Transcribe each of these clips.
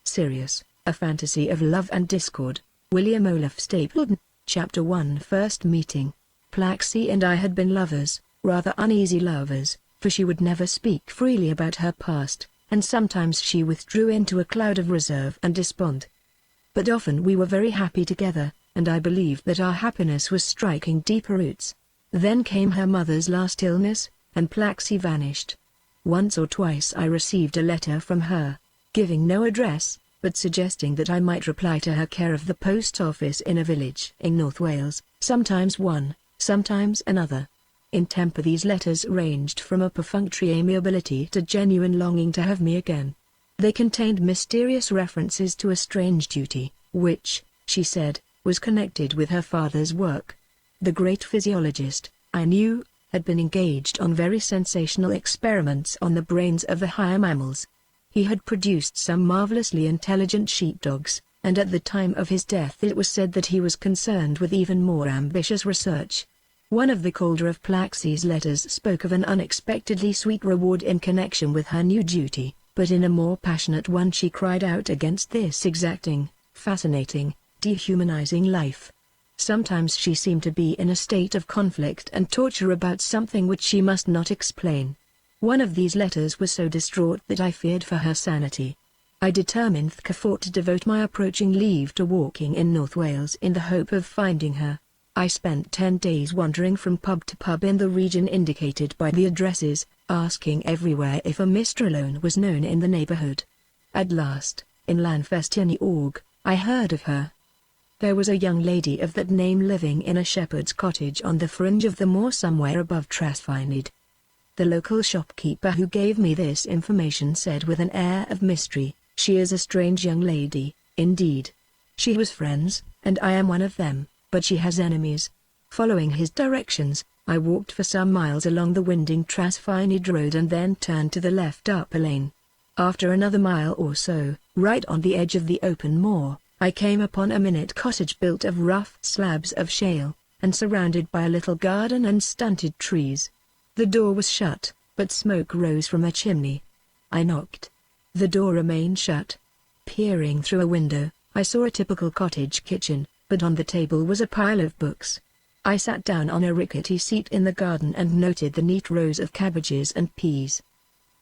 Sirius, A Fantasy of Love and Discord, William Olaf Stapledon. Chapter 1. First Meeting. Plaxi and I had been lovers, rather uneasy lovers, for she would never speak freely about her past, and sometimes she withdrew into a cloud of reserve and despond. But often we were very happy together, and I believed that our happiness was striking deeper roots. Then came her mother's last illness, and Plaxi vanished. Once or twice I received a letter from her, giving no address, but suggesting that I might reply to her care of the post office in a village in North Wales, sometimes one, sometimes another. In temper these letters ranged from a perfunctory amiability to genuine longing to have me again. They contained mysterious references to a strange duty, which, she said, was connected with her father's work. The great physiologist, I knew, had been engaged on very sensational experiments on the brains of the higher mammals. He had produced some marvelously intelligent sheepdogs, and at the time of his death it was said that he was concerned with even more ambitious research. One of the colder of Plaxi's letters spoke of an unexpectedly sweet reward in connection with her new duty, but in a more passionate one she cried out against this exacting, fascinating, dehumanizing life. Sometimes she seemed to be in a state of conflict and torture about something which she must not explain. One of these letters was so distraught that I feared for her sanity. I determined thenceforth to devote my approaching leave to walking in North Wales in the hope of finding her. I spent 10 days wandering from pub to pub in the region indicated by the addresses, asking everywhere if a Miss Trelawney was known in the neighborhood. At last, in Llanfestiniog, I heard of her. There was a young lady of that name living in a shepherd's cottage on the fringe of the moor somewhere above Trasfynid. The local shopkeeper who gave me this information said with an air of mystery, "She is a strange young lady, indeed. She has friends, and I am one of them, but she has enemies." Following his directions, I walked for some miles along the winding Trasfynid road and then turned to the left up a lane. After another mile or so, right on the edge of the open moor, I came upon a minute cottage built of rough slabs of shale, and surrounded by a little garden and stunted trees. The door was shut, but smoke rose from a chimney. I knocked. The door remained shut. Peering through a window, I saw a typical cottage kitchen, but on the table was a pile of books. I sat down on a rickety seat in the garden and noted the neat rows of cabbages and peas.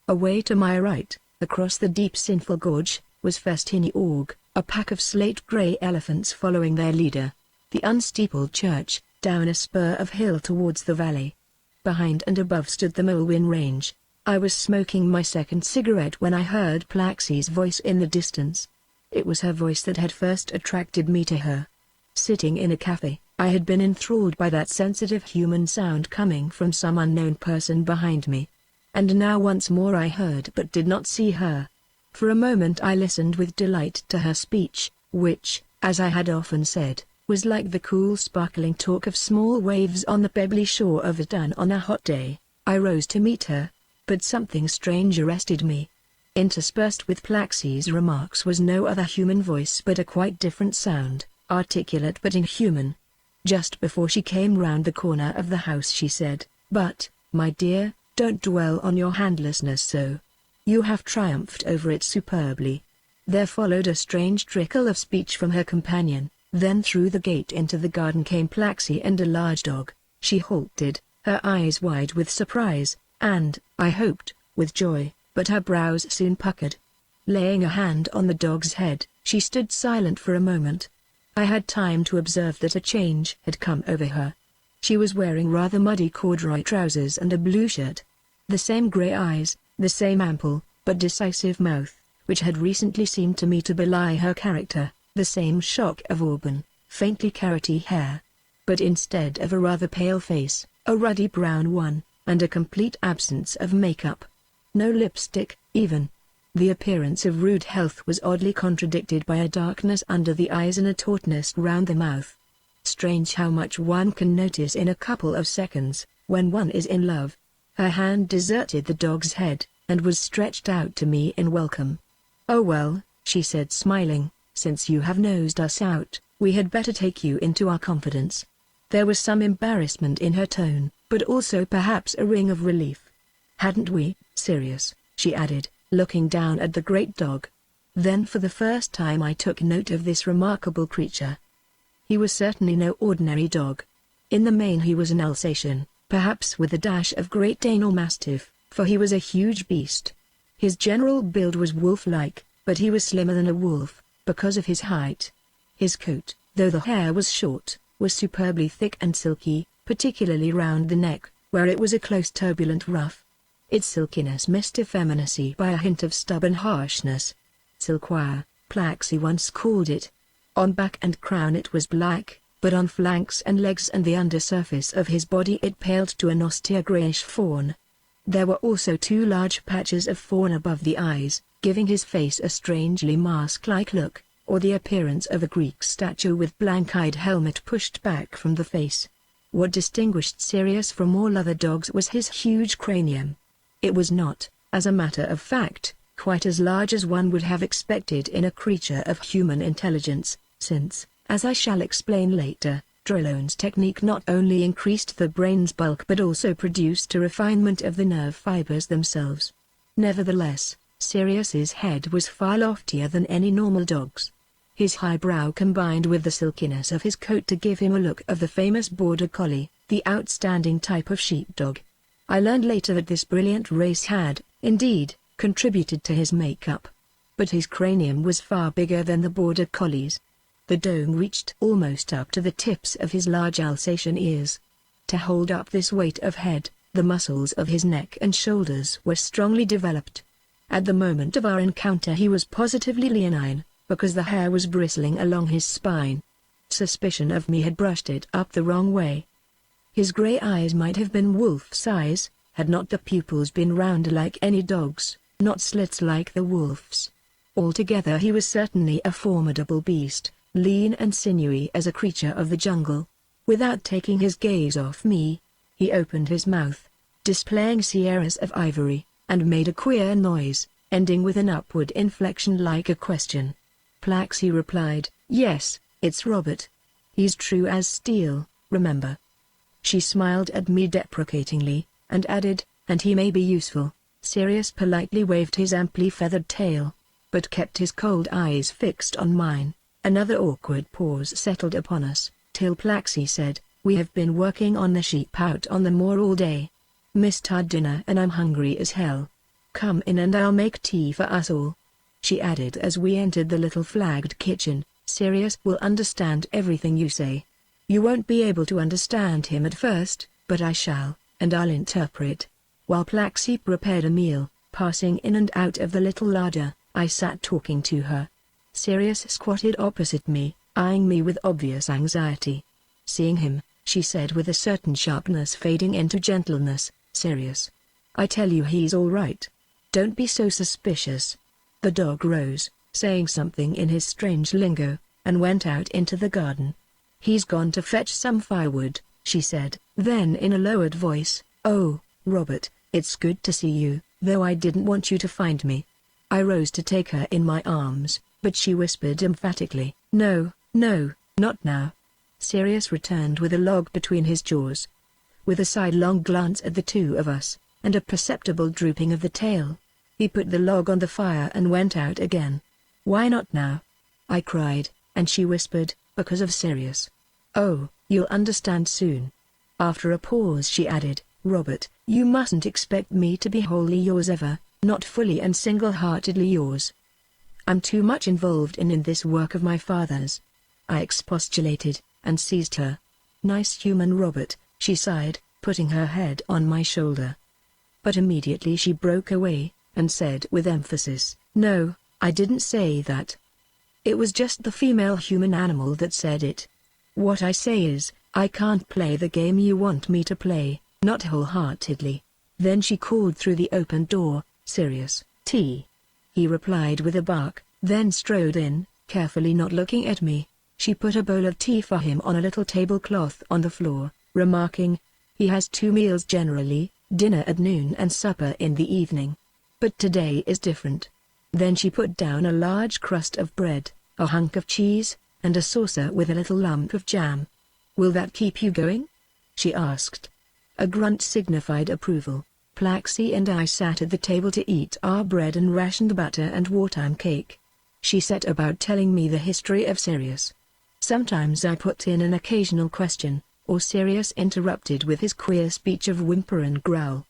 Away to my right, across the deep sinful gorge, was Festiniog, a pack of slate-grey elephants following their leader. The unsteepled church, down a spur of hill towards the valley. Behind and above stood the Molwyn Range. I was smoking my second cigarette when I heard Plaxi's voice in the distance. It was her voice that had first attracted me to her. Sitting in a cafe, I had been enthralled by that sensitive human sound coming from some unknown person behind me. And now once more I heard but did not see her. For a moment I listened with delight to her speech, which, as I had often said, was like the cool sparkling talk of small waves on the pebbly shore of a dun on a hot day. I rose to meet her, but something strange arrested me. Interspersed with Plaxi's remarks was no other human voice but a quite different sound, articulate but inhuman. Just before she came round the corner of the house she said, "But, my dear, don't dwell on your handlessness so. You have triumphed over it superbly." There followed a strange trickle of speech from her companion. Then through the gate into the garden came Plaxi and a large dog. She halted, her eyes wide with surprise, and, I hoped, with joy, but her brows soon puckered. Laying a hand on the dog's head, she stood silent for a moment. I had time to observe that a change had come over her. She was wearing rather muddy corduroy trousers and a blue shirt. The same grey eyes, the same ample, but decisive mouth, which had recently seemed to me to belie her character. The same shock of auburn, faintly carroty hair. But instead of a rather pale face, a ruddy brown one, and a complete absence of makeup. No lipstick, even. The appearance of rude health was oddly contradicted by a darkness under the eyes and a tautness round the mouth. Strange how much one can notice in a couple of seconds, when one is in love. Her hand deserted the dog's head, and was stretched out to me in welcome. "Oh well," she said smiling, "since you have nosed us out, we had better take you into our confidence." There was some embarrassment in her tone, but also perhaps a ring of relief. "Hadn't we, Sirius?" she added, looking down at the great dog. Then for the first time I took note of this remarkable creature. He was certainly no ordinary dog. In the main he was an Alsatian, perhaps with a dash of Great Dane or Mastiff, for he was a huge beast. His general build was wolf-like, but he was slimmer than a wolf, because of his height. His coat, though the hair was short, was superbly thick and silky, particularly round the neck, where it was a close turbulent ruff. Its silkiness missed effeminacy by a hint of stubborn harshness. Silkwire, Plaxi once called it. On back and crown it was black, but on flanks and legs and the undersurface of his body it paled to an austere greyish fawn. There were also 2 large patches of fawn above the eyes, giving his face a strangely mask-like look, or the appearance of a Greek statue with blank-eyed helmet pushed back from the face. What distinguished Sirius from all other dogs was his huge cranium. It was not, as a matter of fact, quite as large as one would have expected in a creature of human intelligence, since, as I shall explain later, Drolone's technique not only increased the brain's bulk but also produced a refinement of the nerve fibers themselves. Nevertheless, Sirius's head was far loftier than any normal dog's. His high brow combined with the silkiness of his coat to give him a look of the famous border collie, the outstanding type of sheepdog. I learned later that this brilliant race had, indeed, contributed to his makeup. But his cranium was far bigger than the border collie's. The dome reached almost up to the tips of his large Alsatian ears. To hold up this weight of head, the muscles of his neck and shoulders were strongly developed. At the moment of our encounter he was positively leonine, because the hair was bristling along his spine. Suspicion of me had brushed it up the wrong way. His grey eyes might have been wolf-size, had not the pupils been round like any dog's, not slits like the wolf's. Altogether he was certainly a formidable beast, lean and sinewy as a creature of the jungle. Without taking his gaze off me, he opened his mouth, displaying sierras of ivory, and made a queer noise, ending with an upward inflection like a question. Plaxi replied, "Yes, it's Robert. He's true as steel, remember." She smiled at me deprecatingly, and added, "And he may be useful." Sirius politely waved his amply feathered tail, but kept his cold eyes fixed on mine. Another awkward pause settled upon us, till Plaxi said, "We have been working on the sheep out on the moor all day. Missed our dinner and I'm hungry as hell. Come in and I'll make tea for us all." She added as we entered the little flagged kitchen, "Sirius will understand everything you say. You won't be able to understand him at first, but I shall, and I'll interpret." While Plaxi prepared a meal, passing in and out of the little larder, I sat talking to her. Sirius squatted opposite me, eyeing me with obvious anxiety. Seeing him, she said with a certain sharpness fading into gentleness, "Sirius, I tell you he's all right. Don't be so suspicious." The dog rose, saying something in his strange lingo, and went out into the garden. "He's gone to fetch some firewood," she said. Then in a lowered voice, "Oh, Robert, it's good to see you, though I didn't want you to find me." I rose to take her in my arms, but she whispered emphatically, "No, no, not now." Sirius returned with a log between his jaws. With a sidelong glance at the two of us, and a perceptible drooping of the tail, he put the log on the fire and went out again. "Why not now?" I cried, and she whispered, "Because of Sirius." "Oh, you'll understand soon." After a pause she added, "Robert, you mustn't expect me to be wholly yours ever, not fully and single-heartedly yours. I'm too much involved in this work of my father's." I expostulated, and seized her. "Nice human Robert," she sighed, putting her head on my shoulder. But immediately she broke away, and said with emphasis, "No, I didn't say that. It was just the female human animal that said it. What I say is, I can't play the game you want me to play, not wholeheartedly." Then she called through the open door, "Sirius, tea." He replied with a bark, then strode in, carefully not looking at me. She put a bowl of tea for him on a little tablecloth on the floor, remarking, "He has 2 meals generally, dinner at noon and supper in the evening. But today is different." Then she put down a large crust of bread, a hunk of cheese, and a saucer with a little lump of jam. "Will that keep you going?" she asked. A grunt signified approval. Plaxi and I sat at the table to eat our bread and rationed butter and wartime cake. She set about telling me the history of Sirius. Sometimes I put in an occasional question, or Sirius interrupted with his queer speech of whimper and growl.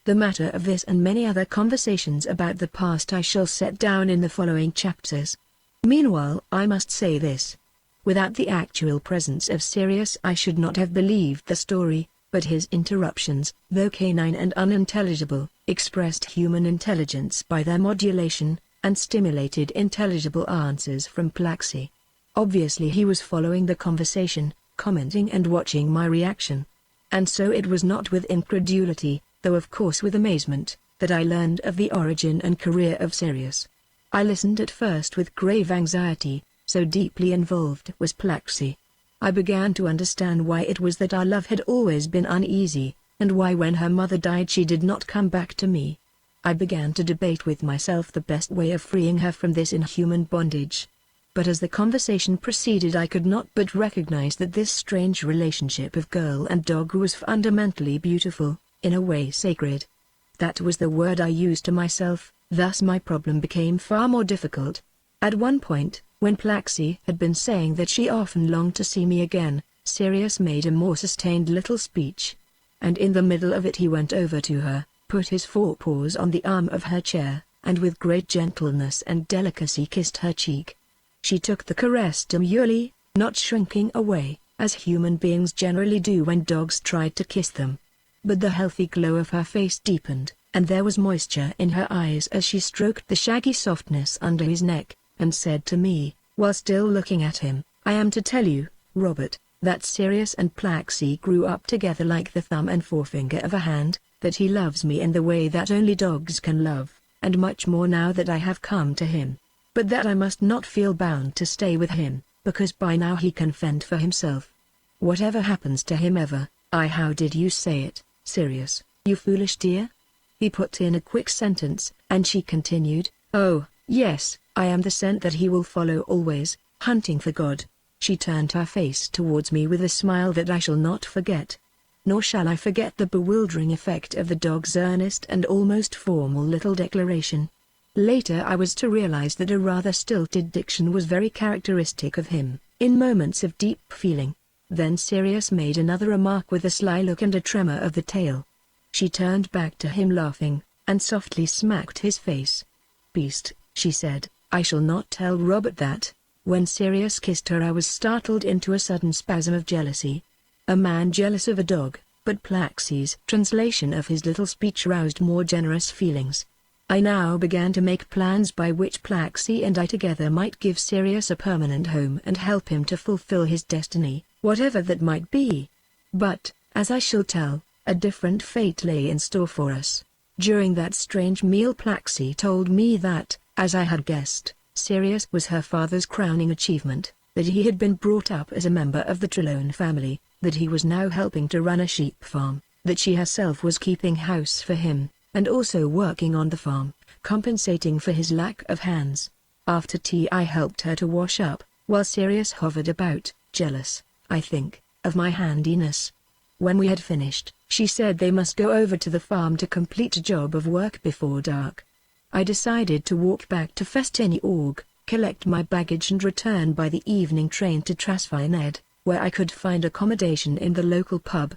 The matter of this and many other conversations about the past I shall set down in the following chapters. Meanwhile, I must say this. Without the actual presence of Sirius I should not have believed the story, but his interruptions, though canine and unintelligible, expressed human intelligence by their modulation, and stimulated intelligible answers from Plaxi. Obviously he was following the conversation, commenting and watching my reaction. And so it was not with incredulity, though of course with amazement, that I learned of the origin and career of Sirius. I listened at first with grave anxiety, so deeply involved was Plaxi. I began to understand why it was that our love had always been uneasy, and why when her mother died she did not come back to me. I began to debate with myself the best way of freeing her from this inhuman bondage. But as the conversation proceeded I could not but recognize that this strange relationship of girl and dog was fundamentally beautiful, in a way sacred. That was the word I used to myself, thus my problem became far more difficult. At one point, when Plaxi had been saying that she often longed to see me again, Sirius made a more sustained little speech. And in the middle of it he went over to her, put his forepaws on the arm of her chair, and with great gentleness and delicacy kissed her cheek. She took the caress demurely, not shrinking away, as human beings generally do when dogs tried to kiss them. But the healthy glow of her face deepened, and there was moisture in her eyes as she stroked the shaggy softness under his neck, and said to me, while still looking at him, "I am to tell you, Robert, that Sirius and Plaxi grew up together like the thumb and forefinger of a hand, that he loves me in the way that only dogs can love, and much more now that I have come to him. But that I must not feel bound to stay with him, because by now he can fend for himself. Whatever happens to him ever, how did you say it, Sirius, you foolish dear?" He put in a quick sentence, and she continued, "Oh, yes, I am the scent that he will follow always, hunting for God." She turned her face towards me with a smile that I shall not forget. Nor shall I forget the bewildering effect of the dog's earnest and almost formal little declaration. Later I was to realize that a rather stilted diction was very characteristic of him, in moments of deep feeling. Then Sirius made another remark with a sly look and a tremor of the tail. She turned back to him laughing, and softly smacked his face. "Beast," she said, "I shall not tell Robert that." When Sirius kissed her I was startled into a sudden spasm of jealousy. A man jealous of a dog, but Plaxi's translation of his little speech roused more generous feelings. I now began to make plans by which Plaxi and I together might give Sirius a permanent home and help him to fulfill his destiny, whatever that might be. But, as I shall tell, a different fate lay in store for us. During that strange meal Plaxi told me that, as I had guessed, Sirius was her father's crowning achievement, that he had been brought up as a member of the Trelawney family, that he was now helping to run a sheep farm, that she herself was keeping house for him, and also working on the farm, compensating for his lack of hands. After tea I helped her to wash up, while Sirius hovered about, jealous, I think, of my handiness. When we had finished, she said they must go over to the farm to complete a job of work before dark. I decided to walk back to Festiniorg, collect my baggage and return by the evening train to Trasfyned, where I could find accommodation in the local pub.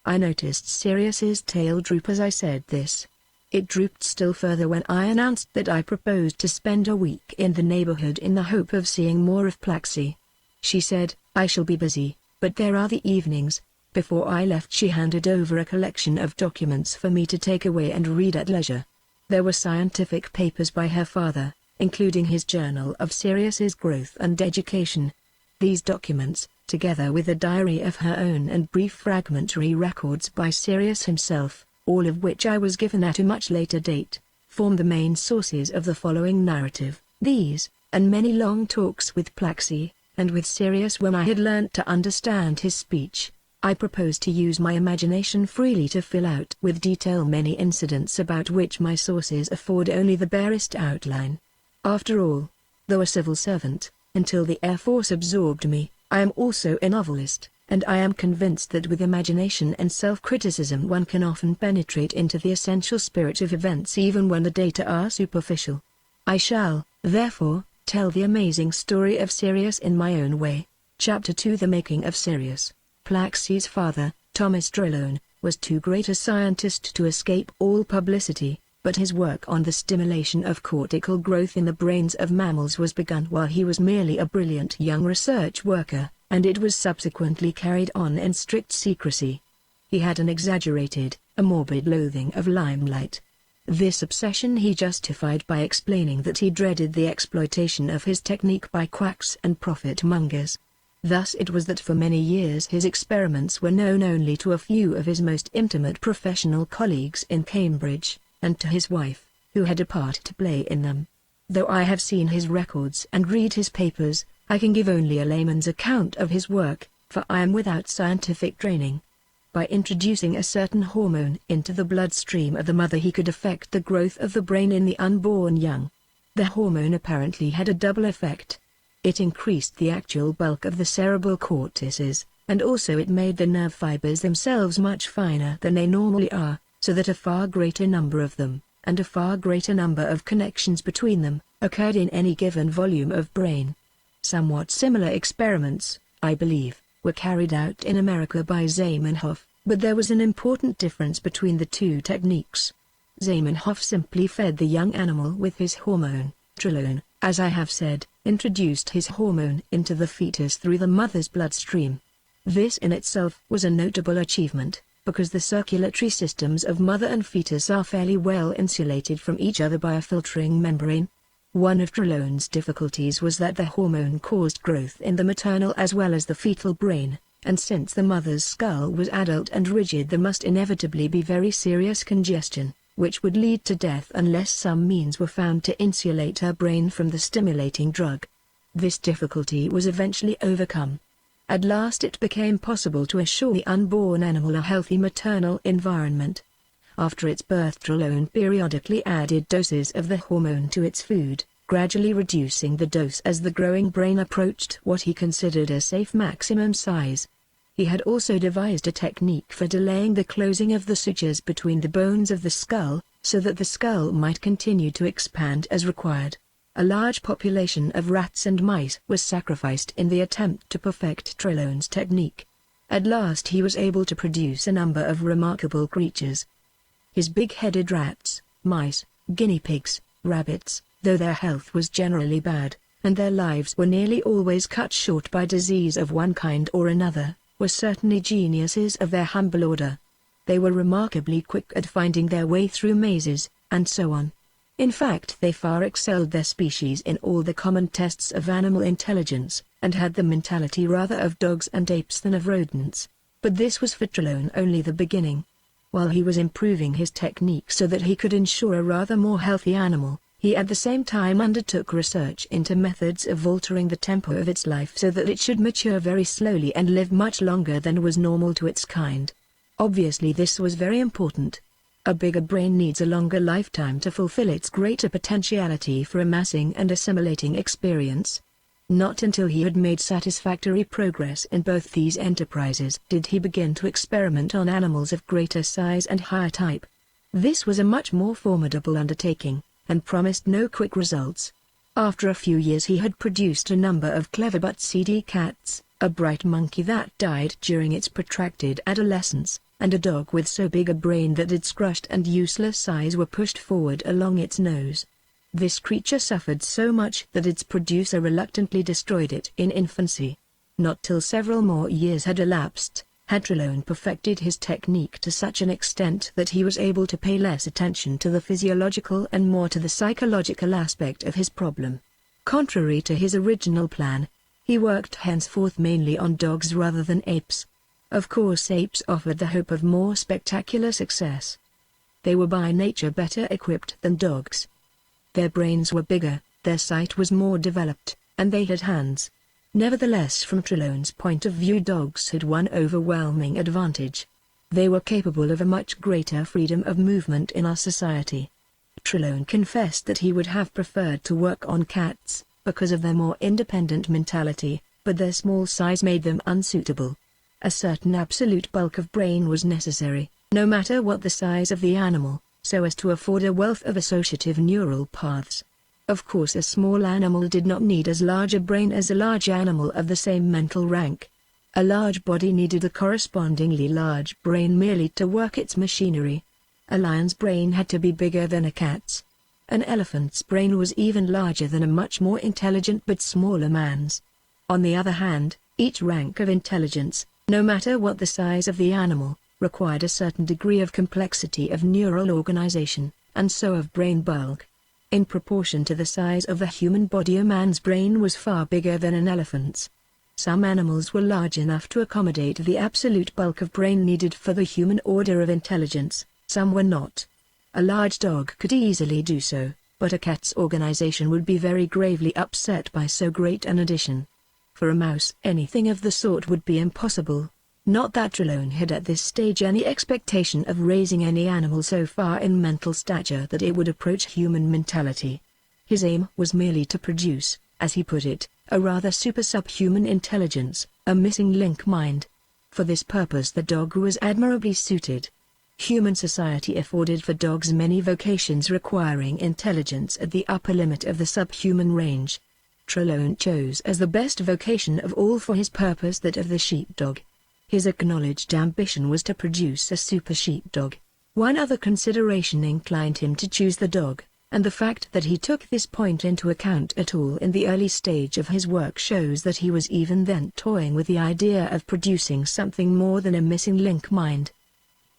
I noticed Sirius's tail droop as I said this. It drooped still further when I announced that I proposed to spend a week in the neighborhood in the hope of seeing more of Plaxi. She said, "I shall be busy, but there are the evenings." Before I left she handed over a collection of documents for me to take away and read at leisure. There were scientific papers by her father, including his journal of Sirius's growth and education. These documents, together with a diary of her own and brief fragmentary records by Sirius himself, all of which I was given at a much later date, form the main sources of the following narrative. These, and many long talks with Plaxi, and with Sirius when I had learnt to understand his speech, I propose to use my imagination freely to fill out with detail many incidents about which my sources afford only the barest outline. After all, though a civil servant, until the Air Force absorbed me, I am also a novelist, and I am convinced that with imagination and self-criticism one can often penetrate into the essential spirit of events even when the data are superficial. I shall, therefore, tell the amazing story of Sirius in my own way. Chapter 2: The Making of Sirius. Plaxe's father, Thomas Trelone, was too great a scientist to escape all publicity, but his work on the stimulation of cortical growth in the brains of mammals was begun while he was merely a brilliant young research worker, and it was subsequently carried on in strict secrecy. He had an exaggerated, a morbid loathing of limelight. This obsession he justified by explaining that he dreaded the exploitation of his technique by quacks and profit-mongers. Thus it was that for many years his experiments were known only to a few of his most intimate professional colleagues in Cambridge, and to his wife, who had a part to play in them. Though I have seen his records and read his papers, I can give only a layman's account of his work, for I am without scientific training. By introducing a certain hormone into the bloodstream of the mother he could affect the growth of the brain in the unborn young. The hormone apparently had a double effect. It increased the actual bulk of the cerebral cortices, and also it made the nerve fibers themselves much finer than they normally are, so that a far greater number of them, and a far greater number of connections between them, occurred in any given volume of brain. Somewhat similar experiments, I believe, were carried out in America by Zamenhof, but there was an important difference between the two techniques. Zamenhof simply fed the young animal with his hormone. Trelone, as I have said, introduced his hormone into the fetus through the mother's bloodstream. This in itself was a notable achievement, because the circulatory systems of mother and fetus are fairly well insulated from each other by a filtering membrane. One of Trelone's difficulties was that the hormone caused growth in the maternal as well as the fetal brain, and since the mother's skull was adult and rigid there must inevitably be very serious congestion, which would lead to death unless some means were found to insulate her brain from the stimulating drug. This difficulty was eventually overcome. At last it became possible to assure the unborn animal a healthy maternal environment. After its birth, Trelone periodically added doses of the hormone to its food, gradually reducing the dose as the growing brain approached what he considered a safe maximum size. He had also devised a technique for delaying the closing of the sutures between the bones of the skull, so that the skull might continue to expand as required. A large population of rats and mice was sacrificed in the attempt to perfect Trelone's technique. At last he was able to produce a number of remarkable creatures. His big-headed rats, mice, guinea pigs, rabbits, though their health was generally bad, and their lives were nearly always cut short by disease of one kind or another, were certainly geniuses of their humble order. They were remarkably quick at finding their way through mazes, and so on. In fact, they far excelled their species in all the common tests of animal intelligence, and had the mentality rather of dogs and apes than of rodents. But this was for Trelone only the beginning. While he was improving his technique so that he could ensure a rather more healthy animal, he at the same time undertook research into methods of altering the tempo of its life so that it should mature very slowly and live much longer than was normal to its kind. Obviously this was very important. A bigger brain needs a longer lifetime to fulfill its greater potentiality for amassing and assimilating experience. Not until he had made satisfactory progress in both these enterprises did he begin to experiment on animals of greater size and higher type. This was a much more formidable undertaking, and promised no quick results. After a few years he had produced a number of clever but seedy cats, a bright monkey that died during its protracted adolescence, and a dog with so big a brain that its crushed and useless eyes were pushed forward along its nose. This creature suffered so much that its producer reluctantly destroyed it in infancy. Not till several more years had elapsed, had Trelone perfected his technique to such an extent that he was able to pay less attention to the physiological and more to the psychological aspect of his problem. Contrary to his original plan, he worked henceforth mainly on dogs rather than apes. Of course apes offered the hope of more spectacular success. They were by nature better equipped than dogs. Their brains were bigger, their sight was more developed, and they had hands. Nevertheless, from Trelone's point of view, dogs had one overwhelming advantage. They were capable of a much greater freedom of movement in our society. Trelone confessed that he would have preferred to work on cats, because of their more independent mentality, but their small size made them unsuitable. A certain absolute bulk of brain was necessary, no matter what the size of the animal, so as to afford a wealth of associative neural paths. Of course, a small animal did not need as large a brain as a large animal of the same mental rank. A large body needed a correspondingly large brain merely to work its machinery. A lion's brain had to be bigger than a cat's. An elephant's brain was even larger than a much more intelligent but smaller man's. On the other hand, each rank of intelligence, no matter what the size of the animal, required a certain degree of complexity of neural organization, and so of brain bulk. In proportion to the size of the human body, a man's brain was far bigger than an elephant's. Some animals were large enough to accommodate the absolute bulk of brain needed for the human order of intelligence, some were not. A large dog could easily do so, but a cat's organization would be very gravely upset by so great an addition. For a mouse, anything of the sort would be impossible. Not that Trelone had at this stage any expectation of raising any animal so far in mental stature that it would approach human mentality. His aim was merely to produce, as he put it, a rather super-subhuman intelligence, a missing link mind. For this purpose the dog was admirably suited. Human society afforded for dogs many vocations requiring intelligence at the upper limit of the subhuman range. Trelone chose as the best vocation of all for his purpose that of the sheepdog. His acknowledged ambition was to produce a super sheepdog. One other consideration inclined him to choose the dog, and the fact that he took this point into account at all in the early stage of his work shows that he was even then toying with the idea of producing something more than a missing link mind.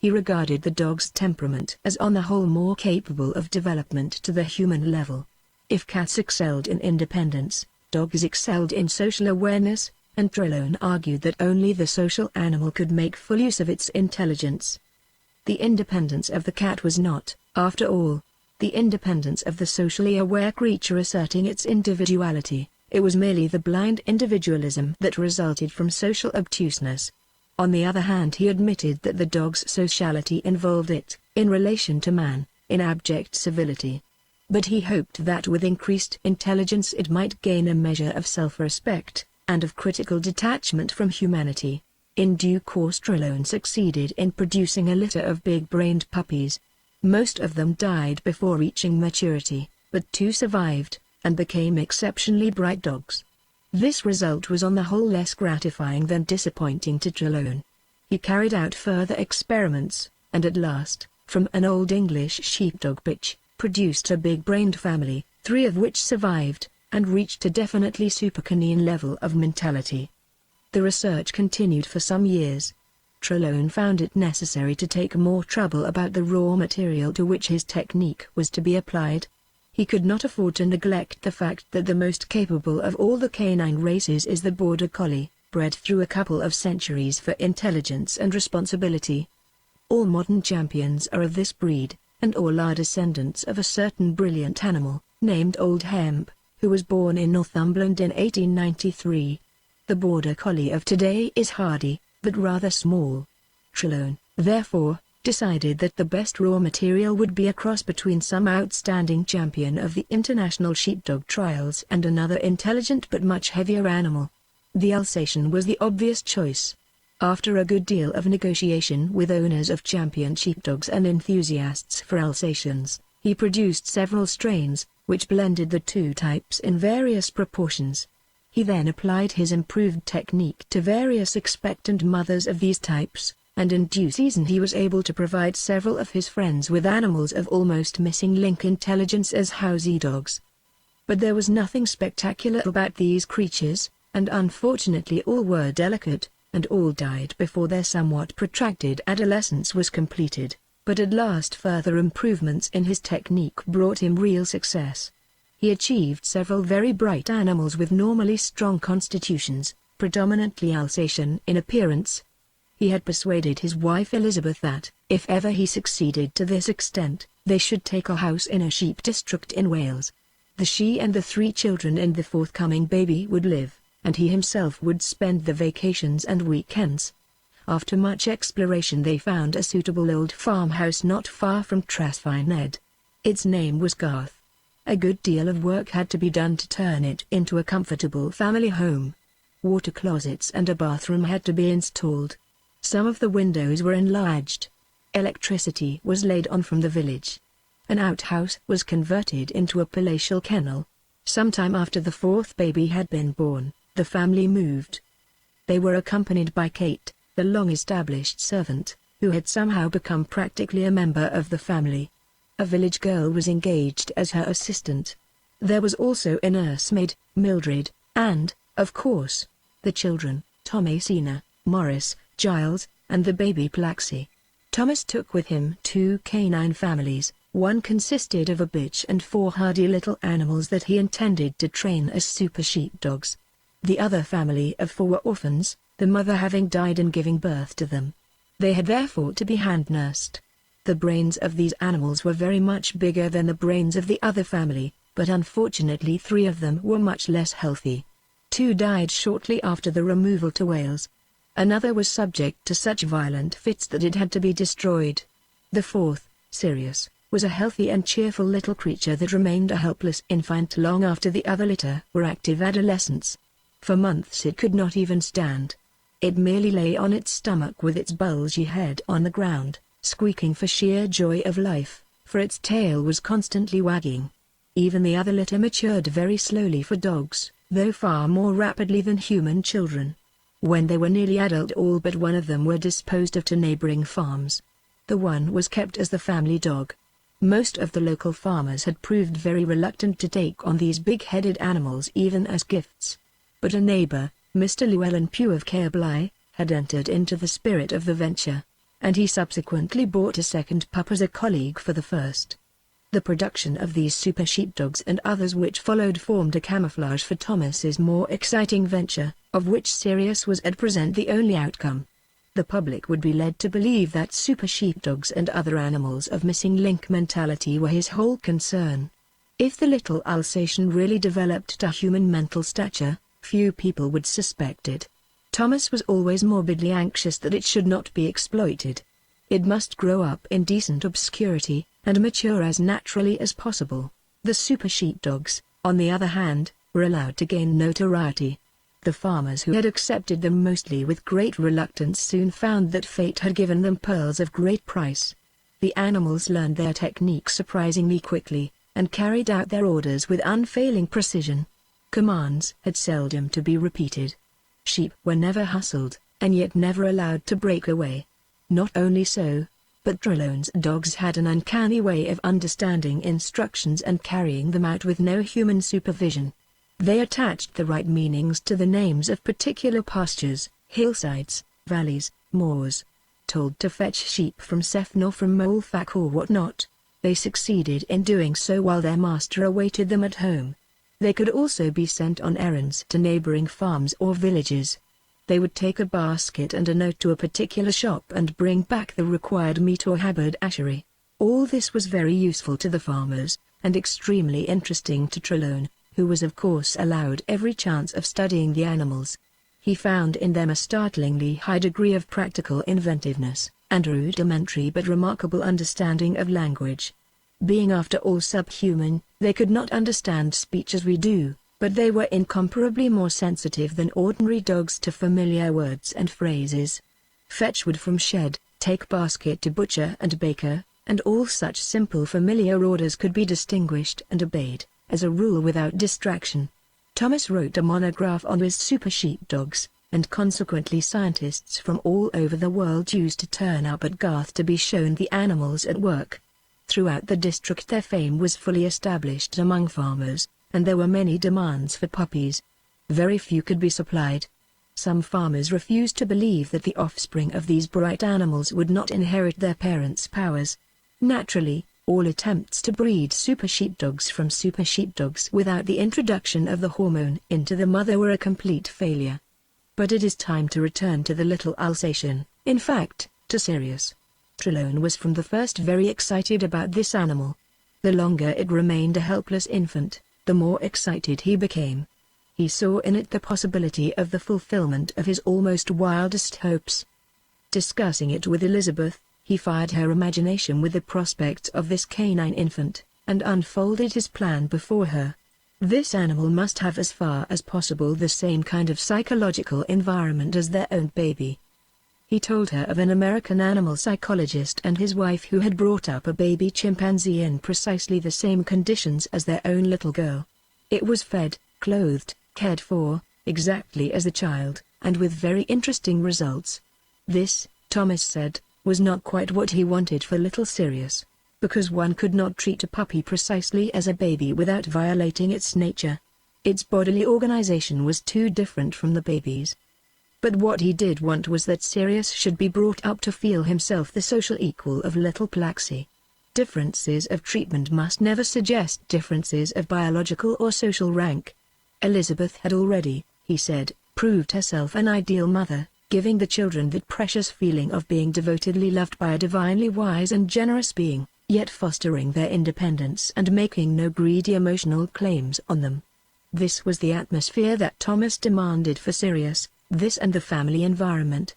He regarded the dog's temperament as on the whole more capable of development to the human level. If cats excelled in independence, dogs excelled in social awareness, and Trelone argued that only the social animal could make full use of its intelligence. The independence of the cat was not, after all, the independence of the socially aware creature asserting its individuality, it was merely the blind individualism that resulted from social obtuseness. On the other hand, he admitted that the dog's sociality involved it, in relation to man, in abject civility. But he hoped that with increased intelligence it might gain a measure of self-respect, and of critical detachment from humanity. In due course Trelone succeeded in producing a litter of big-brained puppies. Most of them died before reaching maturity, but 2 survived, and became exceptionally bright dogs. This result was on the whole less gratifying than disappointing to Trelone. He carried out further experiments, and at last, from an Old English sheepdog bitch, produced a big-brained family, 3 of which survived, and reached a definitely supercanine level of mentality. The research continued for some years. Trelone found it necessary to take more trouble about the raw material to which his technique was to be applied. He could not afford to neglect the fact that the most capable of all the canine races is the Border Collie, bred through a couple of centuries for intelligence and responsibility. All modern champions are of this breed, and all are descendants of a certain brilliant animal, named Old Hemp, who was born in Northumberland in 1893. The Border Collie of today is hardy, but rather small. Trelone, therefore, decided that the best raw material would be a cross between some outstanding champion of the international sheepdog trials and another intelligent but much heavier animal. The Alsatian was the obvious choice. After a good deal of negotiation with owners of champion sheepdogs and enthusiasts for Alsatians, he produced several strains, which blended the 2 types in various proportions. He then applied his improved technique to various expectant mothers of these types, and in due season he was able to provide several of his friends with animals of almost missing link intelligence as housey dogs. But there was nothing spectacular about these creatures, and unfortunately all were delicate, and all died before their somewhat protracted adolescence was completed. But at last further improvements in his technique brought him real success. He achieved several very bright animals with normally strong constitutions, predominantly Alsatian in appearance. He had persuaded his wife Elizabeth that, if ever he succeeded to this extent, they should take a house in a sheep district in Wales. She and the 3 children and the forthcoming baby would live, and he himself would spend the vacations and weekends. After much exploration they found a suitable old farmhouse not far from Trasfyned. Its name was Garth. A good deal of work had to be done to turn it into a comfortable family home. Water closets and a bathroom had to be installed. Some of the windows were enlarged. Electricity was laid on from the village. An outhouse was converted into a palatial kennel. Sometime after the fourth baby had been born, the family moved. They were accompanied by Kate, the long-established servant, who had somehow become practically a member of the family. A village girl was engaged as her assistant. There was also a nursemaid, Mildred, and, of course, the children, Thomasina, Morris, Giles, and the baby Plaxi. Thomas took with him 2 canine families. One consisted of a bitch and 4 hardy little animals that he intended to train as super sheepdogs. The other family of 4 were orphans, the mother having died in giving birth to them. They had therefore to be hand-nursed. The brains of these animals were very much bigger than the brains of the other family, but unfortunately 3 of them were much less healthy. 2 died shortly after the removal to Wales. Another was subject to such violent fits that it had to be destroyed. The 4th, Sirius, was a healthy and cheerful little creature that remained a helpless infant long after the other litter were active adolescents. For months it could not even stand. It merely lay on its stomach with its bulgy head on the ground, squeaking for sheer joy of life, for its tail was constantly wagging. Even the other litter matured very slowly for dogs, though far more rapidly than human children. When they were nearly adult, all but one of them were disposed of to neighboring farms. The one was kept as the family dog. Most of the local farmers had proved very reluctant to take on these big-headed animals even as gifts. But a neighbor, Mr. Llewellyn Pugh of Caerblai, had entered into the spirit of the venture, and he subsequently bought a second pup as a colleague for the first. The production of these super sheepdogs and others which followed formed a camouflage for Thomas's more exciting venture, of which Sirius was at present the only outcome. The public would be led to believe that super sheepdogs and other animals of missing link mentality were his whole concern. If the little Alsatian really developed to human mental stature, few people would suspect it. Thomas was always morbidly anxious that it should not be exploited. It must grow up in decent obscurity, and mature as naturally as possible. The super sheepdogs, on the other hand, were allowed to gain notoriety. The farmers who had accepted them mostly with great reluctance soon found that fate had given them pearls of great price. The animals learned their technique surprisingly quickly, and carried out their orders with unfailing precision. Commands had seldom to be repeated. Sheep were never hustled, and yet never allowed to break away. Not only so, but Trelawney's dogs had an uncanny way of understanding instructions and carrying them out with no human supervision. They attached the right meanings to the names of particular pastures, hillsides, valleys, moors. Told to fetch sheep from Sefn or from Molfach or what not, they succeeded in doing so while their master awaited them at home. They could also be sent on errands to neighboring farms or villages. They would take a basket and a note to a particular shop and bring back the required meat or haberdashery. All this was very useful to the farmers, and extremely interesting to Trelawney, who was of course allowed every chance of studying the animals. He found in them a startlingly high degree of practical inventiveness, and a rudimentary but remarkable understanding of language. Being after all subhuman, they could not understand speech as we do, but they were incomparably more sensitive than ordinary dogs to familiar words and phrases. Fetch wood from shed, take basket to butcher and baker, and all such simple familiar orders could be distinguished and obeyed, as a rule without distraction. Thomas wrote a monograph on his super sheepdogs, and consequently scientists from all over the world used to turn up at Garth to be shown the animals at work. Throughout the district their fame was fully established among farmers, and there were many demands for puppies. Very few could be supplied. Some farmers refused to believe that the offspring of these bright animals would not inherit their parents' powers. Naturally, all attempts to breed super sheepdogs from super sheepdogs without the introduction of the hormone into the mother were a complete failure. But it is time to return to the little Alsatian, in fact, to Sirius. Trelawney was from the first very excited about this animal. The longer it remained a helpless infant, the more excited he became. He saw in it the possibility of the fulfillment of his almost wildest hopes. Discussing it with Elizabeth, he fired her imagination with the prospect of this canine infant, and unfolded his plan before her. This animal must have as far as possible the same kind of psychological environment as their own baby. He told her of an American animal psychologist and his wife who had brought up a baby chimpanzee in precisely the same conditions as their own little girl. It was fed, clothed, cared for, exactly as a child, and with very interesting results. This, Thomas said, was not quite what he wanted for little Sirius, because one could not treat a puppy precisely as a baby without violating its nature. Its bodily organization was too different from the baby's. But what he did want was that Sirius should be brought up to feel himself the social equal of little Plaxi. Differences of treatment must never suggest differences of biological or social rank. Elizabeth had already, he said, proved herself an ideal mother, giving the children that precious feeling of being devotedly loved by a divinely wise and generous being, yet fostering their independence and making no greedy emotional claims on them. This was the atmosphere that Thomas demanded for Sirius, this and the family environment.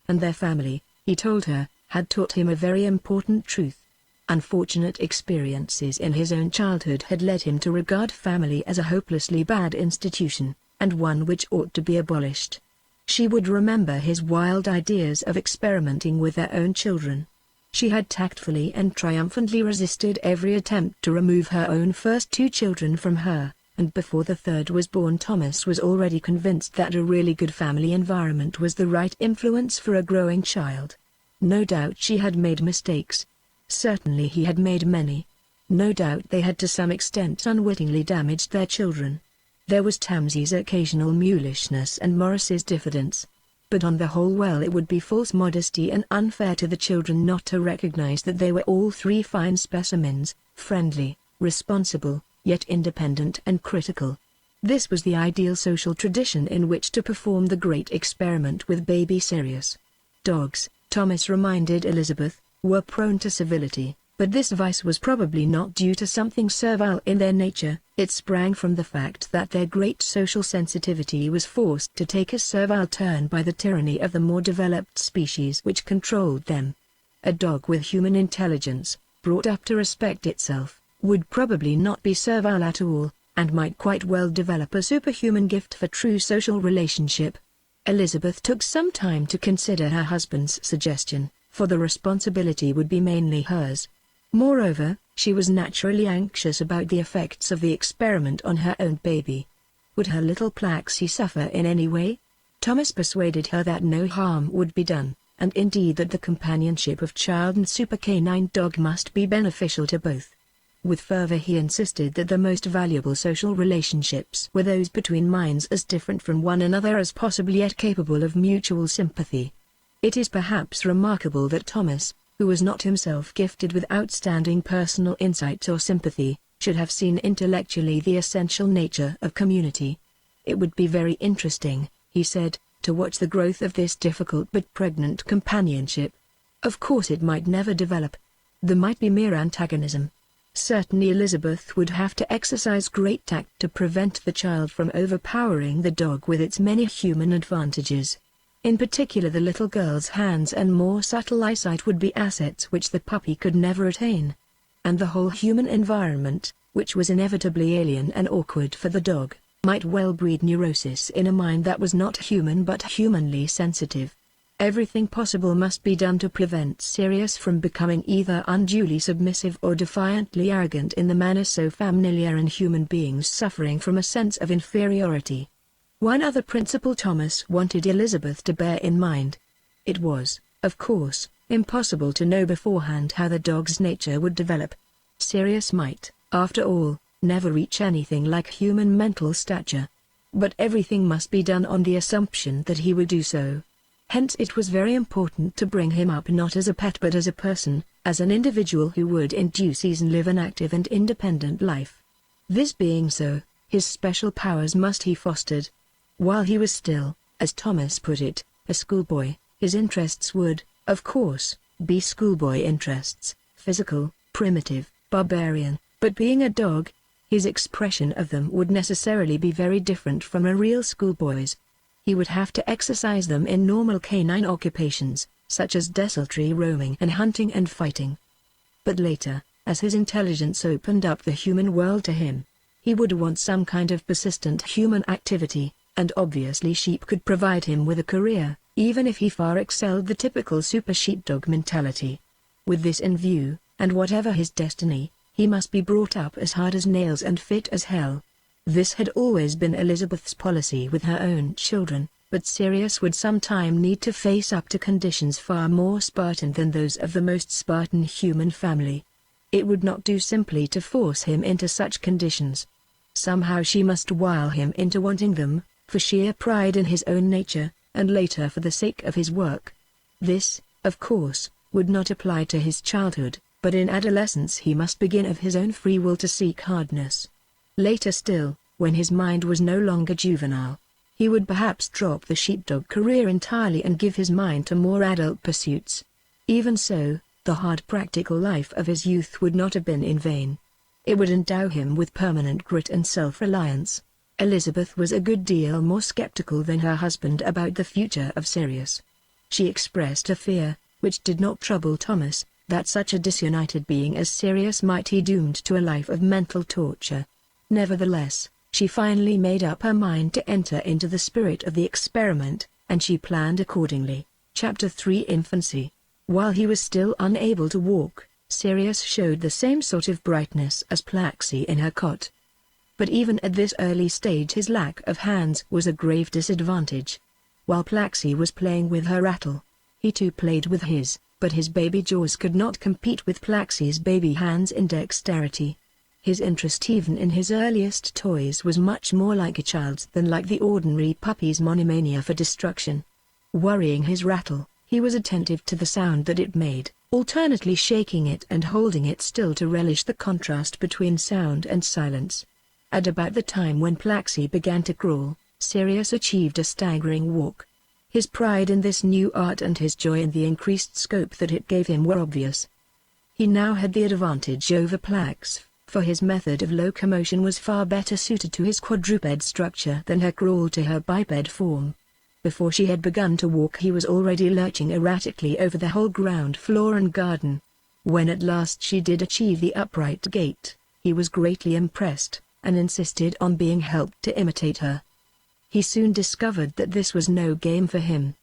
And their family, he told her, had taught him a very important truth. Unfortunate experiences in his own childhood had led him to regard family as a hopelessly bad institution, and one which ought to be abolished. She would remember his wild ideas of experimenting with their own children. She had tactfully and triumphantly resisted every attempt to remove her own first two children from her, and before the third was born Thomas was already convinced that a really good family environment was the right influence for a growing child. No doubt she had made mistakes. Certainly he had made many. No doubt they had to some extent unwittingly damaged their children. There was Tamsy's occasional mulishness and Morris's diffidence. But on the whole, well, it would be false modesty and unfair to the children not to recognize that they were all three fine specimens, friendly, responsible, yet independent and critical. This was the ideal social tradition in which to perform the great experiment with baby Sirius. Dogs, Thomas reminded Elizabeth, were prone to servility, but this vice was probably not due to something servile in their nature. It sprang from the fact that their great social sensitivity was forced to take a servile turn by the tyranny of the more developed species which controlled them. A dog with human intelligence, brought up to respect itself, would probably not be servile at all, and might quite well develop a superhuman gift for true social relationship. Elizabeth took some time to consider her husband's suggestion, for the responsibility would be mainly hers. Moreover, she was naturally anxious about the effects of the experiment on her own baby. Would her little Plaxi suffer in any way? Thomas persuaded her that no harm would be done, and indeed that the companionship of child and super canine dog must be beneficial to both. With fervor he insisted that the most valuable social relationships were those between minds as different from one another as possible yet capable of mutual sympathy. It is perhaps remarkable that Thomas, who was not himself gifted with outstanding personal insight or sympathy, should have seen intellectually the essential nature of community. It would be very interesting, he said, to watch the growth of this difficult but pregnant companionship. Of course it might never develop. There might be mere antagonism. Certainly Elizabeth would have to exercise great tact to prevent the child from overpowering the dog with its many human advantages. In particular, the little girl's hands and more subtle eyesight would be assets which the puppy could never attain. And the whole human environment, which was inevitably alien and awkward for the dog, might well breed neurosis in a mind that was not human but humanly sensitive. Everything possible must be done to prevent Sirius from becoming either unduly submissive or defiantly arrogant in the manner so familiar in human beings suffering from a sense of inferiority. One other principle Thomas wanted Elizabeth to bear in mind. It was, of course, impossible to know beforehand how the dog's nature would develop. Sirius might, after all, never reach anything like human mental stature. But everything must be done on the assumption that he would do so. Hence it was very important to bring him up not as a pet but as a person, as an individual who would in due season live an active and independent life. This being so, his special powers must he fostered. While he was still, as Thomas put it, a schoolboy, his interests would, of course, be schoolboy interests, physical, primitive, barbarian, but being a dog, his expression of them would necessarily be very different from a real schoolboy's. He would have to exercise them in normal canine occupations, such as desultory roaming and hunting and fighting. But later, as his intelligence opened up the human world to him, he would want some kind of persistent human activity, and obviously sheep could provide him with a career, even if he far excelled the typical super sheepdog mentality. With this in view, and whatever his destiny, he must be brought up as hard as nails and fit as hell. This had always been Elizabeth's policy with her own children, but Sirius would sometime need to face up to conditions far more Spartan than those of the most Spartan human family. It would not do simply to force him into such conditions. Somehow she must wile him into wanting them, for sheer pride in his own nature, and later for the sake of his work. This, of course, would not apply to his childhood, but in adolescence he must begin of his own free will to seek hardness. Later still, when his mind was no longer juvenile, he would perhaps drop the sheepdog career entirely and give his mind to more adult pursuits. Even so, the hard practical life of his youth would not have been in vain. It would endow him with permanent grit and self-reliance. Elizabeth was a good deal more skeptical than her husband about the future of Sirius. She expressed a fear, which did not trouble Thomas, that such a disunited being as Sirius might be doomed to a life of mental torture. Nevertheless, she finally made up her mind to enter into the spirit of the experiment, and she planned accordingly. Chapter 3 Infancy. While he was still unable to walk, Sirius showed the same sort of brightness as Plaxi in her cot. But even at this early stage his lack of hands was a grave disadvantage. While Plaxi was playing with her rattle, he too played with his, but his baby jaws could not compete with Plaxi's baby hands in dexterity. His interest even in his earliest toys was much more like a child's than like the ordinary puppy's monomania for destruction. Worrying his rattle, he was attentive to the sound that it made, alternately shaking it and holding it still to relish the contrast between sound and silence. At about the time when Plaxi began to crawl, Sirius achieved a staggering walk. His pride in this new art and his joy in the increased scope that it gave him were obvious. He now had the advantage over Plax, for his method of locomotion was far better suited to his quadruped structure than her crawl to her biped form. Before she had begun to walk he was already lurching erratically over the whole ground floor and garden. When at last she did achieve the upright gait, he was greatly impressed, and insisted on being helped to imitate her. He soon discovered that this was no game for him.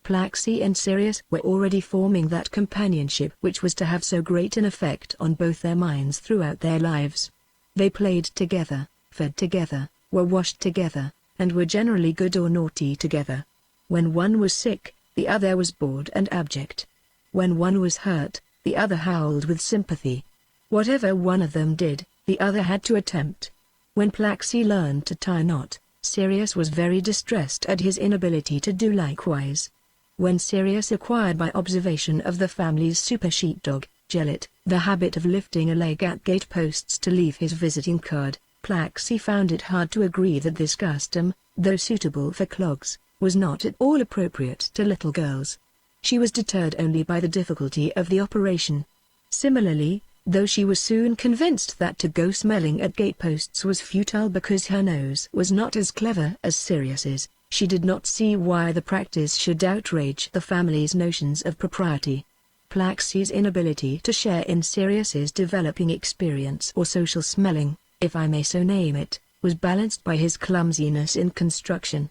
Plaxi and Sirius were already forming that companionship which was to have so great an effect on both their minds throughout their lives. They played together, fed together, were washed together, and were generally good or naughty together. When one was sick, the other was bored and abject. When one was hurt, the other howled with sympathy. Whatever one of them did, the other had to attempt. When Plaxi learned to tie a knot, Sirius was very distressed at his inability to do likewise. When Sirius acquired by observation of the family's super sheepdog, Gellet, the habit of lifting a leg at gateposts to leave his visiting card, Plaxi found it hard to agree that this custom, though suitable for clogs, was not at all appropriate to little girls. She was deterred only by the difficulty of the operation. Similarly, though she was soon convinced that to go smelling at gateposts was futile because her nose was not as clever as Sirius's, she did not see why the practice should outrage the family's notions of propriety. Plaxi's inability to share in Sirius's developing experience or social smelling, if I may so name it, was balanced by his clumsiness in construction.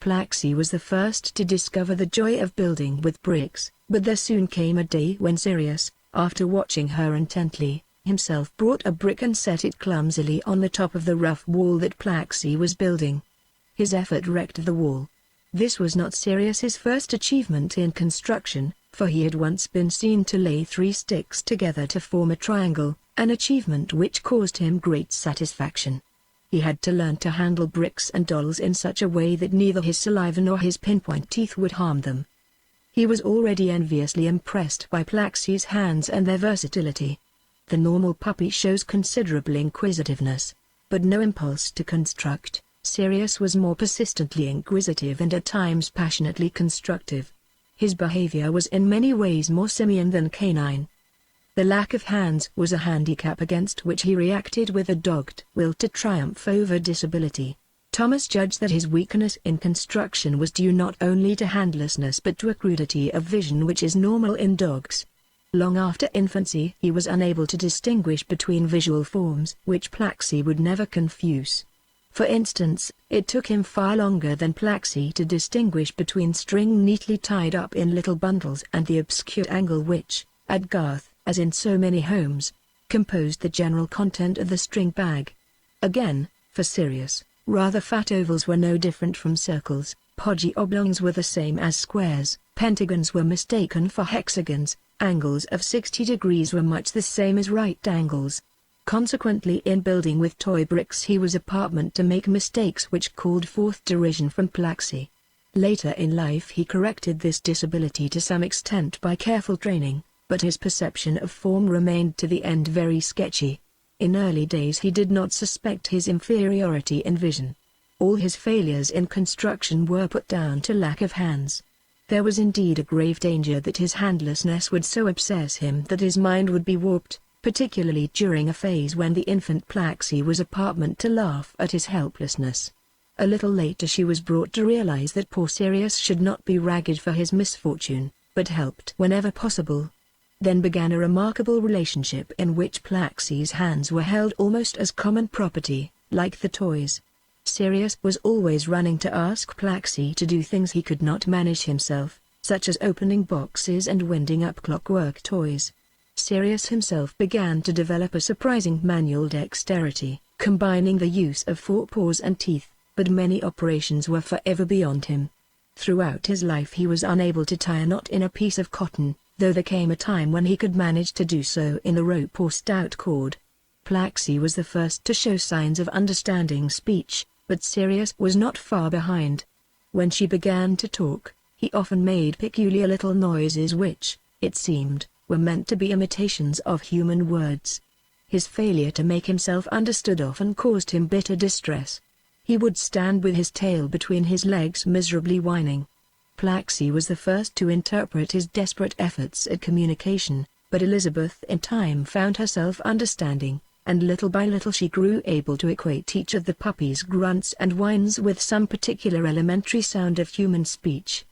Plaxi was the first to discover the joy of building with bricks, but there soon came a day when Sirius, after watching her intently, himself brought a brick and set it clumsily on the top of the rough wall that Plaxi was building. His effort wrecked the wall. This was not Sirius's first achievement in construction, for he had once been seen to lay 3 sticks together to form a triangle, an achievement which caused him great satisfaction. He had to learn to handle bricks and dolls in such a way that neither his saliva nor his pinpoint teeth would harm them. He was already enviously impressed by Plaxi's hands and their versatility. The normal puppy shows considerable inquisitiveness, but no impulse to construct. Sirius was more persistently inquisitive and at times passionately constructive. His behavior was in many ways more simian than canine. The lack of hands was a handicap against which he reacted with a dogged will to triumph over disability. Thomas judged that his weakness in construction was due not only to handlessness but to a crudity of vision which is normal in dogs. Long after infancy he was unable to distinguish between visual forms which Plaxi would never confuse. For instance, it took him far longer than Plaxi to distinguish between string neatly tied up in little bundles and the obscure angle which, at Garth, as in so many homes, composed the general content of the string bag. Again, for Sirius, rather fat ovals were no different from circles, podgy oblongs were the same as squares, pentagons were mistaken for hexagons, angles of 60 degrees were much the same as right angles. Consequently, in building with toy bricks he was apartment to make mistakes which called forth derision from Plaxi. Later in life he corrected this disability to some extent by careful training, but his perception of form remained to the end very sketchy. In early days he did not suspect his inferiority in vision. All his failures in construction were put down to lack of hands. There was indeed a grave danger that his handlessness would so obsess him that his mind would be warped, particularly during a phase when the infant Plaxi was apartment to laugh at his helplessness. A little later she was brought to realize that poor Sirius should not be ragged for his misfortune, but helped whenever possible. Then began a remarkable relationship in which Plaxi's hands were held almost as common property, like the toys. Sirius was always running to ask Plaxi to do things he could not manage himself, such as opening boxes and winding up clockwork toys. Sirius himself began to develop a surprising manual dexterity, combining the use of forepaws and teeth, but many operations were forever beyond him. Throughout his life he was unable to tie a knot in a piece of cotton, though there came a time when he could manage to do so in a rope or stout cord. Plaxi was the first to show signs of understanding speech, but Sirius was not far behind. When she began to talk, he often made peculiar little noises which, it seemed, were meant to be imitations of human words. His failure to make himself understood often caused him bitter distress. He would stand with his tail between his legs miserably whining. Plaxi was the first to interpret his desperate efforts at communication, but Elizabeth in time found herself understanding, and little by little she grew able to equate each of the puppy's grunts and whines with some particular elementary sound of human speech.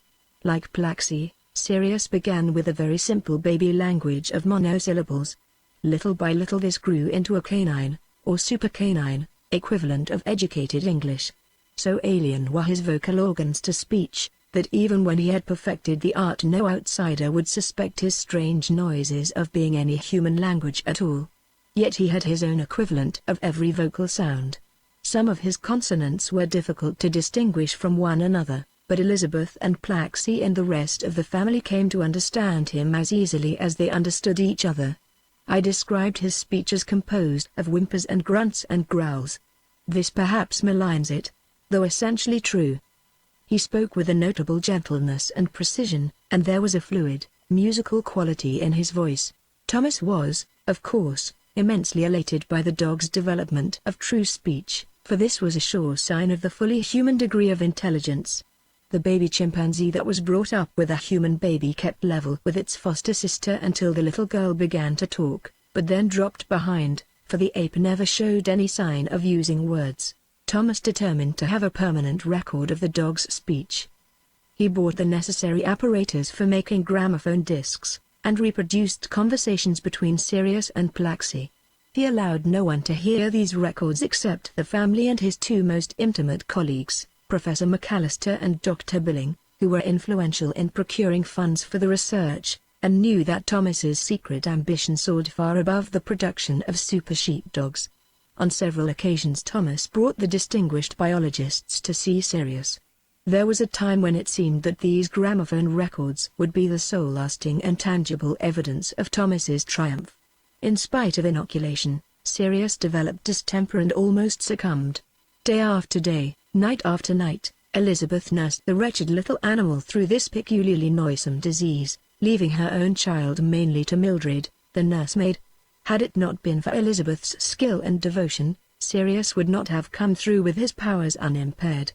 Like Plaxi, Sirius began with a very simple baby language of monosyllables. Little by little this grew into a canine, or supercanine, equivalent of educated English. So alien were his vocal organs to speech, that even when he had perfected the art no outsider would suspect his strange noises of being any human language at all. Yet he had his own equivalent of every vocal sound. Some of his consonants were difficult to distinguish from one another, but Elizabeth and Plaxi and the rest of the family came to understand him as easily as they understood each other. I described his speech as composed of whimpers and grunts and growls. This perhaps maligns it, though essentially true. He spoke with a notable gentleness and precision, and there was a fluid, musical quality in his voice. Thomas was, of course, immensely elated by the dog's development of true speech, for this was a sure sign of the fully human degree of intelligence. The baby chimpanzee that was brought up with a human baby kept level with its foster sister until the little girl began to talk, but then dropped behind, for the ape never showed any sign of using words. Thomas determined to have a permanent record of the dog's speech. He bought the necessary apparatus for making gramophone discs, and reproduced conversations between Sirius and Plaxi. He allowed no one to hear these records except the family and his two most intimate colleagues, Professor McAllister and Dr. Billing, who were influential in procuring funds for the research, and knew that Thomas's secret ambition soared far above the production of super sheepdogs. On several occasions Thomas brought the distinguished biologists to see Sirius. There was a time when it seemed that these gramophone records would be the sole lasting and tangible evidence of Thomas's triumph. In spite of inoculation, Sirius developed distemper and almost succumbed. Day after day, night after night, Elizabeth nursed the wretched little animal through this peculiarly noisome disease, leaving her own child mainly to Mildred, the nursemaid. Had it not been for Elizabeth's skill and devotion, Sirius would not have come through with his powers unimpaired.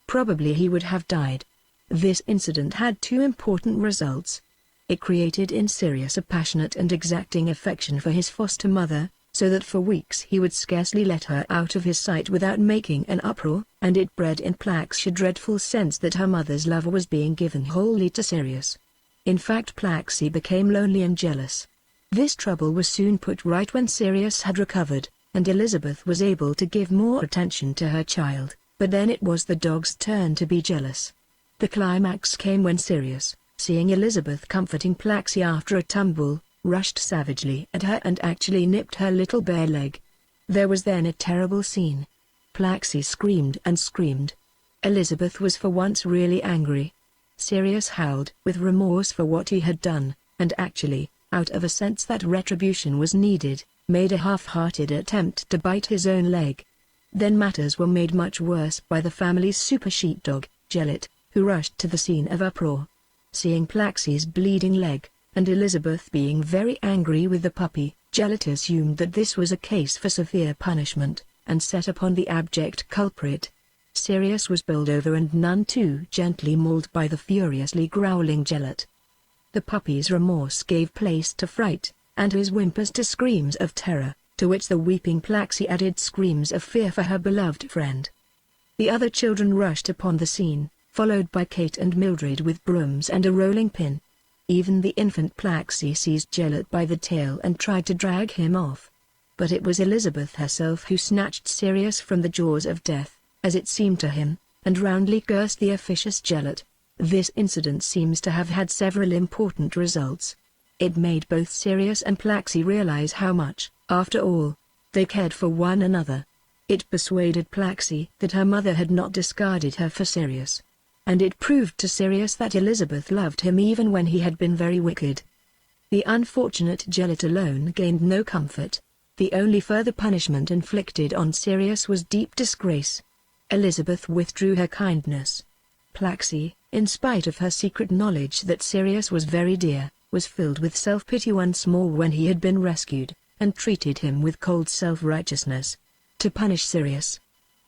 Probably he would have died. This incident had two important results. It created in Sirius a passionate and exacting affection for his foster mother, so that for weeks he would scarcely let her out of his sight without making an uproar, and it bred in Plaxi a dreadful sense that her mother's love was being given wholly to Sirius. In fact, Plaxi became lonely and jealous. This trouble was soon put right when Sirius had recovered. and Elizabeth was able to give more attention to her child, but then it was the dog's turn to be jealous. The climax came when Sirius, seeing Elizabeth comforting Plaxi after a tumble, rushed savagely at her and actually nipped her little bare leg. There was then a terrible scene. Plaxi screamed and screamed. Elizabeth was for once really angry. Sirius howled with remorse for what he had done, and actually, out of a sense that retribution was needed, made a half-hearted attempt to bite his own leg. Then matters were made much worse by the family's super sheepdog, Gellet, who rushed to the scene of uproar. Seeing Plaxi's bleeding leg, and Elizabeth being very angry with the puppy, Gellet assumed that this was a case for severe punishment, and set upon the abject culprit. Sirius was bowled over and none too gently mauled by the furiously growling Gellet. The puppy's remorse gave place to fright, and his whimpers to screams of terror, to which the weeping Plaxi added screams of fear for her beloved friend. The other children rushed upon the scene, followed by Kate and Mildred with brooms and a rolling pin. Even the infant Plaxi seized Gellet by the tail and tried to drag him off. But it was Elizabeth herself who snatched Sirius from the jaws of death, as it seemed to him, and roundly cursed the officious Gellet. This incident seems to have had several important results. It made both Sirius and Plaxi realize how much, after all, they cared for one another. It persuaded Plaxi that her mother had not discarded her for Sirius. And it proved to Sirius that Elizabeth loved him even when he had been very wicked. The unfortunate Gellet alone gained no comfort. The only further punishment inflicted on Sirius was deep disgrace. Elizabeth withdrew her kindness. Plaxi, in spite of her secret knowledge that Sirius was very dear, was filled with self-pity once more when he had been rescued, and treated him with cold self-righteousness. To punish Sirius,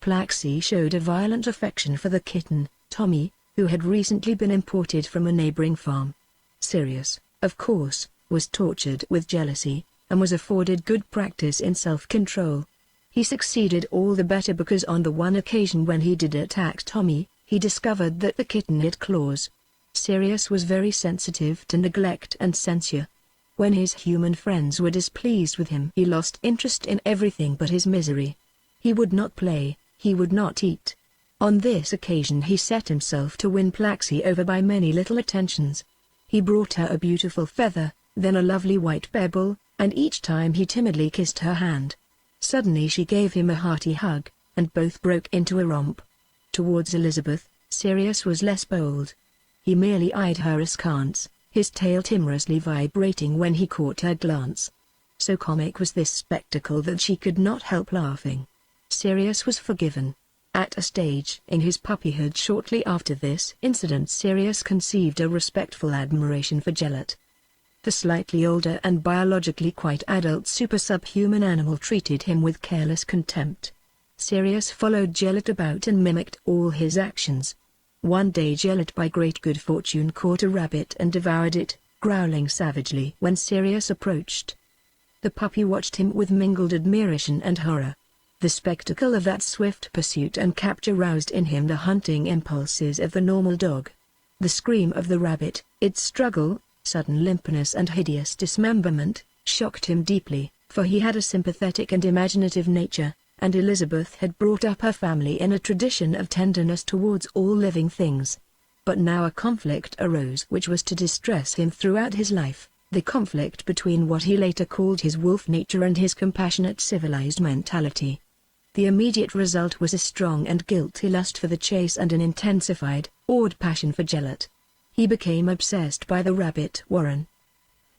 Plaxi showed a violent affection for the kitten, Tommy, who had recently been imported from a neighboring farm. Sirius, of course, was tortured with jealousy, and was afforded good practice in self-control. He succeeded all the better because on the one occasion when he did attack Tommy, he discovered that the kitten had claws. Sirius was very sensitive to neglect and censure. When his human friends were displeased with him, he lost interest in everything but his misery. He would not play, he would not eat. On this occasion he set himself to win Plaxi over by many little attentions. He brought her a beautiful feather, then a lovely white pebble, and each time he timidly kissed her hand. Suddenly she gave him a hearty hug, and both broke into a romp. Towards Elizabeth, Sirius was less bold. He merely eyed her askance, his tail timorously vibrating when he caught her glance. So comic was this spectacle that she could not help laughing. Sirius was forgiven. At a stage in his puppyhood shortly after this incident, Sirius conceived a respectful admiration for Gellet. The slightly older and biologically quite adult super-subhuman animal treated him with careless contempt. Sirius followed Gellet about and mimicked all his actions. One day Gellet by great good fortune caught a rabbit and devoured it, growling savagely when Sirius approached. The puppy watched him with mingled admiration and horror. The spectacle of that swift pursuit and capture roused in him the hunting impulses of the normal dog. The scream of the rabbit, its struggle, sudden limpness and hideous dismemberment, shocked him deeply, for he had a sympathetic and imaginative nature, and Elizabeth had brought up her family in a tradition of tenderness towards all living things. But now a conflict arose which was to distress him throughout his life, the conflict between what he later called his wolf nature and his compassionate civilized mentality. The immediate result was a strong and guilty lust for the chase and an intensified, awed passion for Gellet. He became obsessed by the rabbit warren.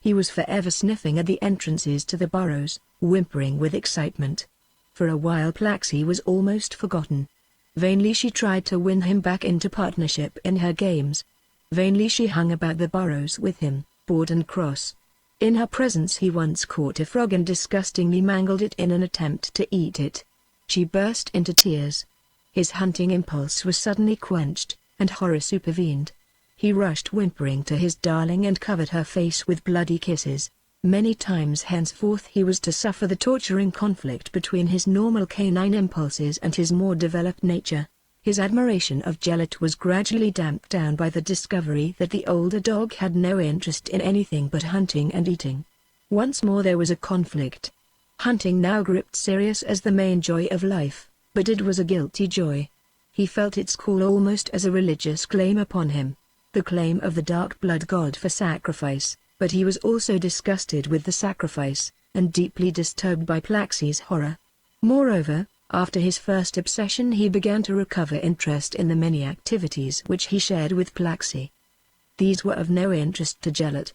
He was forever sniffing at the entrances to the burrows, whimpering with excitement. For a while Plaxi was almost forgotten. Vainly she tried to win him back into partnership in her games. Vainly she hung about the burrows with him, bored and cross. In her presence he once caught a frog and disgustingly mangled it in an attempt to eat it. She burst into tears. His hunting impulse was suddenly quenched, and horror supervened. He rushed whimpering to his darling and covered her face with bloody kisses. Many times henceforth he was to suffer the torturing conflict between his normal canine impulses and his more developed nature. His admiration of Gellet was gradually damped down by the discovery that the older dog had no interest in anything but hunting and eating. Once more there was a conflict. Hunting now gripped Sirius as the main joy of life, but it was a guilty joy. He felt its call almost as a religious claim upon him, the claim of the dark blood god for sacrifice, but he was also disgusted with the sacrifice, and deeply disturbed by Plaxe's horror. Moreover, after his first obsession he began to recover interest in the many activities which he shared with Plaxe. These were of no interest to Gellert.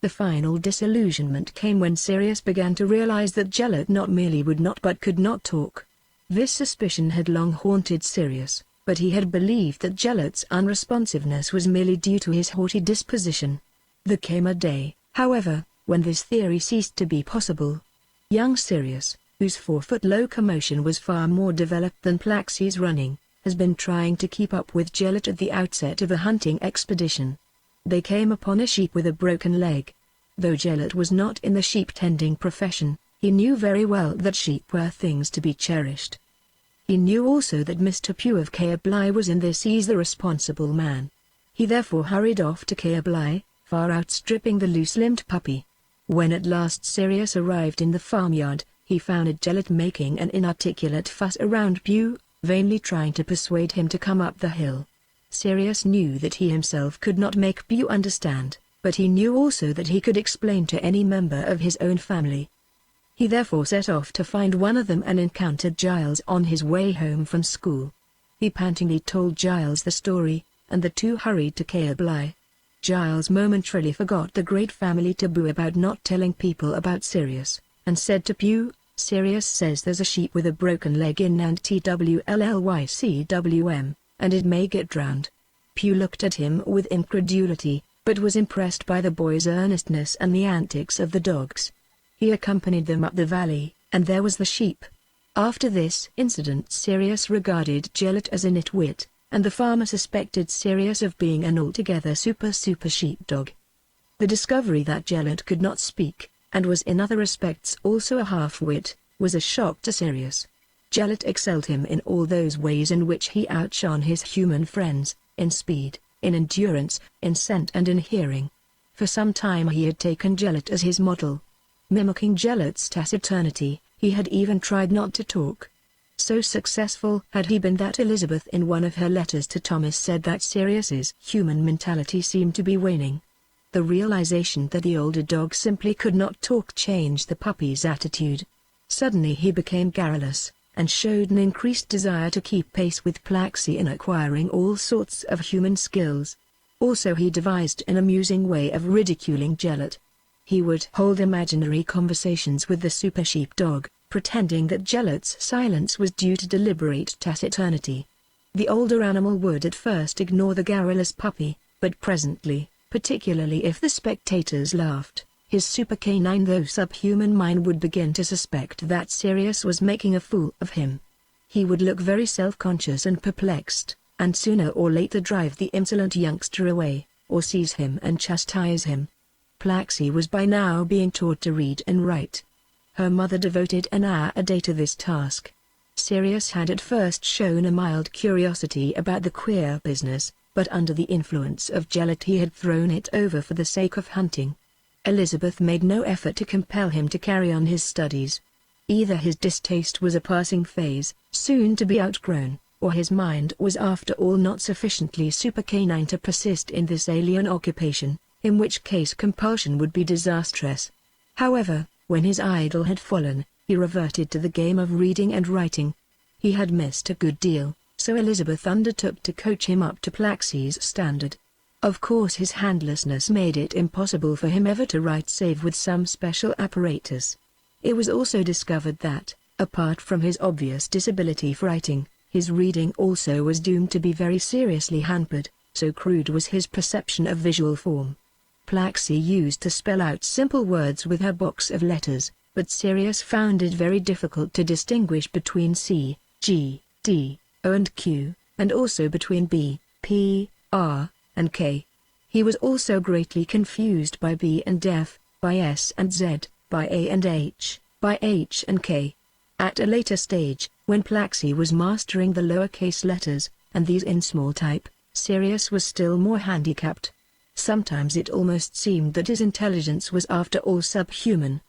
The final disillusionment came when Sirius began to realize that Gellert not merely would not but could not talk. This suspicion had long haunted Sirius, but he had believed that Gellert's unresponsiveness was merely due to his haughty disposition. There came a day, however, when this theory ceased to be possible. Young Sirius, whose 4-foot locomotion was far more developed than Plaxe's running, has been trying to keep up with Gellert at the outset of a hunting expedition. They came upon a sheep with a broken leg. Though Gellert was not in the sheep-tending profession, he knew very well that sheep were things to be cherished. He knew also that Mr. Pugh of Caerblai was in this ease the responsible man. He therefore hurried off to Caerblai, far outstripping the loose-limbed puppy. When at last Sirius arrived in the farmyard, he found Gellert making an inarticulate fuss around Pugh, vainly trying to persuade him to come up the hill. Sirius knew that he himself could not make Pugh understand, but he knew also that he could explain to any member of his own family. He therefore set off to find one of them and encountered Giles on his way home from school. He pantingly told Giles the story, and the two hurried to Caerblai. Giles momentarily forgot the great family taboo about not telling people about Sirius, and said to Pugh, "Sirius says there's a sheep with a broken leg in Antwllycwm, and it may get drowned." Pugh looked at him with incredulity, but was impressed by the boy's earnestness and the antics of the dogs. He accompanied them up the valley, and there was the sheep. After this incident Sirius regarded Gellert as a nitwit, and the farmer suspected Sirius of being an altogether super sheepdog. The discovery that Gellert could not speak, and was in other respects also a half-wit, was a shock to Sirius. Gellert excelled him in all those ways in which he outshone his human friends, in speed, in endurance, in scent and in hearing. For some time he had taken Gellert as his model. Mimicking Gellert's taciturnity, he had even tried not to talk. So successful had he been that Elizabeth in one of her letters to Thomas said that Sirius's human mentality seemed to be waning. The realization that the older dog simply could not talk changed the puppy's attitude. Suddenly he became garrulous, and showed an increased desire to keep pace with Plaxe in acquiring all sorts of human skills. Also he devised an amusing way of ridiculing Gellert. He would hold imaginary conversations with the super sheepdog, pretending that Gellert's silence was due to deliberate taciturnity. The older animal would at first ignore the garrulous puppy, but presently, particularly if the spectators laughed, his super canine though subhuman mind would begin to suspect that Sirius was making a fool of him. He would look very self-conscious and perplexed, and sooner or later drive the insolent youngster away, or seize him and chastise him. Plaxe was by now being taught to read and write. Her mother devoted an hour a day to this task. Sirius had at first shown a mild curiosity about the queer business, but under the influence of Gellert he had thrown it over for the sake of hunting. Elizabeth made no effort to compel him to carry on his studies. Either his distaste was a passing phase, soon to be outgrown, or his mind was after all not sufficiently super canine to persist in this alien occupation, in which case compulsion would be disastrous. However, when his idol had fallen, he reverted to the game of reading and writing. He had missed a good deal, so Elizabeth undertook to coach him up to Plaxe's standard. Of course his handlessness made it impossible for him ever to write save with some special apparatus. It was also discovered that, apart from his obvious disability for writing, his reading also was doomed to be very seriously hampered, so crude was his perception of visual form. Plaxe used to spell out simple words with her box of letters, but Sirius found it very difficult to distinguish between C, G, D, O and Q, and also between B, P, R, and K. He was also greatly confused by B and F, by S and Z, by A and H, by H and K. At a later stage, when Plaxe was mastering the lowercase letters, and these in small type, Sirius was still more handicapped. Sometimes it almost seemed that his intelligence was after all subhuman.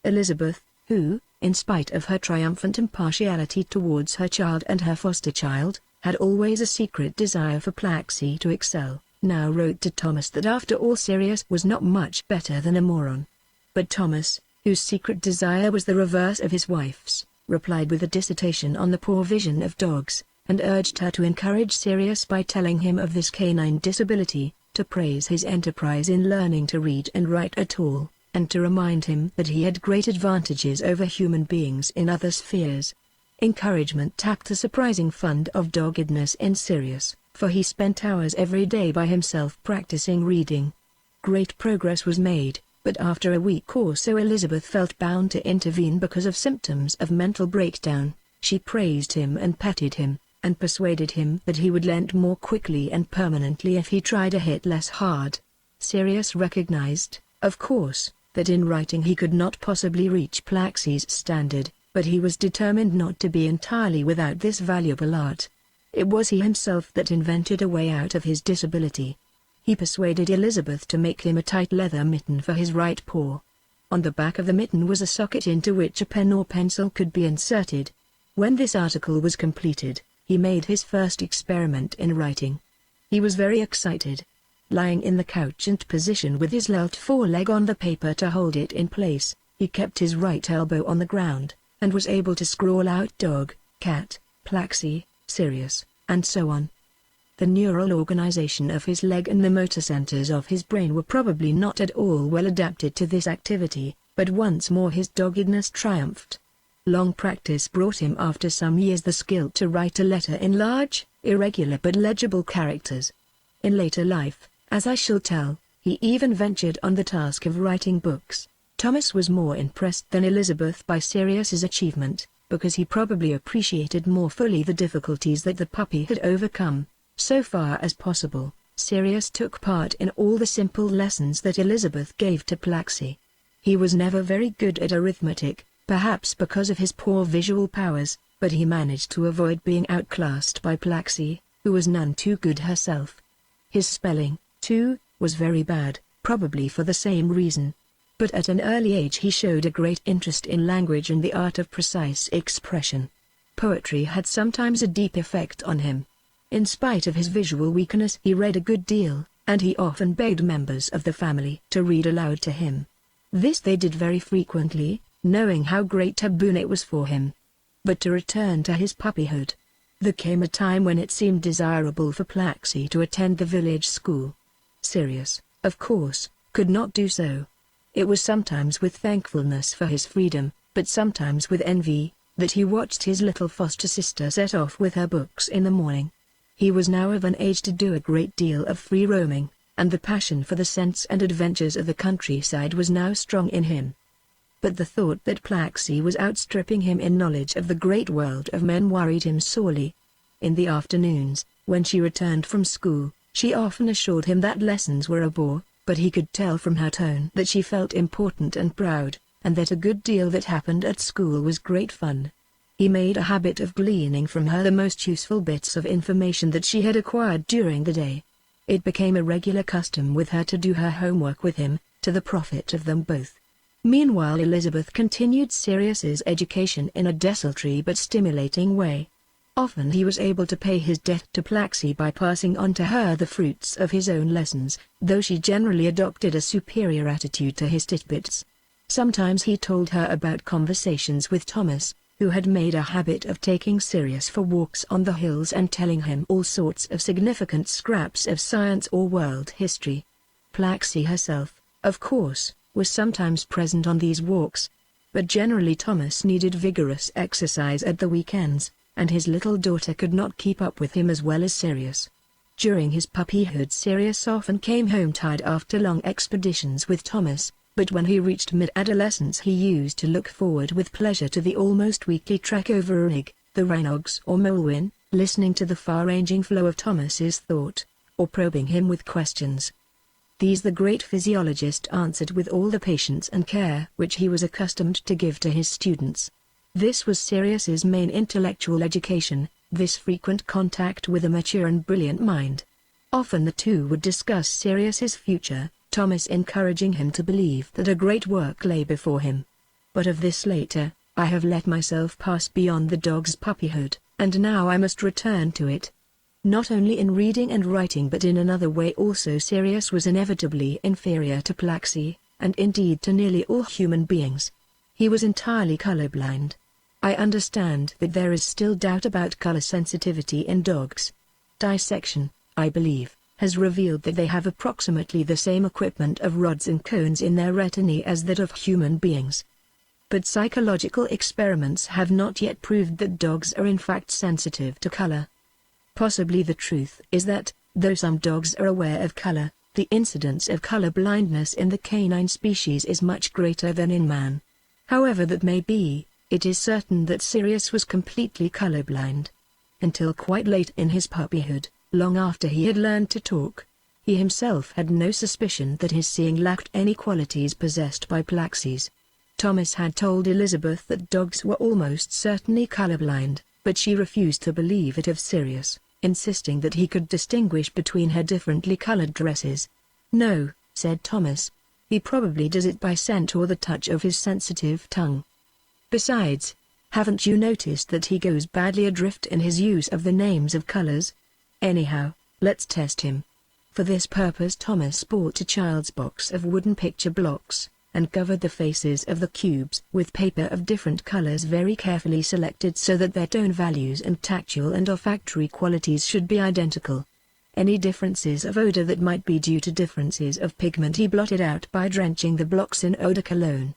Elizabeth, who, in spite of her triumphant impartiality towards her child and her foster child, had always a secret desire for Plaxi to excel, now wrote to Thomas that after all Sirius was not much better than a moron. But Thomas, whose secret desire was the reverse of his wife's, replied with a dissertation on the poor vision of dogs, and urged her to encourage Sirius by telling him of this canine disability, to praise his enterprise in learning to read and write at all, and to remind him that he had great advantages over human beings in other spheres. Encouragement tapped a surprising fund of doggedness in Sirius, for he spent hours every day by himself practicing reading. Great progress was made, but after a week or so Elizabeth felt bound to intervene because of symptoms of mental breakdown. She praised him and petted him, and persuaded him that he would lend more quickly and permanently if he tried a hit less hard. Sirius recognized, of course, that in writing he could not possibly reach Plaxi's standard, but he was determined not to be entirely without this valuable art. It was he himself that invented a way out of his disability. He persuaded Elizabeth to make him a tight leather mitten for his right paw. On the back of the mitten was a socket into which a pen or pencil could be inserted. When this article was completed, he made his first experiment in writing. He was very excited. Lying in the couchant position with his left foreleg on the paper to hold it in place, he kept his right elbow on the ground, and was able to scrawl out dog, cat, Plaxi, Sirius, and so on. The neural organization of his leg and the motor centers of his brain were probably not at all well adapted to this activity, but once more his doggedness triumphed. Long practice brought him after some years the skill to write a letter in large, irregular but legible characters. In later life, as I shall tell, he even ventured on the task of writing books. Thomas was more impressed than Elizabeth by Sirius's achievement, because he probably appreciated more fully the difficulties that the puppy had overcome. So far as possible, Sirius took part in all the simple lessons that Elizabeth gave to Plaxi. He was never very good at arithmetic, perhaps because of his poor visual powers, but he managed to avoid being outclassed by Plaxi, who was none too good herself. His spelling, too, was very bad, probably for the same reason. But at an early age he showed a great interest in language and the art of precise expression. Poetry had sometimes a deep effect on him. In spite of his visual weakness he read a good deal, and he often begged members of the family to read aloud to him. This they did very frequently, knowing how great a boon it was for him. But to return to his puppyhood. There came a time when it seemed desirable for Plaxi to attend the village school. Sirius, of course, could not do so. It was sometimes with thankfulness for his freedom, but sometimes with envy, that he watched his little foster sister set off with her books in the morning. He was now of an age to do a great deal of free roaming, and the passion for the scents and adventures of the countryside was now strong in him. But the thought that Plaxi was outstripping him in knowledge of the great world of men worried him sorely. In the afternoons, when she returned from school, she often assured him that lessons were a bore, but he could tell from her tone that she felt important and proud, and that a good deal that happened at school was great fun. He made a habit of gleaning from her the most useful bits of information that she had acquired during the day. It became a regular custom with her to do her homework with him, to the profit of them both. Meanwhile Elizabeth continued Sirius's education in a desultory but stimulating way. Often he was able to pay his debt to Plaxi by passing on to her the fruits of his own lessons, though she generally adopted a superior attitude to his titbits. Sometimes he told her about conversations with Thomas, who had made a habit of taking Sirius for walks on the hills and telling him all sorts of significant scraps of science or world history. Plaxi herself, of course, was sometimes present on these walks, but generally Thomas needed vigorous exercise at the weekends, and his little daughter could not keep up with him as well as Sirius. During his puppyhood Sirius often came home tired after long expeditions with Thomas, but when he reached mid-adolescence he used to look forward with pleasure to the almost weekly trek over a rig, the Rhinogs or Molwyn, listening to the far-ranging flow of Thomas's thought, or probing him with questions. These the great physiologist answered with all the patience and care which he was accustomed to give to his students. This was Sirius's main intellectual education, this frequent contact with a mature and brilliant mind. Often the two would discuss Sirius's future, Thomas encouraging him to believe that a great work lay before him. But of this later, I have let myself pass beyond the dog's puppyhood, and now I must return to it. Not only in reading and writing but in another way also Sirius was inevitably inferior to Plaxi, and indeed to nearly all human beings. He was entirely colorblind. I understand that there is still doubt about color sensitivity in dogs. Dissection, I believe, has revealed that they have approximately the same equipment of rods and cones in their retinae as that of human beings. But psychological experiments have not yet proved that dogs are in fact sensitive to color. Possibly the truth is that, though some dogs are aware of color, the incidence of color blindness in the canine species is much greater than in man. However that may be, it is certain that Sirius was completely colorblind. Until quite late in his puppyhood, long after he had learned to talk, he himself had no suspicion that his seeing lacked any qualities possessed by Plaxis. Thomas had told Elizabeth that dogs were almost certainly colorblind, but she refused to believe it of Sirius, insisting that he could distinguish between her differently colored dresses. "No," said Thomas. "He probably does it by scent or the touch of his sensitive tongue. Besides, haven't you noticed that he goes badly adrift in his use of the names of colors? Anyhow, let's test him." For this purpose Thomas bought a child's box of wooden picture blocks, and covered the faces of the cubes with paper of different colors very carefully selected so that their tone values and tactile and olfactory qualities should be identical. Any differences of odor that might be due to differences of pigment he blotted out by drenching the blocks in odor cologne.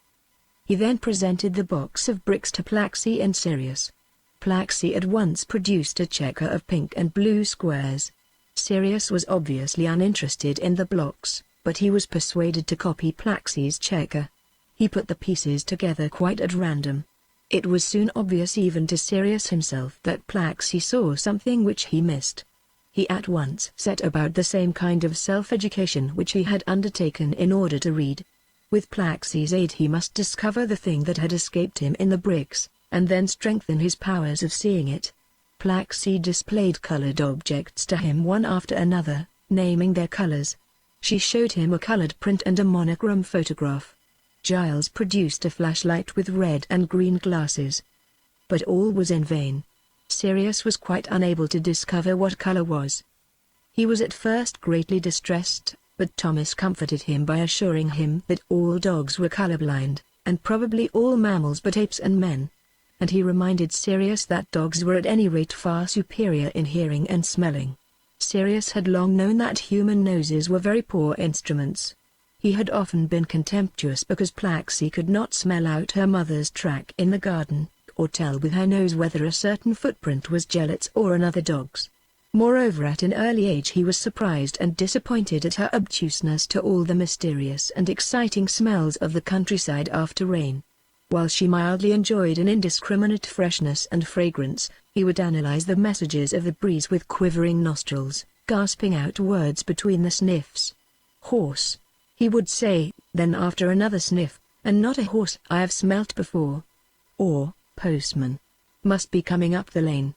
He then presented the box of bricks to Plaxi and Sirius. Plaxi at once produced a checker of pink and blue squares. Sirius was obviously uninterested in the blocks, but he was persuaded to copy Plaxi's checker. He put the pieces together quite at random. It was soon obvious even to Sirius himself that Plaxi saw something which he missed. He at once set about the same kind of self-education which he had undertaken in order to read. With Plaxi's aid he must discover the thing that had escaped him in the bricks, and then strengthen his powers of seeing it. Plaxi displayed colored objects to him one after another, naming their colors. She showed him a colored print and a monochrome photograph. Giles produced a flashlight with red and green glasses. But all was in vain. Sirius was quite unable to discover what color was. He was at first greatly distressed, but Thomas comforted him by assuring him that all dogs were colorblind, and probably all mammals but apes and men. And he reminded Sirius that dogs were at any rate far superior in hearing and smelling. Sirius had long known that human noses were very poor instruments. He had often been contemptuous because Plaxi could not smell out her mother's track in the garden, or tell with her nose whether a certain footprint was Gellet's or another dog's. Moreover, at an early age he was surprised and disappointed at her obtuseness to all the mysterious and exciting smells of the countryside after rain. While she mildly enjoyed an indiscriminate freshness and fragrance, he would analyze the messages of the breeze with quivering nostrils, gasping out words between the sniffs. "Horse," he would say, then after another sniff, "and not a horse I have smelt before." Or, "Postman. Must be coming up the lane."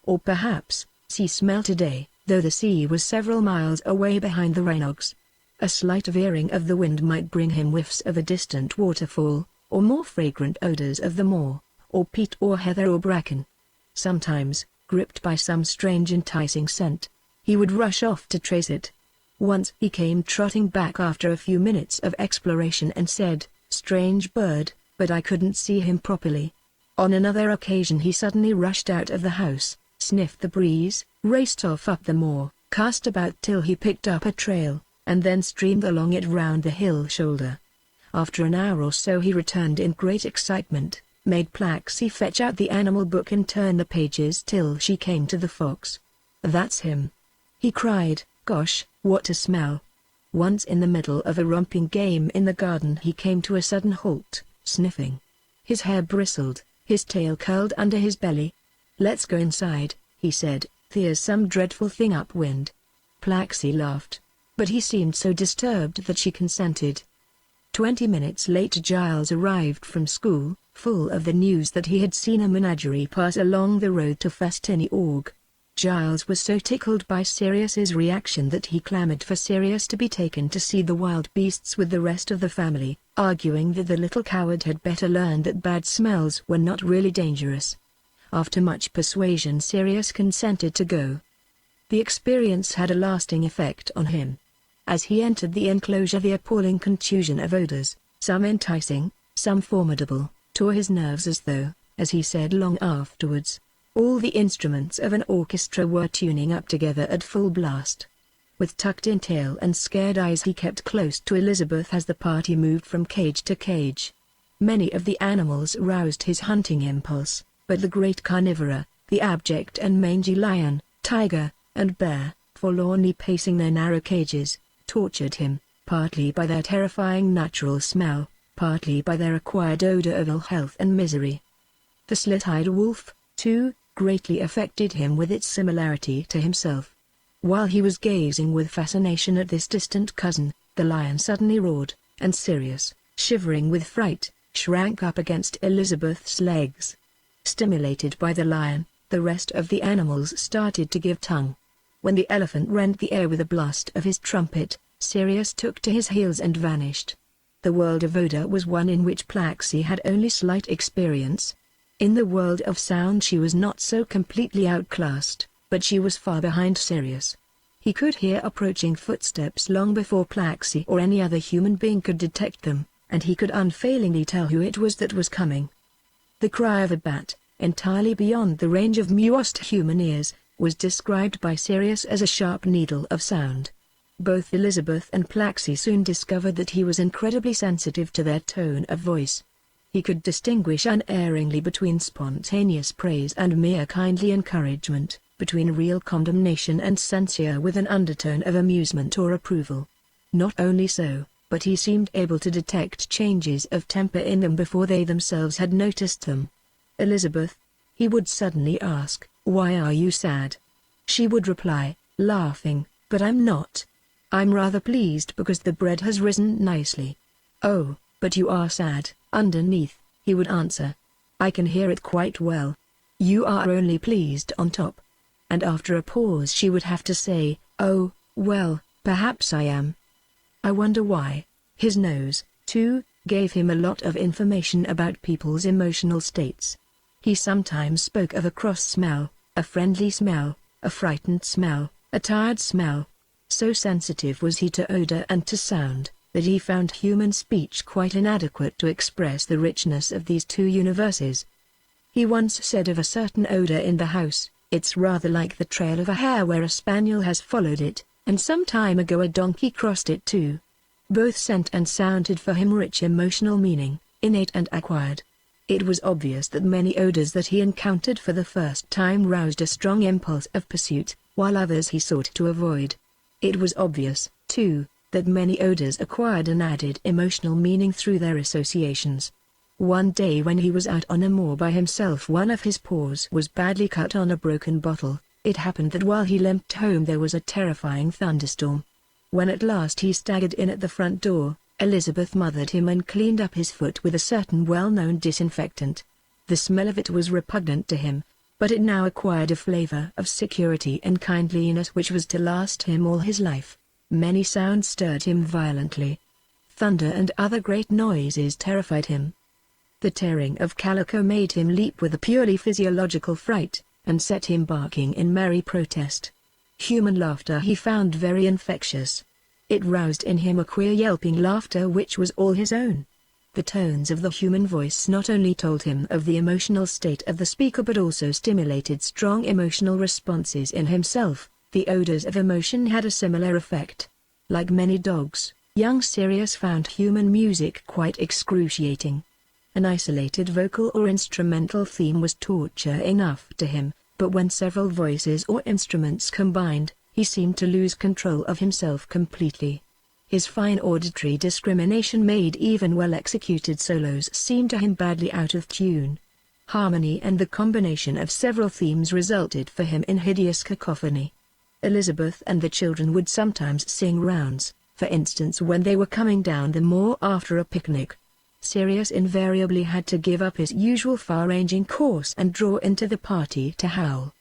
Or perhaps, "Sea smell today," though the sea was several miles away behind the Rhinogs. A slight veering of the wind might bring him whiffs of a distant waterfall, or more fragrant odors of the moor, or peat or heather or bracken. Sometimes, gripped by some strange enticing scent, he would rush off to trace it. Once he came trotting back after a few minutes of exploration and said, "Strange bird," but I couldn't see him properly. On another occasion he suddenly rushed out of the house, sniffed the breeze, raced off up the moor, cast about till he picked up a trail, and then streamed along it round the hill shoulder. After an hour or so he returned in great excitement, made Plaxi fetch out the animal book and turn the pages till she came to the fox. "That's him," he cried. "Gosh, what a smell!" Once in the middle of a romping game in the garden he came to a sudden halt, sniffing. His hair bristled, his tail curled under his belly. "Let's go inside," he said, "there's some dreadful thing upwind." Plaxi laughed, but he seemed so disturbed that she consented. 20 minutes later Giles arrived from school, full of the news that he had seen a menagerie pass along the road to Festini Org. Giles was so tickled by Sirius's reaction that he clamored for Sirius to be taken to see the wild beasts with the rest of the family, arguing that the little coward had better learn that bad smells were not really dangerous. After much persuasion, Sirius consented to go. The experience had a lasting effect on him. As he entered the enclosure, the appalling contusion of odors, some enticing, some formidable, tore his nerves as though, as he said long afterwards, all the instruments of an orchestra were tuning up together at full blast. With tucked-in tail and scared eyes, he kept close to Elizabeth as the party moved from cage to cage. Many of the animals roused his hunting impulse, but the great carnivora, the abject and mangy lion, tiger, and bear, forlornly pacing their narrow cages, tortured him, partly by their terrifying natural smell, partly by their acquired odor of ill health and misery. The slit-eyed wolf, too, greatly affected him with its similarity to himself. While he was gazing with fascination at this distant cousin, the lion suddenly roared, and Sirius, shivering with fright, shrank up against Elizabeth's legs. Stimulated by the lion, the rest of the animals started to give tongue. When the elephant rent the air with a blast of his trumpet, Sirius took to his heels and vanished. The world of odor was one in which Plaxi had only slight experience. In the world of sound she was not so completely outclassed, but she was far behind Sirius. He could hear approaching footsteps long before Plaxi or any other human being could detect them, and he could unfailingly tell who it was that was coming. The cry of a bat, entirely beyond the range of most human ears, was described by Sirius as a sharp needle of sound. Both Elizabeth and Plaxi soon discovered that he was incredibly sensitive to their tone of voice. He could distinguish unerringly between spontaneous praise and mere kindly encouragement, between real condemnation and censure with an undertone of amusement or approval. Not only so, but he seemed able to detect changes of temper in them before they themselves had noticed them. "Elizabeth," he would suddenly ask, "why are you sad?" She would reply, laughing, "But I'm not. I'm rather pleased because the bread has risen nicely." "Oh, but you are sad, underneath," he would answer. "I can hear it quite well. You are only pleased on top." And after a pause she would have to say, "Oh, well, perhaps I am. I wonder why." His nose, too, gave him a lot of information about people's emotional states. He sometimes spoke of a cross smell, a friendly smell, a frightened smell, a tired smell. So sensitive was he to odor and to sound, that he found human speech quite inadequate to express the richness of these two universes. He once said of a certain odor in the house, "It's rather like the trail of a hare where a spaniel has followed it, and some time ago a donkey crossed it too." Both scent and sound had for him rich emotional meaning, innate and acquired. It was obvious that many odors that he encountered for the first time roused a strong impulse of pursuit, while others he sought to avoid. It was obvious, too, that many odors acquired an added emotional meaning through their associations. One day when he was out on a moor by himself, one of his paws was badly cut on a broken bottle. It happened that while he limped home there was a terrifying thunderstorm. When at last he staggered in at the front door, Elizabeth mothered him and cleaned up his foot with a certain well-known disinfectant. The smell of it was repugnant to him, but it now acquired a flavor of security and kindliness which was to last him all his life. Many sounds stirred him violently. Thunder and other great noises terrified him. The tearing of calico made him leap with a purely physiological fright, and set him barking in merry protest. Human laughter he found very infectious. It roused in him a queer yelping laughter which was all his own. The tones of the human voice not only told him of the emotional state of the speaker but also stimulated strong emotional responses in himself. The odors of emotion had a similar effect. Like many dogs, young Sirius found human music quite excruciating. An isolated vocal or instrumental theme was torture enough to him, but when several voices or instruments combined, he seemed to lose control of himself completely. His fine auditory discrimination made even well-executed solos seem to him badly out of tune. Harmony and the combination of several themes resulted for him in hideous cacophony. Elizabeth and the children would sometimes sing rounds, for instance when they were coming down the moor after a picnic. Sirius invariably had to give up his usual far-ranging course and draw into the party to howl.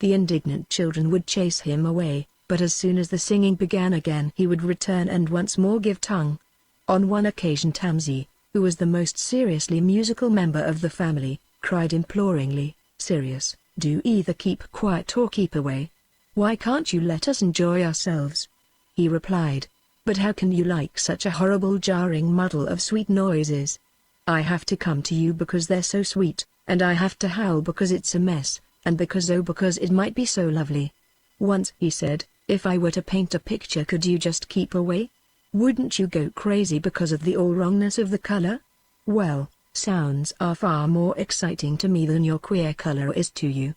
The indignant children would chase him away, but as soon as the singing began again he would return and once more give tongue. On one occasion Tansy, who was the most seriously musical member of the family, cried imploringly, "Sirius, do either keep quiet or keep away. Why can't you let us enjoy ourselves?" He replied, "But how can you like such a horrible jarring muddle of sweet noises? I have to come to you because they're so sweet, and I have to howl because it's a mess, and because it might be so lovely." Once he said, "If I were to paint a picture, could you just keep away? Wouldn't you go crazy because of the all-wrongness of the color? Well, sounds are far more exciting to me than your queer color is to you."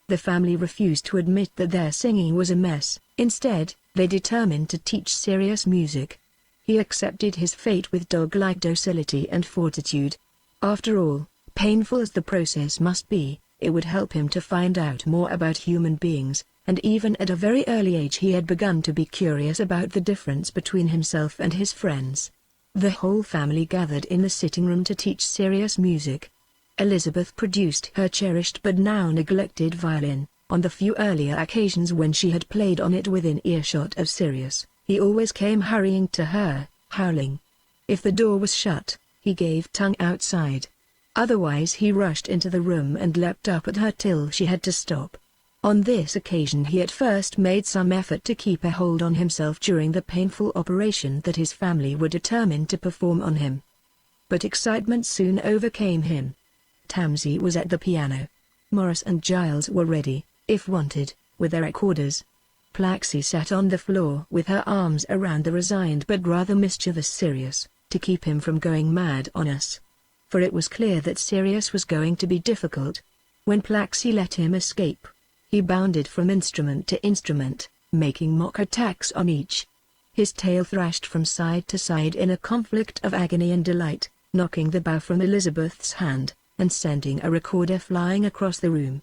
The family refused to admit that their singing was a mess. Instead, they determined to teach Sirius music. He accepted his fate with dog-like docility and fortitude. After all, painful as the process must be, it would help him to find out more about human beings, and even at a very early age he had begun to be curious about the difference between himself and his friends. The whole family gathered in the sitting room to teach Sirius music. Elizabeth produced her cherished but now neglected violin. On the few earlier occasions when she had played on it within earshot of Sirius, he always came hurrying to her, howling. If the door was shut, he gave tongue outside. Otherwise he rushed into the room and leapt up at her till she had to stop. On this occasion he at first made some effort to keep a hold on himself during the painful operation that his family were determined to perform on him. But excitement soon overcame him. Tansy was at the piano. Morris and Giles were ready, if wanted, with their recorders. Plaxi sat on the floor with her arms around the resigned but rather mischievous Sirius, to keep him from going mad on us. For it was clear that Sirius was going to be difficult. When Plaxi let him escape, he bounded from instrument to instrument, making mock attacks on each. His tail thrashed from side to side in a conflict of agony and delight, knocking the bow from Elizabeth's hand, and sending a recorder flying across the room.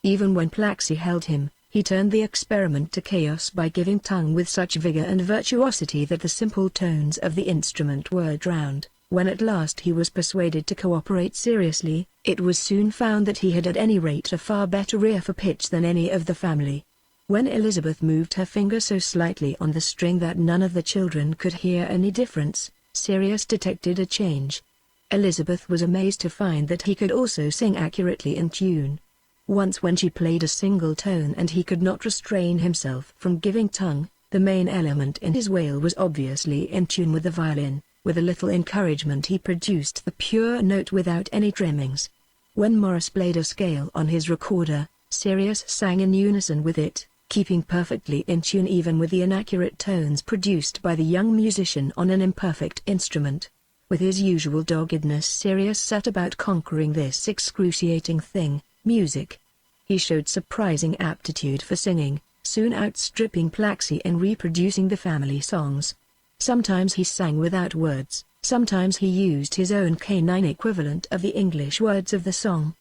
Even when Plaxi held him, he turned the experiment to chaos by giving tongue with such vigor and virtuosity that the simple tones of the instrument were drowned. When at last he was persuaded to cooperate seriously, it was soon found that he had at any rate a far better ear for pitch than any of the family. When Elizabeth moved her finger so slightly on the string that none of the children could hear any difference, Sirius detected a change. Elizabeth was amazed to find that he could also sing accurately in tune. Once when she played a single tone and he could not restrain himself from giving tongue, the main element in his wail was obviously in tune with the violin. With a little encouragement he produced the pure note without any trimmings. When Morris played a scale on his recorder, Sirius sang in unison with it, keeping perfectly in tune even with the inaccurate tones produced by the young musician on an imperfect instrument. With his usual doggedness Sirius set about conquering this excruciating thing, music. He showed surprising aptitude for singing, soon outstripping Plaxi in reproducing the family songs. Sometimes he sang without words, sometimes he used his own canine equivalent of the English words of the song.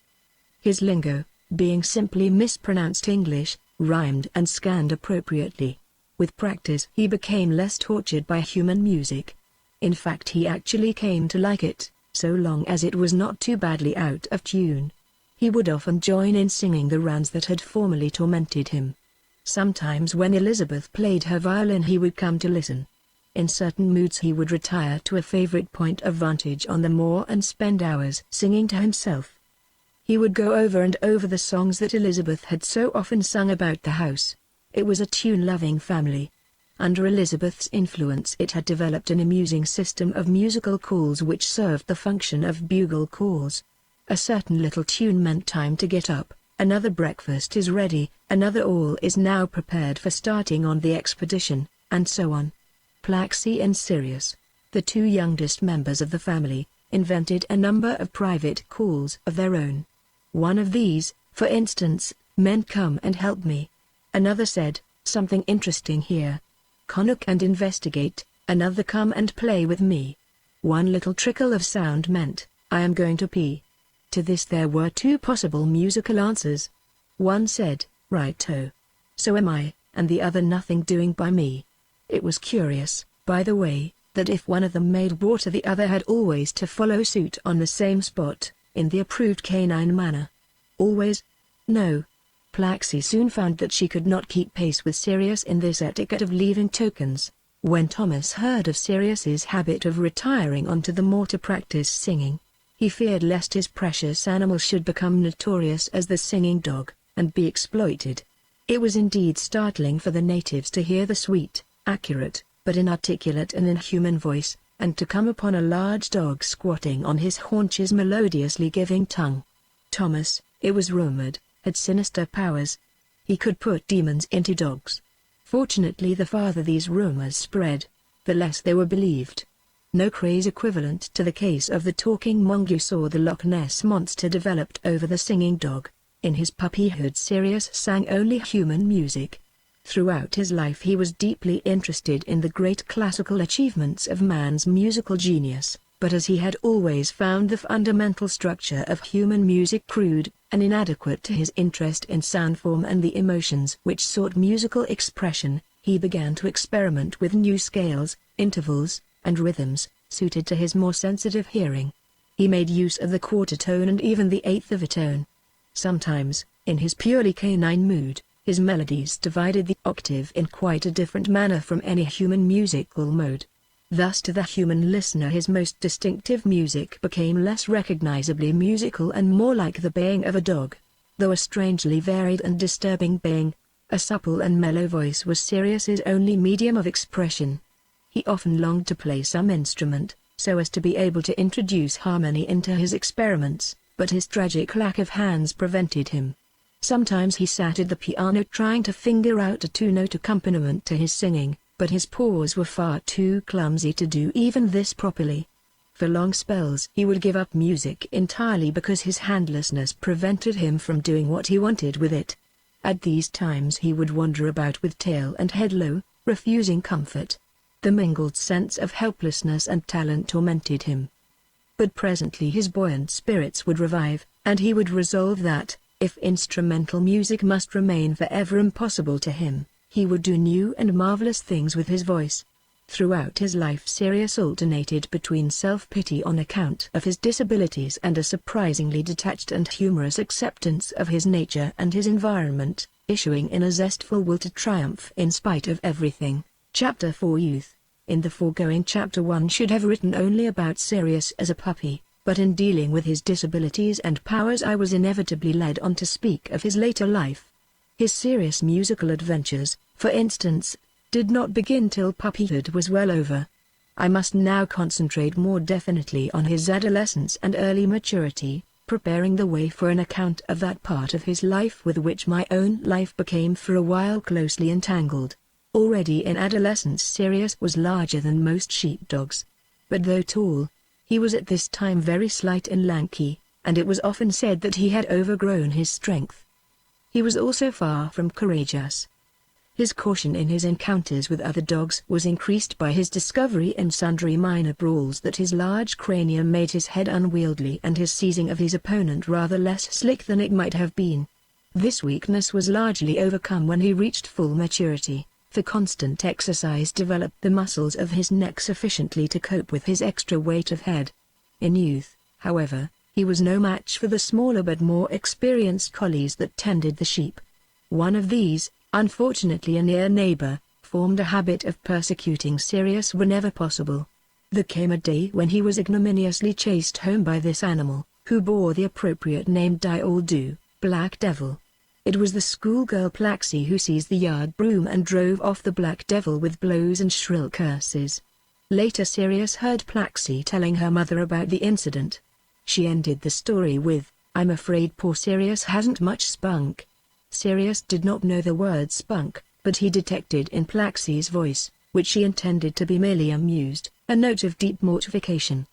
His lingo, being simply mispronounced English, rhymed and scanned appropriately. With practice he became less tortured by human music. In fact he actually came to like it, so long as it was not too badly out of tune. He would often join in singing the rounds that had formerly tormented him. Sometimes when Elizabeth played her violin he would come to listen. In certain moods he would retire to a favorite point of vantage on the moor and spend hours singing to himself. He would go over and over the songs that Elizabeth had so often sung about the house. It was a tune-loving family. Under Elizabeth's influence it had developed an amusing system of musical calls which served the function of bugle calls. A certain little tune meant time to get up, another breakfast is ready, another all is now prepared for starting on the expedition, and so on. Plaxi and Sirius, the two youngest members of the family, invented a number of private calls of their own. One of these, for instance, meant "Come and help me." Another said, "Something interesting here. Connock and investigate." Another, "Come and play with me." One little trickle of sound meant, "I am going to pee." To this there were two possible musical answers. One said, "Righto. So am I," and the other, "Nothing doing by me." It was curious, by the way, that if one of them made water the other had always to follow suit on the same spot, in the approved canine manner. Always? No. Plaxi soon found that she could not keep pace with Sirius in this etiquette of leaving tokens. When Thomas heard of Sirius's habit of retiring onto the moor to practice singing, he feared lest his precious animal should become notorious as the singing dog, and be exploited. It was indeed startling for the natives to hear the sweet, accurate, but inarticulate and inhuman voice, and to come upon a large dog squatting on his haunches melodiously giving tongue. Thomas, it was rumored, had sinister powers. He could put demons into dogs. Fortunately, the farther these rumors spread, the less they were believed. No craze equivalent to the case of the talking mongoose saw the Loch Ness monster developed over the singing dog. In his puppyhood, Sirius sang only human music. Throughout his life he was deeply interested in the great classical achievements of man's musical genius, but as he had always found the fundamental structure of human music crude and inadequate to his interest in sound form and the emotions which sought musical expression, he began to experiment with new scales, intervals, and rhythms, suited to his more sensitive hearing. He made use of the quarter tone and even the eighth of a tone. Sometimes, in his purely canine mood, his melodies divided the octave in quite a different manner from any human musical mode. Thus to the human listener his most distinctive music became less recognizably musical and more like the baying of a dog. Though a strangely varied and disturbing baying, a supple and mellow voice was Sirius's only medium of expression. He often longed to play some instrument, so as to be able to introduce harmony into his experiments, but his tragic lack of hands prevented him. Sometimes he sat at the piano trying to finger out a two-note accompaniment to his singing, but his paws were far too clumsy to do even this properly. For long spells he would give up music entirely because his handlessness prevented him from doing what he wanted with it. At these times he would wander about with tail and head low, refusing comfort. The mingled sense of helplessness and talent tormented him. But presently his buoyant spirits would revive, and he would resolve that, if instrumental music must remain forever impossible to him, he would do new and marvelous things with his voice. Throughout his life Sirius alternated between self-pity on account of his disabilities and a surprisingly detached and humorous acceptance of his nature and his environment, issuing in a zestful will to triumph in spite of everything. Chapter 4 Youth. In the foregoing chapter one should have written only about Sirius as a puppy, but in dealing with his disabilities and powers I was inevitably led on to speak of his later life. His serious musical adventures, for instance, did not begin till puppyhood was well over. I must now concentrate more definitely on his adolescence and early maturity, preparing the way for an account of that part of his life with which my own life became for a while closely entangled. Already in adolescence Sirius was larger than most sheepdogs. But though tall, he was at this time very slight and lanky, and it was often said that he had overgrown his strength. He was also far from courageous. His caution in his encounters with other dogs was increased by his discovery in sundry minor brawls that his large cranium made his head unwieldy and his seizing of his opponent rather less slick than it might have been. This weakness was largely overcome when he reached full maturity, for constant exercise developed the muscles of his neck sufficiently to cope with his extra weight of head. In youth, however, he was no match for the smaller but more experienced collies that tended the sheep. One of these, unfortunately a near neighbor, formed a habit of persecuting Sirius whenever possible. There came a day when he was ignominiously chased home by this animal, who bore the appropriate name Dioldu, Black Devil. It was the schoolgirl Plaxi who seized the yard broom and drove off the Black Devil with blows and shrill curses. Later Sirius heard Plaxi telling her mother about the incident. She ended the story with, "I'm afraid poor Sirius hasn't much spunk." Sirius did not know the word spunk, but he detected in Plaxi's voice, which she intended to be merely amused, a note of deep mortification.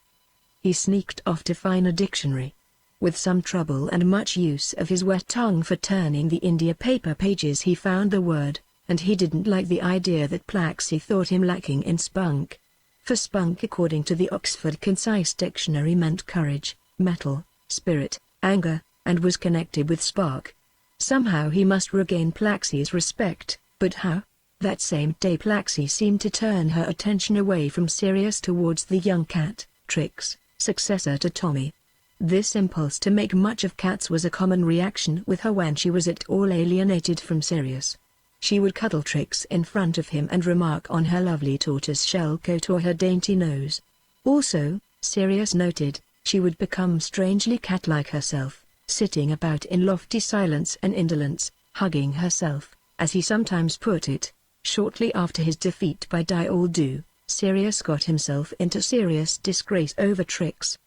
He sneaked off to find a dictionary. With some trouble and much use of his wet tongue for turning the India paper pages he found the word, and he didn't like the idea that Plaxi thought him lacking in spunk. For spunk according to the Oxford Concise Dictionary meant courage, mettle, spirit, anger, and was connected with spark. Somehow he must regain Plaxi's respect, but how? That same day Plaxi seemed to turn her attention away from Sirius towards the young cat, Trix, successor to Tommy. This impulse to make much of cats was a common reaction with her when she was at all alienated from Sirius. She would cuddle Trix in front of him and remark on her lovely tortoise-shell coat or her dainty nose. Also, Sirius noted, she would become strangely cat-like herself, sitting about in lofty silence and indolence, hugging herself, as he sometimes put it. Shortly after his defeat by Dioldu, Sirius got himself into serious disgrace over Trix.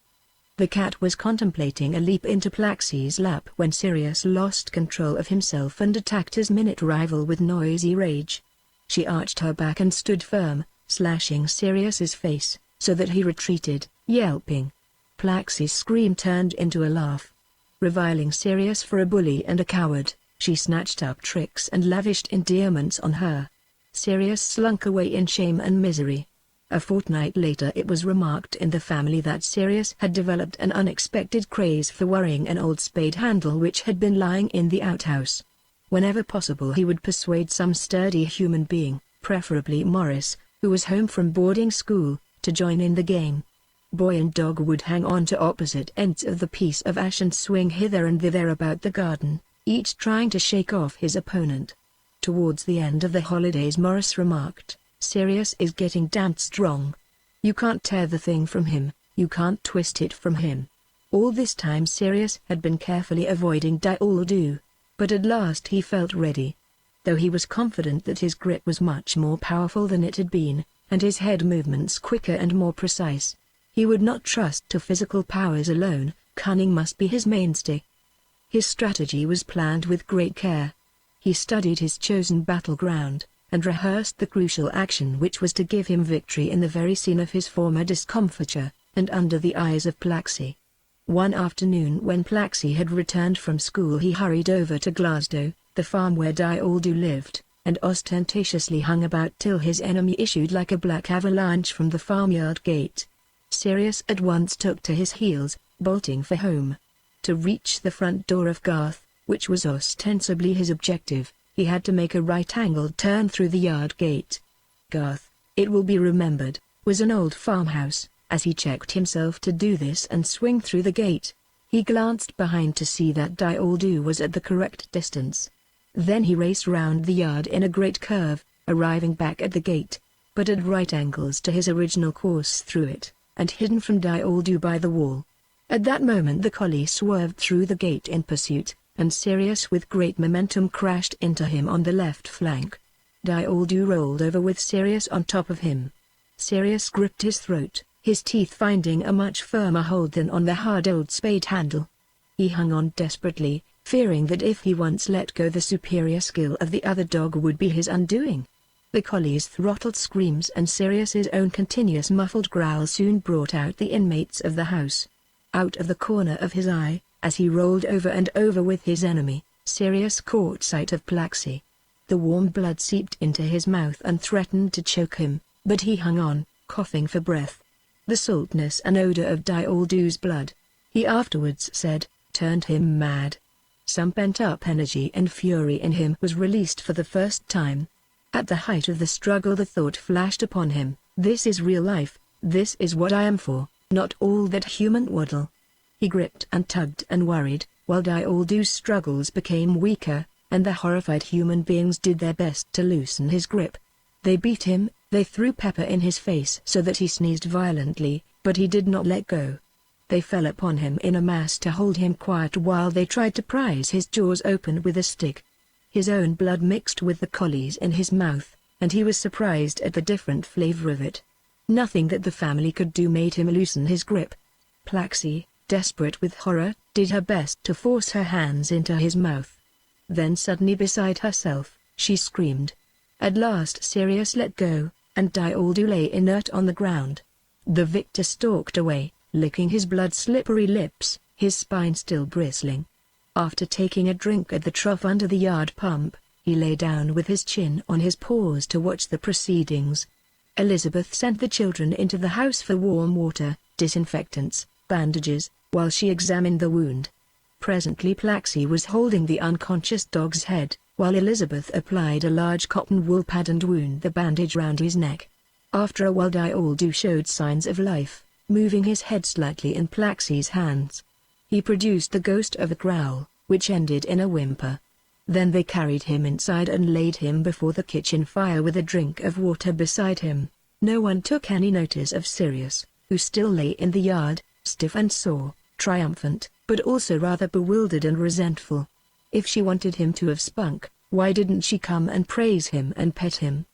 The cat was contemplating a leap into Plaxie's lap when Sirius lost control of himself and attacked his minute rival with noisy rage. She arched her back and stood firm, slashing Sirius's face, so that he retreated, yelping. Plaxie's scream turned into a laugh. Reviling Sirius for a bully and a coward, she snatched up Trix and lavished endearments on her. Sirius slunk away in shame and misery. A fortnight later it was remarked in the family that Sirius had developed an unexpected craze for worrying an old spade handle which had been lying in the outhouse. Whenever possible he would persuade some sturdy human being, preferably Morris, who was home from boarding school, to join in the game. Boy and dog would hang on to opposite ends of the piece of ash and swing hither and thither about the garden, each trying to shake off his opponent. Towards the end of the holidays Morris remarked, "Sirius is getting damned strong. You can't tear the thing from him, you can't twist it from him." All this time Sirius had been carefully avoiding Dioldu, but at last he felt ready. Though he was confident that his grip was much more powerful than it had been, and his head movements quicker and more precise, he would not trust to physical powers alone. Cunning must be his mainstay. His strategy was planned with great care. He studied his chosen battleground, and rehearsed the crucial action which was to give him victory in the very scene of his former discomfiture, and under the eyes of Plaxie. One afternoon when Plaxie had returned from school he hurried over to Glasgow, the farm where Dioldu lived, and ostentatiously hung about till his enemy issued like a black avalanche from the farmyard gate. Sirius at once took to his heels, bolting for home. To reach the front door of Garth, which was ostensibly his objective, he had to make a right-angled turn through the yard gate. Garth, it will be remembered, was an old farmhouse. As he checked himself to do this and swing through the gate, he glanced behind to see that Dioldu was at the correct distance. Then he raced round the yard in a great curve, arriving back at the gate, but at right angles to his original course through it, and hidden from Dioldu by the wall. At that moment the collie swerved through the gate in pursuit, and Sirius with great momentum crashed into him on the left flank. Dioldu rolled over with Sirius on top of him. Sirius gripped his throat, his teeth finding a much firmer hold than on the hard old spade handle. He hung on desperately, fearing that if he once let go the superior skill of the other dog would be his undoing. The collie's throttled screams and Sirius's own continuous muffled growl soon brought out the inmates of the house. Out of the corner of his eye, as he rolled over and over with his enemy, Sirius caught sight of Plaxie. The warm blood seeped into his mouth and threatened to choke him, but he hung on, coughing for breath. The saltness and odor of Dioldu's blood, he afterwards said, turned him mad. Some pent-up energy and fury in him was released for the first time. At the height of the struggle the thought flashed upon him, this is real life, this is what I am for, not all that human waddle. He gripped and tugged and worried, while Dioldu's struggles became weaker, and the horrified human beings did their best to loosen his grip. They beat him, they threw pepper in his face so that he sneezed violently, but he did not let go. They fell upon him in a mass to hold him quiet while they tried to prise his jaws open with a stick. His own blood mixed with the collie's in his mouth, and he was surprised at the different flavor of it. Nothing that the family could do made him loosen his grip. Plaxie, desperate with horror, did her best to force her hands into his mouth. Then suddenly beside herself, she screamed. At last Sirius let go, and Dioldu lay inert on the ground. The victor stalked away, licking his blood-slippery lips, his spine still bristling. After taking a drink at the trough under the yard pump, he lay down with his chin on his paws to watch the proceedings. Elizabeth sent the children into the house for warm water, disinfectants, bandages, while she examined the wound. Presently Plaxie was holding the unconscious dog's head, while Elizabeth applied a large cotton wool pad and wound the bandage round his neck. After a while Dioldu showed signs of life, moving his head slightly in Plaxie's hands. He produced the ghost of a growl, which ended in a whimper. Then they carried him inside and laid him before the kitchen fire with a drink of water beside him. No one took any notice of Sirius, who still lay in the yard, stiff and sore, triumphant, but also rather bewildered and resentful. If she wanted him to have spunk, why didn't she come and praise him and pet him?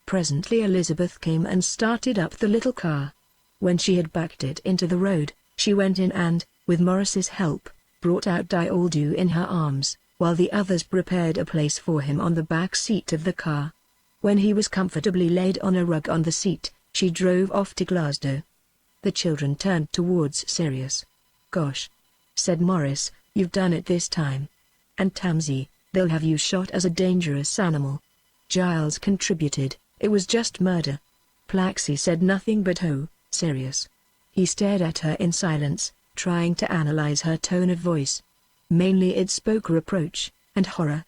Presently Elizabeth came and started up the little car. When she had backed it into the road, she went in and, with Morris's help, brought out Dioldu in her arms, while the others prepared a place for him on the back seat of the car. When he was comfortably laid on a rug on the seat, she drove off to Glasgow. The children turned towards Sirius. "Gosh," said Morris, "you've done it this time. And Tamsy, they'll have you shot as a dangerous animal." Giles contributed, "It was just murder." Plaxi said nothing but "Oh, Sirius." He stared at her in silence, trying to analyze her tone of voice. Mainly it spoke reproach and horror.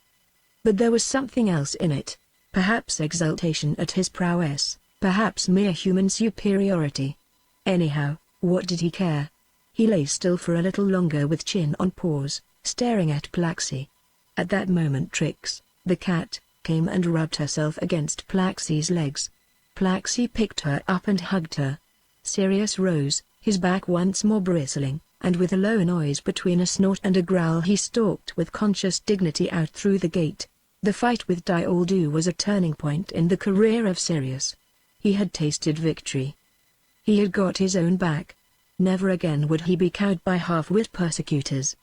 But there was something else in it. Perhaps exultation at his prowess, perhaps mere human superiority. Anyhow, what did he care? He lay still for a little longer with chin on paws, staring at Plaxi. At that moment Trix, the cat, came and rubbed herself against Plaxi's legs. Plaxi picked her up and hugged her. Sirius rose, his back once more bristling, and with a low noise between a snort and a growl he stalked with conscious dignity out through the gate. The fight with Dioldu was a turning point in the career of Sirius. He had tasted victory. He had got his own back. Never again would he be cowed by half-wit persecutors.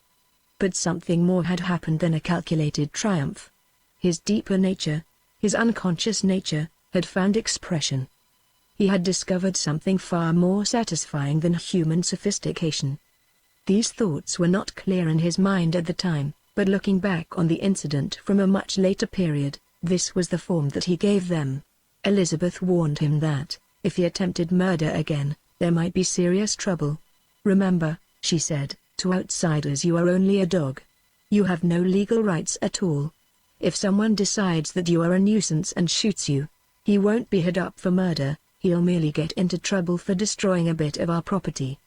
But something more had happened than a calculated triumph. His deeper nature, his unconscious nature, had found expression. He had discovered something far more satisfying than human sophistication. These thoughts were not clear in his mind at the time, but looking back on the incident from a much later period, this was the form that he gave them. Elizabeth warned him that, if he attempted murder again, there might be serious trouble. "Remember," she said, "to outsiders you are only a dog. You have no legal rights at all. If someone decides that you are a nuisance and shoots you, he won't be held up for murder, he'll merely get into trouble for destroying a bit of our property.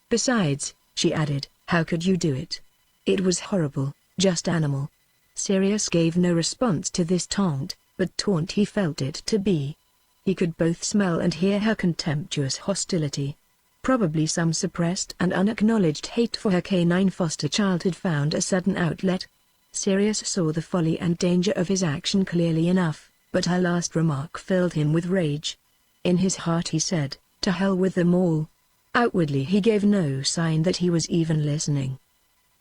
Besides," she added, "how could you do it? It was horrible, just animal." Sirius gave no response to this taunt, but taunt he felt it to be. He could both smell and hear her contemptuous hostility. Probably some suppressed and unacknowledged hate for her canine foster child had found a sudden outlet. Sirius saw the folly and danger of his action clearly enough, but her last remark filled him with rage. In his heart he said, "To hell with them all." Outwardly he gave no sign that he was even listening.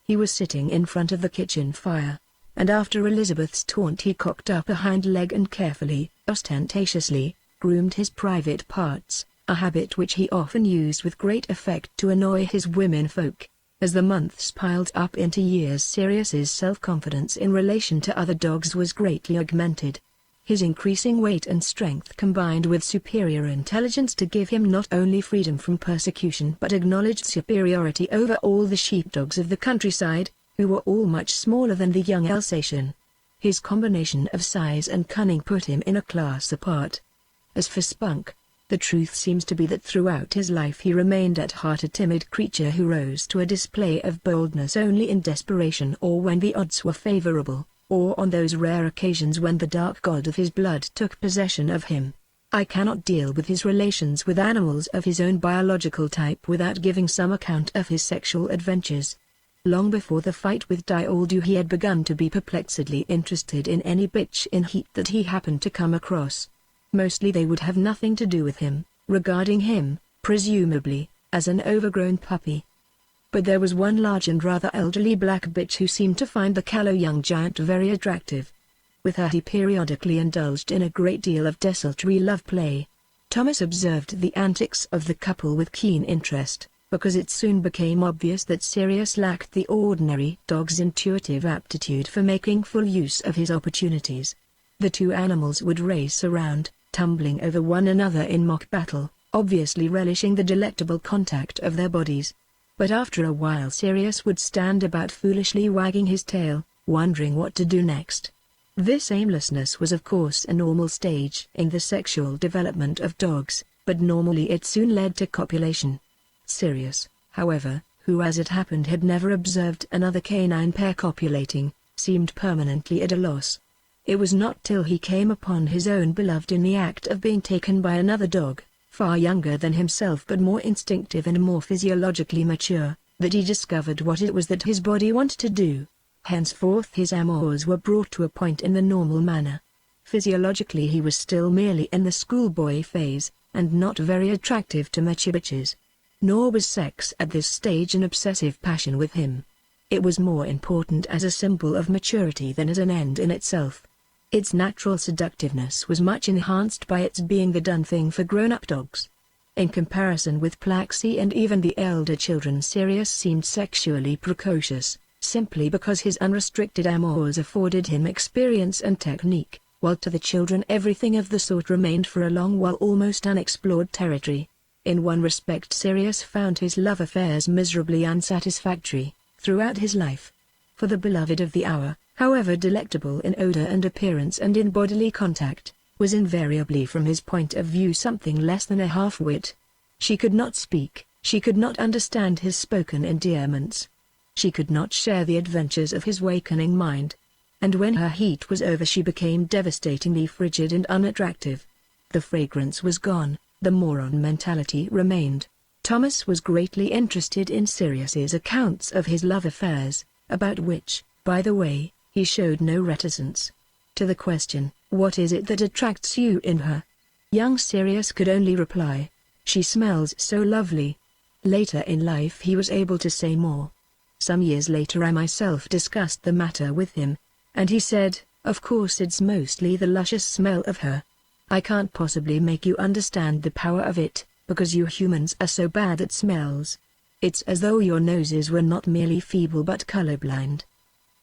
He was sitting in front of the kitchen fire, and after Elizabeth's taunt he cocked up a hind leg and carefully, ostentatiously, groomed his private parts, a habit which he often used with great effect to annoy his womenfolk. As the months piled up into years, Sirius's self-confidence in relation to other dogs was greatly augmented. His increasing weight and strength combined with superior intelligence to give him not only freedom from persecution but acknowledged superiority over all the sheepdogs of the countryside, who were all much smaller than the young Alsatian. His combination of size and cunning put him in a class apart. As for Spunk, the truth seems to be that throughout his life he remained at heart a timid creature who rose to a display of boldness only in desperation or when the odds were favorable, or on those rare occasions when the dark god of his blood took possession of him. I cannot deal with his relations with animals of his own biological type without giving some account of his sexual adventures. Long before the fight with Dioldu he had begun to be perplexedly interested in any bitch in heat that he happened to come across. Mostly they would have nothing to do with him, regarding him, presumably, as an overgrown puppy. But there was one large and rather elderly black bitch who seemed to find the callow young giant very attractive. With her he periodically indulged in a great deal of desultory love play. Thomas observed the antics of the couple with keen interest, because it soon became obvious that Sirius lacked the ordinary dog's intuitive aptitude for making full use of his opportunities. The two animals would race around, tumbling over one another in mock battle, obviously relishing the delectable contact of their bodies. But after a while Sirius would stand about foolishly wagging his tail, wondering what to do next. This aimlessness was of course a normal stage in the sexual development of dogs, but normally it soon led to copulation. Sirius, however, who as it happened had never observed another canine pair copulating, seemed permanently at a loss. It was not till he came upon his own beloved in the act of being taken by another dog, far younger than himself but more instinctive and more physiologically mature, that he discovered what it was that his body wanted to do. Henceforth his amours were brought to a point in the normal manner. Physiologically he was still merely in the schoolboy phase, and not very attractive to mature bitches. Nor was sex at this stage an obsessive passion with him. It was more important as a symbol of maturity than as an end in itself. Its natural seductiveness was much enhanced by its being the done thing for grown-up dogs. In comparison with Plaxi and even the elder children, Sirius seemed sexually precocious, simply because his unrestricted amours afforded him experience and technique, while to the children everything of the sort remained for a long while almost unexplored territory. In one respect Sirius found his love affairs miserably unsatisfactory, throughout his life. For the beloved of the hour, however delectable in odor and appearance and in bodily contact, was invariably from his point of view something less than a half-wit. She could not speak, she could not understand his spoken endearments. She could not share the adventures of his wakening mind. And when her heat was over she became devastatingly frigid and unattractive. The fragrance was gone, the moron mentality remained. Thomas was greatly interested in Sirius's accounts of his love affairs, about which, by the way, he showed no reticence. To the question, "What is it that attracts you in her?" young Sirius could only reply, "She smells so lovely." Later in life he was able to say more. Some years later I myself discussed the matter with him, and he said, "Of course it's mostly the luscious smell of her. I can't possibly make you understand the power of it, because you humans are so bad at smells. It's as though your noses were not merely feeble but colorblind.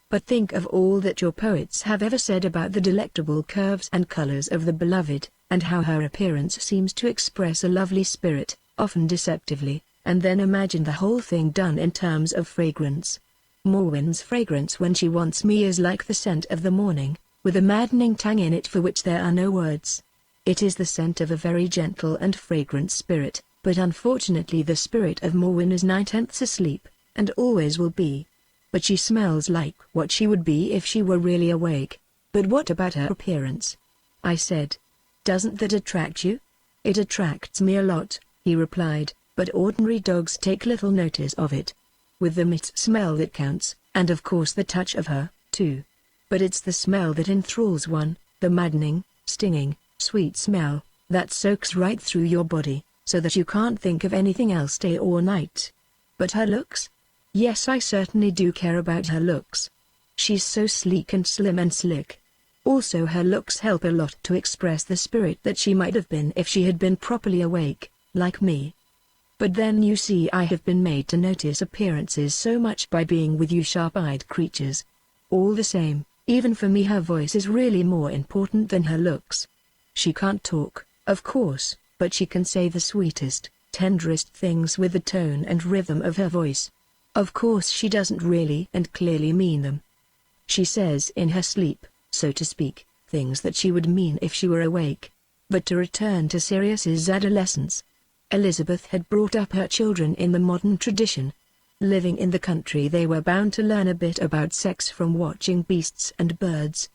But think of all that your poets have ever said about the delectable curves and colors of the beloved, and how her appearance seems to express a lovely spirit, often deceptively, and then imagine the whole thing done in terms of fragrance. Morwen's fragrance when she wants me is like the scent of the morning, with a maddening tang in it for which there are no words. It is the scent of a very gentle and fragrant spirit, but unfortunately the spirit of Morwen is 9/10 asleep, and always will be. But she smells like what she would be if she were really awake. But what about her appearance?" I said. "Doesn't that attract you?" "It attracts me a lot," he replied, "but ordinary dogs take little notice of it. With them it's smell that counts, and of course the touch of her, too. But it's the smell that enthralls one, the maddening, stinging, sweet smell, that soaks right through your body, so that you can't think of anything else day or night." "But her looks?" "Yes, I certainly do care about her looks. She's so sleek and slim and slick. Also her looks help a lot to express the spirit that she might have been if she had been properly awake, like me. But then you see I have been made to notice appearances so much by being with you sharp-eyed creatures. All the same, even for me her voice is really more important than her looks. She can't talk, of course, but she can say the sweetest, tenderest things with the tone and rhythm of her voice. Of course she doesn't really and clearly mean them. She says in her sleep, so to speak, things that she would mean if she were awake." But to return to Sirius's adolescence. Elizabeth had brought up her children in the modern tradition. Living in the country they were bound to learn a bit about sex from watching beasts and birds.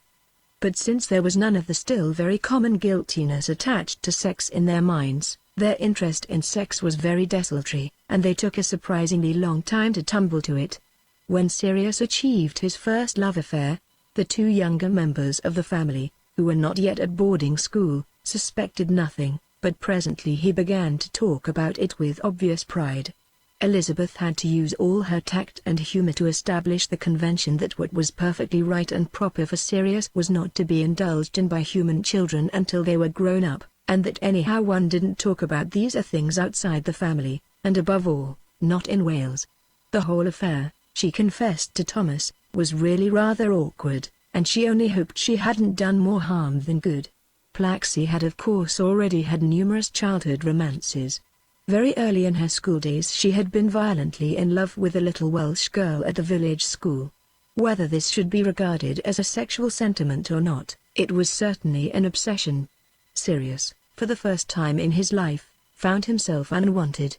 But since there was none of the still very common guiltiness attached to sex in their minds, their interest in sex was very desultory, and they took a surprisingly long time to tumble to it. When Sirius achieved his first love affair, the two younger members of the family, who were not yet at boarding school, suspected nothing, but presently he began to talk about it with obvious pride. Elizabeth had to use all her tact and humor to establish the convention that what was perfectly right and proper for Sirius was not to be indulged in by human children until they were grown up, and that anyhow one didn't talk about these things outside the family, and above all, not in Wales. The whole affair, she confessed to Thomas, was really rather awkward, and she only hoped she hadn't done more harm than good. Plaxi had of course already had numerous childhood romances. Very early in her school days she had been violently in love with a little Welsh girl at the village school. Whether this should be regarded as a sexual sentiment or not, it was certainly an obsession. Sirius, for the first time in his life, found himself unwanted.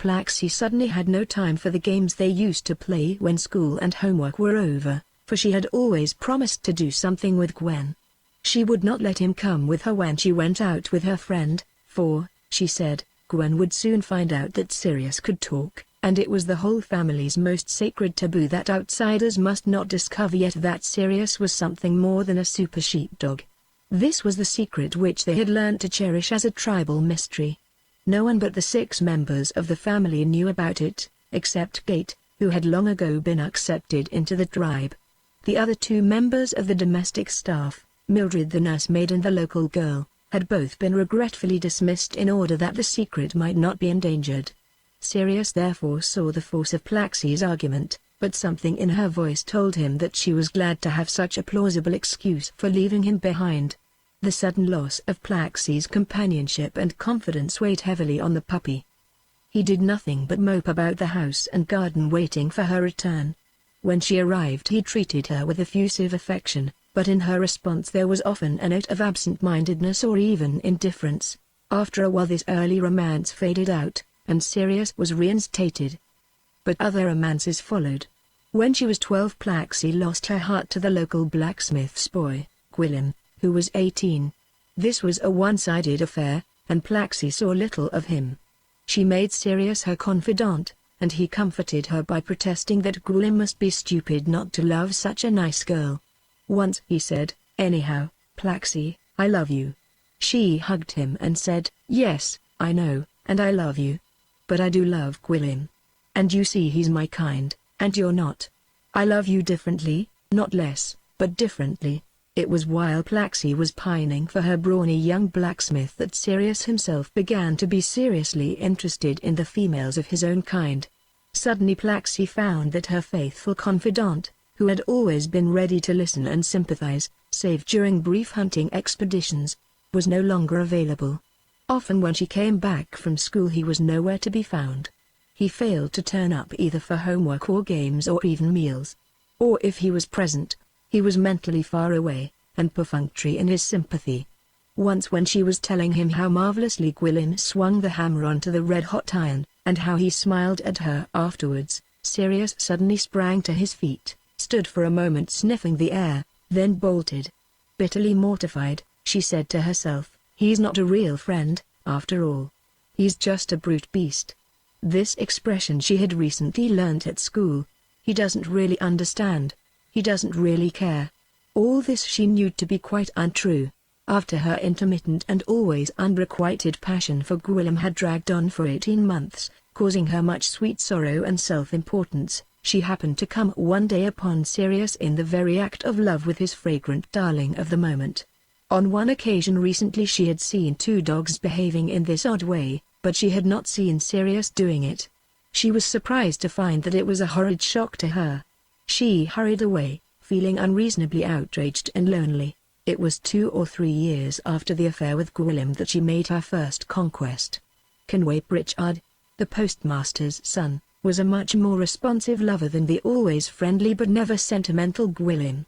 Plaxi suddenly had no time for the games they used to play when school and homework were over, for she had always promised to do something with Gwen. She would not let him come with her when she went out with her friend, for, she said, Gwen would soon find out that Sirius could talk, and it was the whole family's most sacred taboo that outsiders must not discover yet that Sirius was something more than a super sheepdog. This was the secret which they had learned to cherish as a tribal mystery. No one but the 6 members of the family knew about it, except Kate, who had long ago been accepted into the tribe. The other 2 members of the domestic staff, Mildred the nursemaid and the local girl, had both been regretfully dismissed in order that the secret might not be endangered. Sirius therefore saw the force of Plaxi's argument, but something in her voice told him that she was glad to have such a plausible excuse for leaving him behind. The sudden loss of Plaxi's companionship and confidence weighed heavily on the puppy. He did nothing but mope about the house and garden waiting for her return. When she arrived he treated her with effusive affection, but in her response there was often a note of absent-mindedness or even indifference. After a while this early romance faded out, and Sirius was reinstated. But other romances followed. When she was 12 Plaxi lost her heart to the local blacksmith's boy, Gwilym, who was 18. This was a one-sided affair, and Plaxi saw little of him. She made Sirius her confidant, and he comforted her by protesting that Gwilym must be stupid not to love such a nice girl. Once he said, "Anyhow, Plaxi, I love you." She hugged him and said, "Yes, I know, and I love you. But I do love Gwilym. And you see he's my kind, and you're not. I love you differently, not less, but differently." It was while Plaxi was pining for her brawny young blacksmith that Sirius himself began to be seriously interested in the females of his own kind. Suddenly Plaxi found that her faithful confidant, who had always been ready to listen and sympathize, save during brief hunting expeditions, was no longer available. Often when she came back from school he was nowhere to be found. He failed to turn up either for homework or games or even meals. Or if he was present, he was mentally far away, and perfunctory in his sympathy. Once when she was telling him how marvelously Gwilym swung the hammer onto the red-hot iron, and how he smiled at her afterwards, Sirius suddenly sprang to his feet, stood for a moment sniffing the air, then bolted. Bitterly mortified, she said to herself, "He's not a real friend, after all. He's just a brute beast." This expression she had recently learnt at school. He doesn't really understand. He doesn't really care. All this she knew to be quite untrue. After her intermittent and always unrequited passion for Gwilym had dragged on for 18 months, causing her much sweet sorrow and self-importance, she happened to come one day upon Sirius in the very act of love with his fragrant darling of the moment. On one occasion recently she had seen 2 dogs behaving in this odd way, but she had not seen Sirius doing it. She was surprised to find that it was a horrid shock to her. She hurried away, feeling unreasonably outraged and lonely. It was 2 or 3 years after the affair with Gwilym that she made her first conquest. Conway Pritchard, the postmaster's son, was a much more responsive lover than the always friendly but never sentimental Gwilym.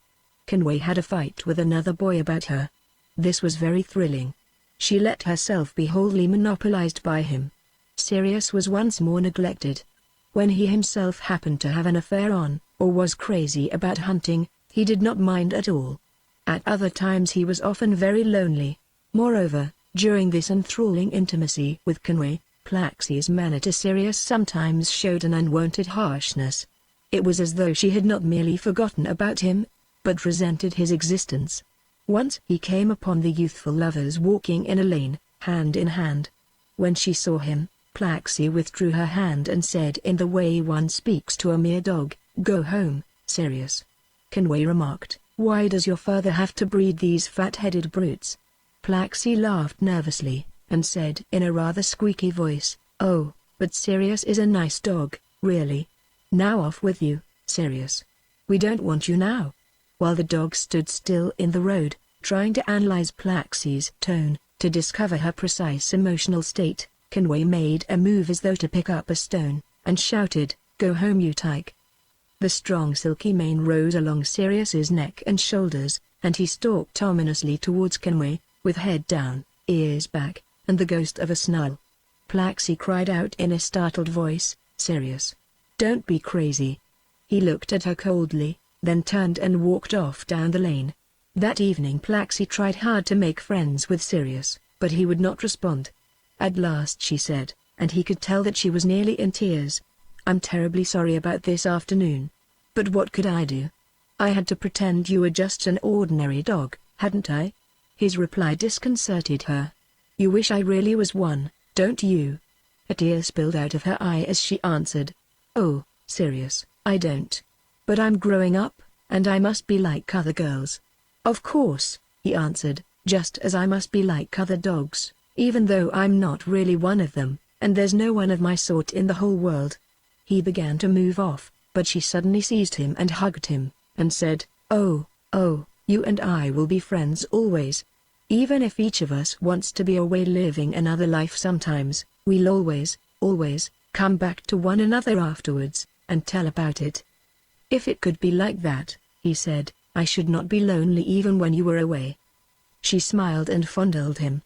Conway had a fight with another boy about her. This was very thrilling. She let herself be wholly monopolized by him. Sirius was once more neglected. When he himself happened to have an affair on, or was crazy about hunting, he did not mind at all. At other times he was often very lonely. Moreover, during this enthralling intimacy with Conway, Plaxi's manner to Sirius sometimes showed an unwonted harshness. It was as though she had not merely forgotten about him, but resented his existence. Once he came upon the youthful lovers walking in a lane, hand in hand. When she saw him, Plaxi withdrew her hand and said in the way one speaks to a mere dog, "Go home, Sirius." Conway remarked, "Why does your father have to breed these fat-headed brutes?" Plaxi laughed nervously, and said in a rather squeaky voice, "Oh, but Sirius is a nice dog, really. Now off with you, Sirius. We don't want you now." While the dog stood still in the road, trying to analyze Plaxi's tone, to discover her precise emotional state, Conway made a move as though to pick up a stone, and shouted, "Go home you tyke." The strong silky mane rose along Sirius's neck and shoulders, and he stalked ominously towards Conway, with head down, ears back, and the ghost of a snarl. Plaxi cried out in a startled voice, "Sirius! Don't be crazy." He looked at her coldly, then turned and walked off down the lane. That evening Plaxi tried hard to make friends with Sirius, but he would not respond. At last she said, and he could tell that she was nearly in tears, "I'm terribly sorry about this afternoon. But what could I do? I had to pretend you were just an ordinary dog, hadn't I?" His reply disconcerted her. "You wish I really was one, don't you?" A tear spilled out of her eye as she answered, "Oh, Sirius, I don't. But I'm growing up, and I must be like other girls." "Of course," he answered, "just as I must be like other dogs, even though I'm not really one of them, and there's no one of my sort in the whole world." He began to move off, but she suddenly seized him and hugged him, and said, "Oh, you and I will be friends always. Even if each of us wants to be away living another life sometimes, we'll always come back to one another afterwards, and tell about it." "If it could be like that," he said, "I should not be lonely even when you were away." She smiled and fondled him.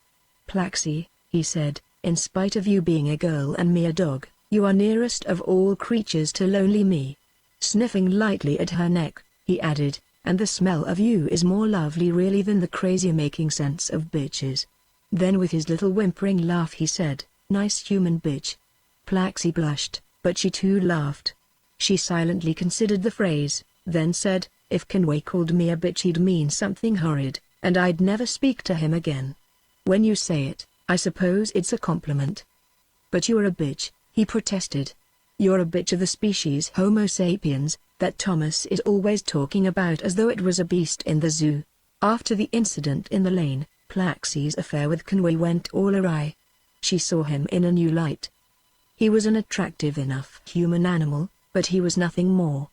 "Plaxi," he said, "in spite of you being a girl and me a dog, you are nearest of all creatures to lonely me." Sniffing lightly at her neck, he added, "And the smell of you is more lovely really than the crazy making sense of bitches." Then with his little whimpering laugh he said, "Nice human bitch." Plaxi blushed, but she too laughed. She silently considered the phrase, then said, "If Conway called me a bitch he'd mean something horrid, and I'd never speak to him again. When you say it, I suppose it's a compliment." "But you're a bitch," he protested. "You're a bitch of the species Homo sapiens, that Thomas is always talking about as though it was a beast in the zoo." After the incident in the lane, Plaxi's affair with Conway went all awry. She saw him in a new light. He was an attractive enough human animal, but he was nothing more.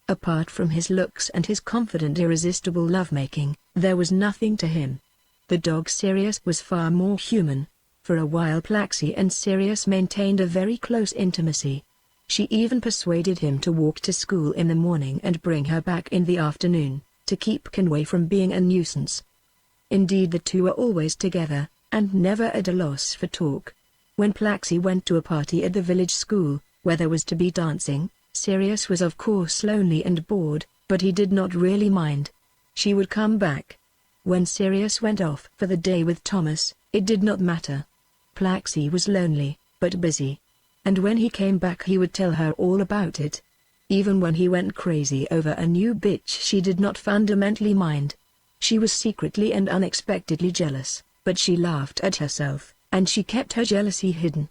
Apart from his looks and his confident irresistible lovemaking, there was nothing to him. The dog Sirius was far more human. For a while Plaxi and Sirius maintained a very close intimacy. She even persuaded him to walk to school in the morning and bring her back in the afternoon, to keep Conway from being a nuisance. Indeed the two were always together, and never at a loss for talk. When Plaxi went to a party at the village school, where there was to be dancing, Sirius was of course lonely and bored, but he did not really mind. She would come back. When Sirius went off for the day with Thomas, it did not matter. Plaxi was lonely, but busy. And when he came back he would tell her all about it. Even when he went crazy over a new bitch she did not fundamentally mind. She was secretly and unexpectedly jealous, but she laughed at herself, and she kept her jealousy hidden.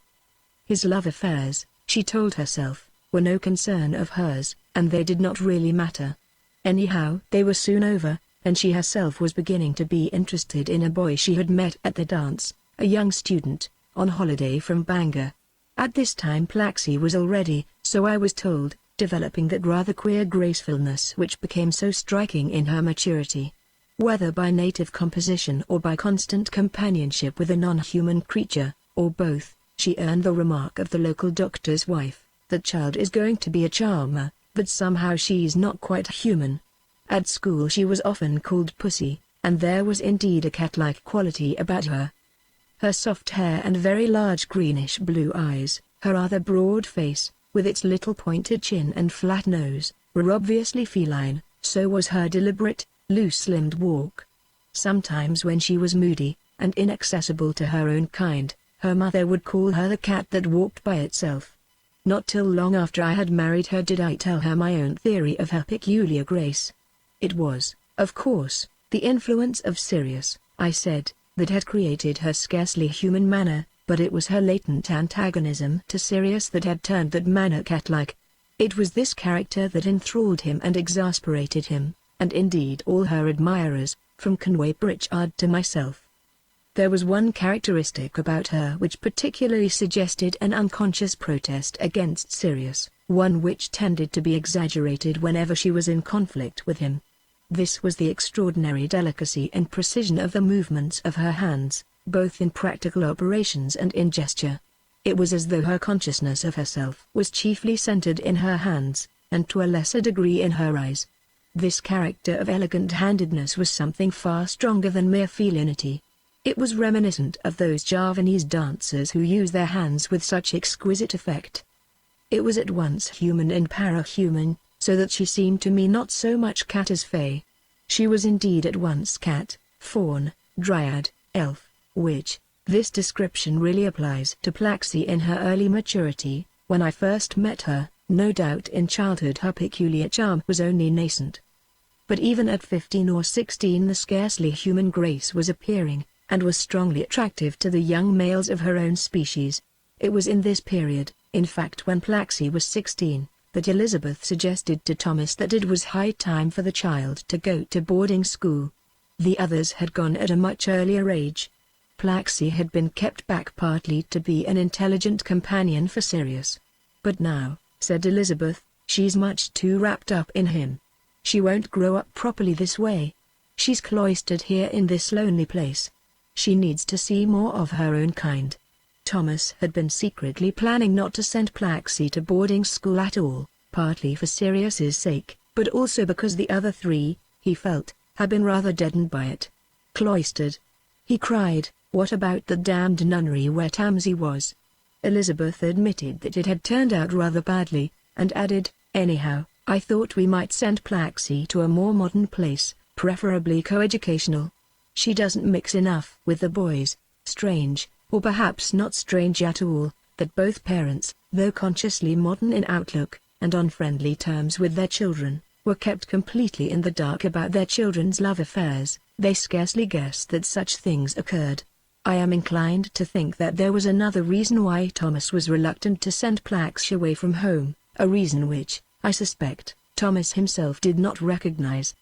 His love affairs, she told herself, were no concern of hers, and they did not really matter. Anyhow, they were soon over, and she herself was beginning to be interested in a boy she had met at the dance, a young student, on holiday from Bangor. At this time Plaxi was already, so I was told, developing that rather queer gracefulness which became so striking in her maturity. Whether by native composition or by constant companionship with a non-human creature, or both, she earned the remark of the local doctor's wife, "That child is going to be a charmer, but somehow she's not quite human." At school she was often called Pussy, and there was indeed a cat-like quality about her. Her soft hair and very large greenish-blue eyes, her rather broad face, with its little pointed chin and flat nose, were obviously feline, so was her deliberate, loose-limbed walk. Sometimes when she was moody, and inaccessible to her own kind, her mother would call her the cat that walked by itself. Not till long after I had married her did I tell her my own theory of her peculiar grace. It was, of course, the influence of Sirius, I said, that had created her scarcely human manner, but it was her latent antagonism to Sirius that had turned that manner cat-like. It was this character that enthralled him and exasperated him, and indeed all her admirers, from Conway Pritchard to myself. There was one characteristic about her which particularly suggested an unconscious protest against Sirius, one which tended to be exaggerated whenever she was in conflict with him. This was the extraordinary delicacy and precision of the movements of her hands, both in practical operations and in gesture. It was as though her consciousness of herself was chiefly centered in her hands, and to a lesser degree in her eyes. This character of elegant handedness was something far stronger than mere felinity. It was reminiscent of those Javanese dancers who use their hands with such exquisite effect. It was at once human and para-human, so that she seemed to me not so much cat as fey. She was indeed at once cat, faun, dryad, elf, witch. This description really applies to Plaxi in her early maturity. When I first met her, no doubt in childhood her peculiar charm was only nascent. But even at 15 or 16 the scarcely human grace was appearing, and was strongly attractive to the young males of her own species. It was in this period, in fact when Plaxi was 16, that Elizabeth suggested to Thomas that it was high time for the child to go to boarding school. The others had gone at a much earlier age. Plaxi had been kept back partly to be an intelligent companion for Sirius. But now, said Elizabeth, she's much too wrapped up in him. She won't grow up properly this way. She's cloistered here in this lonely place. She needs to see more of her own kind. Thomas had been secretly planning not to send Plaxi to boarding school at all, partly for Sirius's sake, but also because the other three, he felt, had been rather deadened by it. Cloistered? He cried, what about the damned nunnery where Tansy was? Elizabeth admitted that it had turned out rather badly, and added, anyhow, I thought we might send Plaxi to a more modern place, preferably coeducational. She doesn't mix enough with the boys. Strange, or perhaps not strange at all, that both parents, though consciously modern in outlook, and on friendly terms with their children, were kept completely in the dark about their children's love affairs. They scarcely guessed that such things occurred. I am inclined to think that there was another reason why Thomas was reluctant to send Plaxi away from home, a reason which, I suspect, Thomas himself did not recognize.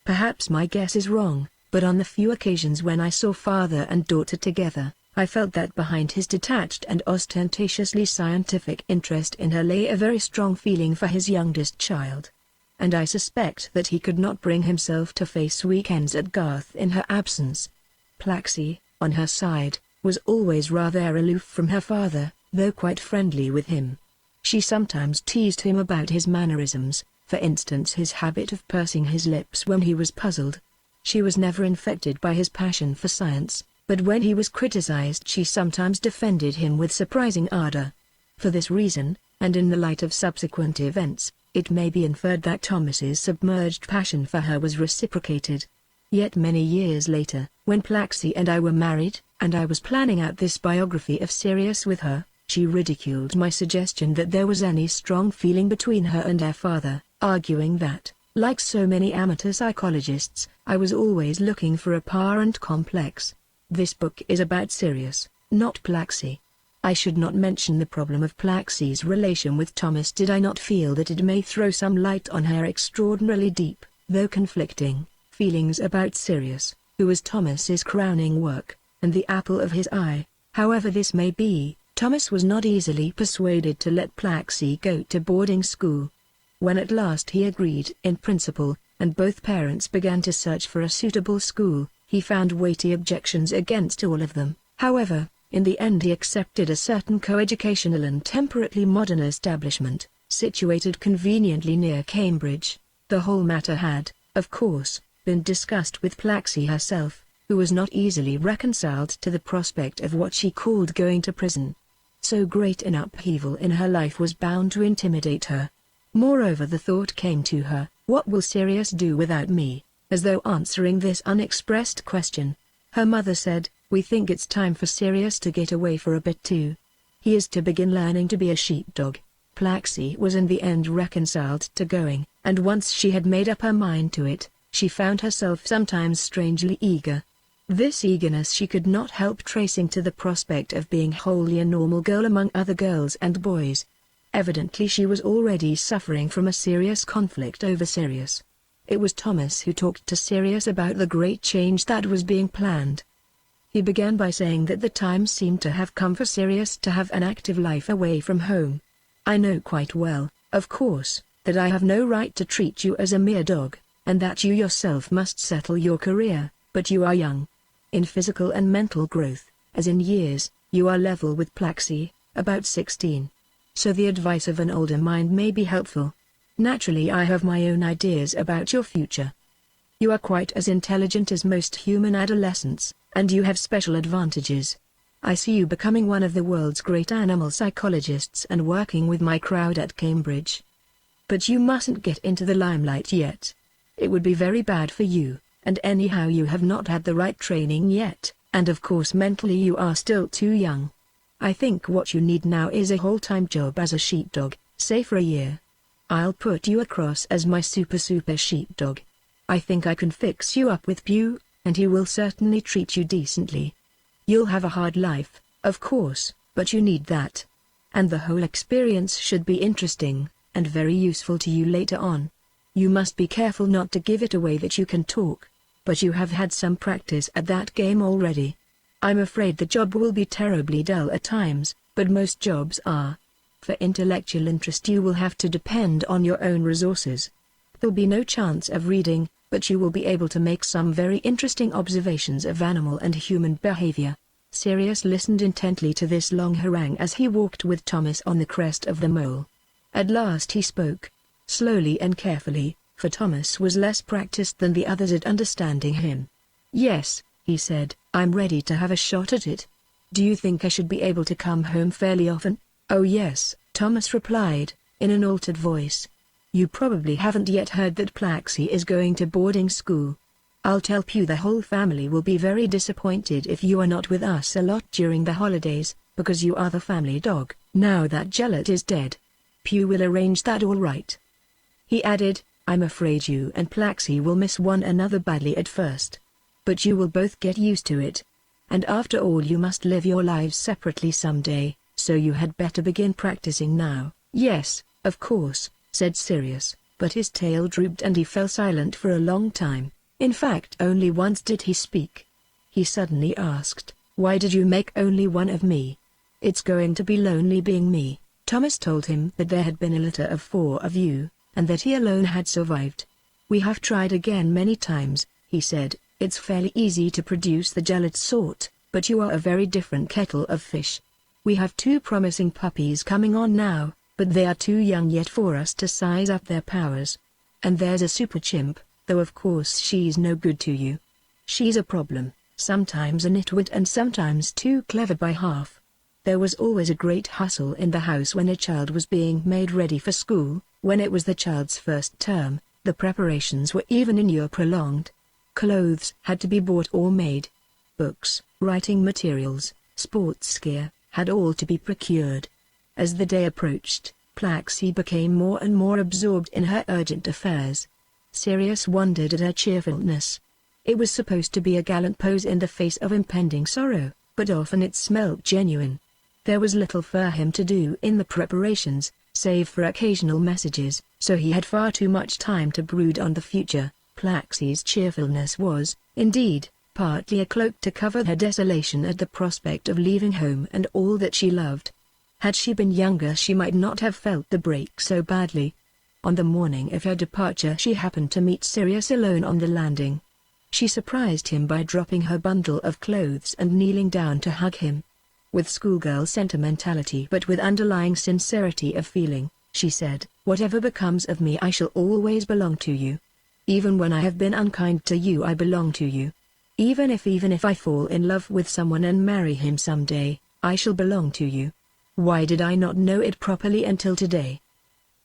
Perhaps my guess is wrong, but on the few occasions when I saw father and daughter together, I felt that behind his detached and ostentatiously scientific interest in her lay a very strong feeling for his youngest child. And I suspect that he could not bring himself to face weekends at Garth in her absence. Plaxi, on her side, was always rather aloof from her father, though quite friendly with him. She sometimes teased him about his mannerisms, for instance his habit of pursing his lips when he was puzzled. She was never infected by his passion for science, but when he was criticized she sometimes defended him with surprising ardor. For this reason, and in the light of subsequent events, it may be inferred that Thomas's submerged passion for her was reciprocated. Yet many years later, when Plaxi and I were married, and I was planning out this biography of Sirius with her, she ridiculed my suggestion that there was any strong feeling between her and her father, arguing that, like so many amateur psychologists, I was always looking for a parent complex. This book is about Sirius, not Plaxi. I should not mention the problem of Plaxi's relation with Thomas did I not feel that it may throw some light on her extraordinarily deep, though conflicting, feelings about Sirius, who was Thomas's crowning work, and the apple of his eye. However this may be, Thomas was not easily persuaded to let Plaxi go to boarding school. When at last he agreed in principle, and both parents began to search for a suitable school, he found weighty objections against all of them. However, in the end he accepted a certain coeducational and temperately modern establishment, situated conveniently near Cambridge. The whole matter had, of course, been discussed with Plaxi herself, who was not easily reconciled to the prospect of what she called going to prison. So great an upheaval in her life was bound to intimidate her. Moreover the thought came to her, what will Sirius do without me? As though answering this unexpressed question, her mother said, we think it's time for Sirius to get away for a bit too. He is to begin learning to be a sheepdog. Plaxi was in the end reconciled to going, and once she had made up her mind to it, she found herself sometimes strangely eager. This eagerness she could not help tracing to the prospect of being wholly a normal girl among other girls and boys. Evidently she was already suffering from a serious conflict over Sirius. It was Thomas who talked to Sirius about the great change that was being planned. He began by saying that the time seemed to have come for Sirius to have an active life away from home. I know quite well, of course, that I have no right to treat you as a mere dog, and that you yourself must settle your career, but you are young. In physical and mental growth, as in years, you are level with Plaxi, about 16. So the advice of an older mind may be helpful. Naturally I have my own ideas about your future. You are quite as intelligent as most human adolescents, and you have special advantages. I see you becoming one of the world's great animal psychologists and working with my crowd at Cambridge. But you mustn't get into the limelight yet. It would be very bad for you, and anyhow you have not had the right training yet, and of course mentally you are still too young. I think what you need now is a whole-time job as a sheepdog, say for a year. I'll put you across as my super sheepdog. I think I can fix you up with Pew, and he will certainly treat you decently. You'll have a hard life, of course, but you need that. And the whole experience should be interesting, and very useful to you later on. You must be careful not to give it away that you can talk, but you have had some practice at that game already. I'm afraid the job will be terribly dull at times, but most jobs are. For intellectual interest you will have to depend on your own resources. There'll be no chance of reading, but you will be able to make some very interesting observations of animal and human behavior. Sirius listened intently to this long harangue as he walked with Thomas on the crest of the mole. At last he spoke, slowly and carefully, for Thomas was less practiced than the others at understanding him. "Yes," he said, "I'm ready to have a shot at it. Do you think I should be able to come home fairly often?" "Oh yes," Thomas replied, in an altered voice. "You probably haven't yet heard that Plaxi is going to boarding school. I'll tell Pew the whole family will be very disappointed if you are not with us a lot during the holidays, because you are the family dog, now that Gellet is dead. Pew will arrange that all right." He added, "I'm afraid you and Plaxi will miss one another badly at first. But you will both get used to it. And after all you must live your lives separately someday, so you had better begin practicing now." "Yes, of course," said Sirius, but his tail drooped and he fell silent for a long time. In fact only once did he speak. He suddenly asked, "Why did you make only one of me?" "It's going to be lonely being me." Thomas told him that there had been a litter of 4 of you, and that he alone had survived. "We have tried again many times," he said. "It's fairly easy to produce the Gellet sort, but you are a very different kettle of fish. We have 2 promising puppies coming on now, but they are too young yet for us to size up their powers. And there's a super chimp, though of course she's no good to you. She's a problem, sometimes a nitwit and sometimes too clever by half. There was always a great hustle in the house when a child was being made ready for school. When it was the child's first term, the preparations were even in year prolonged. Clothes had to be bought or made. Books, writing materials, sports gear, had all to be procured. As the day approached, Plaxi became more and more absorbed in her urgent affairs. Sirius wondered at her cheerfulness. It was supposed to be a gallant pose in the face of impending sorrow, but often it smelt genuine. There was little for him to do in the preparations, save for occasional messages, so he had far too much time to brood on the future. Plaxi's cheerfulness was, indeed, partly a cloak to cover her desolation at the prospect of leaving home and all that she loved. Had she been younger she might not have felt the break so badly. On the morning of her departure she happened to meet Sirius alone on the landing. She surprised him by dropping her bundle of clothes and kneeling down to hug him. With schoolgirl sentimentality but with underlying sincerity of feeling, she said, "Whatever becomes of me I shall always belong to you. Even when I have been unkind to you I belong to you. Even if I fall in love with someone and marry him someday, I shall belong to you. Why did I not know it properly until today?"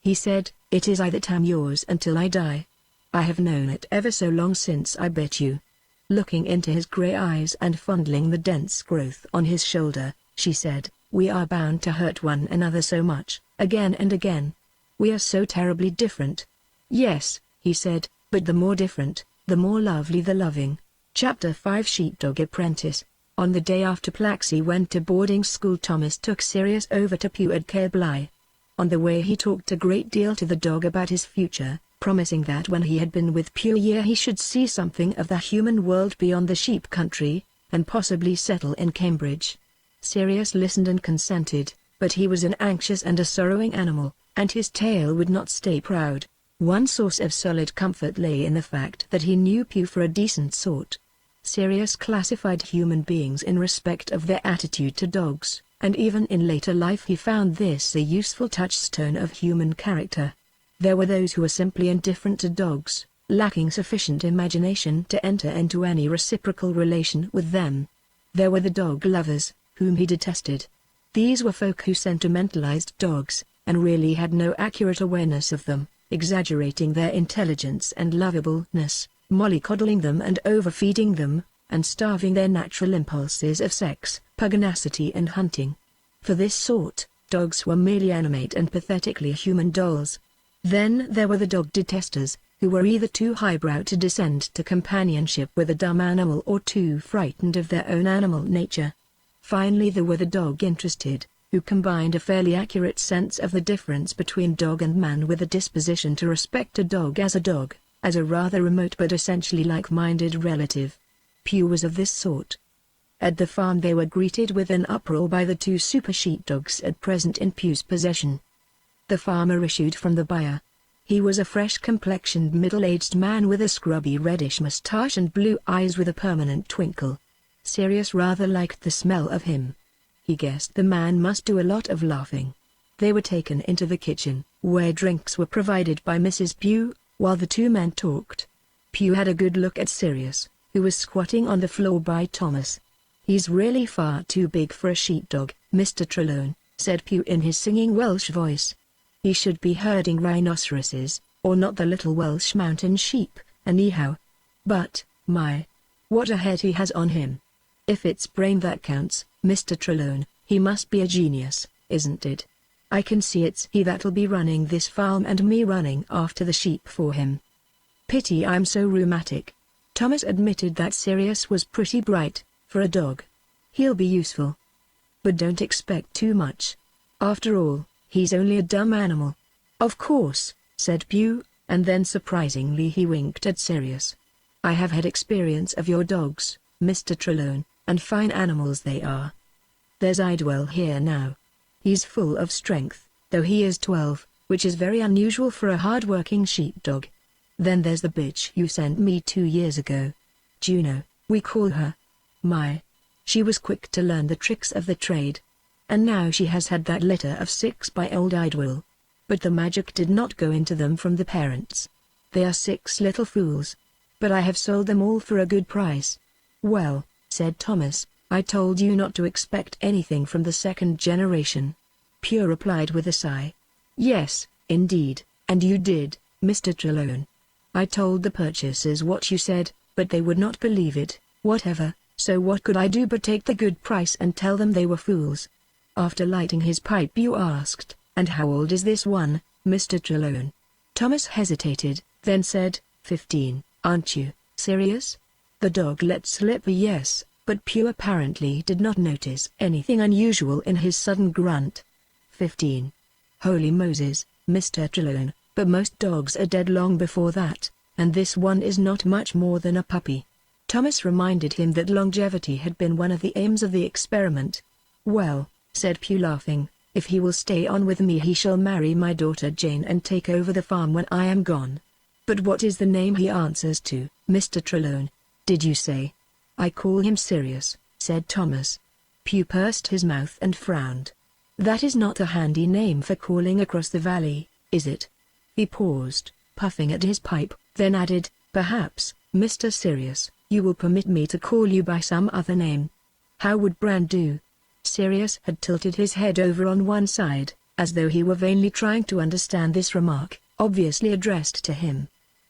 He said, "It is I that am yours until I die. I have known it ever so long since I bet you." Looking into his grey eyes and fondling the dense growth on his shoulder, she said, "We are bound to hurt one another so much, again and again. We are so terribly different." "Yes," he said, "but the more different, the more lovely the loving." Chapter 5 Sheepdog Apprentice. On the day after Plaxi went to boarding school Thomas took Sirius over to Pew at Cambridge. On the way he talked a great deal to the dog about his future, promising that when he had been with Pew a year he should see something of the human world beyond the sheep country, and possibly settle in Cambridge. Sirius listened and consented, but he was an anxious and a sorrowing animal, and his tail would not stay proud. One source of solid comfort lay in the fact that he knew Pew for a decent sort. Sirius classified human beings in respect of their attitude to dogs, and even in later life he found this a useful touchstone of human character. There were those who were simply indifferent to dogs, lacking sufficient imagination to enter into any reciprocal relation with them. There were the dog lovers, whom he detested. These were folk who sentimentalized dogs, and really had no accurate awareness of them, exaggerating their intelligence and lovableness, mollycoddling them and overfeeding them, and starving their natural impulses of sex, pugnacity and hunting. For this sort, dogs were merely animate and pathetically human dolls. Then there were the dog detesters, who were either too highbrow to descend to companionship with a dumb animal or too frightened of their own animal nature. Finally there were the dog interested, who combined a fairly accurate sense of the difference between dog and man with a disposition to respect a dog, as a rather remote but essentially like-minded relative. Pew was of this sort. At the farm they were greeted with an uproar by the 2 super sheepdogs at present in Pew's possession. The farmer issued from the byre. He was a fresh-complexioned middle-aged man with a scrubby reddish moustache and blue eyes with a permanent twinkle. Sirius rather liked the smell of him. He guessed the man must do a lot of laughing. They were taken into the kitchen, where drinks were provided by Mrs. Pew, while the 2 men talked. Pew had a good look at Sirius, who was squatting on the floor by Thomas. "He's really far too big for a sheepdog, Mr. Trelawney," said Pew in his singing Welsh voice. "He should be herding rhinoceroses, or not the little Welsh mountain sheep, anyhow. But, my, what a head he has on him. If it's brain that counts, Mr. Trelawney, he must be a genius, isn't it? I can see it's he that'll be running this farm and me running after the sheep for him. Pity I'm so rheumatic." Thomas admitted that Sirius was pretty bright, for a dog. "He'll be useful. But don't expect too much. After all, he's only a dumb animal." "Of course," said Pew, and then surprisingly he winked at Sirius. "I have had experience of your dogs, Mr. Trelawney, and fine animals they are. There's Idwell here now. He's full of strength, though he is 12, which is very unusual for a hard-working sheepdog. Then there's the bitch you sent me 2 years ago. Juno, we call her. My, she was quick to learn the tricks of the trade. And now she has had that litter of 6 by old Idwell. But the magic did not go into them from the parents. They are 6 little fools. But I have sold them all for a good price." "Well," said Thomas, "I told you not to expect anything from the 2nd generation." Pew replied with a sigh. "Yes, indeed, and you did, Mr. Trelawney. I told the purchasers what you said, but they would not believe it, whatever, so what could I do but take the good price and tell them they were fools?" After lighting his pipe Pew asked, "And how old is this one, Mr. Trelawney?" Thomas hesitated, then said, 15, aren't you, Sirius?" The dog let slip a yes, but Pew apparently did not notice anything unusual in his sudden grunt. 15. Holy Moses, Mr. Trelawney, but most dogs are dead long before that, and this one is not much more than a puppy. Thomas reminded him that longevity had been one of the aims of the experiment. "Well," said Pew laughing, "if he will stay on with me he shall marry my daughter Jane and take over the farm when I am gone." "But what is the name he answers to, Mr. Trelawney, did you say?" "I call him Sirius," said Thomas. Pew pursed his mouth and frowned. "That is not a handy name for calling across the valley, is it?" He paused, puffing at his pipe, then added, "Perhaps, Mr. Sirius, you will permit me to call you by some other name. How would Bran do?" Sirius had tilted his head over on one side, as though he were vainly trying to understand this remark, obviously addressed to him.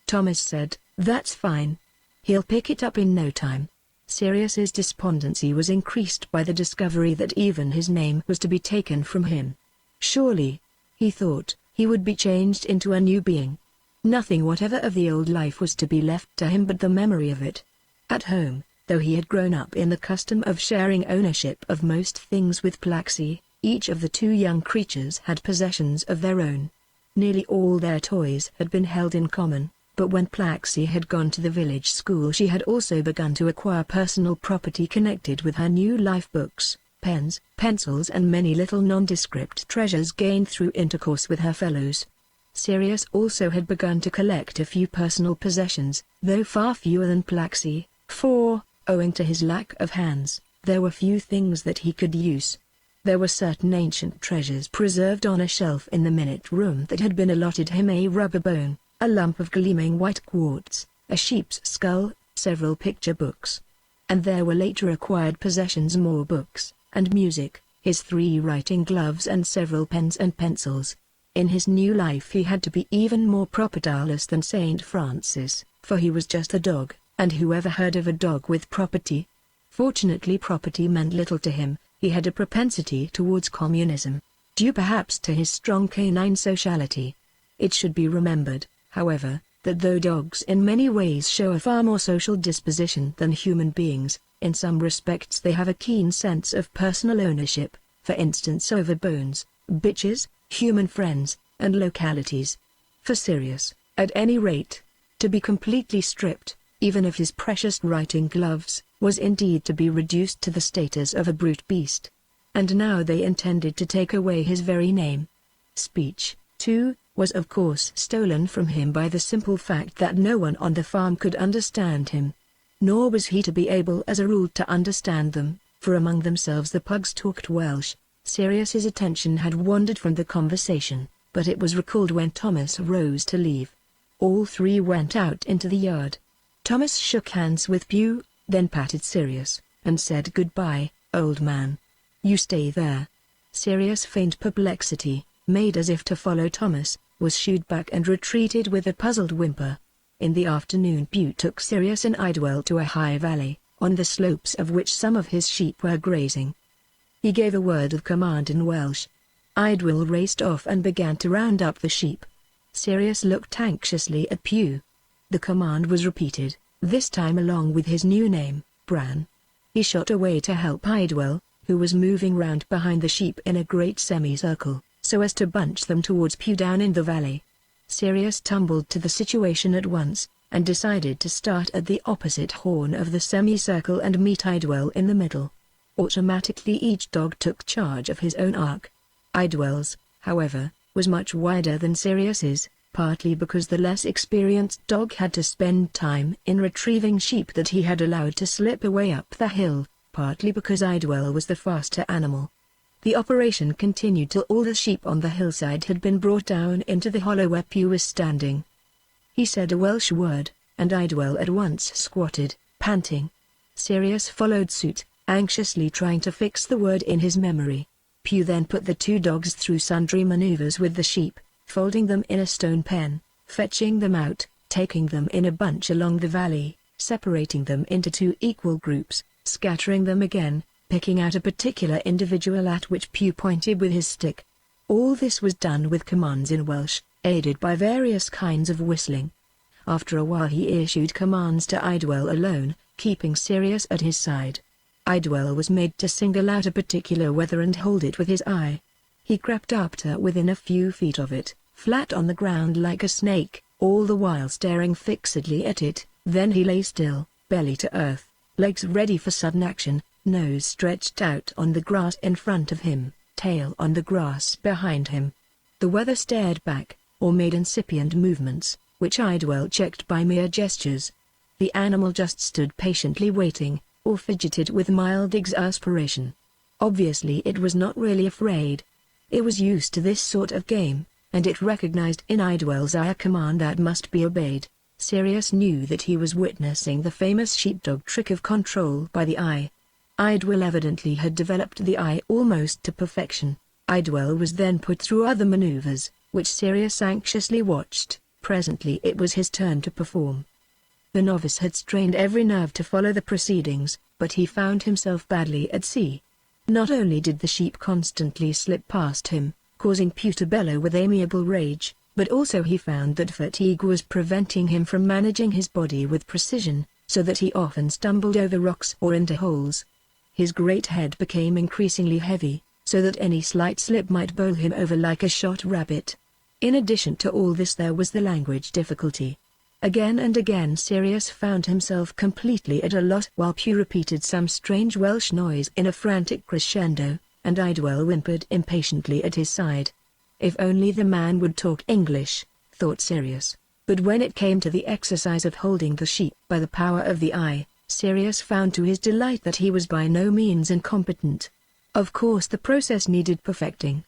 Thomas said, "That's fine. He'll pick it up in no time." Sirius's despondency was increased by the discovery that even his name was to be taken from him. Surely, he thought, he would be changed into a new being. Nothing whatever of the old life was to be left to him but the memory of it. At home, though he had grown up in the custom of sharing ownership of most things with Plaxi, each of the 2 young creatures had possessions of their own. Nearly all their toys had been held in common, but when Plaxi had gone to the village school she had also begun to acquire personal property connected with her new life books, pens, pencils and many little nondescript treasures gained through intercourse with her fellows. Sirius also had begun to collect a few personal possessions, though far fewer than Plaxi, for, owing to his lack of hands, there were few things that he could use. There were certain ancient treasures preserved on a shelf in the minute room that had been allotted him, a rubber bone, a lump of gleaming white quartz, a sheep's skull, several picture books. And there were later acquired possessions, more books, and music, his 3 writing gloves and several pens and pencils. In his new life he had to be even more propertyless than St. Francis, for he was just a dog, and who ever heard of a dog with property? Fortunately property meant little to him. He had a propensity towards communism, due perhaps to his strong canine sociality. It should be remembered, however, that though dogs in many ways show a far more social disposition than human beings, in some respects they have a keen sense of personal ownership, for instance over bones, bitches, human friends, and localities. For Sirius, at any rate, to be completely stripped, even of his precious writing gloves, was indeed to be reduced to the status of a brute beast. And now they intended to take away his very name. Speech, too, was of course stolen from him by the simple fact that no one on the farm could understand him. Nor was he to be able as a rule to understand them, for among themselves the pugs talked Welsh. Sirius's attention had wandered from the conversation, but it was recalled when Thomas rose to leave. All 3 went out into the yard. Thomas shook hands with Pew, then patted Sirius, and said, "Goodbye, old man. You stay there." Sirius feigned perplexity, made as if to follow Thomas, was shooed back and retreated with a puzzled whimper. In the afternoon Pew took Sirius and Idwell to a high valley, on the slopes of which some of his sheep were grazing. He gave a word of command in Welsh. Idwell raced off and began to round up the sheep. Sirius looked anxiously at Pew. The command was repeated, this time along with his new name, Bran. He shot away to help Idwell, who was moving round behind the sheep in a great semicircle, so as to bunch them towards Pew down in the valley. Sirius tumbled to the situation at once, and decided to start at the opposite horn of the semicircle and meet Idwell in the middle. Automatically each dog took charge of his own arc. Idwell's, however, was much wider than Sirius's, partly because the less experienced dog had to spend time in retrieving sheep that he had allowed to slip away up the hill, partly because Idwell was the faster animal. The operation continued till all the sheep on the hillside had been brought down into the hollow where Pew was standing. He said a Welsh word, and Idwell at once squatted, panting. Sirius followed suit, anxiously trying to fix the word in his memory. Pew then put the 2 dogs through sundry maneuvers with the sheep, folding them in a stone pen, fetching them out, taking them in a bunch along the valley, separating them into 2 equal groups, scattering them again, picking out a particular individual at which Pew pointed with his stick. All this was done with commands in Welsh, aided by various kinds of whistling. After a while he issued commands to Idwell alone, keeping Sirius at his side. Idwell was made to single out a particular weather and hold it with his eye. He crept up to within a few feet of it, flat on the ground like a snake, all the while staring fixedly at it. Then he lay still, belly to earth, legs ready for sudden action, nose stretched out on the grass in front of him, tail on the grass behind him. The weather stared back, or made incipient movements, which Idwell checked by mere gestures. The animal just stood patiently waiting, or fidgeted with mild exasperation. Obviously it was not really afraid. It was used to this sort of game, and it recognized in Idwell's eye a command that must be obeyed. Sirius knew that he was witnessing the famous sheepdog trick of control by the eye. Idwell evidently had developed the eye almost to perfection. Idwell was then put through other maneuvers, which Sirius anxiously watched. Presently it was his turn to perform. The novice had strained every nerve to follow the proceedings, but he found himself badly at sea. Not only did the sheep constantly slip past him, causing Pew to bellow with amiable rage, but also he found that fatigue was preventing him from managing his body with precision, so that he often stumbled over rocks or into holes. His great head became increasingly heavy, so that any slight slip might bowl him over like a shot rabbit. In addition to all this there was the language difficulty. Again and again Sirius found himself completely at a loss while Pew repeated some strange Welsh noise in a frantic crescendo, and Idwell whimpered impatiently at his side. If only the man would talk English, thought Sirius. But when it came to the exercise of holding the sheep by the power of the eye, Sirius found to his delight that he was by no means incompetent. Of course the process needed perfecting.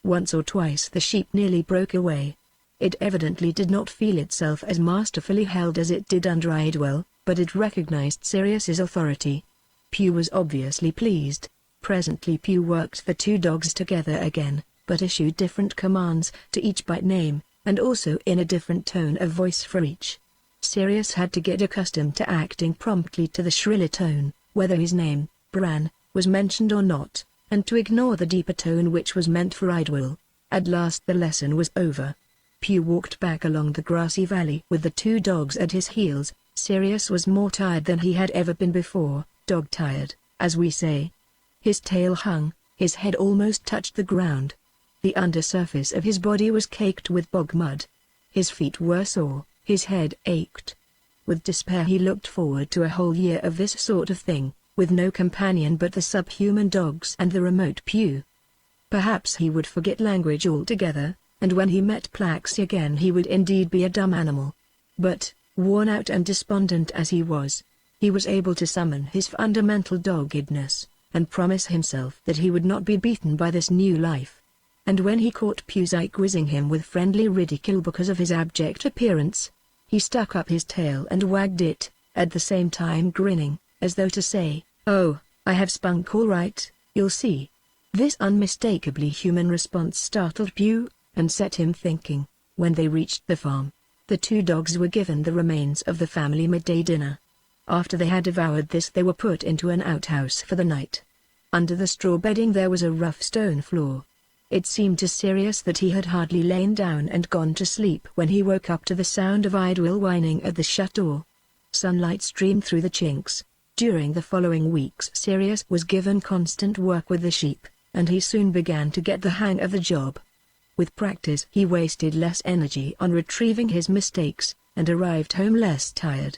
Once or twice the sheep nearly broke away. It evidently did not feel itself as masterfully held as it did under Idwell, but it recognized Sirius's authority. Pew was obviously pleased. Presently Pew worked the two dogs together again, but issued different commands to each by name, and also in a different tone of voice for each. Sirius had to get accustomed to acting promptly to the shriller tone, whether his name, Bran, was mentioned or not, and to ignore the deeper tone which was meant for Idwell. At last the lesson was over. Pew walked back along the grassy valley with the two dogs at his heels. Sirius was more tired than he had ever been before, dog-tired, as we say. His tail hung, his head almost touched the ground. The undersurface of his body was caked with bog mud. His feet were sore, his head ached. With despair he looked forward to a whole year of this sort of thing, with no companion but the subhuman dogs and the remote Pew. Perhaps he would forget language altogether, and when he met Plaxi again he would indeed be a dumb animal. But, worn out and despondent as he was able to summon his fundamental doggedness, and promise himself that he would not be beaten by this new life. And when he caught Pew's eye quizzing him with friendly ridicule because of his abject appearance, he stuck up his tail and wagged it, at the same time grinning, as though to say, "Oh, I have spunk all right, you'll see." This unmistakably human response startled Pew, and set him thinking. When they reached the farm, the two dogs were given the remains of the family midday dinner. After they had devoured this they were put into an outhouse for the night. Under the straw bedding there was a rough stone floor. It seemed to Sirius that he had hardly lain down and gone to sleep when he woke up to the sound of Idwell whining at the shut door. Sunlight streamed through the chinks. During the following weeks Sirius was given constant work with the sheep, and he soon began to get the hang of the job. With practice he wasted less energy on retrieving his mistakes, and arrived home less tired.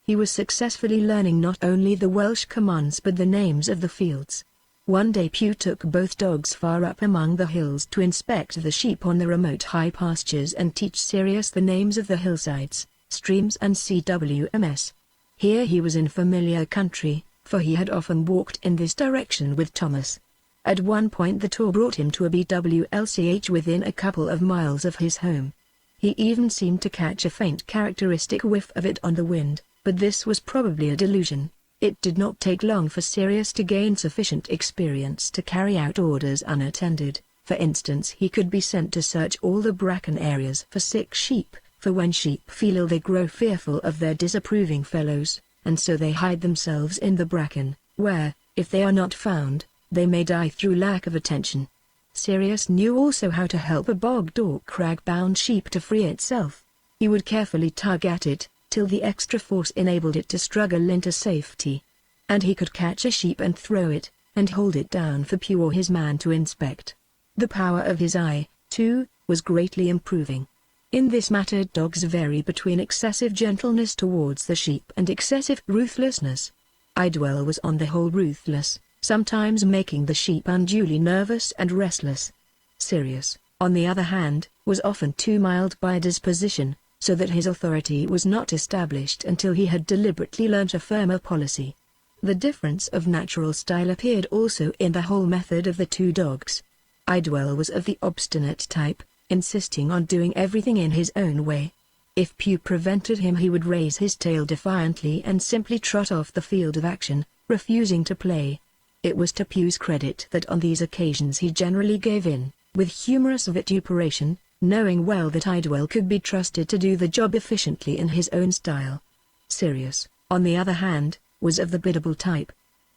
He was successfully learning not only the Welsh commands but the names of the fields. One day Pew took both dogs far up among the hills to inspect the sheep on the remote high pastures and teach Sirius the names of the hillsides, streams and CWMS. Here he was in familiar country, for he had often walked in this direction with Thomas. At one point the tour brought him to a BWLCH within a couple of miles of his home. He even seemed to catch a faint characteristic whiff of it on the wind, but this was probably a delusion. It did not take long for Sirius to gain sufficient experience to carry out orders unattended. For instance, he could be sent to search all the bracken areas for sick sheep, for when sheep feel ill they grow fearful of their disapproving fellows, and so they hide themselves in the bracken, where, if they are not found, they may die through lack of attention. Sirius knew also how to help a bogged or crag-bound sheep to free itself. He would carefully tug at it, till the extra force enabled it to struggle into safety. And he could catch a sheep and throw it, and hold it down for Pew or his man to inspect. The power of his eye, too, was greatly improving. In this matter dogs vary between excessive gentleness towards the sheep and excessive ruthlessness. Idwell was on the whole ruthless, sometimes making the sheep unduly nervous and restless. Sirius, on the other hand, was often too mild by disposition, so that his authority was not established until he had deliberately learnt a firmer policy. The difference of natural style appeared also in the whole method of the two dogs. Idwell was of the obstinate type, insisting on doing everything in his own way. If Pew prevented him he would raise his tail defiantly and simply trot off the field of action, refusing to play. It was to Pew's credit that on these occasions he generally gave in, with humorous vituperation, knowing well that Idwell could be trusted to do the job efficiently in his own style. Sirius, on the other hand, was of the biddable type.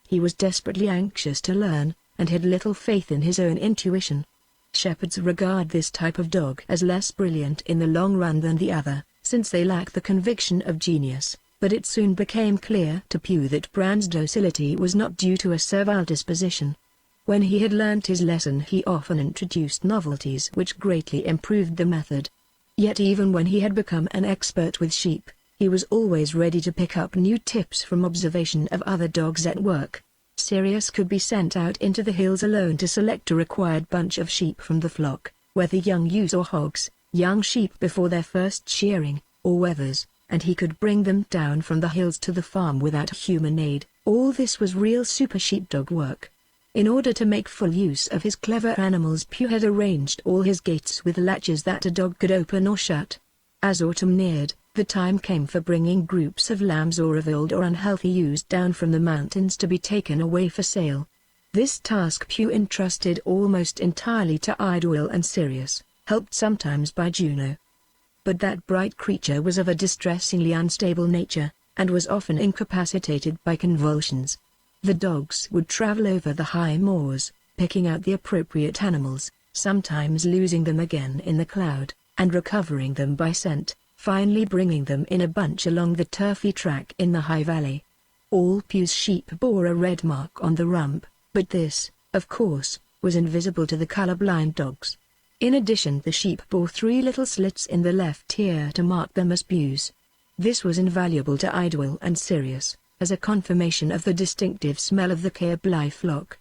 He was desperately anxious to learn, and had little faith in his own intuition. Shepherds regard this type of dog as less brilliant in the long run than the other, since they lack the conviction of genius, but it soon became clear to Pew that Bran's docility was not due to a servile disposition. When he had learnt his lesson he often introduced novelties which greatly improved the method. Yet even when he had become an expert with sheep, he was always ready to pick up new tips from observation of other dogs at work. Sirius could be sent out into the hills alone to select a required bunch of sheep from the flock, whether young ewes or hogs, young sheep before their first shearing, or wethers, and he could bring them down from the hills to the farm without human aid. All this was real super sheepdog work. In order to make full use of his clever animals, Pew had arranged all his gates with latches that a dog could open or shut. As autumn neared, the time came for bringing groups of lambs or of old or unhealthy ewes down from the mountains to be taken away for sale. This task Pew entrusted almost entirely to Idlewild and Sirius, helped sometimes by Juno. But that bright creature was of a distressingly unstable nature, and was often incapacitated by convulsions. The dogs would travel over the high moors, picking out the appropriate animals, sometimes losing them again in the cloud, and recovering them by scent, finally bringing them in a bunch along the turfy track in the high valley. All Pew's sheep bore a red mark on the rump, but this, of course, was invisible to the colorblind dogs. In addition, the sheep bore 3 little slits in the left ear to mark them as Pew's. This was invaluable to Idlewild and Sirius, as a confirmation of the distinctive smell of the Cairblai flock.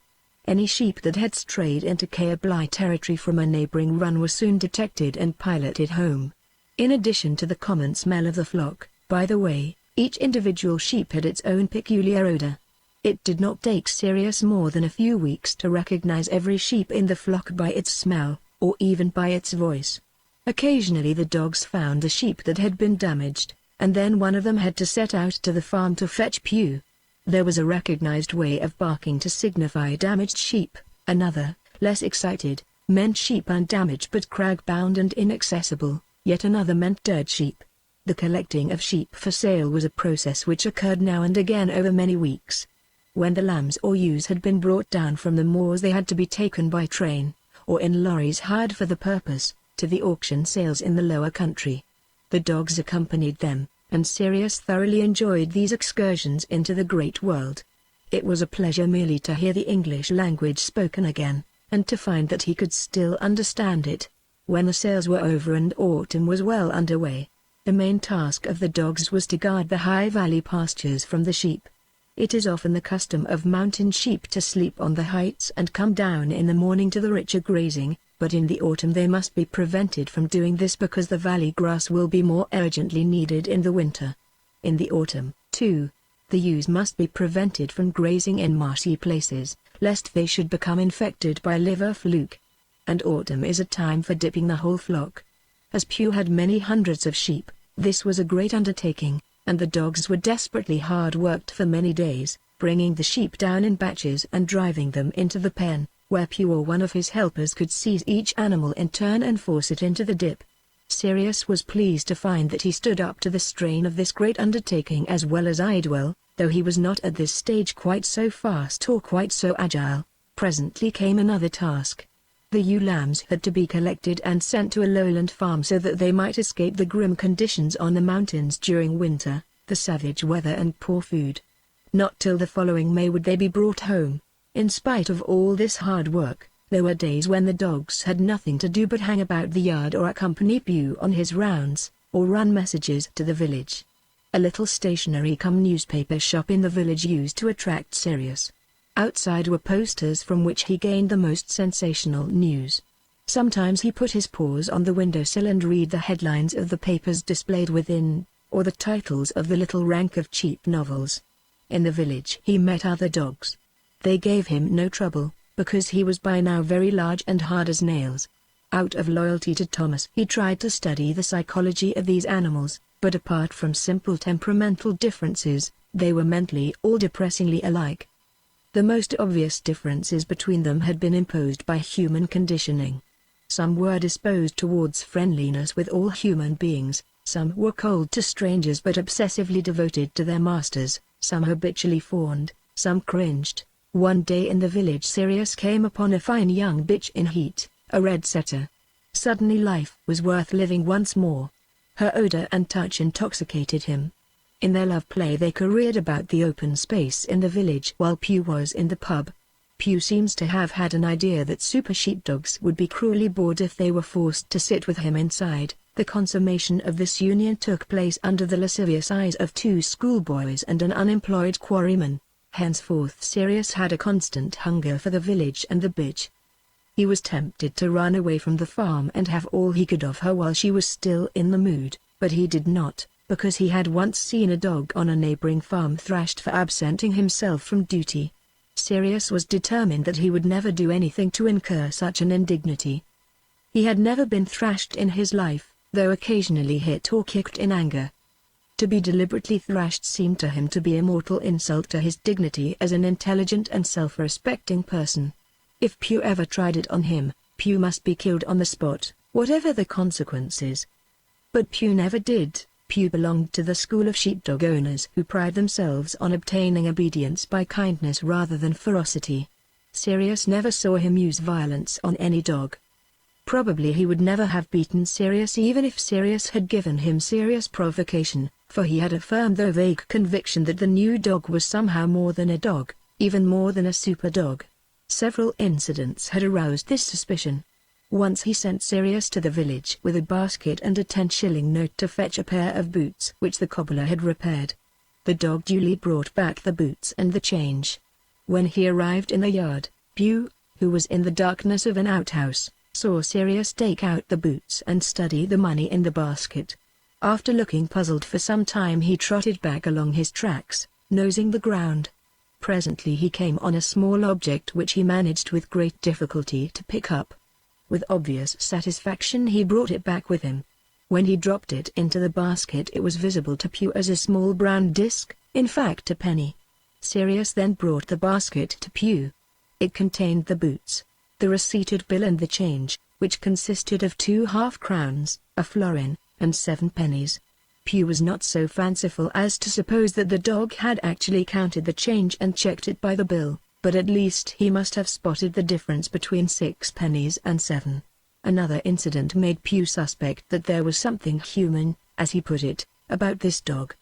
Any sheep that had strayed into Cairblai territory from a neighboring run were soon detected and piloted home. In addition to the common smell of the flock, by the way, each individual sheep had its own peculiar odor. It did not take Sirius more than a few weeks to recognize every sheep in the flock by its smell, or even by its voice. Occasionally the dogs found a sheep that had been damaged, and then one of them had to set out to the farm to fetch Pew. There was a recognized way of barking to signify damaged sheep. Another, less excited, meant sheep undamaged but crag-bound and inaccessible. Yet another meant dead sheep. The collecting of sheep for sale was a process which occurred now and again over many weeks. When the lambs or ewes had been brought down from the moors, they had to be taken by train, or in lorries hired for the purpose, to the auction sales in the lower country. The dogs accompanied them, and Sirius thoroughly enjoyed these excursions into the great world. It was a pleasure merely to hear the English language spoken again, and to find that he could still understand it. When the sales were over and autumn was well underway, the main task of the dogs was to guard the high valley pastures from the sheep. It is often the custom of mountain sheep to sleep on the heights and come down in the morning to the richer grazing, but in the autumn they must be prevented from doing this because the valley grass will be more urgently needed in the winter. In the autumn, too, the ewes must be prevented from grazing in marshy places, lest they should become infected by liver fluke. And autumn is a time for dipping the whole flock. As Pew had many hundreds of sheep, this was a great undertaking, and the dogs were desperately hard worked for many days, bringing the sheep down in batches and driving them into the pen, where Pew or one of his helpers could seize each animal in turn and force it into the dip. Sirius was pleased to find that he stood up to the strain of this great undertaking as well as Idlewild, though he was not at this stage quite so fast or quite so agile. Presently came another task. The ewe lambs had to be collected and sent to a lowland farm so that they might escape the grim conditions on the mountains during winter, the savage weather and poor food. Not till the following May would they be brought home. In spite of all this hard work, there were days when the dogs had nothing to do but hang about the yard or accompany Pew on his rounds, or run messages to the village. A little stationery-cum-newspaper shop in the village used to attract Sirius. Outside were posters from which he gained the most sensational news. Sometimes he put his paws on the windowsill and read the headlines of the papers displayed within, or the titles of the little rank of cheap novels. In the village he met other dogs. They gave him no trouble, because he was by now very large and hard as nails. Out of loyalty to Thomas he tried to study the psychology of these animals, but apart from simple temperamental differences, they were mentally all depressingly alike. The most obvious differences between them had been imposed by human conditioning. Some were disposed towards friendliness with all human beings, some were cold to strangers but obsessively devoted to their masters, some habitually fawned, some cringed. One day in the village Sirius came upon a fine young bitch in heat, a red setter. Suddenly life was worth living once more. Her odor and touch intoxicated him. In their love play they careered about the open space in the village while Pew was in the pub. Pew seems to have had an idea that super sheepdogs would be cruelly bored if they were forced to sit with him inside. The consummation of this union took place under the lascivious eyes of 2 schoolboys and an unemployed quarryman. Henceforth Sirius had a constant hunger for the village and the bitch. He was tempted to run away from the farm and have all he could of her while she was still in the mood, but he did not, because he had once seen a dog on a neighboring farm thrashed for absenting himself from duty. Sirius was determined that he would never do anything to incur such an indignity. He had never been thrashed in his life, though occasionally hit or kicked in anger. To be deliberately thrashed seemed to him to be a mortal insult to his dignity as an intelligent and self-respecting person. If Pew ever tried it on him, Pew must be killed on the spot, whatever the consequences. But Pew never did. Pew belonged to the school of sheepdog owners who pride themselves on obtaining obedience by kindness rather than ferocity. Sirius never saw him use violence on any dog. Probably he would never have beaten Sirius even if Sirius had given him serious provocation, for he had a firm though vague conviction that the new dog was somehow more than a dog, even more than a super dog. Several incidents had aroused this suspicion. Once he sent Sirius to the village with a basket and a 10-shilling note to fetch a pair of boots which the cobbler had repaired. The dog duly brought back the boots and the change. When he arrived in the yard, Pew, who was in the darkness of an outhouse, saw Sirius take out the boots and study the money in the basket. After looking puzzled for some time he trotted back along his tracks, nosing the ground. Presently he came on a small object which he managed with great difficulty to pick up. With obvious satisfaction he brought it back with him. When he dropped it into the basket it was visible to Pew as a small brown disc, in fact a penny. Sirius then brought the basket to Pew. It contained the boots, the receipted bill and the change, which consisted of 2 half-crowns, a florin, and 7 pennies. Pew was not so fanciful as to suppose that the dog had actually counted the change and checked it by the bill, but at least he must have spotted the difference between 6 pennies and 7. Another incident made Pew suspect that there was something human, as he put it, about this dog.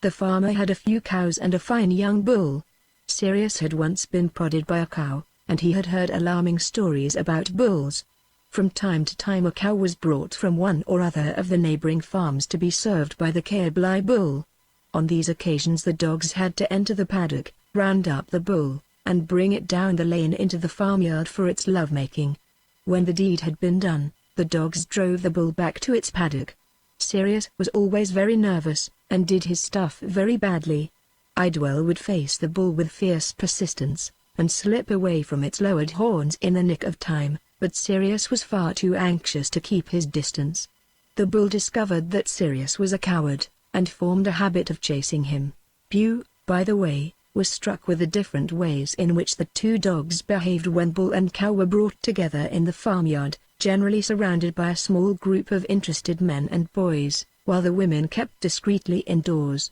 The farmer had a few cows and a fine young bull. Sirius had once been prodded by a cow, and he had heard alarming stories about bulls. From time to time a cow was brought from one or other of the neighboring farms to be served by the Cably bull. On these occasions the dogs had to enter the paddock, round up the bull, and bring it down the lane into the farmyard for its lovemaking. When the deed had been done, the dogs drove the bull back to its paddock. Sirius was always very nervous, and did his stuff very badly. Idwell would face the bull with fierce persistence, and slip away from its lowered horns in the nick of time, but Sirius was far too anxious to keep his distance. The bull discovered that Sirius was a coward, and formed a habit of chasing him. Pew, by the way, was struck with the different ways in which the two dogs behaved when bull and cow were brought together in the farmyard, generally surrounded by a small group of interested men and boys, while the women kept discreetly indoors.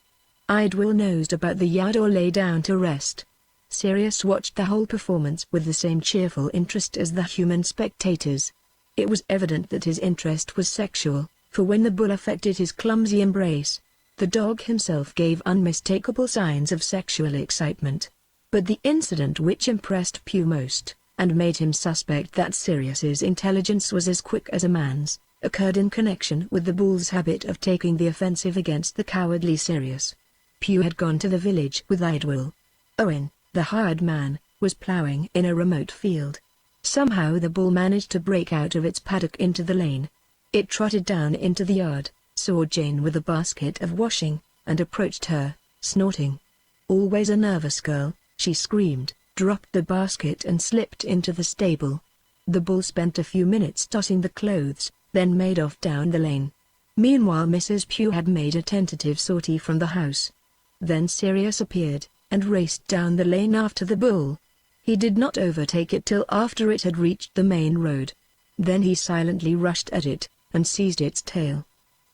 Idwell nosed about the yard or lay down to rest. Sirius watched the whole performance with the same cheerful interest as the human spectators. It was evident that his interest was sexual, for when the bull affected his clumsy embrace, the dog himself gave unmistakable signs of sexual excitement. But the incident which impressed Pew most, and made him suspect that Sirius's intelligence was as quick as a man's, occurred in connection with the bull's habit of taking the offensive against the cowardly Sirius. Pew had gone to the village with Idwell. Owen, the hired man, was ploughing in a remote field. Somehow the bull managed to break out of its paddock into the lane. It trotted down into the yard, saw Jane with a basket of washing, and approached her, snorting. Always a nervous girl, she screamed, dropped the basket and slipped into the stable. The bull spent a few minutes tossing the clothes, then made off down the lane. Meanwhile Mrs. Pew had made a tentative sortie from the house. Then Sirius appeared, and raced down the lane after the bull. He did not overtake it till after it had reached the main road. Then he silently rushed at it, and seized its tail.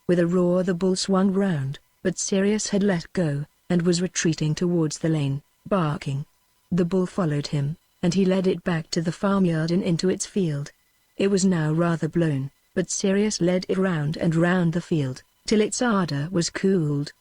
With a roar the bull swung round, but Sirius had let go, and was retreating towards the lane, barking. The bull followed him, and he led it back to the farmyard and into its field. It was now rather blown, but Sirius led it round and round the field, till its ardor was cooled.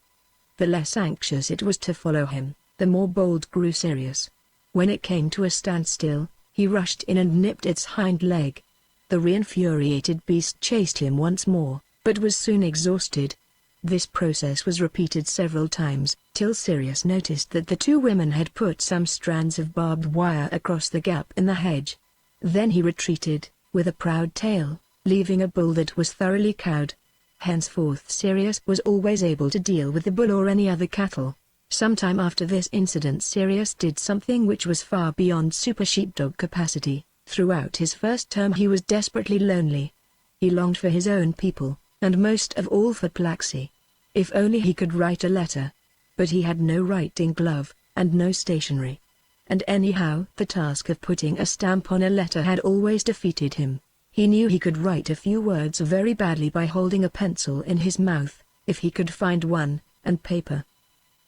The less anxious it was to follow him, the more bold grew Sirius. When it came to a standstill, he rushed in and nipped its hind leg. The re-infuriated beast chased him once more, but was soon exhausted. This process was repeated several times, till Sirius noticed that the two women had put some strands of barbed wire across the gap in the hedge. Then he retreated, with a proud tail, leaving a bull that was thoroughly cowed. Henceforth Sirius was always able to deal with the bull or any other cattle. Sometime after this incident, Sirius did something which was far beyond super sheepdog capacity. Throughout his first term he was desperately lonely. He longed for his own people, and most of all for Plaxi. If only he could write a letter. But he had no writing glove, and no stationery. And anyhow, the task of putting a stamp on a letter had always defeated him. He knew he could write a few words very badly by holding a pencil in his mouth, if he could find one, and paper.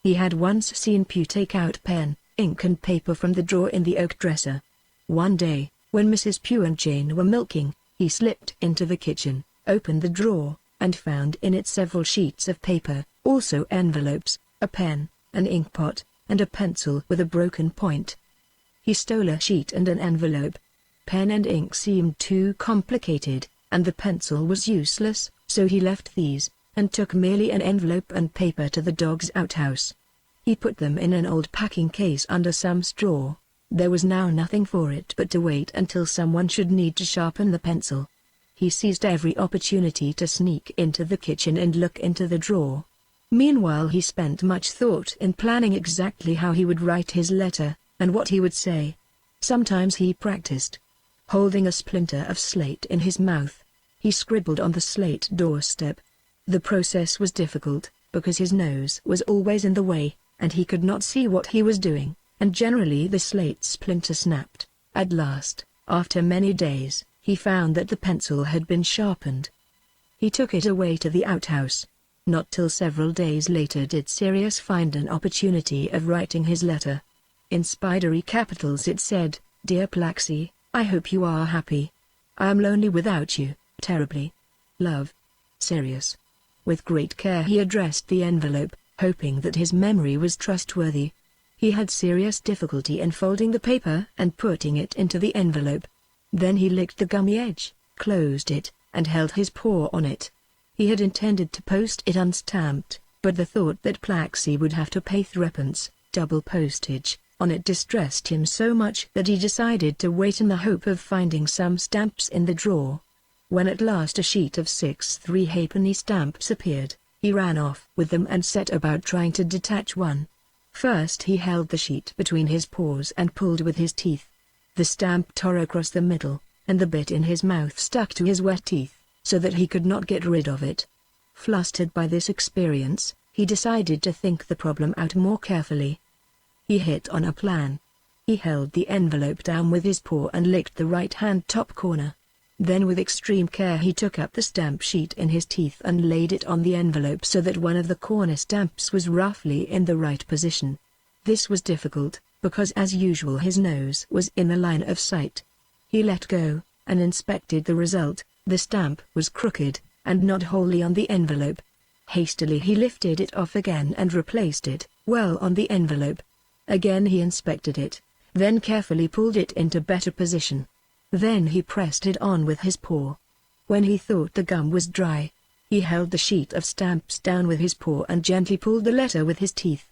He had once seen Pew take out pen, ink and paper from the drawer in the oak dresser. One day, when Mrs. Pew and Jane were milking, he slipped into the kitchen, opened the drawer, and found in it several sheets of paper, also envelopes, a pen, an inkpot, and a pencil with a broken point. He stole a sheet and an envelope. Pen and ink seemed too complicated, and the pencil was useless, so he left these, and took merely an envelope and paper to the dog's outhouse. He put them in an old packing case under some straw. There was now nothing for it but to wait until someone should need to sharpen the pencil. He seized every opportunity to sneak into the kitchen and look into the drawer. Meanwhile he spent much thought in planning exactly how he would write his letter, and what he would say. Sometimes he practiced. Holding a splinter of slate in his mouth, he scribbled on the slate doorstep. The process was difficult, because his nose was always in the way, and he could not see what he was doing, and generally the slate splinter snapped. At last, after many days, he found that the pencil had been sharpened. He took it away to the outhouse. Not till several days later did Sirius find an opportunity of writing his letter. In spidery capitals it said, "Dear Plaxi, I hope you are happy. I am lonely without you, terribly. Love. Sirius." With great care he addressed the envelope, hoping that his memory was trustworthy. He had serious difficulty in folding the paper and putting it into the envelope. Then he licked the gummy edge, closed it, and held his paw on it. He had intended to post it unstamped, but the thought that Plaxi would have to pay threepence, double postage, on it distressed him so much that he decided to wait in the hope of finding some stamps in the drawer. When at last a sheet of 6 3-halfpenny stamps appeared, he ran off with them and set about trying to detach one. First he held the sheet between his paws and pulled with his teeth. The stamp tore across the middle, and the bit in his mouth stuck to his wet teeth, so that he could not get rid of it. Flustered by this experience, he decided to think the problem out more carefully. He hit on a plan. He held the envelope down with his paw and licked the right-hand top corner. Then with extreme care he took up the stamp sheet in his teeth and laid it on the envelope so that one of the corner stamps was roughly in the right position. This was difficult, because as usual his nose was in the line of sight. He let go, and inspected the result. The stamp was crooked, and not wholly on the envelope. Hastily he lifted it off again and replaced it, well on the envelope. Again he inspected it, then carefully pulled it into better position. Then he pressed it on with his paw. When he thought the gum was dry, he held the sheet of stamps down with his paw and gently pulled the letter with his teeth.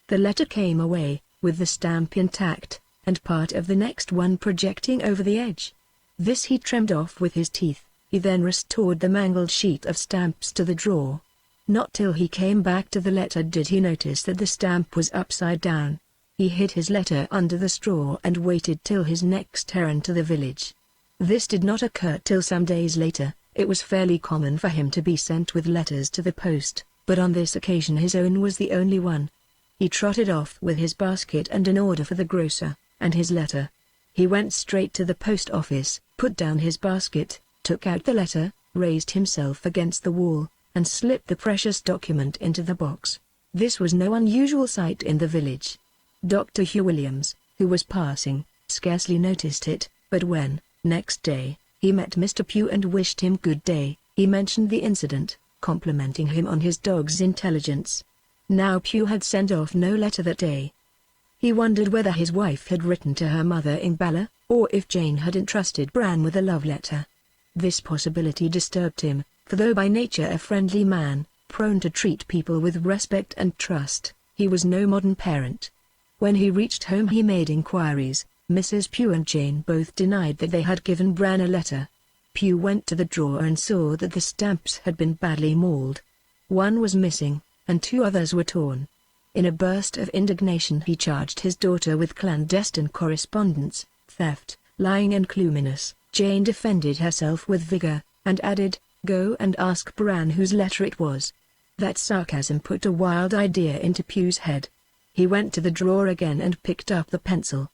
The letter came away, with the stamp intact, and part of the next one projecting over the edge. This he trimmed off with his teeth. He then restored the mangled sheet of stamps to the drawer. Not till he came back to the letter did he notice that the stamp was upside down. He hid his letter under the straw and waited till his next errand to the village. This did not occur till some days later. It was fairly common for him to be sent with letters to the post, but on this occasion his own was the only one. He trotted off with his basket and an order for the grocer, and his letter. He went straight to the post office, put down his basket, took out the letter, raised himself against the wall, and slipped the precious document into the box. This was no unusual sight in the village. Dr. Hugh Williams, who was passing, scarcely noticed it, but when, next day, he met Mr. Pew and wished him good day, he mentioned the incident, complimenting him on his dog's intelligence. Now Pew had sent off no letter that day. He wondered whether his wife had written to her mother in Bala, or if Jane had entrusted Bran with a love letter. This possibility disturbed him, for though by nature a friendly man, prone to treat people with respect and trust, he was no modern parent. When he reached home he made inquiries. Mrs. Pew and Jane both denied that they had given Bran a letter. Pew went to the drawer and saw that the stamps had been badly mauled. One was missing, and 2 others were torn. In a burst of indignation he charged his daughter with clandestine correspondence, theft, lying and gloominess. Jane defended herself with vigor, and added, "Go and ask Bran whose letter it was." That sarcasm put a wild idea into Pugh's head. He went to the drawer again and picked up the pencil.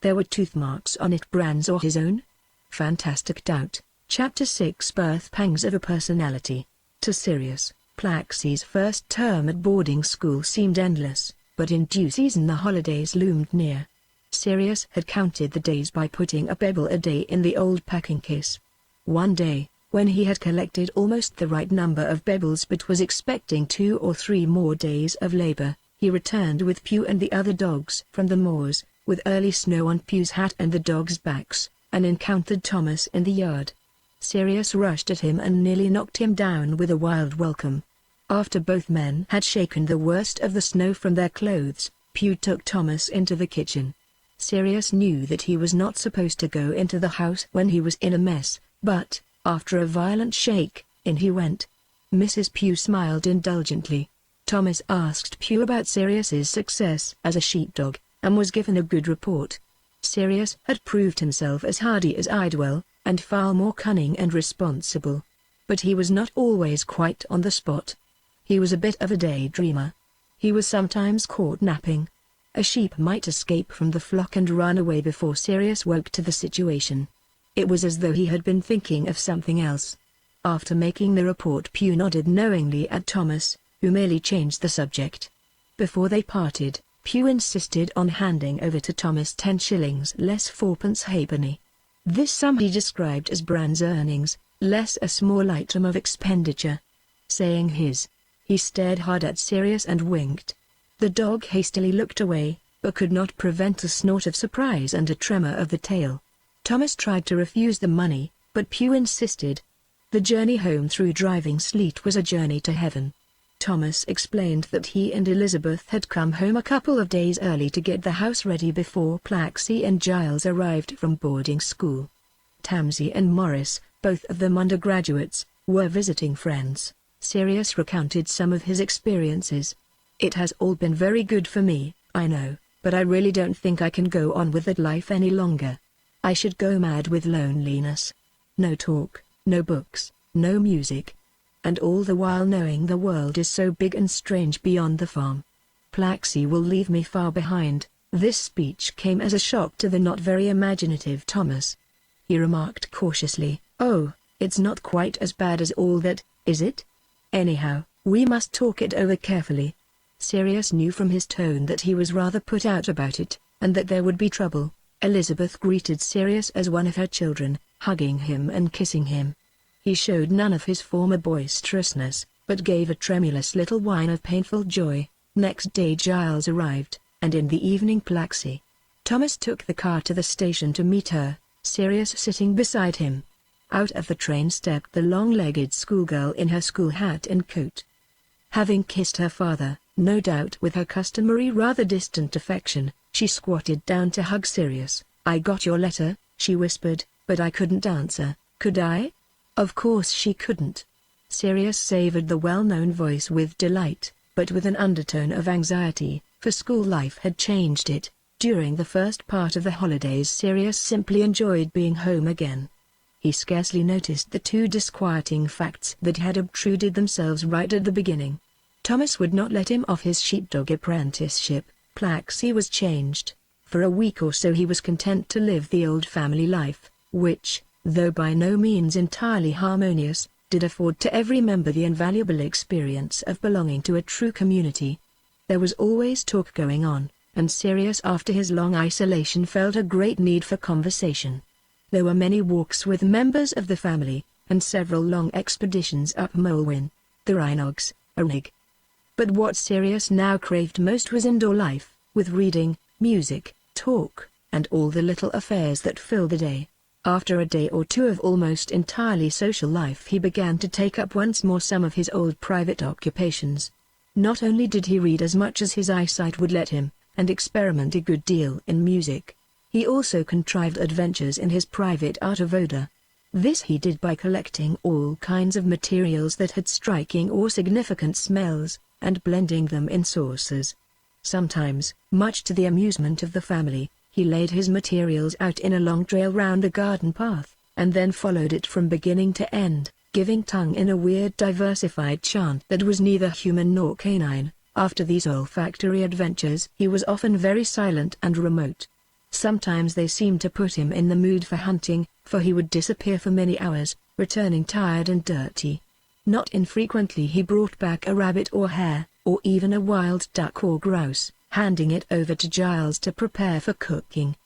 There were tooth marks on it, Bran's or his own? Fantastic doubt. Chapter 6 Birth Pangs of a Personality. To Sirius, Plaxy's first term at boarding school seemed endless, but in due season the holidays loomed near. Sirius had counted the days by putting a pebble a day in the old packing case. One day, when he had collected almost the right number of pebbles but was expecting 2 or 3 more days of labor, he returned with Pugh and the other dogs from the moors, with early snow on Pugh's hat and the dogs' backs, and encountered Thomas in the yard. Sirius rushed at him and nearly knocked him down with a wild welcome. After both men had shaken the worst of the snow from their clothes, Pugh took Thomas into the kitchen. Sirius knew that he was not supposed to go into the house when he was in a mess, but, after a violent shake, in he went. Mrs. Pugh smiled indulgently. Thomas asked Pugh about Sirius's success as a sheepdog, and was given a good report. Sirius had proved himself as hardy as Idwell, and far more cunning and responsible. But he was not always quite on the spot. He was a bit of a daydreamer. He was sometimes caught napping. A sheep might escape from the flock and run away before Sirius woke to the situation. It was as though he had been thinking of something else. After making the report, Pugh nodded knowingly at Thomas, who merely changed the subject. Before they parted, Pugh insisted on handing over to Thomas 10 shillings less 4 halfpenny. This sum he described as Bran's earnings, less a small item of expenditure. Saying his, he stared hard at Sirius and winked. The dog hastily looked away, but could not prevent a snort of surprise and a tremor of the tail. Thomas tried to refuse the money, but Pugh insisted. The journey home through driving sleet was a journey to heaven. Thomas explained that he and Elizabeth had come home a couple of days early to get the house ready before Plaxy and Giles arrived from boarding school. Tamsy and Morris, both of them undergraduates, were visiting friends. Sirius recounted some of his experiences. "It has all been very good for me, I know, but I really don't think I can go on with that life any longer. I should go mad with loneliness. No talk, no books, no music. And all the while knowing the world is so big and strange beyond the farm. Plaxy will leave me far behind." This speech came as a shock to the not very imaginative Thomas. He remarked cautiously, "Oh, it's not quite as bad as all that, is it? Anyhow, we must talk it over carefully." Sirius knew from his tone that he was rather put out about it, and that there would be trouble. Elizabeth greeted Sirius as one of her children, hugging him and kissing him. He showed none of his former boisterousness, but gave a tremulous little whine of painful joy. Next day Giles arrived, and in the evening Plaxy. Thomas took the car to the station to meet her, Sirius sitting beside him. Out of the train stepped the long-legged schoolgirl in her school hat and coat. Having kissed her father, no doubt with her customary rather distant affection, she squatted down to hug Sirius. "I got your letter," she whispered, "but I couldn't answer, could I?" Of course she couldn't. Sirius savored the well-known voice with delight, but with an undertone of anxiety, for school life had changed it. During the first part of the holidays Sirius simply enjoyed being home again. He scarcely noticed the 2 disquieting facts that had obtruded themselves right at the beginning. Thomas would not let him off his sheepdog apprenticeship. Plaxy was changed. For a week or so he was content to live the old family life, which, though by no means entirely harmonious, did afford to every member the invaluable experience of belonging to a true community. There was always talk going on, and Sirius after his long isolation felt a great need for conversation. There were many walks with members of the family, and several long expeditions up Molwyn, the Rhinogs, Rig. But what Sirius now craved most was indoor life, with reading, music, talk, and all the little affairs that fill the day. After a day or two of almost entirely social life he began to take up once more some of his old private occupations. Not only did he read as much as his eyesight would let him, and experiment a good deal in music, he also contrived adventures in his private art of odor. This he did by collecting all kinds of materials that had striking or significant smells, and blending them in saucers, Sometimes, much to the amusement of the family, he laid his materials out in a long trail round the garden path, and then followed it from beginning to end, giving tongue in a weird diversified chant that was neither human nor canine. After these olfactory adventures he was often very silent and remote. Sometimes they seemed to put him in the mood for hunting, for he would disappear for many hours, returning tired and dirty. Not infrequently he brought back a rabbit or hare, or even a wild duck or grouse, handing it over to Giles to prepare for cooking.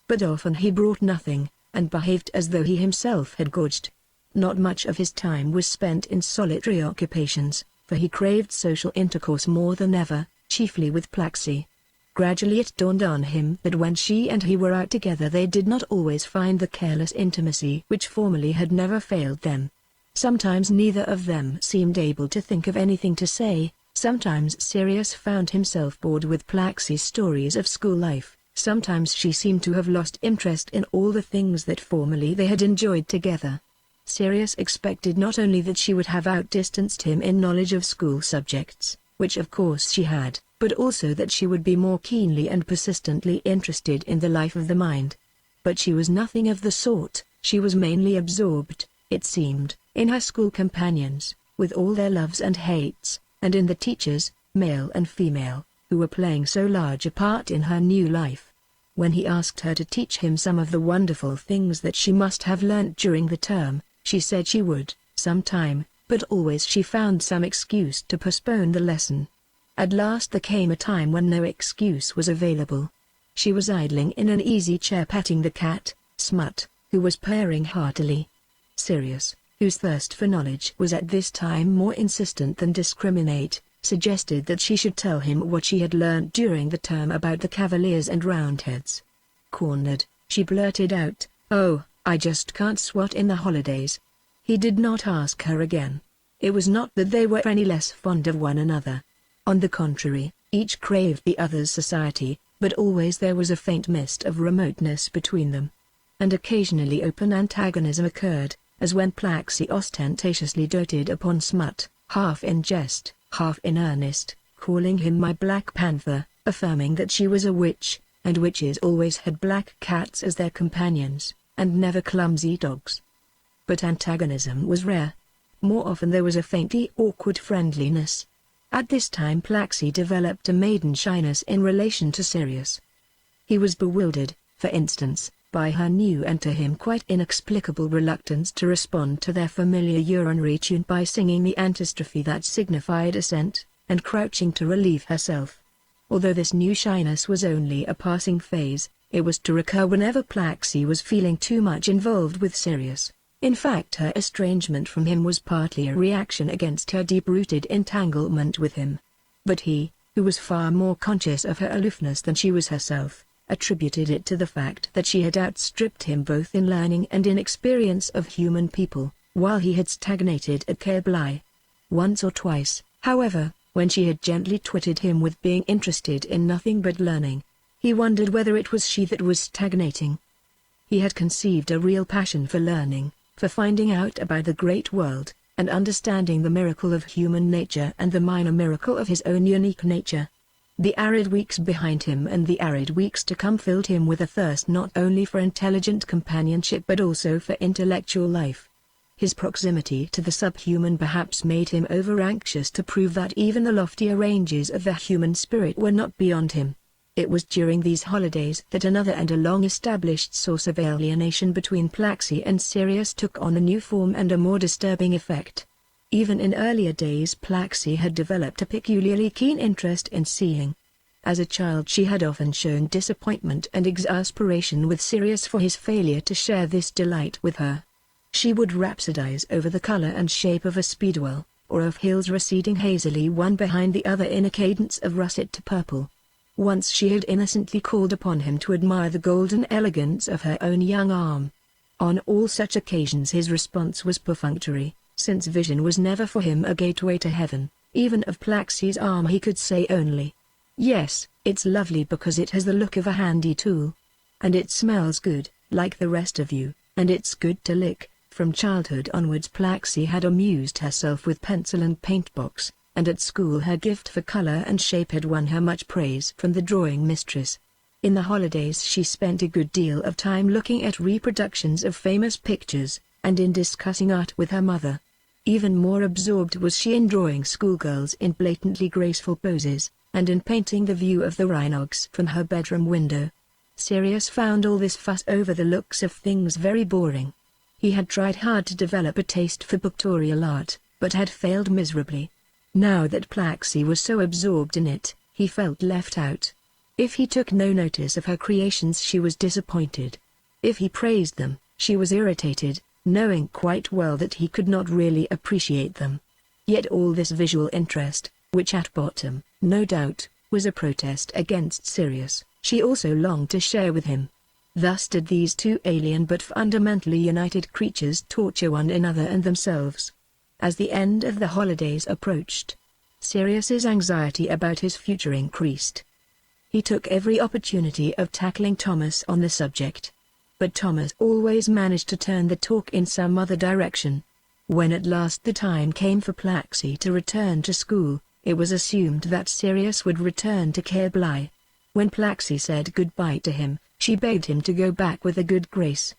But often he brought nothing, and behaved as though he himself had gorged. Not much of his time was spent in solitary occupations, for he craved social intercourse more than ever, chiefly with Plaxi. Gradually it dawned on him that when she and he were out together they did not always find the careless intimacy which formerly had never failed them. Sometimes neither of them seemed able to think of anything to say. Sometimes Sirius found himself bored with Plaxi's stories of school life. Sometimes she seemed to have lost interest in all the things that formerly they had enjoyed together. Sirius expected not only that she would have outdistanced him in knowledge of school subjects, which of course she had, but also that she would be more keenly and persistently interested in the life of the mind. But she was nothing of the sort. She was mainly absorbed, it seemed, in her school companions, with all their loves and hates, and in the teachers, male and female, who were playing so large a part in her new life. When he asked her to teach him some of the wonderful things that she must have learnt during the term, she said she would, some time, but always she found some excuse to postpone the lesson. At last there came a time when no excuse was available. She was idling in an easy chair patting the cat, Smut, who was purring heartily. Sirius, whose thirst for knowledge was at this time more insistent than discriminate, suggested that she should tell him what she had learnt during the term about the Cavaliers and Roundheads. Cornered, she blurted out, "Oh, I just can't swat in the holidays." He did not ask her again. It was not that they were any less fond of one another. On the contrary, each craved the other's society, but always there was a faint mist of remoteness between them. And occasionally open antagonism occurred, as when Plaxi ostentatiously doted upon Smut, half in jest, half in earnest, calling him my Black Panther, affirming that she was a witch, and witches always had black cats as their companions, and never clumsy dogs. But antagonism was rare. More often there was a faintly awkward friendliness. At this time Plaxi developed a maiden shyness in relation to Sirius. He was bewildered, for instance, by her new and to him quite inexplicable reluctance to respond to their familiar urinary tune by singing the antistrophe that signified assent, and crouching to relieve herself. Although this new shyness was only a passing phase, it was to recur whenever Plaxi was feeling too much involved with Sirius. In fact, her estrangement from him was partly a reaction against her deep-rooted entanglement with him. But he, who was far more conscious of her aloofness than she was herself, attributed it to the fact that she had outstripped him both in learning and in experience of human people, while he had stagnated at Cablai. Once or twice, however, when she had gently twitted him with being interested in nothing but learning, he wondered whether it was she that was stagnating. He had conceived a real passion for learning, for finding out about the great world, and understanding the miracle of human nature and the minor miracle of his own unique nature. The arid weeks behind him and the arid weeks to come filled him with a thirst not only for intelligent companionship but also for intellectual life. His proximity to the subhuman perhaps made him over-anxious to prove that even the loftier ranges of the human spirit were not beyond him. It was during these holidays that another and a long-established source of alienation between Plaxi and Sirius took on a new form and a more disturbing effect. Even in earlier days Plaxi had developed a peculiarly keen interest in seeing. As a child she had often shown disappointment and exasperation with Sirius for his failure to share this delight with her. She would rhapsodize over the color and shape of a speedwell, or of hills receding hazily one behind the other in a cadence of russet to purple. Once she had innocently called upon him to admire the golden elegance of her own young arm. On all such occasions his response was perfunctory, since vision was never for him a gateway to heaven. Even of Plaxi's arm he could say only, "Yes, it's lovely because it has the look of a handy tool. And it smells good, like the rest of you, and it's good to lick." From childhood onwards Plaxi had amused herself with pencil and paintbox, and at school her gift for color and shape had won her much praise from the drawing mistress. In the holidays she spent a good deal of time looking at reproductions of famous pictures, and in discussing art with her mother. Even more absorbed was she in drawing schoolgirls in blatantly graceful poses, and in painting the view of the Rhinogs from her bedroom window. Sirius found all this fuss over the looks of things very boring. He had tried hard to develop a taste for pictorial art, but had failed miserably. Now that Plaxi was so absorbed in it, he felt left out. If he took no notice of her creations she was disappointed. If he praised them, she was irritated, knowing quite well that he could not really appreciate them. Yet all this visual interest, which at bottom, no doubt, was a protest against Sirius, she also longed to share with him. Thus did these two alien but fundamentally united creatures torture one another and themselves. As the end of the holidays approached, Sirius's anxiety about his future increased. He took every opportunity of tackling Thomas on the subject. But Thomas always managed to turn the talk in some other direction. When at last the time came for Plaxi to return to school, it was assumed that Sirius would return to Caerblai. When Plaxi said goodbye to him, she begged him to go back with a good grace.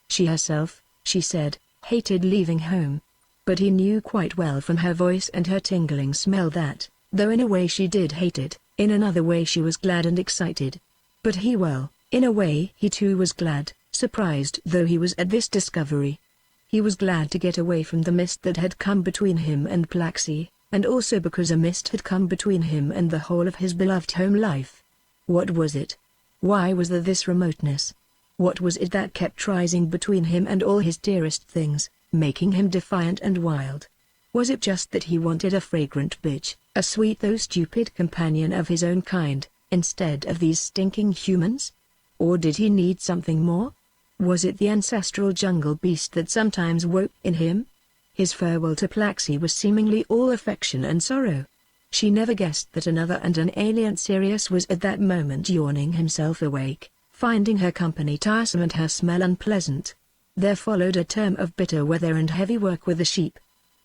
She herself, she said, hated leaving home. But he knew quite well from her voice and her tingling smell that, though in a way she did hate it, in another way she was glad and excited. But in a way he too was glad, surprised though he was at this discovery. He was glad to get away from the mist that had come between him and Plaxi, and also because a mist had come between him and the whole of his beloved home life. What was it? Why was there this remoteness? What was it that kept rising between him and all his dearest things, making him defiant and wild? Was it just that he wanted a fragrant bitch, a sweet though stupid companion of his own kind, instead of these stinking humans? Or did he need something more? Was it the ancestral jungle beast that sometimes woke in him? His farewell to Plaxi was seemingly all affection and sorrow. She never guessed that another and an alien Sirius was at that moment yawning himself awake, finding her company tiresome and her smell unpleasant. There followed a term of bitter weather and heavy work with the sheep.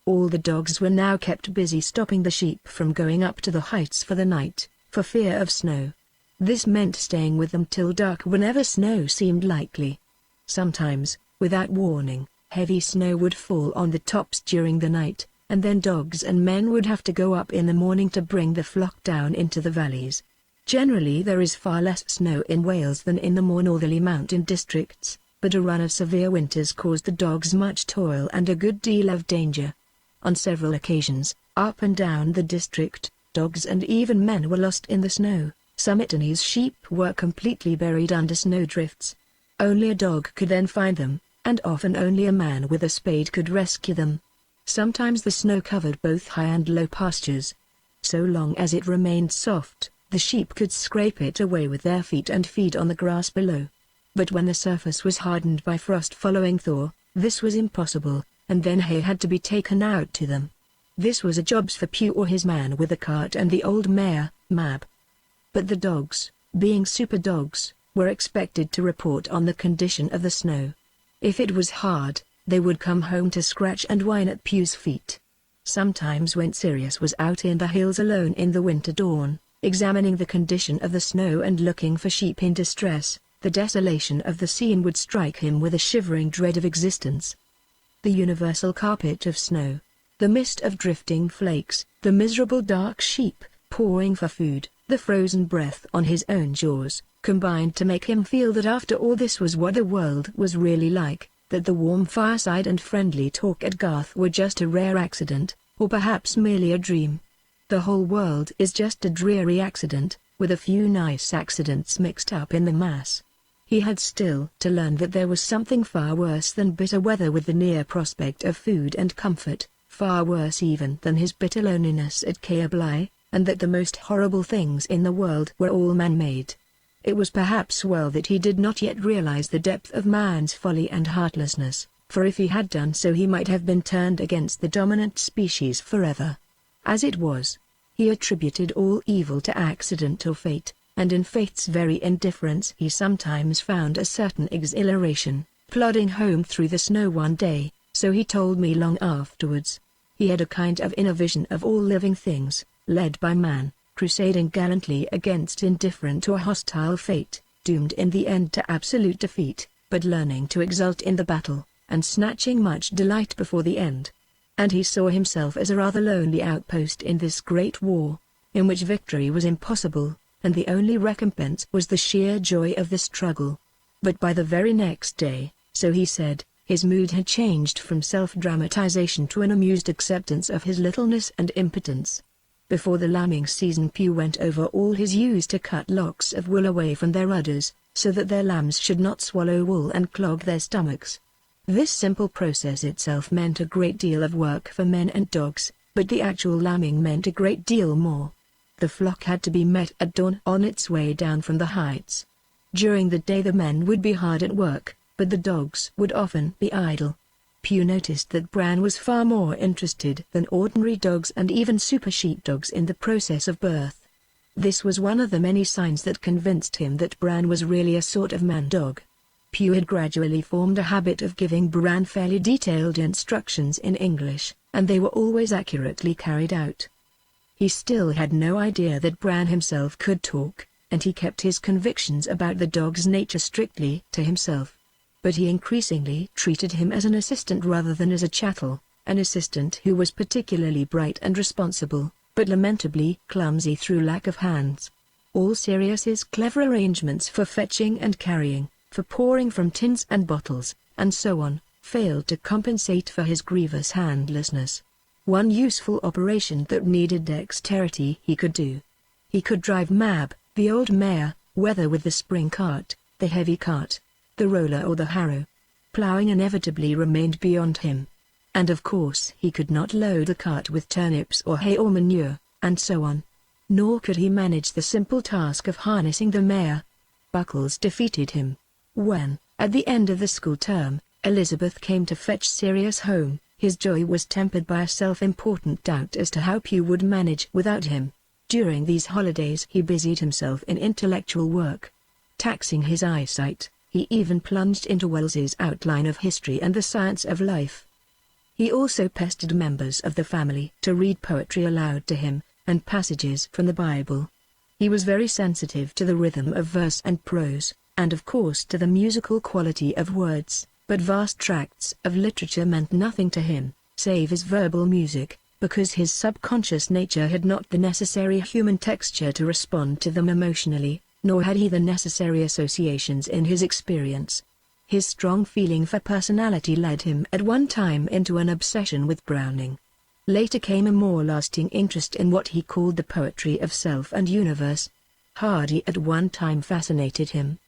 All the dogs were now kept busy stopping the sheep from going up to the heights for the night, for fear of snow. This meant staying with them till dark whenever snow seemed likely. Sometimes, without warning, heavy snow would fall on the tops during the night, and then dogs and men would have to go up in the morning to bring the flock down into the valleys. Generally there is far less snow in Wales than in the more northerly mountain districts, but a run of severe winters caused the dogs much toil and a good deal of danger. On several occasions, up and down the district, dogs and even men were lost in the snow. Some Italy's sheep were completely buried under snowdrifts. Only a dog could then find them, and often only a man with a spade could rescue them. Sometimes the snow covered both high and low pastures. So long as it remained soft, the sheep could scrape it away with their feet and feed on the grass below. But when the surface was hardened by frost following thaw, this was impossible, and then hay had to be taken out to them. This was a job for Pew or his man with a cart and the old mare, Mab. But the dogs, being super dogs, were expected to report on the condition of the snow. If it was hard, they would come home to scratch and whine at Pew's feet. Sometimes when Sirius was out in the hills alone in the winter dawn, examining the condition of the snow and looking for sheep in distress, the desolation of the scene would strike him with a shivering dread of existence. The universal carpet of snow, the mist of drifting flakes, the miserable dark sheep, pawing for food, the frozen breath on his own jaws, combined to make him feel that after all this was what the world was really like, that the warm fireside and friendly talk at Garth were just a rare accident, or perhaps merely a dream. The whole world is just a dreary accident, with a few nice accidents mixed up in the mass. He had still to learn that there was something far worse than bitter weather with the near prospect of food and comfort, far worse even than his bitter loneliness at Caerblai, and that the most horrible things in the world were all man-made. It was perhaps well that he did not yet realize the depth of man's folly and heartlessness, for if he had done so he might have been turned against the dominant species forever. As it was, he attributed all evil to accident or fate, and in fate's very indifference he sometimes found a certain exhilaration, plodding home through the snow one day, so he told me long afterwards. He had a kind of inner vision of all living things, led by man, crusading gallantly against indifferent or hostile fate, doomed in the end to absolute defeat, but learning to exult in the battle, and snatching much delight before the end. And he saw himself as a rather lonely outpost in this great war, in which victory was impossible, and the only recompense was the sheer joy of the struggle. But by the very next day, so he said, his mood had changed from self-dramatization to an amused acceptance of his littleness and impotence. Before the lambing season, Pew went over all his use to cut locks of wool away from their udders, so that their lambs should not swallow wool and clog their stomachs. This simple process itself meant a great deal of work for men and dogs, but the actual lambing meant a great deal more. The flock had to be met at dawn on its way down from the heights. During the day the men would be hard at work, but the dogs would often be idle. Pew noticed that Bran was far more interested than ordinary dogs and even super sheepdogs in the process of birth. This was one of the many signs that convinced him that Bran was really a sort of man-dog. Pew had gradually formed a habit of giving Bran fairly detailed instructions in English, and they were always accurately carried out. He still had no idea that Bran himself could talk, and he kept his convictions about the dog's nature strictly to himself. But he increasingly treated him as an assistant rather than as a chattel, an assistant who was particularly bright and responsible, but lamentably clumsy through lack of hands. All Sirius's clever arrangements for fetching and carrying, for pouring from tins and bottles, and so on, failed to compensate for his grievous handlessness. One useful operation that needed dexterity he could do. He could drive Mab, the old mare, whether with the spring cart, the heavy cart, the roller or the harrow. Ploughing inevitably remained beyond him. And of course he could not load the cart with turnips or hay or manure, and so on. Nor could he manage the simple task of harnessing the mare. Buckles defeated him. When, at the end of the school term, Elizabeth came to fetch Sirius home, his joy was tempered by a self-important doubt as to how Pew would manage without him. During these holidays he busied himself in intellectual work. Taxing his eyesight, he even plunged into Wells's Outline of History and the Science of Life. He also pestered members of the family to read poetry aloud to him, and passages from the Bible. He was very sensitive to the rhythm of verse and prose, and of course to the musical quality of words, but vast tracts of literature meant nothing to him, save as verbal music, because his subconscious nature had not the necessary human texture to respond to them emotionally, nor had he the necessary associations in his experience. His strong feeling for personality led him at one time into an obsession with Browning. Later came a more lasting interest in what he called the poetry of self and universe. Hardy at one time fascinated him.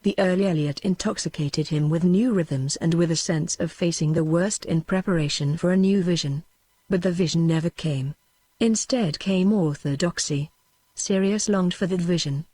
The early Eliot intoxicated him with new rhythms and with a sense of facing the worst in preparation for a new vision. But the vision never came. Instead came orthodoxy. Sirius longed for that vision.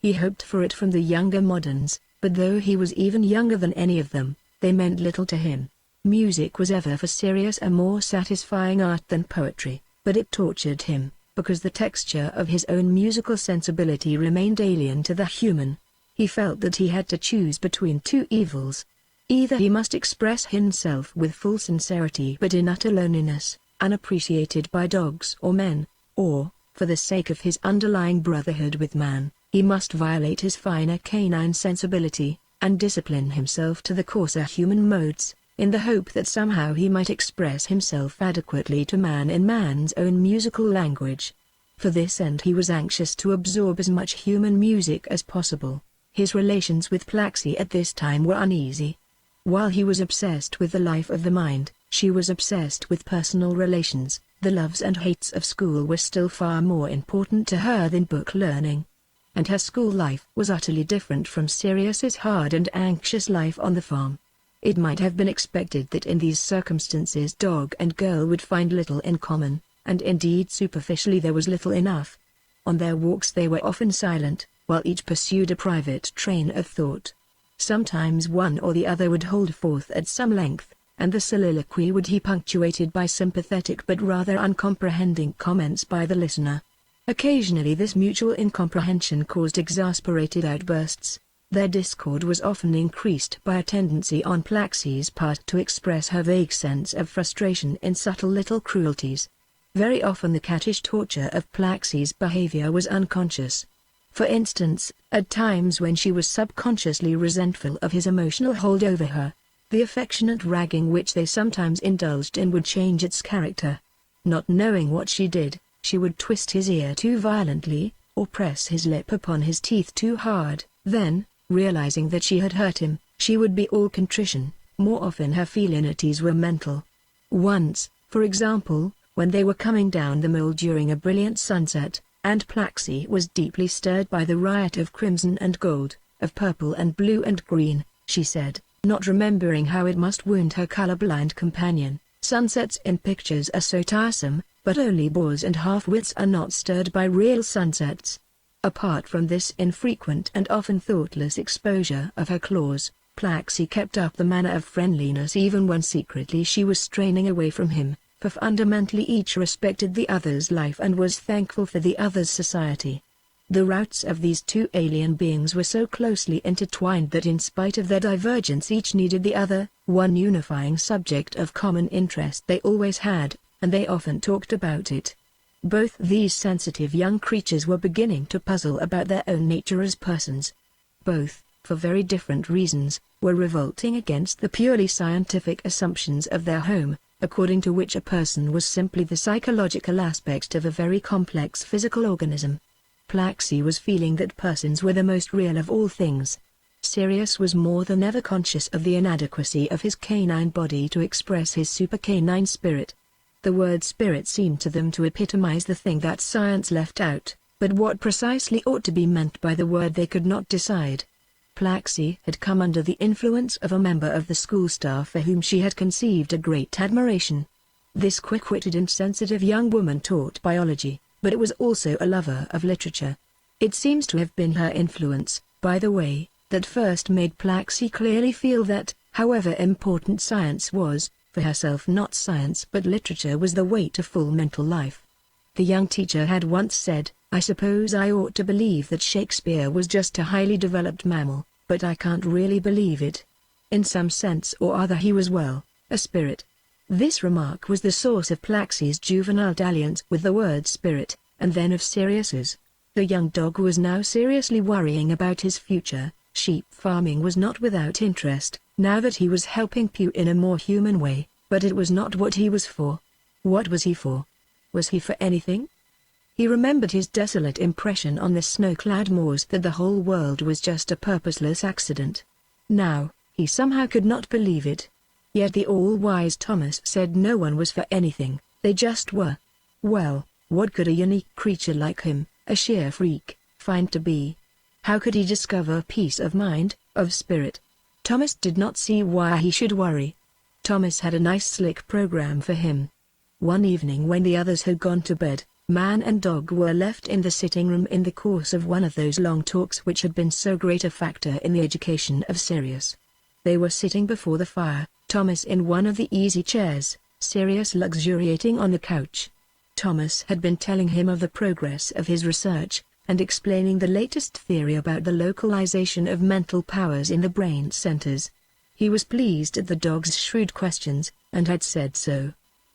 He hoped for it from the younger moderns, but though he was even younger than any of them, they meant little to him. Music was ever for Sirius a more satisfying art than poetry, but it tortured him, because the texture of his own musical sensibility remained alien to the human. He felt that he had to choose between two evils. Either he must express himself with full sincerity but in utter loneliness, unappreciated by dogs or men, or, for the sake of his underlying brotherhood with man, he must violate his finer canine sensibility, and discipline himself to the coarser human modes, in the hope that somehow he might express himself adequately to man in man's own musical language. For this end he was anxious to absorb as much human music as possible. His relations with Plaxi at this time were uneasy. While he was obsessed with the life of the mind, she was obsessed with personal relations. The loves and hates of school were still far more important to her than book learning. And her school life was utterly different from Sirius's hard and anxious life on the farm. It might have been expected that in these circumstances dog and girl would find little in common, and indeed superficially there was little enough. On their walks they were often silent, while each pursued a private train of thought. Sometimes one or the other would hold forth at some length, and the soliloquy would be punctuated by sympathetic but rather uncomprehending comments by the listener. Occasionally this mutual incomprehension caused exasperated outbursts. Their discord was often increased by a tendency on Plaxie's part to express her vague sense of frustration in subtle little cruelties. Very often the cattish torture of Plaxie's behavior was unconscious. For instance, at times when she was subconsciously resentful of his emotional hold over her, the affectionate ragging which they sometimes indulged in would change its character. Not knowing what she did, she would twist his ear too violently, or press his lip upon his teeth too hard. Then, realizing that she had hurt him, she would be all contrition. More often her felinities were mental. Once, for example, when they were coming down the mole during a brilliant sunset, and Plaxie was deeply stirred by the riot of crimson and gold, of purple and blue and green, she said, not remembering how it must wound her colorblind companion, "Sunsets in pictures are so tiresome, but only bores and half-wits are not stirred by real sunsets." Apart from this infrequent and often thoughtless exposure of her claws, Plaxie kept up the manner of friendliness even when secretly she was straining away from him, for fundamentally each respected the other's life and was thankful for the other's society. The routes of these two alien beings were so closely intertwined that in spite of their divergence each needed the other. One unifying subject of common interest they always had, and they often talked about it. Both these sensitive young creatures were beginning to puzzle about their own nature as persons. Both, for very different reasons, were revolting against the purely scientific assumptions of their home, according to which a person was simply the psychological aspect of a very complex physical organism. Plaxie was feeling that persons were the most real of all things. Sirius was more than ever conscious of the inadequacy of his canine body to express his super-canine spirit. The word spirit seemed to them to epitomize the thing that science left out, but what precisely ought to be meant by the word they could not decide. Plaxie had come under the influence of a member of the school staff for whom she had conceived a great admiration. This quick-witted and sensitive young woman taught biology, but it was also a lover of literature. It seems to have been her influence, by the way, that first made Plaxie clearly feel that, however important science was, for herself not science but literature was the way to full mental life. The young teacher had once said, "I suppose I ought to believe that Shakespeare was just a highly developed mammal, but I can't really believe it. In some sense or other he was a spirit." This remark was the source of Plaxie's juvenile dalliance with the word spirit, and then of Sirius's. The young dog was now seriously worrying about his future. Sheep farming was not without interest, now that he was helping Pew in a more human way, but it was not what he was for. What was he for? Was he for anything? He remembered his desolate impression on the snow-clad moors that the whole world was just a purposeless accident. Now, he somehow could not believe it. Yet the all-wise Thomas said no one was for anything, they just were. Well, what could a unique creature like him, a sheer freak, find to be? How could he discover peace of mind, of spirit? Thomas did not see why he should worry. Thomas had a nice slick program for him. One evening when the others had gone to bed, man and dog were left in the sitting room in the course of one of those long talks which had been so great a factor in the education of Sirius. They were sitting before the fire, Thomas in one of the easy chairs, Sirius luxuriating on the couch. Thomas had been telling him of the progress of his research, and explaining the latest theory about the localization of mental powers in the brain centers. He was pleased at the dog's shrewd questions, and had said so.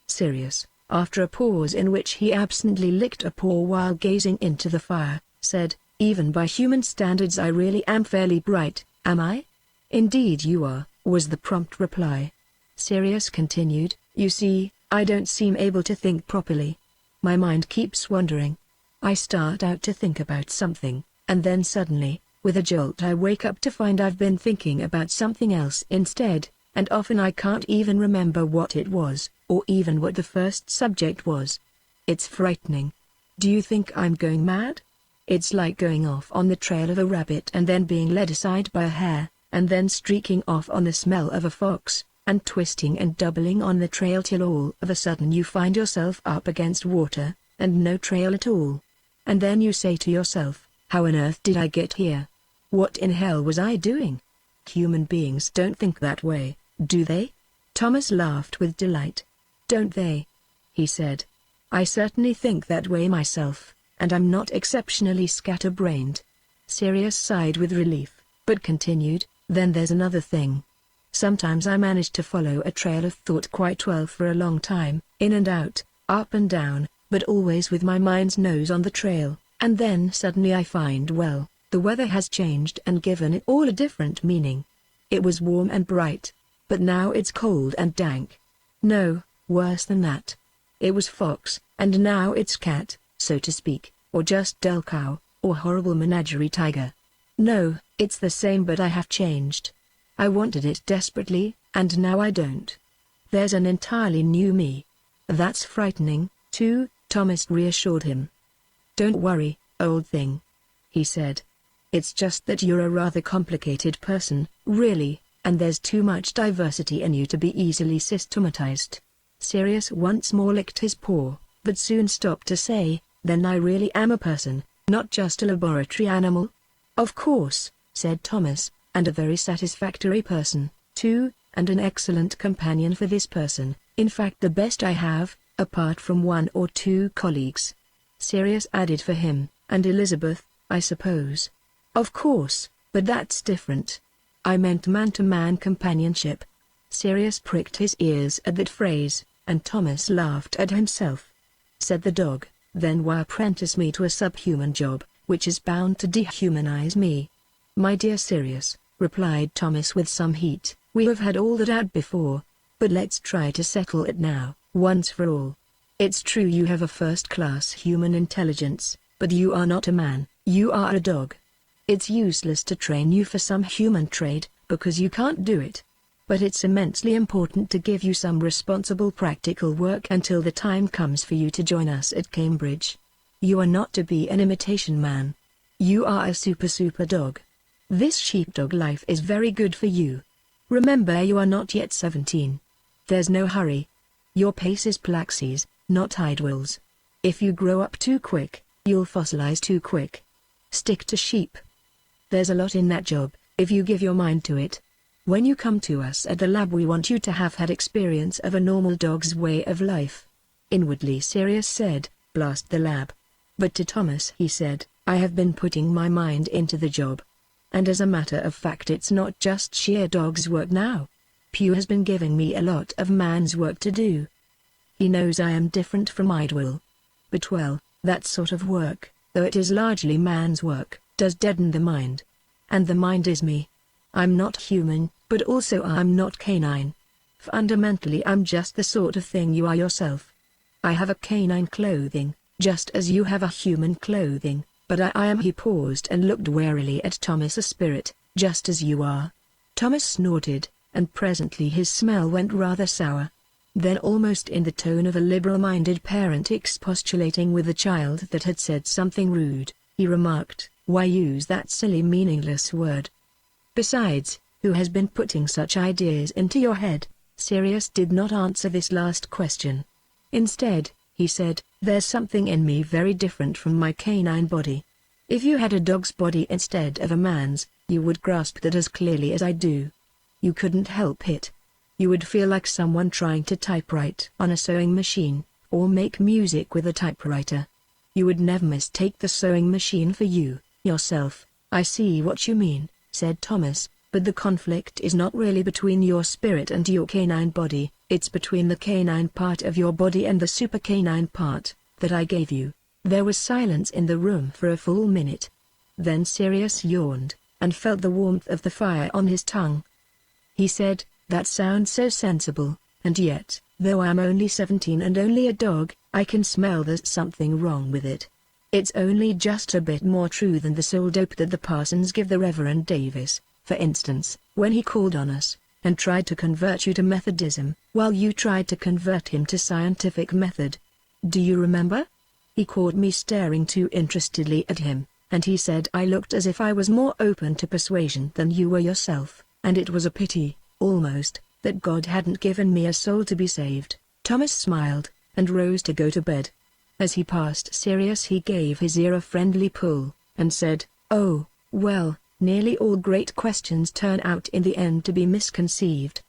Sirius, after a pause in which he absently licked a paw while gazing into the fire, said, "Even by human standards I really am fairly bright, am I?" "Indeed you are," was the prompt reply. Sirius continued, "You see, I don't seem able to think properly. My mind keeps wandering. I start out to think about something, and then suddenly, with a jolt I wake up to find I've been thinking about something else instead, and often I can't even remember what it was, or even what the first subject was. It's frightening. Do you think I'm going mad? It's like going off on the trail of a rabbit and then being led aside by a hare, and then streaking off on the smell of a fox, and twisting and doubling on the trail till all of a sudden you find yourself up against water, and no trail at all. And then you say to yourself, how on earth did I get here? What in hell was I doing? Human beings don't think that way, do they?" Thomas laughed with delight. "Don't they?" he said. "I certainly think that way myself, and I'm not exceptionally scatterbrained." Sirius sighed with relief. but continued, then there's another thing. Sometimes I manage to follow a trail of thought quite well for a long time, in and out, up and down, but always with my mind's nose on the trail, and then suddenly I find, well, the weather has changed and given it all a different meaning. It was warm and bright, but now it's cold and dank. No, worse than that. It was fox, and now it's cat, so to speak, or just dull cow, or horrible menagerie tiger. No, it's the same, but I have changed. I wanted it desperately, and now I don't. There's an entirely new me. That's frightening, too, Thomas reassured him. Don't worry, old thing, he said. It's just that you're a rather complicated person, really, and there's too much diversity in you to be easily systematized. Sirius once more licked his paw, but soon stopped to say, then I really am a person, not just a laboratory animal? Of course, said Thomas, and a very satisfactory person, too, and an excellent companion for this person, in fact the best I have, apart from 1 or 2 colleagues. Sirius added for him, and Elizabeth, I suppose. Of course, but that's different. I meant man-to-man companionship. Sirius pricked his ears at that phrase, and Thomas laughed at himself. Said the dog, then why apprentice me to a subhuman job, which is bound to dehumanize me? My dear Sirius, replied Thomas with some heat, we have had all that out before, but let's try to settle it now, once for all. It's true you have a first-class human intelligence, but you are not a man, you are a dog. It's useless to train you for some human trade, because you can't do it. But it's immensely important to give you some responsible practical work until the time comes for you to join us at Cambridge. You are not to be an imitation man. You are a super dog. This sheepdog life is very good for you. Remember, you are not yet 17. There's no hurry. Your pace is Plaxy's, not Idwell's. If you grow up too quick, you'll fossilize too quick. Stick to sheep. There's a lot in that job, if you give your mind to it. When you come to us at the lab, we want you to have had experience of a normal dog's way of life. Inwardly Sirius said, blast the lab. But to Thomas he said, I have been putting my mind into the job. And as a matter of fact, it's not just sheer dog's work now. Pew has been giving me a lot of man's work to do. He knows I am different from Idwell. But well, that sort of work, though it is largely man's work, does deaden the mind. And the mind is me. I'm not human, but also I'm not canine. Fundamentally I'm just the sort of thing you are yourself. I have a canine clothing, just as you have a human clothing, but I am. He paused and looked warily at Thomas. A spirit, just as you are. Thomas snorted, and presently his smell went rather sour. Then, almost in the tone of a liberal-minded parent expostulating with a child that had said something rude, he remarked, why use that silly meaningless word? Besides, who has been putting such ideas into your head? Sirius did not answer this last question. Instead, he said, there's something in me very different from my canine body. If you had a dog's body instead of a man's, you would grasp that as clearly as I do. You couldn't help it. You would feel like someone trying to typewrite on a sewing machine, or make music with a typewriter. You would never mistake the sewing machine for you, yourself. I see what you mean, said Thomas, but the conflict is not really between your spirit and your canine body, it's between the canine part of your body and the super canine part that I gave you. There was silence in the room for a full minute. Then Sirius yawned, and felt the warmth of the fire on his tongue. He said, that sounds so sensible, and yet, though I'm only 17 and only a dog, I can smell there's something wrong with it. It's only just a bit more true than the soul dope that the parsons give the Reverend Davis, for instance, when he called on us, and tried to convert you to Methodism, while you tried to convert him to scientific method. Do you remember? He caught me staring too interestedly at him, and he said I looked as if I was more open to persuasion than you were yourself, and it was a pity, almost, that God hadn't given me a soul to be saved. Thomas smiled, and rose to go to bed. As he passed Sirius he gave his ear a friendly pull, and said, oh, well, nearly all great questions turn out in the end to be misconceived.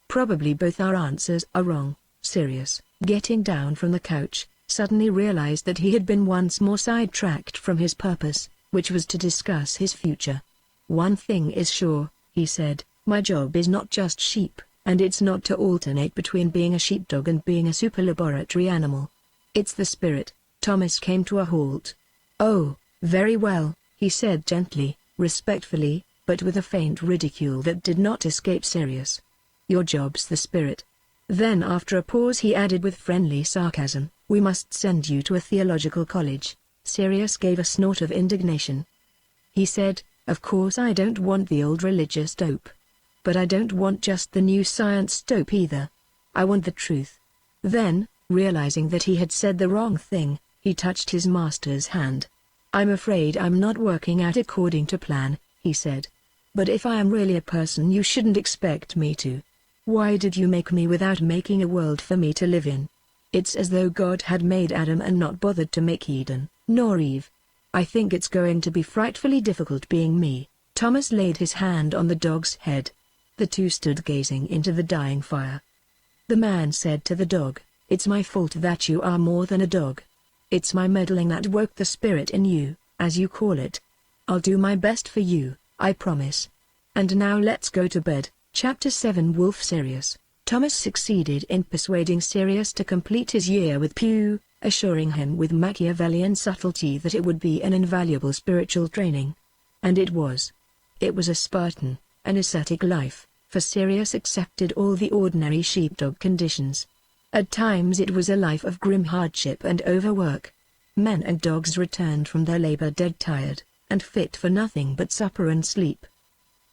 Probably both our answers are wrong. Sirius, getting down from the couch, suddenly realized that he had been once more sidetracked from his purpose, which was to discuss his future. "One thing is sure," he said, "my job is not just sheep, and it's not to alternate between being a sheepdog and being a super laboratory animal. It's the spirit." Thomas came to a halt. "Oh, very well," he said gently, respectfully, but with a faint ridicule that did not escape Sirius. "Your job's the spirit." Then after a pause he added with friendly sarcasm, "We must send you to a theological college." Sirius gave a snort of indignation. He said, "Of course I don't want the old religious dope. But I don't want just the new science dope either. I want the truth." Then, realizing that he had said the wrong thing, he touched his master's hand. "I'm afraid I'm not working out according to plan," he said. "But if I am really a person you shouldn't expect me to. Why did you make me without making a world for me to live in? It's as though God had made Adam and not bothered to make Eden, nor Eve. I think it's going to be frightfully difficult being me." Thomas laid his hand on the dog's head. The two stood gazing into the dying fire. The man said to the dog, "It's my fault that you are more than a dog. It's my meddling that woke the spirit in you, as you call it. I'll do my best for you, I promise. And now let's go to bed." Chapter 7 Wolf Sirius. Thomas succeeded in persuading Sirius to complete his year with Pew, assuring him with Machiavellian subtlety that it would be an invaluable spiritual training. And it was. It was a Spartan, an ascetic life, for Sirius accepted all the ordinary sheepdog conditions. At times it was a life of grim hardship and overwork. Men and dogs returned from their labor dead tired, and fit for nothing but supper and sleep.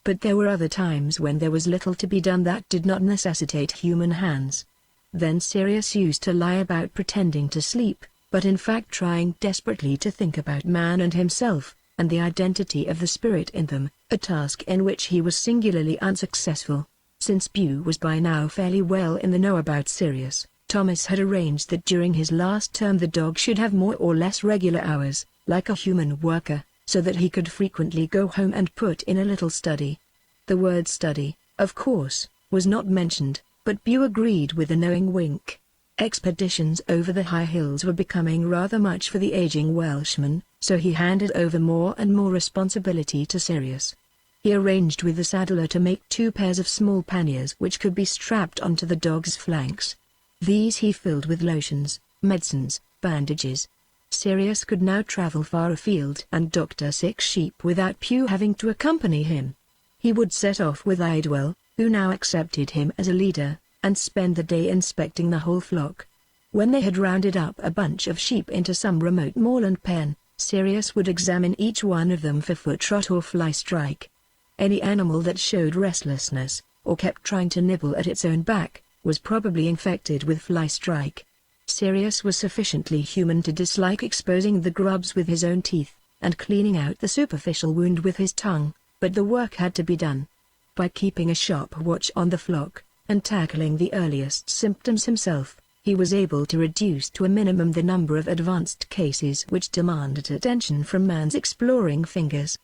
But there were other times when there was little to be done that did not necessitate human hands. Then Sirius used to lie about pretending to sleep, but in fact trying desperately to think about man and himself, and the identity of the spirit in them, a task in which he was singularly unsuccessful. Since Bew was by now fairly well in the know about Sirius, Thomas had arranged that during his last term the dog should have more or less regular hours, like a human worker, so that he could frequently go home and put in a little study. The word study, of course, was not mentioned, but Bew agreed with a knowing wink. Expeditions over the high hills were becoming rather much for the aging Welshman, so he handed over more and more responsibility to Sirius. He arranged with the saddler to make 2 pairs of small panniers which could be strapped onto the dog's flanks. These he filled with lotions, medicines, bandages. Sirius could now travel far afield and doctor sick sheep without Pew having to accompany him. He would set off with Idwell, who now accepted him as a leader, and spend the day inspecting the whole flock. When they had rounded up a bunch of sheep into some remote moorland pen, Sirius would examine each one of them for foot rot or fly strike. Any animal that showed restlessness, or kept trying to nibble at its own back, was probably infected with fly strike. Sirius was sufficiently human to dislike exposing the grubs with his own teeth, and cleaning out the superficial wound with his tongue, but the work had to be done. By keeping a sharp watch on the flock, and tackling the earliest symptoms himself, he was able to reduce to a minimum the number of advanced cases which demanded attention from man's exploring fingers.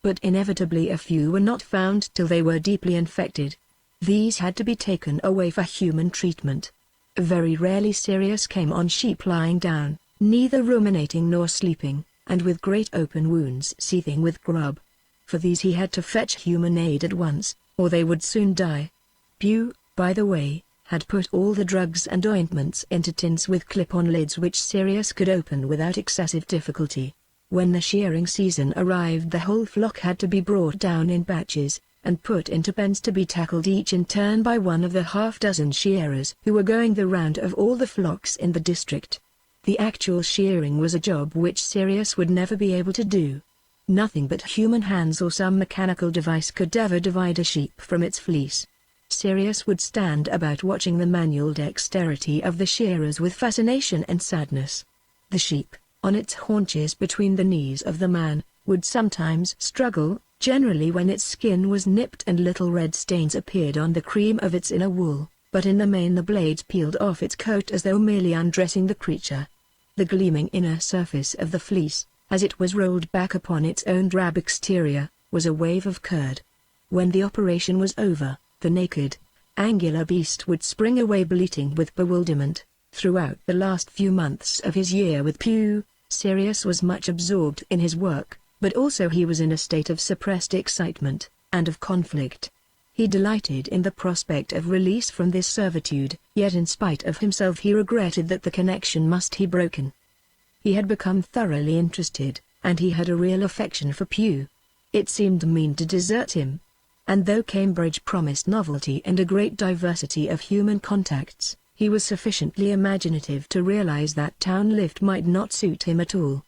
But inevitably a few were not found till they were deeply infected. These had to be taken away for human treatment. Very rarely Sirius came on sheep lying down, neither ruminating nor sleeping, and with great open wounds seething with grub. For these he had to fetch human aid at once, or they would soon die. Bew, by the way, had put all the drugs and ointments into tins with clip-on lids which Sirius could open without excessive difficulty. When the shearing season arrived the whole flock had to be brought down in batches, and put into pens to be tackled each in turn by one of the half-dozen shearers who were going the round of all the flocks in the district. The actual shearing was a job which Sirius would never be able to do. Nothing but human hands or some mechanical device could ever divide a sheep from its fleece. Sirius would stand about watching the manual dexterity of the shearers with fascination and sadness. The sheep, on its haunches between the knees of the man, would sometimes struggle, generally when its skin was nipped and little red stains appeared on the cream of its inner wool, but in the main the blades peeled off its coat as though merely undressing the creature. The gleaming inner surface of the fleece, as it was rolled back upon its own drab exterior, was a wave of curd. When the operation was over, the naked, angular beast would spring away bleating with bewilderment. Throughout the last few months of his year with Pew, Sirius was much absorbed in his work, but also he was in a state of suppressed excitement, and of conflict. He delighted in the prospect of release from this servitude, yet in spite of himself he regretted that the connection must be broken. He had become thoroughly interested, and he had a real affection for Pew. It seemed mean to desert him. And though Cambridge promised novelty and a great diversity of human contacts, he was sufficiently imaginative to realize that town life might not suit him at all.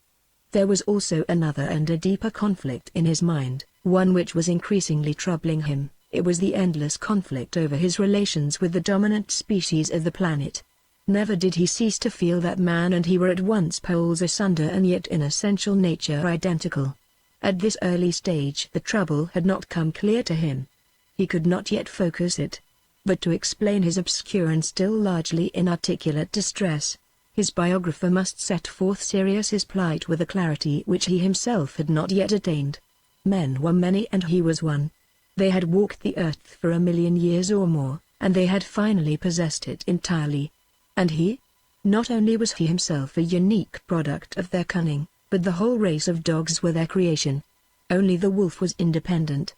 There was also another and a deeper conflict in his mind, one which was increasingly troubling him. It was the endless conflict over his relations with the dominant species of the planet. Never did he cease to feel that man and he were at once poles asunder and yet in essential nature identical. At this early stage the trouble had not come clear to him. He could not yet focus it. But to explain his obscure and still largely inarticulate distress, his biographer must set forth Sirius's plight with a clarity which he himself had not yet attained. Men were many and he was one. They had walked the earth for 1,000,000 years or more, and they had finally possessed it entirely. And he? Not only was he himself a unique product of their cunning, but the whole race of dogs were their creation. Only the wolf was independent.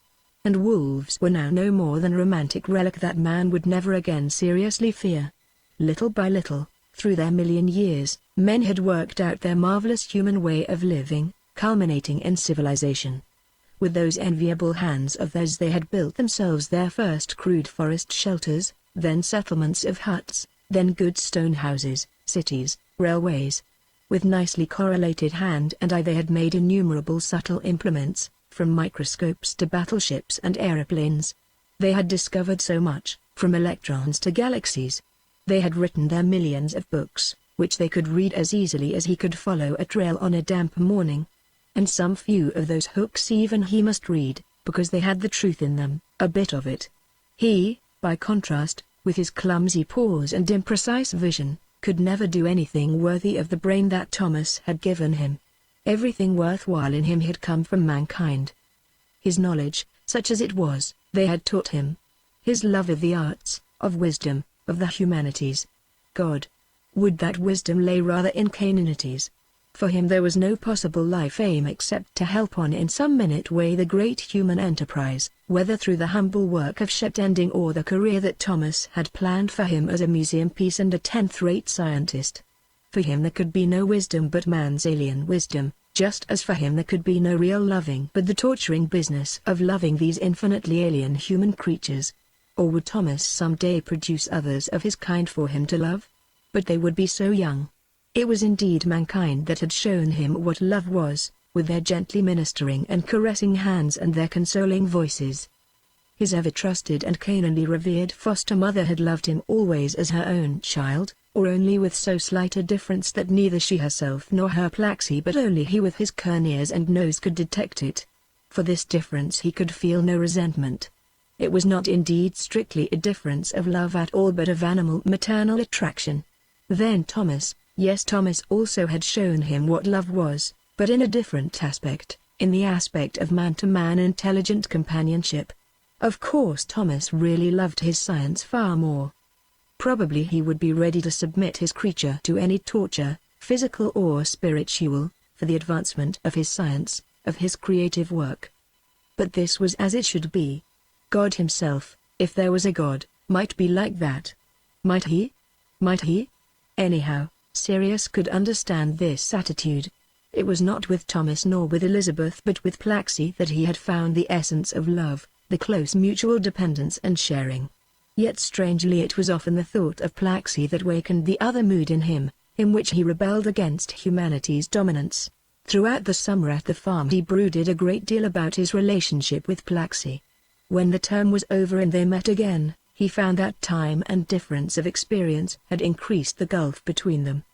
And wolves were now no more than a romantic relic that man would never again seriously fear. Little by little, through their 1,000,000 years, men had worked out their marvelous human way of living, culminating in civilization. With those enviable hands of theirs they had built themselves their first crude forest shelters, then settlements of huts, then good stone houses, cities, railways. With nicely correlated hand and eye they had made innumerable subtle implements, from microscopes to battleships and aeroplanes. They had discovered so much, from electrons to galaxies. They had written their millions of books, which they could read as easily as he could follow a trail on a damp morning. And some few of those books even he must read, because they had the truth in them, a bit of it. He, by contrast, with his clumsy paws and imprecise vision, could never do anything worthy of the brain that Thomas had given him. Everything worthwhile in him had come from mankind. His knowledge, such as it was, they had taught him. His love of the arts, of wisdom, of the humanities. God. Would that wisdom lay rather in Canaanities. For him there was no possible life aim except to help on in some minute way the great human enterprise, whether through the humble work of ship-tending or the career that Thomas had planned for him as a museum piece and a 10th-rate scientist. For him there could be no wisdom but man's alien wisdom, just as for him there could be no real loving but the torturing business of loving these infinitely alien human creatures. Or would Thomas someday produce others of his kind for him to love? But they would be so young. It was indeed mankind that had shown him what love was, with their gently ministering and caressing hands and their consoling voices. His ever-trusted and canonly revered foster mother had loved him always as her own child, or only with so slight a difference that neither she herself nor her Plaxi but only he with his keen ears and nose could detect it. For this difference he could feel no resentment. It was not indeed strictly a difference of love at all but of animal maternal attraction. Then Thomas, yes Thomas also had shown him what love was, but in a different aspect, in the aspect of man-to-man intelligent companionship. Of course Thomas really loved his science far more. Probably he would be ready to submit his creature to any torture, physical or spiritual, for the advancement of his science, of his creative work. But this was as it should be. God himself, if there was a God, might be like that. Might he? Might he? Anyhow, Sirius could understand this attitude. It was not with Thomas nor with Elizabeth but with Plaxi that he had found the essence of love, the close mutual dependence and sharing. Yet strangely it was often the thought of Plaxi that wakened the other mood in him, in which he rebelled against humanity's dominance. Throughout the summer at the farm he brooded a great deal about his relationship with Plaxi. When the term was over and they met again, he found that time and difference of experience had increased the gulf between them.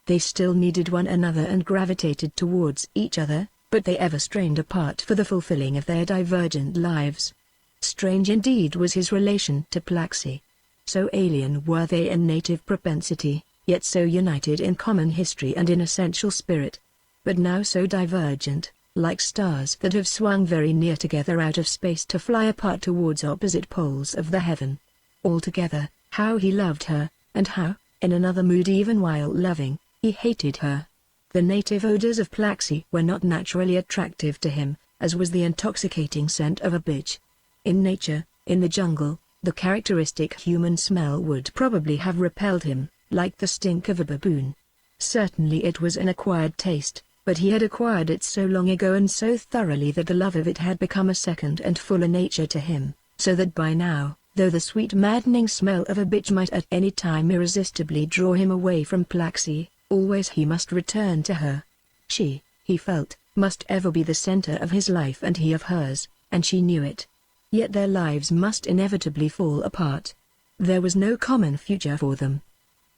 They still needed one another and gravitated towards each other, but they ever strained apart for the fulfilling of their divergent lives. Strange indeed was his relation to Plaxi. So alien were they in native propensity, yet so united in common history and in essential spirit. But now so divergent, like stars that have swung very near together out of space to fly apart towards opposite poles of the heaven. Altogether, how he loved her, and how, in another mood even while loving, he hated her. The native odors of Plaxi were not naturally attractive to him, as was the intoxicating scent of a bitch. In nature, in the jungle, the characteristic human smell would probably have repelled him, like the stink of a baboon. Certainly it was an acquired taste, but he had acquired it so long ago and so thoroughly that the love of it had become a second and fuller nature to him, so that by now, though the sweet maddening smell of a bitch might at any time irresistibly draw him away from Plaxi, always he must return to her. She, he felt, must ever be the center of his life and he of hers, and she knew it. Yet their lives must inevitably fall apart. There was no common future for them.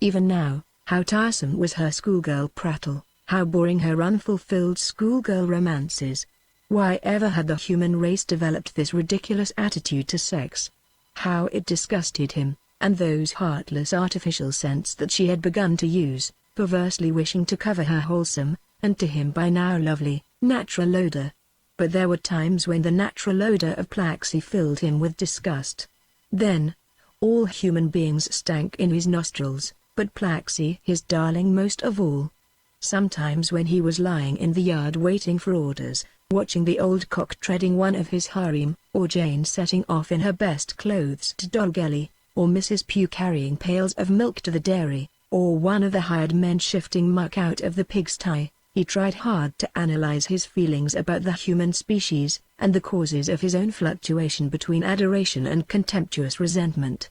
Even now, how tiresome was her schoolgirl prattle, how boring her unfulfilled schoolgirl romances. Why ever had the human race developed this ridiculous attitude to sex? How it disgusted him, and those heartless artificial scents that she had begun to use, perversely wishing to cover her wholesome, and to him by now lovely, natural odor. But there were times when the natural odor of Plaxi filled him with disgust. Then, all human beings stank in his nostrils, but Plaxi his darling most of all. Sometimes when he was lying in the yard waiting for orders, watching the old cock treading one of his harem, or Jane setting off in her best clothes to Dolgelly, or Mrs. Pugh carrying pails of milk to the dairy, or one of the hired men shifting muck out of the pigsty, he tried hard to analyze his feelings about the human species, and the causes of his own fluctuation between adoration and contemptuous resentment.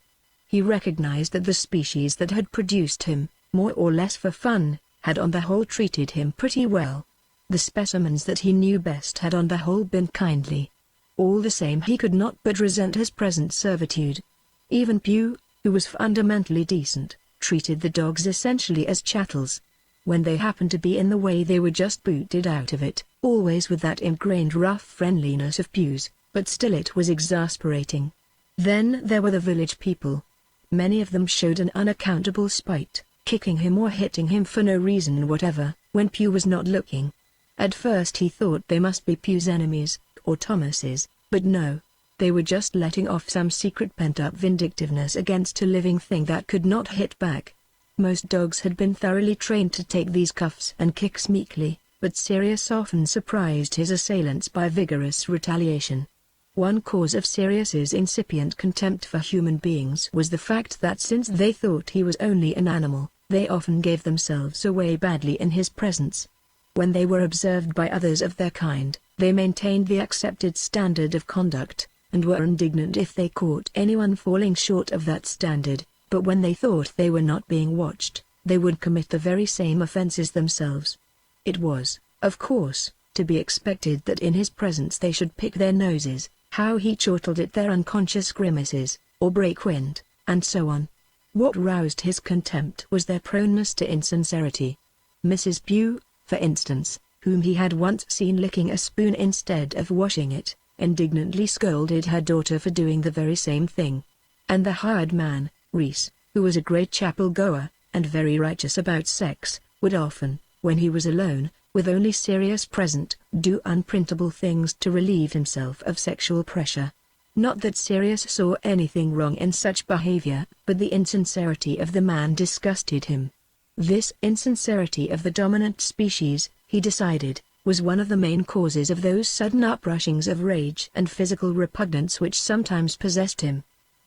He recognized that the species that had produced him, more or less for fun, had on the whole treated him pretty well. The specimens that he knew best had on the whole been kindly. All the same he could not but resent his present servitude. Even Pugh, who was fundamentally decent, treated the dogs essentially as chattels. When they happened to be in the way they were just booted out of it, always with that ingrained rough friendliness of Pugh's, but still it was exasperating. Then there were the village people. Many of them showed an unaccountable spite, kicking him or hitting him for no reason whatever, when Pugh was not looking. At first he thought they must be Pugh's enemies, or Thomas's, but no. They were just letting off some secret pent-up vindictiveness against a living thing that could not hit back. Most dogs had been thoroughly trained to take these cuffs and kicks meekly, but Sirius often surprised his assailants by vigorous retaliation. One cause of Sirius's incipient contempt for human beings was the fact that since they thought he was only an animal, they often gave themselves away badly in his presence. When they were observed by others of their kind, they maintained the accepted standard of conduct, and were indignant if they caught anyone falling short of that standard. But when they thought they were not being watched, they would commit the very same offenses themselves. It was, of course, to be expected that in his presence they should pick their noses, how he chortled at their unconscious grimaces, or break wind, and so on. What roused his contempt was their proneness to insincerity. Mrs. Pugh, for instance, whom he had once seen licking a spoon instead of washing it, indignantly scolded her daughter for doing the very same thing. And the hired man, Reese, who was a great chapel-goer, and very righteous about sex, would often, when he was alone, with only Sirius present, do unprintable things to relieve himself of sexual pressure. Not that Sirius saw anything wrong in such behavior, but the insincerity of the man disgusted him. This insincerity of the dominant species, he decided, was one of the main causes of those sudden uprushings of rage and physical repugnance which sometimes possessed him.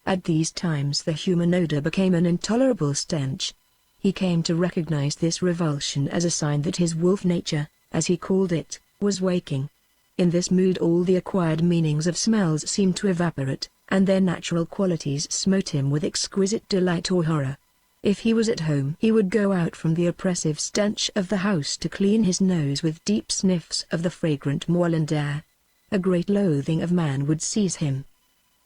At these times the human odor became an intolerable stench. He came to recognize this revulsion as a sign that his wolf nature, as he called it, was waking. In this mood all the acquired meanings of smells seemed to evaporate, and their natural qualities smote him with exquisite delight or horror. If he was at home he would go out from the oppressive stench of the house to clean his nose with deep sniffs of the fragrant moorland air. A great loathing of man would seize him.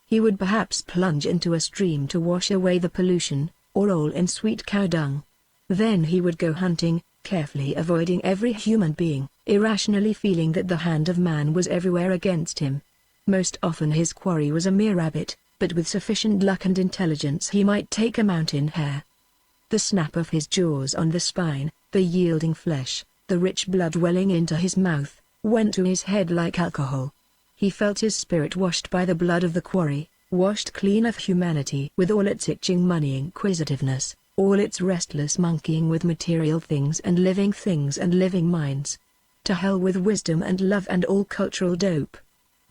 He would perhaps plunge into a stream to wash away the pollution, or roll in sweet cow dung. Then he would go hunting, carefully avoiding every human being, irrationally feeling that the hand of man was everywhere against him. Most often his quarry was a mere rabbit, but with sufficient luck and intelligence he might take a mountain hare. The snap of his jaws on the spine, the yielding flesh, the rich blood welling into his mouth, went to his head like alcohol. He felt his spirit washed by the blood of the quarry, washed clean of humanity with all its itching money inquisitiveness, all its restless monkeying with material things and living minds. To hell with wisdom and love and all cultural dope.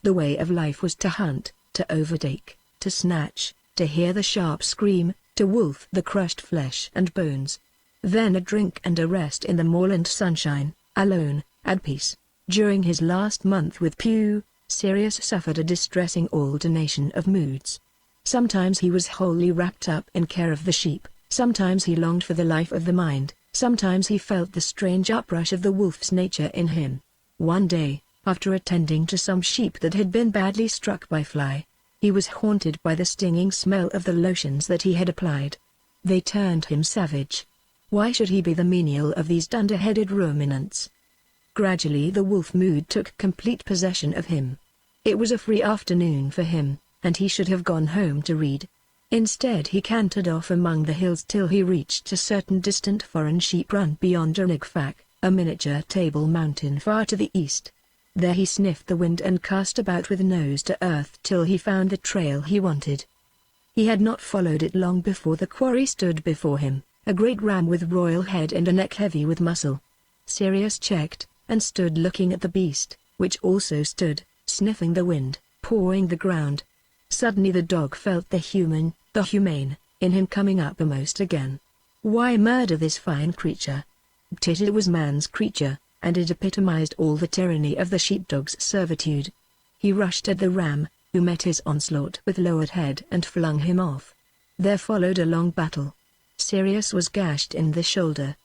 The way of life was to hunt, to overtake, to snatch, to hear the sharp scream, to wolf the crushed flesh and bones. Then a drink and a rest in the moorland sunshine, alone, at peace. During his last month with Pew, Sirius suffered a distressing alternation of moods. Sometimes he was wholly wrapped up in care of the sheep, sometimes he longed for the life of the mind, sometimes he felt the strange uprush of the wolf's nature in him. One day, after attending to some sheep that had been badly struck by fly, he was haunted by the stinging smell of the lotions that he had applied. They turned him savage. Why should he be the menial of these dunder-headed ruminants? Gradually the wolf mood took complete possession of him. It was a free afternoon for him, and he should have gone home to read. Instead he cantered off among the hills till he reached a certain distant foreign sheep run beyond Ernigfak, a miniature table mountain far to the east. There he sniffed the wind and cast about with nose to earth till he found the trail he wanted. He had not followed it long before the quarry stood before him, a great ram with royal head and a neck heavy with muscle. Sirius checked, and stood looking at the beast, which also stood, sniffing the wind, pawing the ground. Suddenly the dog felt the humane, in him coming uppermost again. Why murder this fine creature? It was man's creature, and it epitomized all the tyranny of the sheepdog's servitude. He rushed at the ram, who met his onslaught with lowered head and flung him off. There followed a long battle. Sirius was gashed in the shoulder.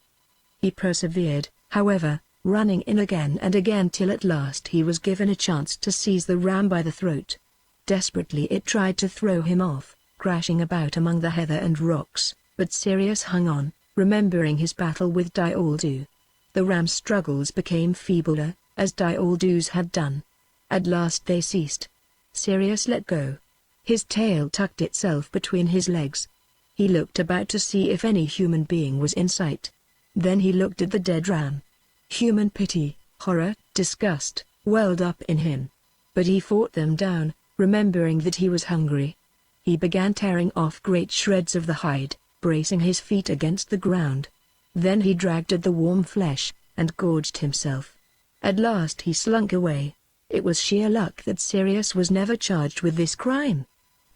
He persevered, however, running in again and again till at last he was given a chance to seize the ram by the throat. Desperately it tried to throw him off, crashing about among the heather and rocks, but Sirius hung on, remembering his battle with Dioldu. The ram's struggles became feebler, as Dioldu's had done. At last they ceased. Sirius let go. His tail tucked itself between his legs. He looked about to see if any human being was in sight. Then he looked at the dead ram. Human pity, horror, disgust, welled up in him. But he fought them down, remembering that he was hungry. He began tearing off great shreds of the hide, bracing his feet against the ground. Then he dragged at the warm flesh, and gorged himself. At last he slunk away. It was sheer luck that Sirius was never charged with this crime.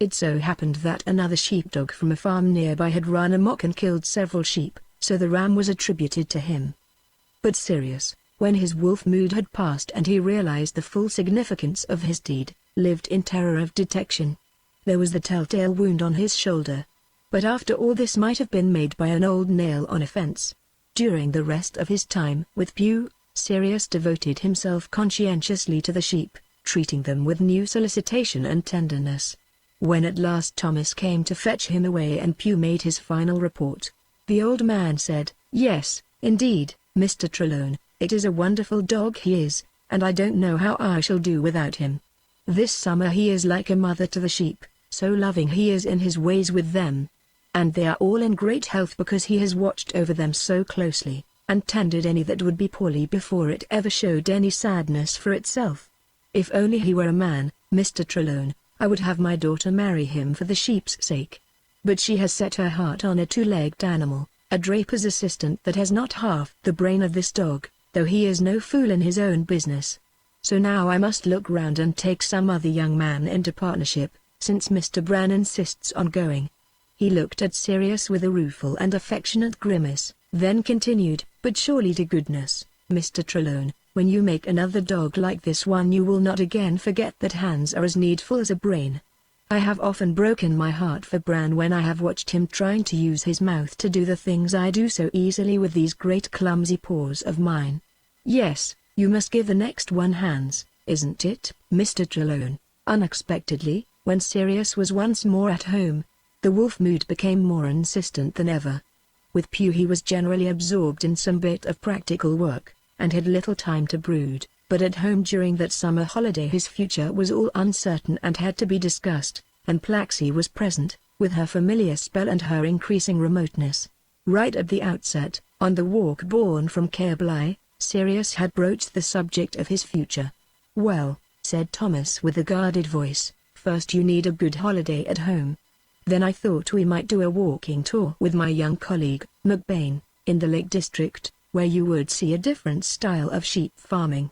It so happened that another sheepdog from a farm nearby had run amok and killed several sheep, so the ram was attributed to him. But Sirius, when his wolf mood had passed and he realized the full significance of his deed, lived in terror of detection. There was the telltale wound on his shoulder. But after all this might have been made by an old nail on a fence. During the rest of his time with Pew, Sirius devoted himself conscientiously to the sheep, treating them with new solicitation and tenderness. When at last Thomas came to fetch him away and Pew made his final report, the old man said, "Yes, indeed, Mr. Trelawney, it is a wonderful dog he is, and I don't know how I shall do without him. This summer he is like a mother to the sheep, so loving he is in his ways with them. And they are all in great health because he has watched over them so closely, and tended any that would be poorly before it ever showed any sadness for itself. If only he were a man, Mr. Trelawney, I would have my daughter marry him for the sheep's sake. But she has set her heart on a two-legged animal, a draper's assistant that has not half the brain of this dog, though he is no fool in his own business. So now I must look round and take some other young man into partnership, since Mr. Bran insists on going." He looked at Sirius with a rueful and affectionate grimace, then continued, "But surely to goodness, Mr. Trelawney, when you make another dog like this one you will not again forget that hands are as needful as a brain. I have often broken my heart for Bran when I have watched him trying to use his mouth to do the things I do so easily with these great clumsy paws of mine. Yes, you must give the next one hands, isn't it, Mr. Trelawney?" Unexpectedly, when Sirius was once more at home, the wolf mood became more insistent than ever. With Pew he was generally absorbed in some bit of practical work, and had little time to brood, but at home during that summer holiday his future was all uncertain and had to be discussed, and Plaxi was present, with her familiar spell and her increasing remoteness. Right at the outset, on the walk borne from Cairblai, Sirius had broached the subject of his future. "Well," said Thomas with a guarded voice, "first you need a good holiday at home. Then I thought we might do a walking tour with my young colleague, McBain, in the Lake District, where you would see a different style of sheep farming.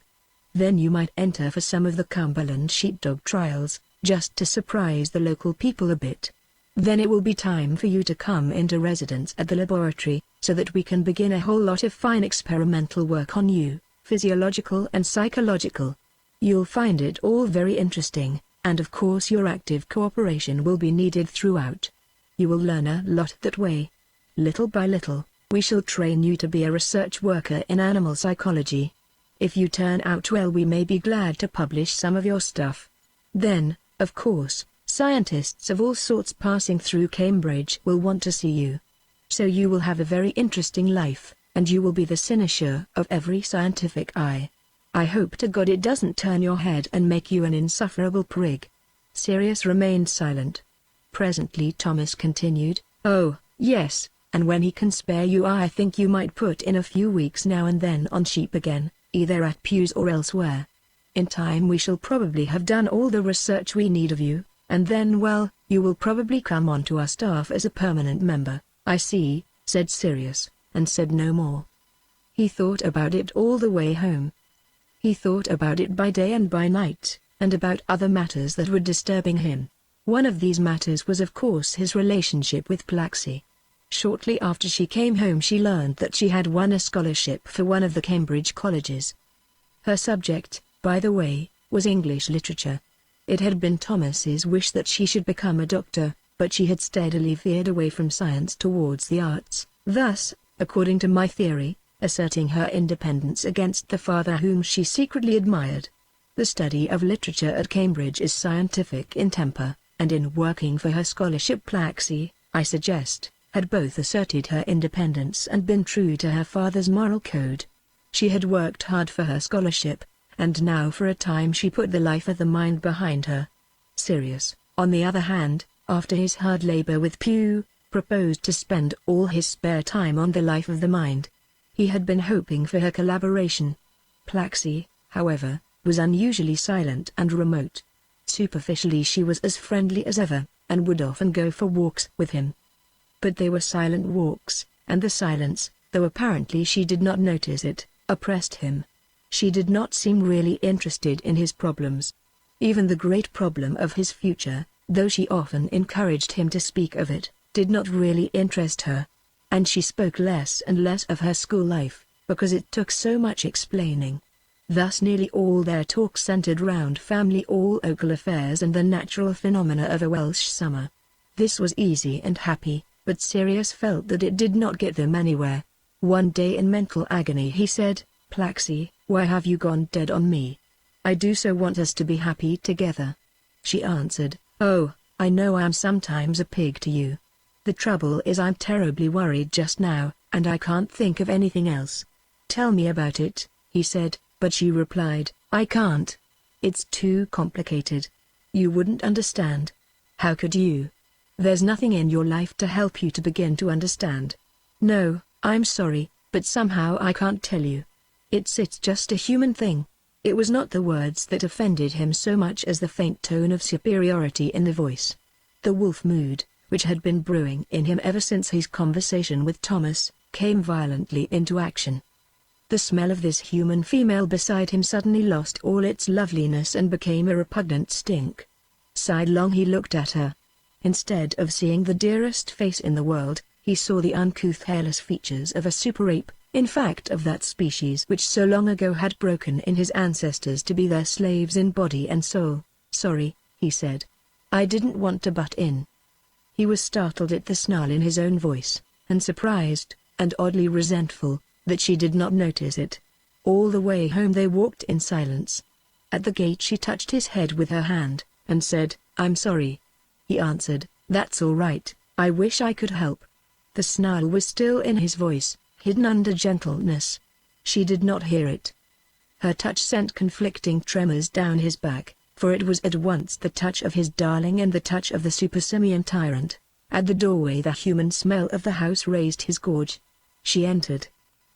Then you might enter for some of the Cumberland sheepdog trials, just to surprise the local people a bit. Then it will be time for you to come into residence at the laboratory, so that we can begin a whole lot of fine experimental work on you, physiological and psychological. You'll find it all very interesting, and of course your active cooperation will be needed throughout. You will learn a lot that way. Little by little, we shall train you to be a research worker in animal psychology. If you turn out well, we may be glad to publish some of your stuff. Then, of course, scientists of all sorts passing through Cambridge will want to see you. So you will have a very interesting life, and you will be the cynosure of every scientific eye. I hope to God it doesn't turn your head and make you an insufferable prig." Sirius remained silent. Presently Thomas continued, "Oh, yes, and when he can spare you, I think you might put in a few weeks now and then on sheep again, either at Pew's or elsewhere. In time we shall probably have done all the research we need of you, and then, well, you will probably come onto our staff as a permanent member." "I see," said Sirius, and said no more. He thought about it all the way home. He thought about it by day and by night, and about other matters that were disturbing him. One of these matters was of course his relationship with Plaxi. Shortly after she came home she learned that she had won a scholarship for one of the Cambridge colleges. Her subject, by the way, was English literature. It had been Thomas's wish that she should become a doctor, but she had steadily veered away from science towards the arts, thus, according to my theory, asserting her independence against the father whom she secretly admired. The study of literature at Cambridge is scientific in temper, and in working for her scholarship Plaxi, I suggest, had both asserted her independence and been true to her father's moral code. She had worked hard for her scholarship, and now for a time she put the life of the mind behind her. Sirius, on the other hand, after his hard labor with Pew, proposed to spend all his spare time on the life of the mind. He had been hoping for her collaboration. Plaxi, however, was unusually silent and remote. Superficially she was as friendly as ever, and would often go for walks with him. But they were silent walks, and the silence, though apparently she did not notice it, oppressed him. She did not seem really interested in his problems. Even the great problem of his future, though she often encouraged him to speak of it, did not really interest her. And she spoke less and less of her school life, because it took so much explaining. Thus nearly all their talk centered round family or local affairs and the natural phenomena of a Welsh summer. This was easy and happy, but Sirius felt that it did not get them anywhere. One day in mental agony he said, "Plaxi, why have you gone dead on me? I do so want us to be happy together." She answered, "Oh, I know I am sometimes a pig to you. The trouble is I'm terribly worried just now, and I can't think of anything else." "Tell me about it," he said, but she replied, "I can't. It's too complicated. You wouldn't understand." "How could you? There's nothing in your life to help you to begin to understand." "No, I'm sorry, but somehow I can't tell you. It's just a human thing." It was not the words that offended him so much as the faint tone of superiority in the voice. The wolf mood, which had been brewing in him ever since his conversation with Thomas, came violently into action. The smell of this human female beside him suddenly lost all its loveliness and became a repugnant stink. Sidelong he looked at her. Instead of seeing the dearest face in the world, he saw the uncouth hairless features of a super-ape, in fact of that species which so long ago had broken in his ancestors to be their slaves in body and soul. "Sorry," he said. "I didn't want to butt in." He was startled at the snarl in his own voice, and surprised, and oddly resentful, that she did not notice it. All the way home they walked in silence. At the gate she touched his head with her hand, and said, "I'm sorry." He answered, "That's all right, I wish I could help." The snarl was still in his voice, hidden under gentleness. She did not hear it. Her touch sent conflicting tremors down his back, for it was at once the touch of his darling and the touch of the supersimian tyrant. At the doorway the human smell of the house raised his gorge. She entered.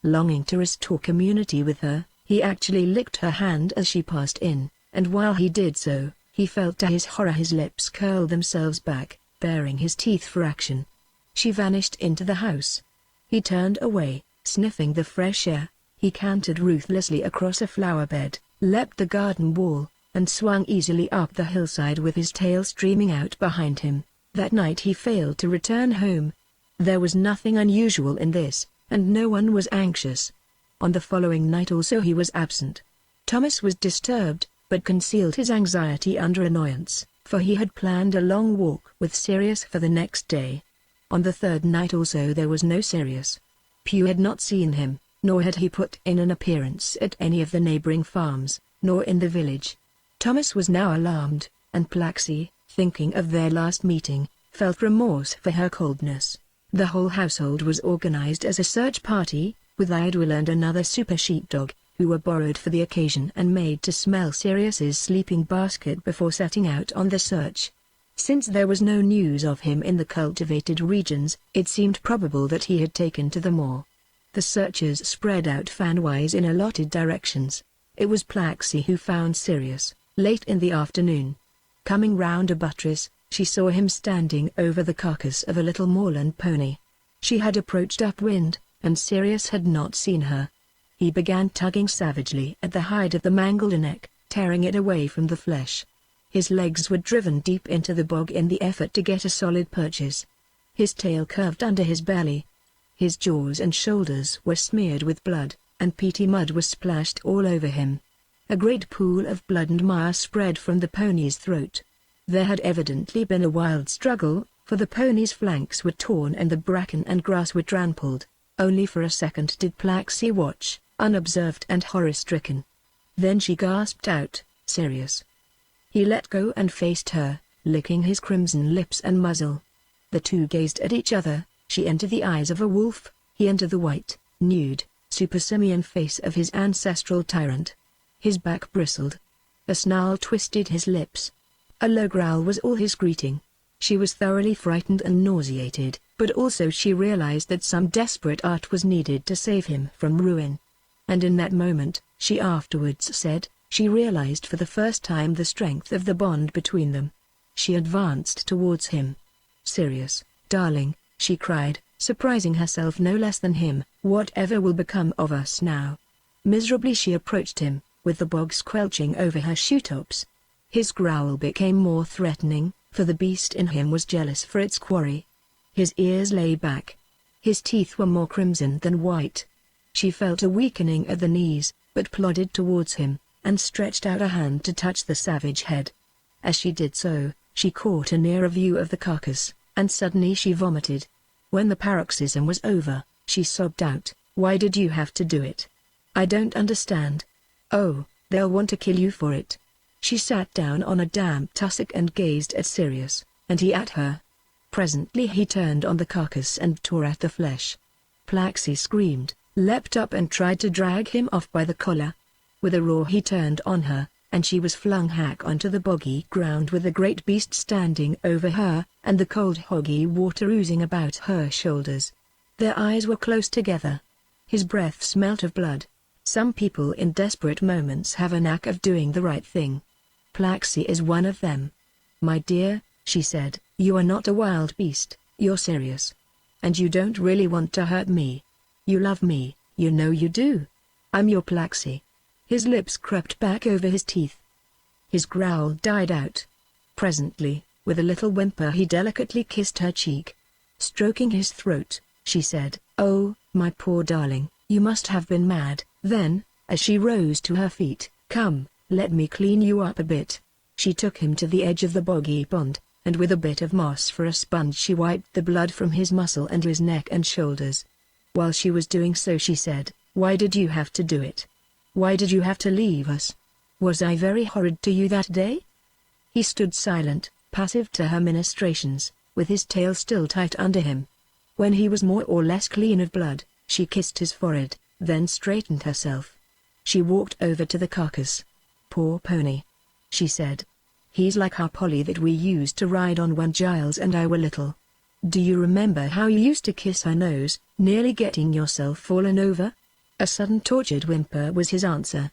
Longing to restore community with her, he actually licked her hand as she passed in, and while he did so, he felt to his horror his lips curl themselves back, baring his teeth for action. She vanished into the house. He turned away, sniffing the fresh air. He cantered ruthlessly across a flower bed, leapt the garden wall, and swung easily up the hillside with his tail streaming out behind him. That night he failed to return home. There was nothing unusual in this, and no one was anxious. On the following night also he was absent. Thomas was disturbed, but concealed his anxiety under annoyance, for he had planned a long walk with Sirius for the next day. On the third night also there was no Sirius. Pew had not seen him, nor had he put in an appearance at any of the neighboring farms, nor in the village. Thomas was now alarmed, and Plaxi, thinking of their last meeting, felt remorse for her coldness. The whole household was organized as a search party, with Idwell and another super sheepdog, who were borrowed for the occasion and made to smell Sirius's sleeping basket before setting out on the search. Since there was no news of him in the cultivated regions, it seemed probable that he had taken to the moor. The searchers spread out fanwise in allotted directions. It was Plaxi who found Sirius, late in the afternoon. Coming round a buttress, she saw him standing over the carcass of a little moorland pony. She had approached upwind, and Sirius had not seen her. He began tugging savagely at the hide of the mangled neck, tearing it away from the flesh. His legs were driven deep into the bog in the effort to get a solid purchase. His tail curved under his belly. His jaws and shoulders were smeared with blood, and peaty mud was splashed all over him. A great pool of blood and mire spread from the pony's throat. There had evidently been a wild struggle, for the pony's flanks were torn and the bracken and grass were trampled. Only for a second did Plaxi watch, unobserved and horror-stricken. Then she gasped out, "Sirius." He let go and faced her, licking his crimson lips and muzzle. The two gazed at each other, she into the eyes of a wolf, he into the white, nude, supersimian face of his ancestral tyrant. His back bristled. A snarl twisted his lips. A low growl was all his greeting. She was thoroughly frightened and nauseated, but also she realized that some desperate art was needed to save him from ruin. And in that moment, she afterwards said, she realized for the first time the strength of the bond between them. She advanced towards him. "Sirius, darling," she cried, surprising herself no less than him, "whatever will become of us now?" Miserably she approached him, with the bog squelching over her shoe-tops. His growl became more threatening, for the beast in him was jealous for its quarry. His ears lay back. His teeth were more crimson than white. She felt a weakening at the knees, but plodded towards him, and stretched out a hand to touch the savage head. As she did so, she caught a nearer view of the carcass, and suddenly she vomited. When the paroxysm was over, she sobbed out, "Why did you have to do it? I don't understand." "Oh, they'll want to kill you for it." She sat down on a damp tussock and gazed at Sirius, and he at her. Presently he turned on the carcass and tore at the flesh. Plaxi screamed, leapt up and tried to drag him off by the collar. With a roar he turned on her, and she was flung hack onto the boggy ground with the great beast standing over her, and the cold hoggy water oozing about her shoulders. Their eyes were close together. His breath smelt of blood. Some people in desperate moments have a knack of doing the right thing. Plaxi is one of them. "My dear," she said, "you are not a wild beast, you're Sirius. And you don't really want to hurt me. You love me, you know you do. I'm your Plaxi." His lips crept back over his teeth. His growl died out. Presently, with a little whimper he delicately kissed her cheek. Stroking his throat, she said, "Oh, my poor darling, you must have been mad." Then, as she rose to her feet, "Come, let me clean you up a bit." She took him to the edge of the boggy pond, and with a bit of moss for a sponge she wiped the blood from his muscle and his neck and shoulders. While she was doing so she said, "Why did you have to do it? Why did you have to leave us? Was I very horrid to you that day?" He stood silent, passive to her ministrations, with his tail still tight under him. When he was more or less clean of blood, she kissed his forehead, then straightened herself. She walked over to the carcass. "Poor pony," she said. "He's like our Polly that we used to ride on when Giles and I were little. Do you remember how you used to kiss her nose, nearly getting yourself fallen over?" A sudden tortured whimper was his answer.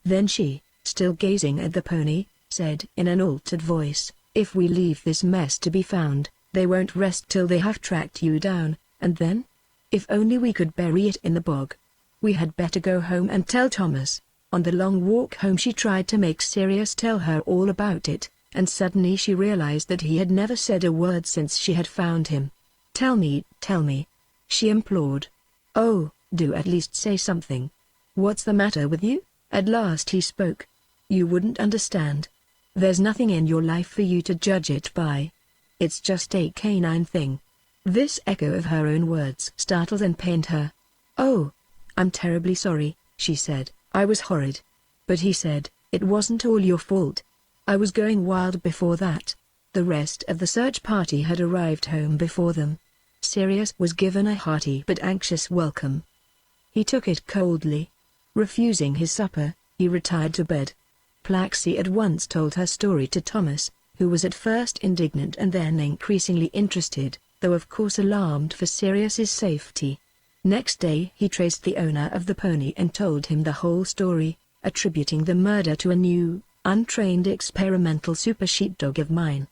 Then she, still gazing at the pony, said in an altered voice, "If we leave this mess to be found, They won't rest till they have tracked you down, and then? If only we could bury it in the bog. We had better go home and tell Thomas." On the long walk home she tried to make Sirius tell her all about it, and suddenly she realized that he had never said a word since she had found him. Tell me," she implored. "Oh, do at least say something. What's the matter with you?" At last he spoke. "You wouldn't understand. There's nothing in your life for you to judge it by. It's just a canine thing." This echo of her own words startled and pained her. "Oh, I'm terribly sorry," she said. "I was horrid." But he said, "It wasn't all your fault. I was going wild before that." The rest of the search party had arrived home before them. Sirius was given a hearty but anxious welcome. He took it coldly. Refusing his supper, he retired to bed. Plaxi at once told her story to Thomas, who was at first indignant and then increasingly interested, though of course alarmed for Sirius's safety. Next day he traced the owner of the pony and told him the whole story, attributing the murder to a new, untrained experimental super sheepdog of mine.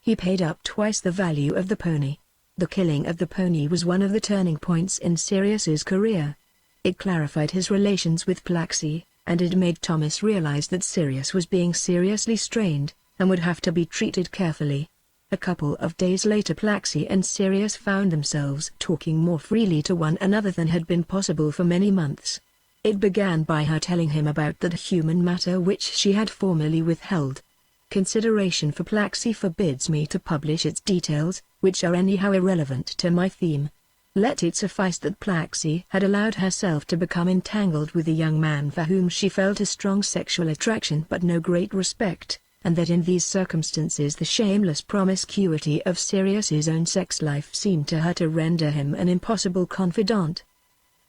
He paid up twice the value of the pony. The killing of the pony was one of the turning points in Sirius's career. It clarified his relations with Plaxi, and it made Thomas realize that Sirius was being seriously strained, and would have to be treated carefully. A couple of days later Plaxi and Sirius found themselves talking more freely to one another than had been possible for many months. It began by her telling him about that human matter which she had formerly withheld. "Consideration for Plaxi forbids me to publish its details, which are anyhow irrelevant to my theme. Let it suffice that Plaxi had allowed herself to become entangled with a young man for whom she felt a strong sexual attraction but no great respect, and that in these circumstances the shameless promiscuity of Sirius's own sex life seemed to her to render him an impossible confidant."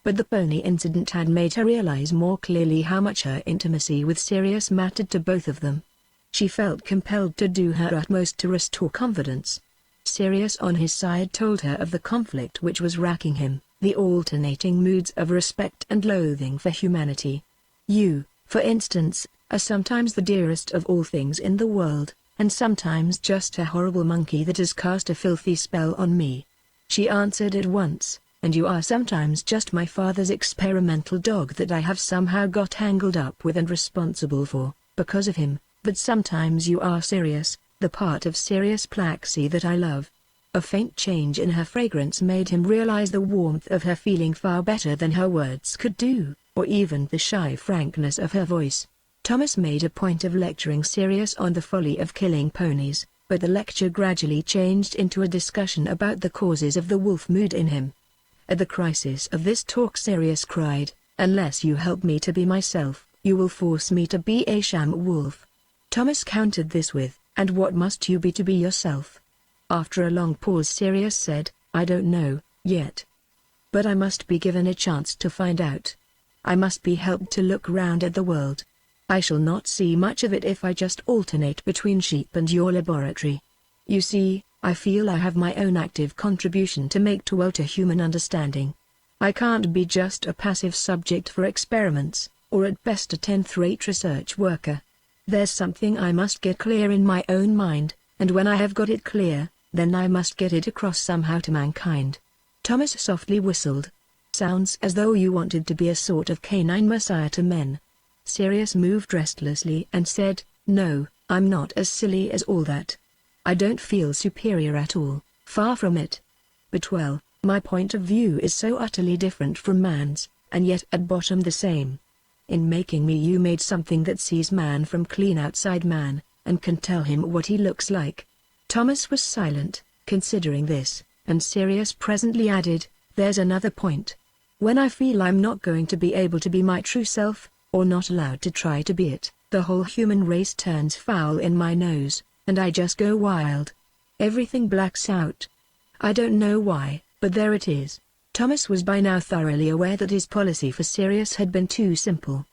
But the pony incident had made her realize more clearly how much her intimacy with Sirius mattered to both of them. She felt compelled to do her utmost to restore confidence. Sirius on his side told her of the conflict which was racking him, the alternating moods of respect and loathing for humanity. "You, for instance, are sometimes the dearest of all things in the world, and sometimes just a horrible monkey that has cast a filthy spell on me," she answered at once. "And you are sometimes just my father's experimental dog that I have somehow got tangled up with and responsible for, because of him, but sometimes you are Sirius, the part of Sirius Plaxi that I love." A faint change in her fragrance made him realize the warmth of her feeling far better than her words could do, or even the shy frankness of her voice. Thomas made a point of lecturing Sirius on the folly of killing ponies, but the lecture gradually changed into a discussion about the causes of the wolf mood in him. At the crisis of this talk Sirius cried, "Unless you help me to be myself, you will force me to be a sham wolf." Thomas countered this with, "And what must you be to be yourself?" After a long pause Sirius said, "I don't know, yet. But I must be given a chance to find out. I must be helped to look round at the world. I shall not see much of it if I just alternate between sheep and your laboratory. You see, I feel I have my own active contribution to make toward a human understanding. I can't be just a passive subject for experiments, or at best a 10th-rate research worker. There's something I must get clear in my own mind, and when I have got it clear, then I must get it across somehow to mankind." Thomas softly whistled. "Sounds as though you wanted to be a sort of canine messiah to men." Sirius moved restlessly and said, "No, I'm not as silly as all that. I don't feel superior at all, far from it. But well, my point of view is so utterly different from man's, and yet at bottom the same. In making me you made something that sees man from clean outside man, and can tell him what he looks like." Thomas was silent, considering this, and Sirius presently added, "There's another point. When I feel I'm not going to be able to be my true self, or not allowed to try to be it, the whole human race turns foul in my nose, and I just go wild. Everything blacks out. I don't know why, but there it is." Thomas was by now thoroughly aware that his policy for Sirius had been too simple.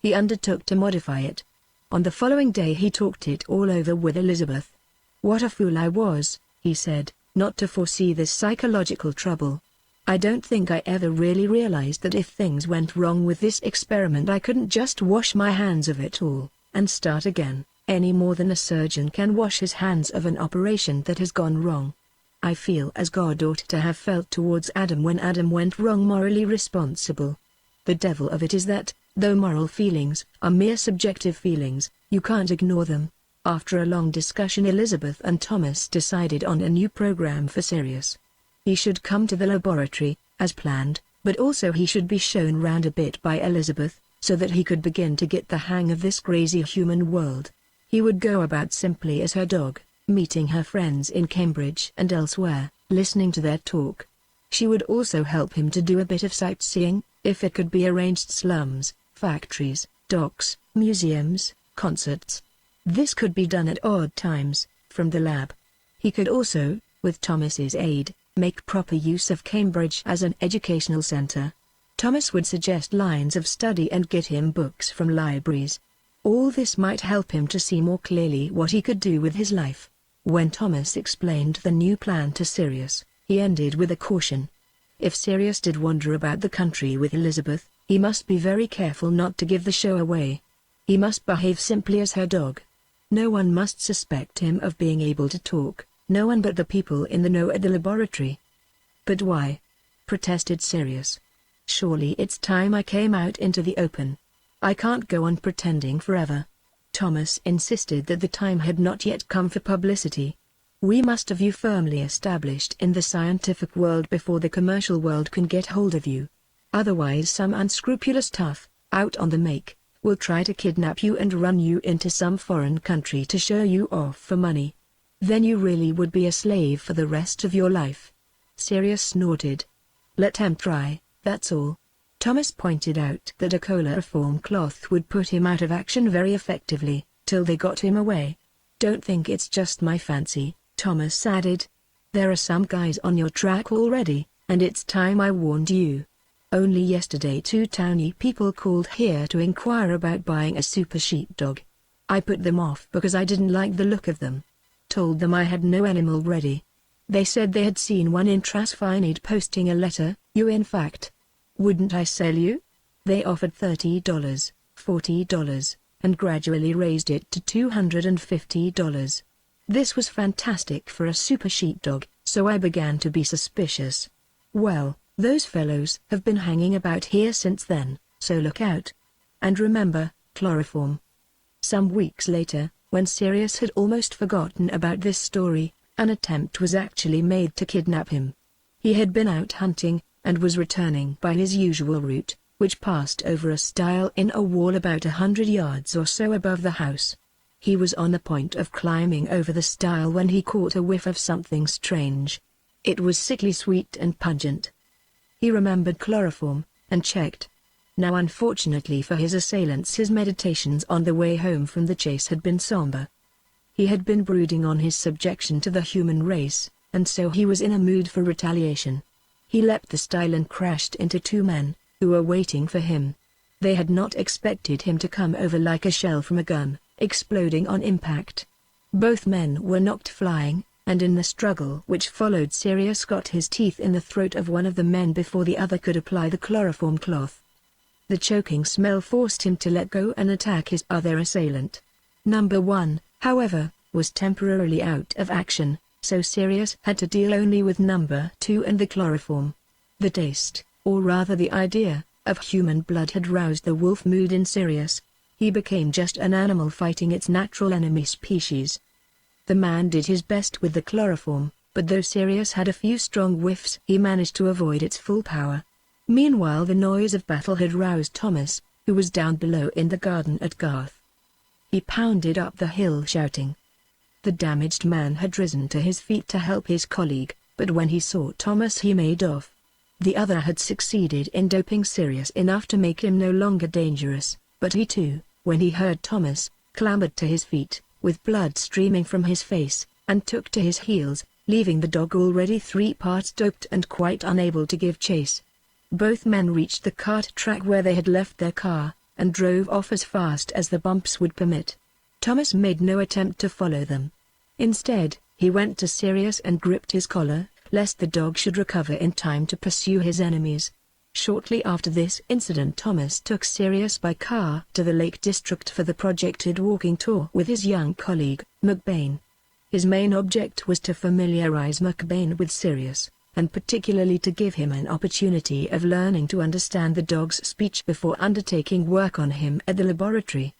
He undertook to modify it. On the following day he talked it all over with Elizabeth. "What a fool I was," he said, "not to foresee this psychological trouble. I don't think I ever really realized that if things went wrong with this experiment I couldn't just wash my hands of it all, and start again, any more than a surgeon can wash his hands of an operation that has gone wrong. I feel as God ought to have felt towards Adam when Adam went wrong, morally responsible. The devil of it is that, though moral feelings are mere subjective feelings, you can't ignore them. After a long discussion, Elizabeth and Thomas decided on a new program for Sirius. He should come to the laboratory, as planned, but also he should be shown round a bit by Elizabeth, so that he could begin to get the hang of this crazy human world. He would go about simply as her dog, meeting her friends in Cambridge and elsewhere, listening to their talk. She would also help him to do a bit of sightseeing, if it could be arranged: slums, factories, docks, museums, concerts. This could be done at odd times, from the lab. He could also, with Thomas's aid, make proper use of Cambridge as an educational center. Thomas would suggest lines of study and get him books from libraries. All this might help him to see more clearly what he could do with his life. When Thomas explained the new plan to Sirius, he ended with a caution. If Sirius did wander about the country with Elizabeth, he must be very careful not to give the show away. He must behave simply as her dog. No one must suspect him of being able to talk, no one but the people in the know at the laboratory. "But why?" protested Sirius. "Surely it's time I came out into the open. I can't go on pretending forever." Thomas insisted that the time had not yet come for publicity. "We must have you firmly established in the scientific world before the commercial world can get hold of you. Otherwise some unscrupulous tough, out on the make, will try to kidnap you and run you into some foreign country to show you off for money. Then you really would be a slave for the rest of your life." Sirius snorted. "Let him try, that's all." Thomas pointed out that a chloroform cloth would put him out of action very effectively, till they got him away. "Don't think it's just my fancy," Thomas added. "There are some guys on your track already, and it's time I warned you. Only yesterday 2 towny people called here to inquire about buying a super sheepdog. I put them off because I didn't like the look of them. Told them I had no animal ready. They said they had seen one in Trasfinid posting a letter, you in fact. Wouldn't I sell you? They offered $30, $40, and gradually raised it to $250. This was fantastic for a super sheepdog, so I began to be suspicious. Well, those fellows have been hanging about here since then, so look out. And remember, chloroform." Some weeks later, when Sirius had almost forgotten about this story, an attempt was actually made to kidnap him. He had been out hunting, and was returning by his usual route, which passed over a stile in a wall about 100 yards or so above the house. He was on the point of climbing over the stile when he caught a whiff of something strange. It was sickly sweet and pungent. He remembered chloroform, and checked. Now unfortunately for his assailants, his meditations on the way home from the chase had been somber. He had been brooding on his subjection to the human race, and so he was in a mood for retaliation. He leapt the stile and crashed into 2 men, who were waiting for him. They had not expected him to come over like a shell from a gun, exploding on impact. Both men were knocked flying, and in the struggle which followed, Sirius got his teeth in the throat of one of the men before the other could apply the chloroform cloth. The choking smell forced him to let go and attack his other assailant. Number 1, however, was temporarily out of action, so Sirius had to deal only with number 2 and the chloroform. The taste, or rather the idea, of human blood had roused the wolf mood in Sirius. He became just an animal fighting its natural enemy species. The man did his best with the chloroform, but though Sirius had a few strong whiffs, he managed to avoid its full power. Meanwhile the noise of battle had roused Thomas, who was down below in the garden at Garth. He pounded up the hill shouting. The damaged man had risen to his feet to help his colleague, but when he saw Thomas he made off. The other had succeeded in doping Sirius enough to make him no longer dangerous, but he too, when he heard Thomas, clambered to his feet, with blood streaming from his face, and took to his heels, leaving the dog already 3 parts doped and quite unable to give chase. Both men reached the cart track where they had left their car, and drove off as fast as the bumps would permit. Thomas made no attempt to follow them. Instead, he went to Sirius and gripped his collar, lest the dog should recover in time to pursue his enemies. Shortly after this incident, Thomas took Sirius by car to the Lake District for the projected walking tour with his young colleague, McBain. His main object was to familiarize McBain with Sirius, and particularly to give him an opportunity of learning to understand the dog's speech before undertaking work on him at the laboratory.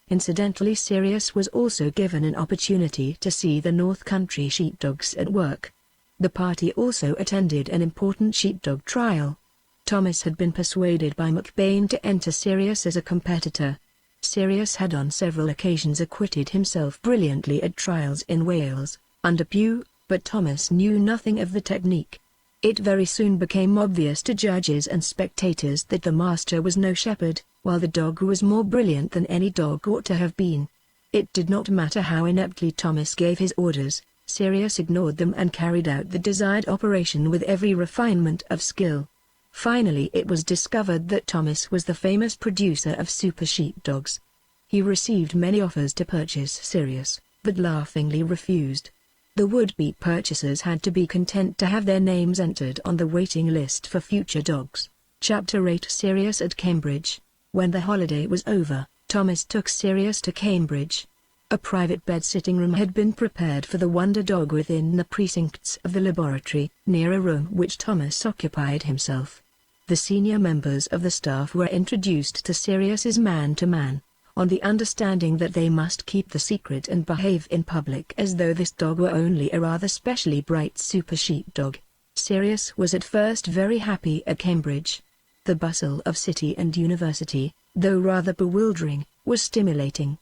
Incidentally, Sirius was also given an opportunity to see the North Country sheepdogs at work. The party also attended an important sheepdog trial. Thomas had been persuaded by McBain to enter Sirius as a competitor. Sirius had on several occasions acquitted himself brilliantly at trials in Wales, under Pew, but Thomas knew nothing of the technique. It very soon became obvious to judges and spectators that the master was no shepherd, while the dog was more brilliant than any dog ought to have been. It did not matter how ineptly Thomas gave his orders, Sirius ignored them and carried out the desired operation with every refinement of skill. Finally, it was discovered that Thomas was the famous producer of super sheepdogs. He received many offers to purchase Sirius, but laughingly refused. The would-be purchasers had to be content to have their names entered on the waiting list for future dogs. Chapter 8: Sirius at Cambridge. When the holiday was over, Thomas took Sirius to Cambridge. A private bed-sitting room had been prepared for the wonder dog within the precincts of the laboratory, near a room which Thomas occupied himself. The senior members of the staff were introduced to Sirius man-to-man, on the understanding that they must keep the secret and behave in public as though this dog were only a rather specially bright super sheepdog. Sirius was at first very happy at Cambridge. The bustle of city and university, though rather bewildering, was stimulating.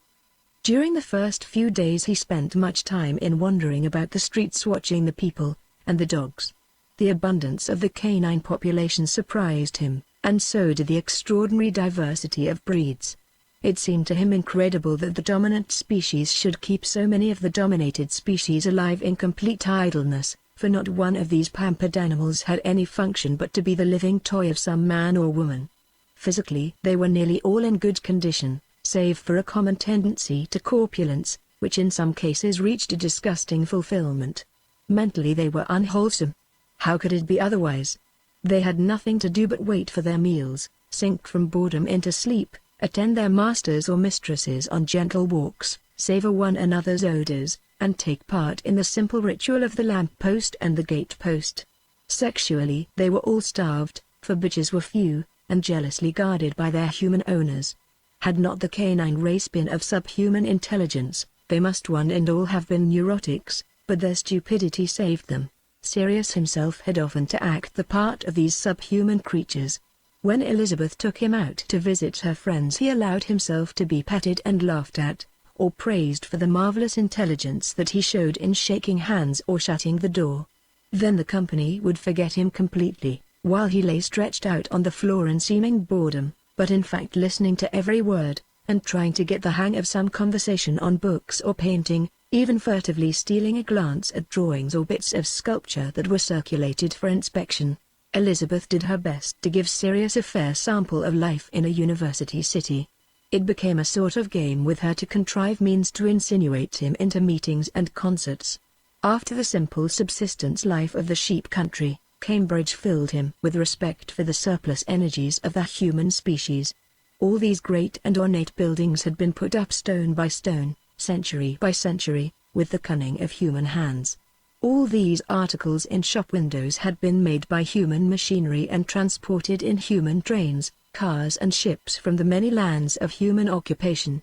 During the first few days he spent much time in wandering about the streets watching the people, and the dogs. The abundance of the canine population surprised him, and so did the extraordinary diversity of breeds. It seemed to him incredible that the dominant species should keep so many of the dominated species alive in complete idleness, for not one of these pampered animals had any function but to be the living toy of some man or woman. Physically, they were nearly all in good condition, save for a common tendency to corpulence, which in some cases reached a disgusting fulfillment. Mentally they were unwholesome. How could it be otherwise? They had nothing to do but wait for their meals, sink from boredom into sleep, attend their masters or mistresses on gentle walks, savor one another's odors, and take part in the simple ritual of the lamp-post and the gate-post. Sexually, they were all starved, for bitches were few, and jealously guarded by their human owners. Had not the canine race been of subhuman intelligence, they must one and all have been neurotics, but their stupidity saved them. Sirius himself had often to act the part of these subhuman creatures. When Elizabeth took him out to visit her friends, he allowed himself to be petted and laughed at, or praised for the marvelous intelligence that he showed in shaking hands or shutting the door. Then the company would forget him completely, while he lay stretched out on the floor in seeming boredom, but in fact listening to every word, and trying to get the hang of some conversation on books or painting, even furtively stealing a glance at drawings or bits of sculpture that were circulated for inspection. Elizabeth did her best to give Sirius a fair sample of life in a university city. It became a sort of game with her to contrive means to insinuate him into meetings and concerts. After the simple subsistence life of the sheep country, Cambridge filled him with respect for the surplus energies of the human species. All these great and ornate buildings had been put up stone by stone, century by century, with the cunning of human hands. All these articles in shop windows had been made by human machinery and transported in human trains, cars and ships from the many lands of human occupation.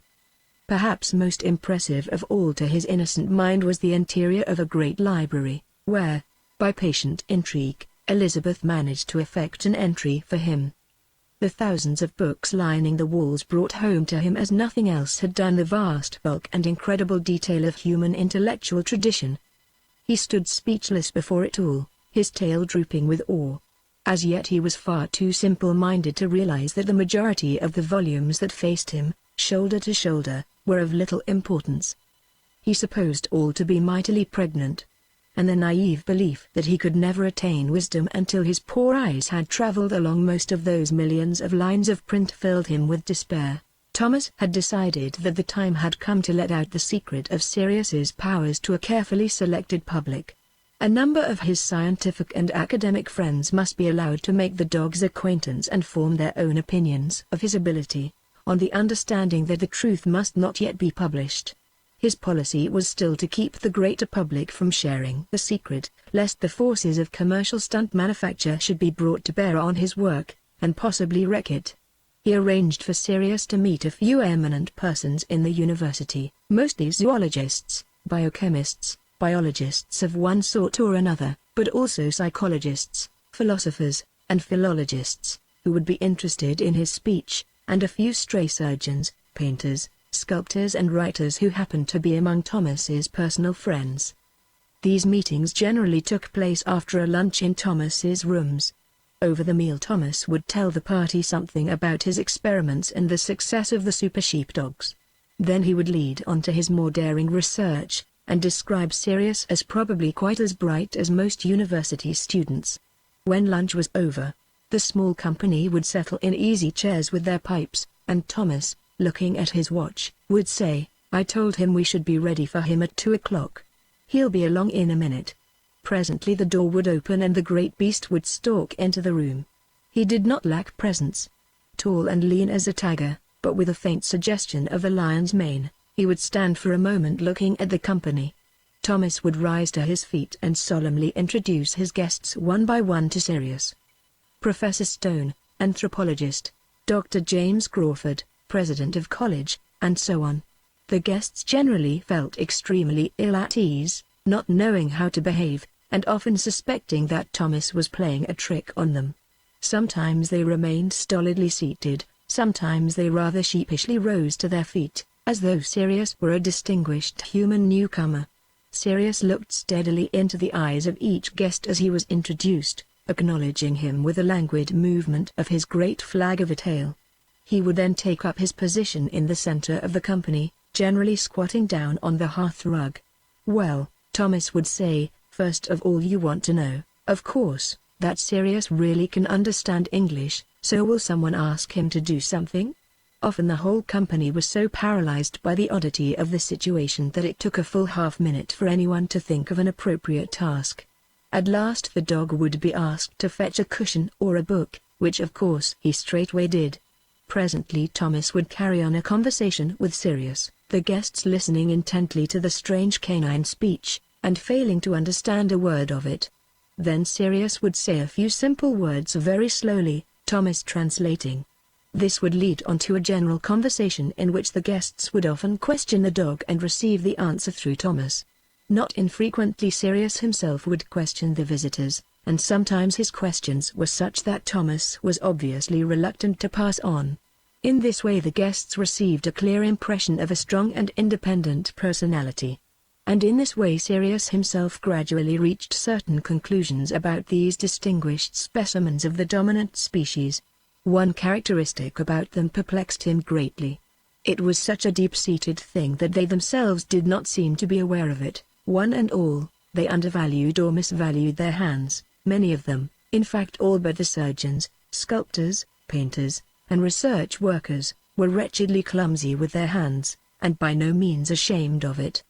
Perhaps most impressive of all to his innocent mind was the interior of a great library, where, by patient intrigue, Elizabeth managed to effect an entry for him. The thousands of books lining the walls brought home to him as nothing else had done the vast bulk and incredible detail of human intellectual tradition. He stood speechless before it all, his tail drooping with awe. As yet he was far too simple-minded to realize that the majority of the volumes that faced him, shoulder to shoulder, were of little importance. He supposed all to be mightily pregnant, and the naive belief that he could never attain wisdom until his poor eyes had traveled along most of those millions of lines of print filled him with despair. Thomas had decided that the time had come to let out the secret of Sirius's powers to a carefully selected public. A number of his scientific and academic friends must be allowed to make the dog's acquaintance and form their own opinions of his ability, on the understanding that the truth must not yet be published. His policy was still to keep the greater public from sharing the secret, lest the forces of commercial stunt manufacture should be brought to bear on his work, and possibly wreck it. He arranged for Sirius to meet a few eminent persons in the university, mostly zoologists, biochemists, biologists of one sort or another, but also psychologists, philosophers, and philologists, who would be interested in his speech, and a few stray surgeons, painters, sculptors and writers who happened to be among Thomas's personal friends. These meetings generally took place after a lunch in Thomas's rooms. Over the meal Thomas would tell the party something about his experiments and the success of the super sheepdogs. Then he would lead on to his more daring research, and describe Sirius as probably quite as bright as most university students. When lunch was over, the small company would settle in easy chairs with their pipes, and Thomas, looking at his watch, would say, "I told him we should be ready for him at 2 o'clock. He'll be along in a minute." Presently the door would open and the great beast would stalk into the room. He did not lack presence. Tall and lean as a tiger, but with a faint suggestion of a lion's mane, he would stand for a moment looking at the company. Thomas would rise to his feet and solemnly introduce his guests one by one to Sirius. Professor Stone, anthropologist; Dr. James Crawford, president of college, and so on. The guests generally felt extremely ill at ease, not knowing how to behave, and often suspecting that Thomas was playing a trick on them. Sometimes they remained stolidly seated, sometimes they rather sheepishly rose to their feet, as though Sirius were a distinguished human newcomer. Sirius looked steadily into the eyes of each guest as he was introduced, acknowledging him with a languid movement of his great flag of a tail. He would then take up his position in the center of the company, generally squatting down on the hearth rug. "Well," Thomas would say, "first of all you want to know, of course, that Sirius really can understand English, so will someone ask him to do something?" Often the whole company was so paralyzed by the oddity of the situation that it took a full half-minute for anyone to think of an appropriate task. At last the dog would be asked to fetch a cushion or a book, which of course he straightway did. Presently Thomas would carry on a conversation with Sirius, the guests listening intently to the strange canine speech, and failing to understand a word of it. Then Sirius would say a few simple words very slowly, Thomas translating. This would lead on to a general conversation in which the guests would often question the dog and receive the answer through Thomas. Not infrequently Sirius himself would question the visitors, and sometimes his questions were such that Thomas was obviously reluctant to pass on. In this way the guests received a clear impression of a strong and independent personality. And in this way Sirius himself gradually reached certain conclusions about these distinguished specimens of the dominant species. One characteristic about them perplexed him greatly. It was such a deep-seated thing that they themselves did not seem to be aware of it. One and all, they undervalued or misvalued their hands. Many of them, in fact all but the surgeons, sculptors, painters, and research workers, were wretchedly clumsy with their hands, and by no means ashamed of it.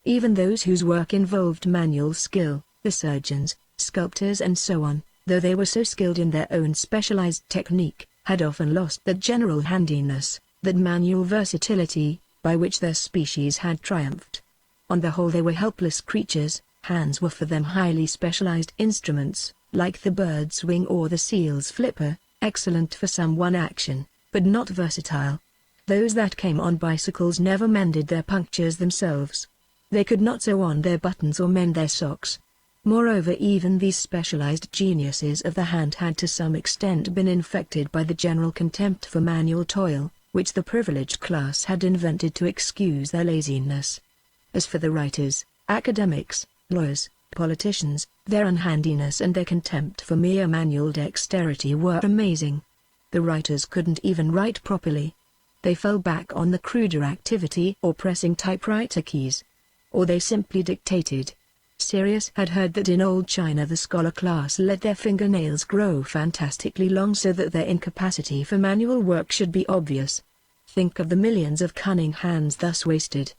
Even those whose work involved manual skill, the surgeons, sculptors and so on, though they were so skilled in their own specialized technique, had often lost that general handiness, that manual versatility, by which their species had triumphed. On the whole they were helpless creatures. Hands were for them highly specialized instruments, like the bird's wing or the seal's flipper, excellent for some one action, but not versatile. Those that came on bicycles never mended their punctures themselves. They could not sew on their buttons or mend their socks. Moreover, even these specialized geniuses of the hand had to some extent been infected by the general contempt for manual toil, which the privileged class had invented to excuse their laziness. As for the writers, academics, lawyers, politicians, their unhandiness and their contempt for mere manual dexterity were amazing. The writers couldn't even write properly. They fell back on the cruder activity or pressing typewriter keys. Or they simply dictated. Sirius had heard that in old China the scholar class let their fingernails grow fantastically long so that their incapacity for manual work should be obvious. Think of the millions of cunning hands thus wasted.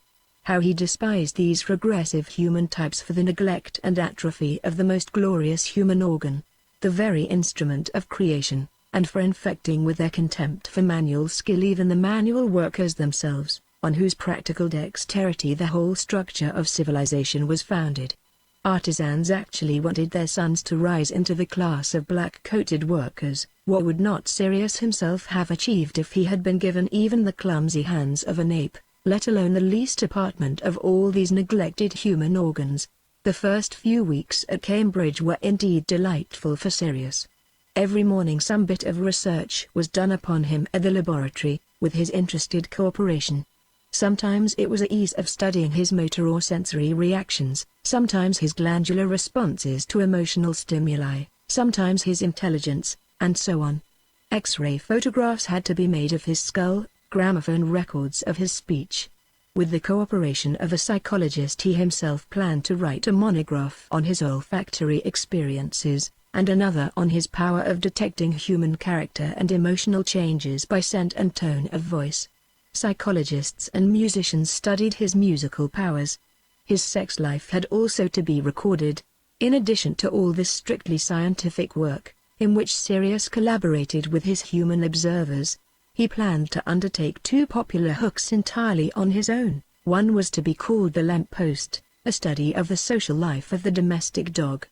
How he despised these regressive human types for the neglect and atrophy of the most glorious human organ, the very instrument of creation, and for infecting with their contempt for manual skill even the manual workers themselves. on whose practical dexterity the whole structure of civilization was founded. Artisans actually wanted their sons to rise into the class of black-coated workers. What would not Sirius himself have achieved if he had been given even the clumsy hands of an ape, let alone the least apartment of all these neglected human organs? The first few weeks at Cambridge were indeed delightful for Sirius. Every morning some bit of research was done upon him at the laboratory, with his interested cooperation. Sometimes it was a ease of studying his motor or sensory reactions, sometimes his glandular responses to emotional stimuli, sometimes his intelligence, and so on. X-ray photographs had to be made of his skull, gramophone records of his speech. With the cooperation of a psychologist he himself planned to write a monograph on his olfactory experiences, and another on his power of detecting human character and emotional changes by scent and tone of voice. Psychologists and musicians studied his musical powers. His sex life had also to be recorded. In addition to all this strictly scientific work, in which Sirius collaborated with his human observers, he planned to undertake 2 popular books entirely on his own. One was to be called The Lamp Post, a study of the social life of the domestic dog.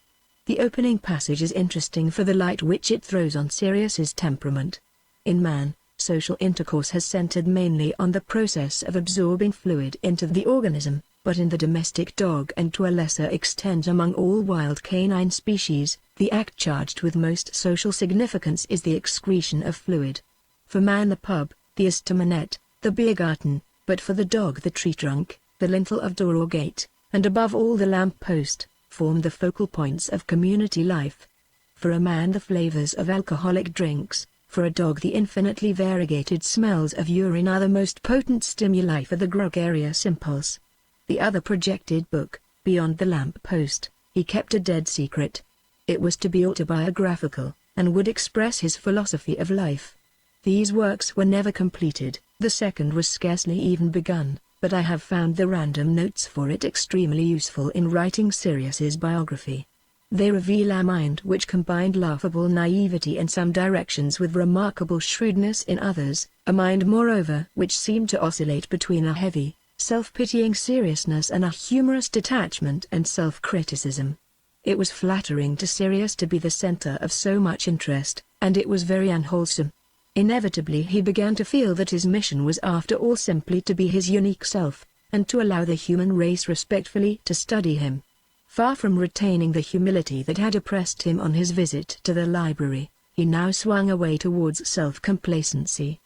The opening passage is interesting for the light which it throws on Sirius's temperament. In man, social intercourse has centered mainly on the process of absorbing fluid into the organism, but in the domestic dog and to a lesser extent among all wild canine species, the act charged with most social significance is the excretion of fluid. For man the pub, the estaminet, the beer garden, but for the dog the tree trunk, the lintel of door or gate, and above all the lamp post, form the focal points of community life. For a man the flavors of alcoholic drinks, for a dog the infinitely variegated smells of urine are the most potent stimuli for the gregarious impulse. The other projected book, Beyond the Lamp Post, he kept a dead secret. It was to be autobiographical, and would express his philosophy of life. These works were never completed, the second was scarcely even begun, but I have found the random notes for it extremely useful in writing Sirius's biography. They reveal a mind which combined laughable naivety in some directions with remarkable shrewdness in others, a mind moreover which seemed to oscillate between a heavy, self-pitying seriousness and a humorous detachment and self-criticism. It was flattering to Sirius to be the center of so much interest, and it was very unwholesome. Inevitably he began to feel that his mission was after all simply to be his unique self, and to allow the human race respectfully to study him. Far from retaining the humility that had oppressed him on his visit to the library, he now swung away towards self-complacency.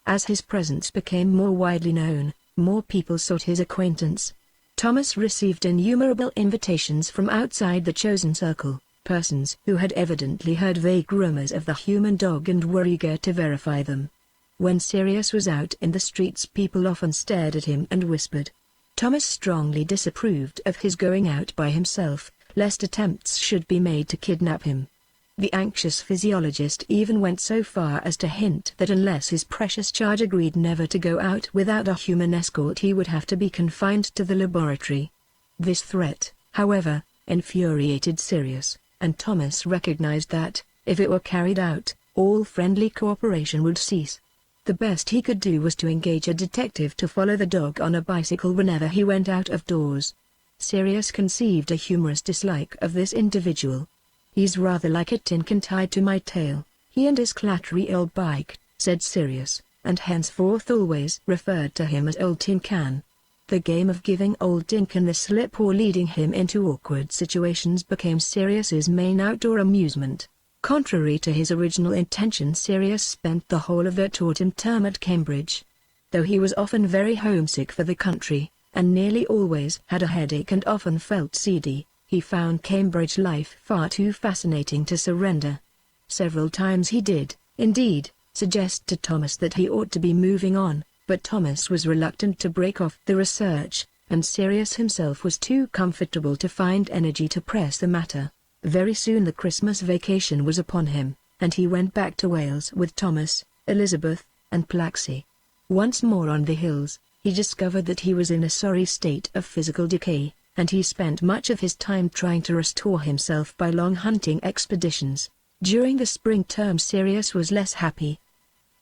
As his presence became more widely known, more people sought his acquaintance. Thomas received innumerable invitations from outside the chosen circle, persons who had evidently heard vague rumors of the human dog and were eager to verify them. When Sirius was out in the streets people often stared at him and whispered. Thomas strongly disapproved of his going out by himself, lest attempts should be made to kidnap him. The anxious physiologist even went so far as to hint that unless his precious charge agreed never to go out without a human escort he would have to be confined to the laboratory. This threat, however, infuriated Sirius, and Thomas recognized that, if it were carried out, all friendly cooperation would cease. The best he could do was to engage a detective to follow the dog on a bicycle whenever he went out of doors. Sirius conceived a humorous dislike of this individual. "He's rather like a tin can tied to my tail, he and his clattery old bike," said Sirius, and henceforth always referred to him as Old Tin Can. The game of giving Old Tin Can the slip or leading him into awkward situations became Sirius's main outdoor amusement. Contrary to his original intention, Sirius spent the whole of that autumn term at Cambridge. Though he was often very homesick for the country, and nearly always had a headache and often felt seedy, he found Cambridge life far too fascinating to surrender. Several times he did, indeed, suggest to Thomas that he ought to be moving on, but Thomas was reluctant to break off the research, and Sirius himself was too comfortable to find energy to press the matter. Very soon the Christmas vacation was upon him, and he went back to Wales with Thomas, Elizabeth, and Plaxi. Once more on the hills, he discovered that he was in a sorry state of physical decay, and he spent much of his time trying to restore himself by long hunting expeditions. During the spring term Sirius was less happy.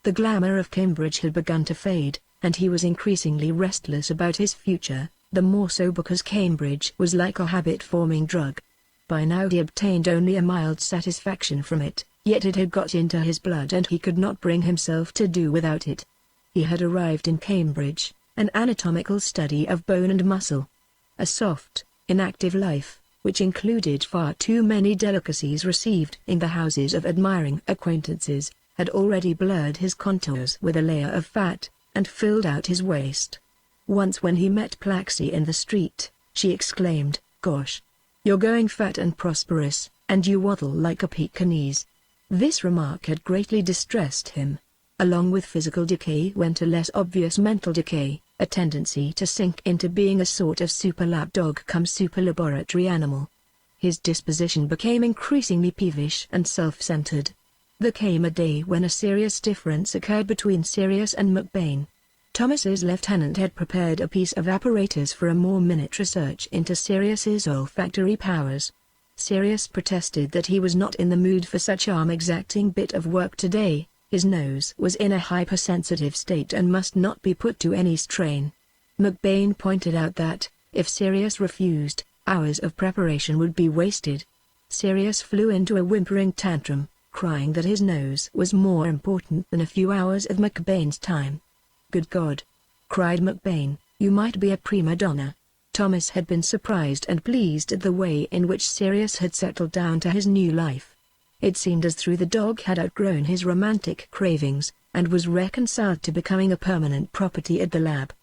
The glamour of Cambridge had begun to fade, and he was increasingly restless about his future, the more so because Cambridge was like a habit-forming drug. By now he obtained only a mild satisfaction from it, yet it had got into his blood and he could not bring himself to do without it. He had arrived in Cambridge, an anatomical study of bone and muscle. A soft, inactive life, which included far too many delicacies received in the houses of admiring acquaintances, had already blurred his contours with a layer of fat, and filled out his waist. Once when he met Plaxi in the street, she exclaimed, "Gosh! You're going fat and prosperous, and you waddle like a Pekingese." This remark had greatly distressed him. Along with physical decay went a less obvious mental decay, a tendency to sink into being a sort of super lapdog cum super laboratory animal. His disposition became increasingly peevish and self-centered. There came a day when a serious difference occurred between Sirius and McBain. Thomas's lieutenant had prepared a piece of apparatus for a more minute research into Sirius's olfactory powers. Sirius protested that he was not in the mood for such arm-exacting bit of work today. His nose was in a hypersensitive state and must not be put to any strain. McBain pointed out that, if Sirius refused, hours of preparation would be wasted. Sirius flew into a whimpering tantrum, crying that his nose was more important than a few hours of McBain's time. "Good God!" cried McBain, "you might be a prima donna." Thomas had been surprised and pleased at the way in which Sirius had settled down to his new life. It seemed as though the dog had outgrown his romantic cravings, and was reconciled to becoming a permanent property at the lab.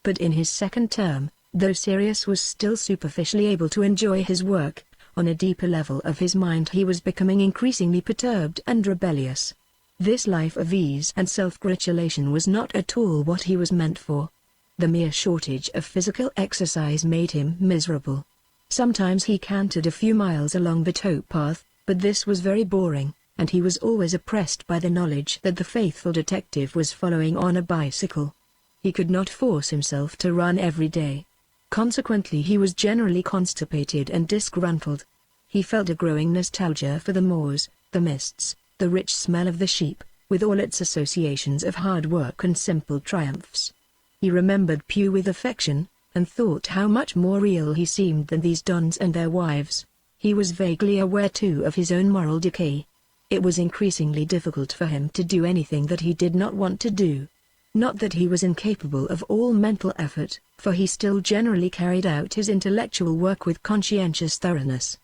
But in his second term, though Sirius was still superficially able to enjoy his work, on a deeper level of his mind he was becoming increasingly perturbed and rebellious. This life of ease and self-gratulation was not at all what he was meant for. The mere shortage of physical exercise made him miserable. Sometimes he cantered a few miles along the towpath, but this was very boring, and he was always oppressed by the knowledge that the faithful detective was following on a bicycle. He could not force himself to run every day. Consequently he was generally constipated and disgruntled. He felt a growing nostalgia for the moors, the mists, the rich smell of the sheep, with all its associations of hard work and simple triumphs. He remembered Pew with affection, and thought how much more real he seemed than these dons and their wives. He was vaguely aware too of his own moral decay. It was increasingly difficult for him to do anything that he did not want to do. Not that he was incapable of all mental effort, for he still generally carried out his intellectual work with conscientious thoroughness.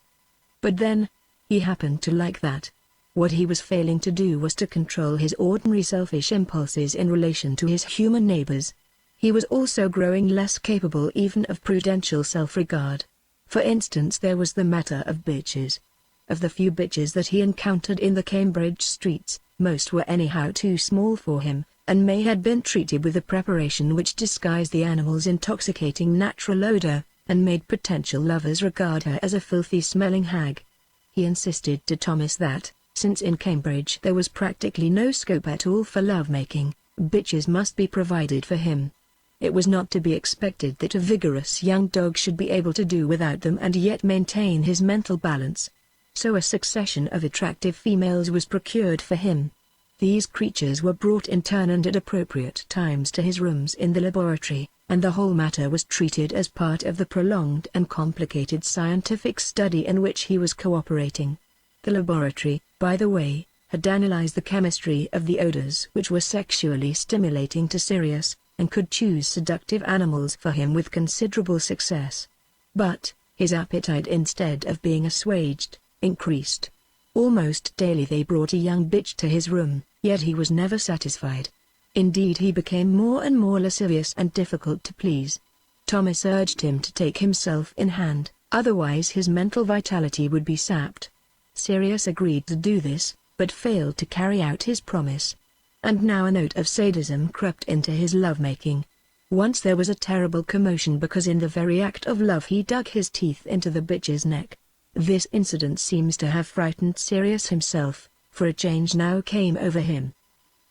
But then, he happened to like that. What he was failing to do was to control his ordinary selfish impulses in relation to his human neighbors. He was also growing less capable even of prudential self-regard. For instance, there was the matter of bitches. Of the few bitches that he encountered in the Cambridge streets, most were anyhow too small for him, and May had been treated with a preparation which disguised the animal's intoxicating natural odor, and made potential lovers regard her as a filthy-smelling hag. He insisted to Thomas that, since in Cambridge there was practically no scope at all for lovemaking, bitches must be provided for him. It was not to be expected that a vigorous young dog should be able to do without them and yet maintain his mental balance. So a succession of attractive females was procured for him. These creatures were brought in turn and at appropriate times to his rooms in the laboratory, and the whole matter was treated as part of the prolonged and complicated scientific study in which he was cooperating. The laboratory, by the way, had analyzed the chemistry of the odors which were sexually stimulating to Sirius, and could choose seductive animals for him with considerable success. But, his appetite instead of being assuaged, increased. Almost daily they brought a young bitch to his room, yet he was never satisfied. Indeed, he became more and more lascivious and difficult to please. Thomas urged him to take himself in hand, otherwise his mental vitality would be sapped. Sirius agreed to do this, but failed to carry out his promise. And now a note of sadism crept into his lovemaking. Once there was a terrible commotion because in the very act of love he dug his teeth into the bitch's neck. This incident seems to have frightened Sirius himself, for a change now came over him.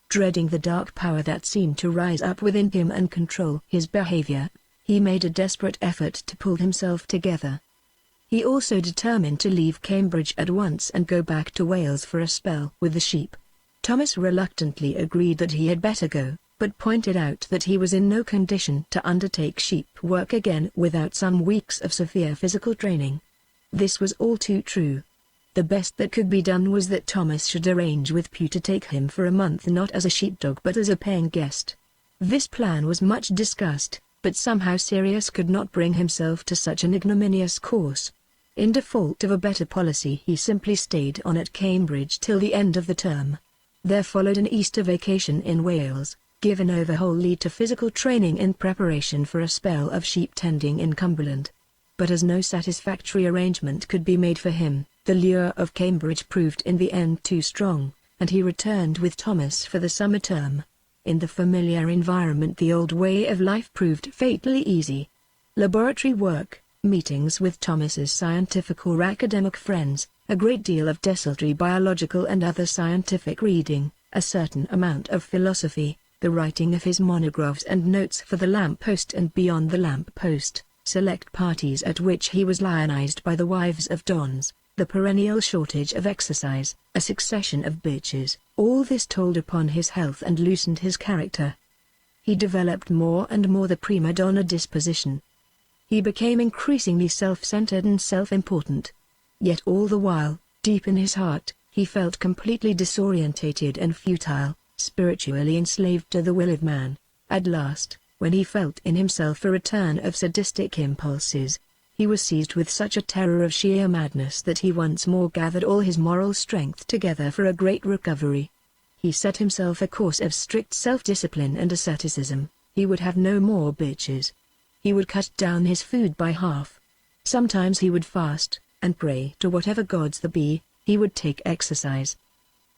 Dreading the dark power that seemed to rise up within him and control his behavior, he made a desperate effort to pull himself together. He also determined to leave Cambridge at once and go back to Wales for a spell with the sheep. Thomas reluctantly agreed that he had better go, but pointed out that he was in no condition to undertake sheep work again without some weeks of severe physical training. This was all too true. The best that could be done was that Thomas should arrange with Pew to take him for a month not as a sheepdog but as a paying guest. This plan was much discussed, but somehow Sirius could not bring himself to such an ignominious course. In default of a better policy he simply stayed on at Cambridge till the end of the term. There followed an Easter vacation in Wales, given over wholly to physical training in preparation for a spell of sheep tending in Cumberland. But as no satisfactory arrangement could be made for him, the lure of Cambridge proved in the end too strong, and he returned with Thomas for the summer term. In the familiar environment the old way of life proved fatally easy. Laboratory work, meetings with Thomas's scientific or academic friends, a great deal of desultory biological and other scientific reading, a certain amount of philosophy, the writing of his monographs and notes for the lamp-post and beyond the lamp-post, select parties at which he was lionized by the wives of dons, the perennial shortage of exercise, a succession of bitches, all this told upon his health and loosened his character. He developed more and more the prima donna disposition. He became increasingly self-centered and self-important. Yet all the while, deep in his heart, he felt completely disorientated and futile, spiritually enslaved to the will of man. At last, when he felt in himself a return of sadistic impulses, he was seized with such a terror of sheer madness that he once more gathered all his moral strength together for a great recovery. He set himself a course of strict self-discipline and asceticism. He would have no more bitches. He would cut down his food by half. Sometimes he would fast, and pray to whatever gods there be. He would take exercise.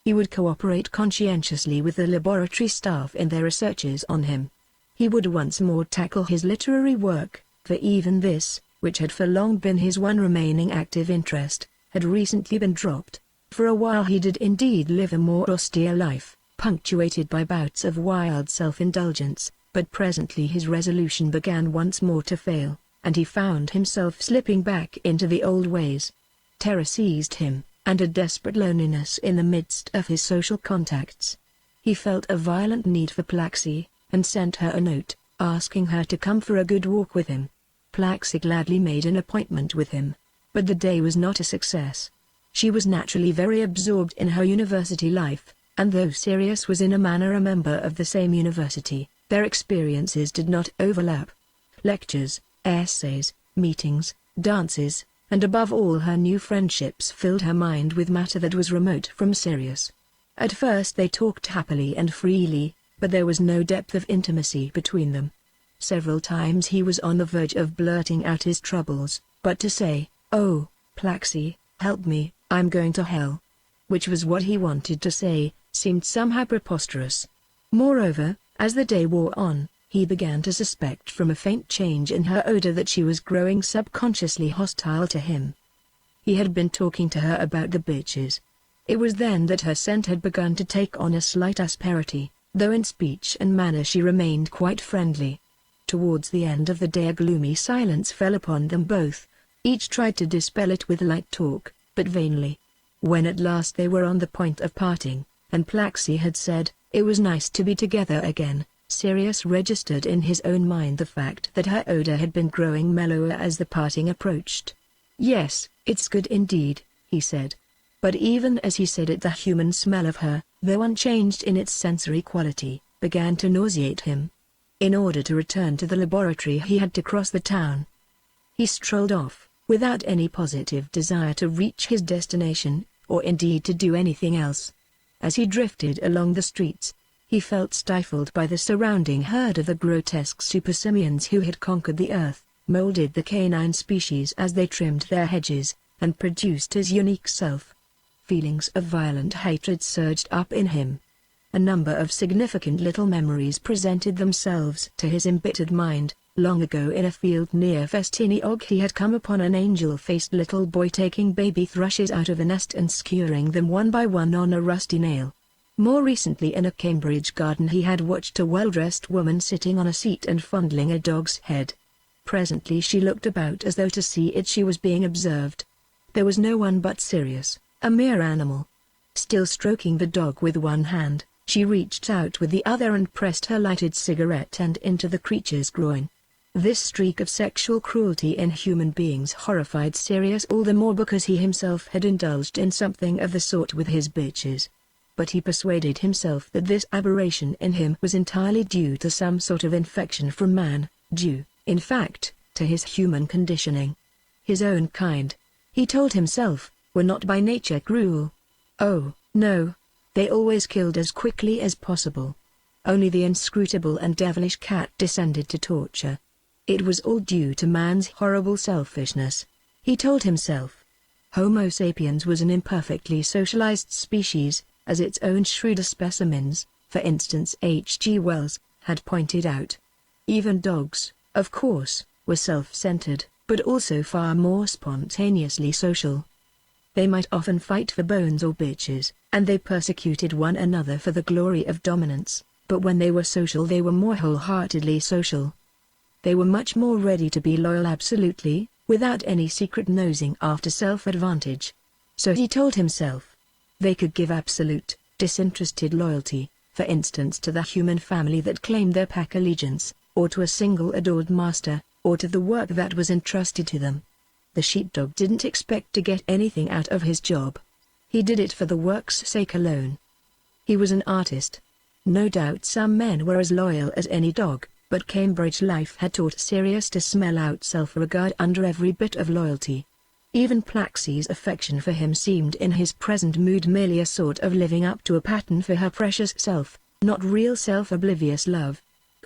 He would cooperate conscientiously with the laboratory staff in their researches on him. He would once more tackle his literary work, for even this, which had for long been his one remaining active interest, had recently been dropped. For a while he did indeed live a more austere life, punctuated by bouts of wild self-indulgence, but presently his resolution began once more to fail, and he found himself slipping back into the old ways. Terror seized him, and a desperate loneliness in the midst of his social contacts. He felt a violent need for Plaxi, and sent her a note, asking her to come for a good walk with him. Plaxi gladly made an appointment with him, but the day was not a success. She was naturally very absorbed in her university life, and though Sirius was in a manner a member of the same university, their experiences did not overlap. Lectures, essays, meetings, dances, and above all her new friendships filled her mind with matter that was remote from Sirius. At first they talked happily and freely, but there was no depth of intimacy between them. Several times he was on the verge of blurting out his troubles, but to say, "Oh, Plaxi, help me, I'm going to hell," which was what he wanted to say, seemed somehow preposterous. Moreover, as the day wore on, he began to suspect from a faint change in her odor that she was growing subconsciously hostile to him. He had been talking to her about the bitches. It was then that her scent had begun to take on a slight asperity, though in speech and manner she remained quite friendly. Towards the end of the day a gloomy silence fell upon them both. Each tried to dispel it with light talk, but vainly. When at last they were on the point of parting, and Plaxi had said, "It was nice to be together again," Sirius registered in his own mind the fact that her odor had been growing mellower as the parting approached. "Yes, it's good indeed," he said. But even as he said it the human smell of her, though unchanged in its sensory quality, began to nauseate him. In order to return to the laboratory he had to cross the town. He strolled off, without any positive desire to reach his destination, or indeed to do anything else. As he drifted along the streets, he felt stifled by the surrounding herd of the grotesque supersimians who had conquered the earth, molded the canine species as they trimmed their hedges, and produced his unique self. Feelings of violent hatred surged up in him. A number of significant little memories presented themselves to his embittered mind. Long ago in a field near Festiniog he had come upon an angel-faced little boy taking baby thrushes out of a nest and skewering them one by one on a rusty nail. More recently in a Cambridge garden he had watched a well-dressed woman sitting on a seat and fondling a dog's head. Presently she looked about as though to see if she was being observed. There was no one but Sirius, a mere animal, still stroking the dog with one hand, She reached out with the other and pressed her lighted cigarette end into the creature's groin. This streak of sexual cruelty in human beings horrified Sirius all the more because he himself had indulged in something of the sort with his bitches. But he persuaded himself that this aberration in him was entirely due to some sort of infection from man, due, in fact, to his human conditioning. His own kind, he told himself, were not by nature cruel. Oh, no. They always killed as quickly as possible. Only the inscrutable and devilish cat descended to torture. It was all due to man's horrible selfishness, he told himself. Homo sapiens was an imperfectly socialized species, as its own shrewder specimens, for instance H.G. Wells, had pointed out. Even dogs, of course, were self-centered, but also far more spontaneously social. They might often fight for bones or bitches, and they persecuted one another for the glory of dominance, but when they were social they were more wholeheartedly social. They were much more ready to be loyal absolutely, without any secret nosing after self-advantage. So he told himself. They could give absolute, disinterested loyalty, for instance to the human family that claimed their pack allegiance, or to a single adored master, or to the work that was entrusted to them. The sheepdog didn't expect to get anything out of his job. He did it for the work's sake alone. He was an artist. No doubt some men were as loyal as any dog, but Cambridge life had taught Sirius to smell out self-regard under every bit of loyalty. Even Plaxie's affection for him seemed in his present mood merely a sort of living up to a pattern for her precious self, not real self-oblivious love.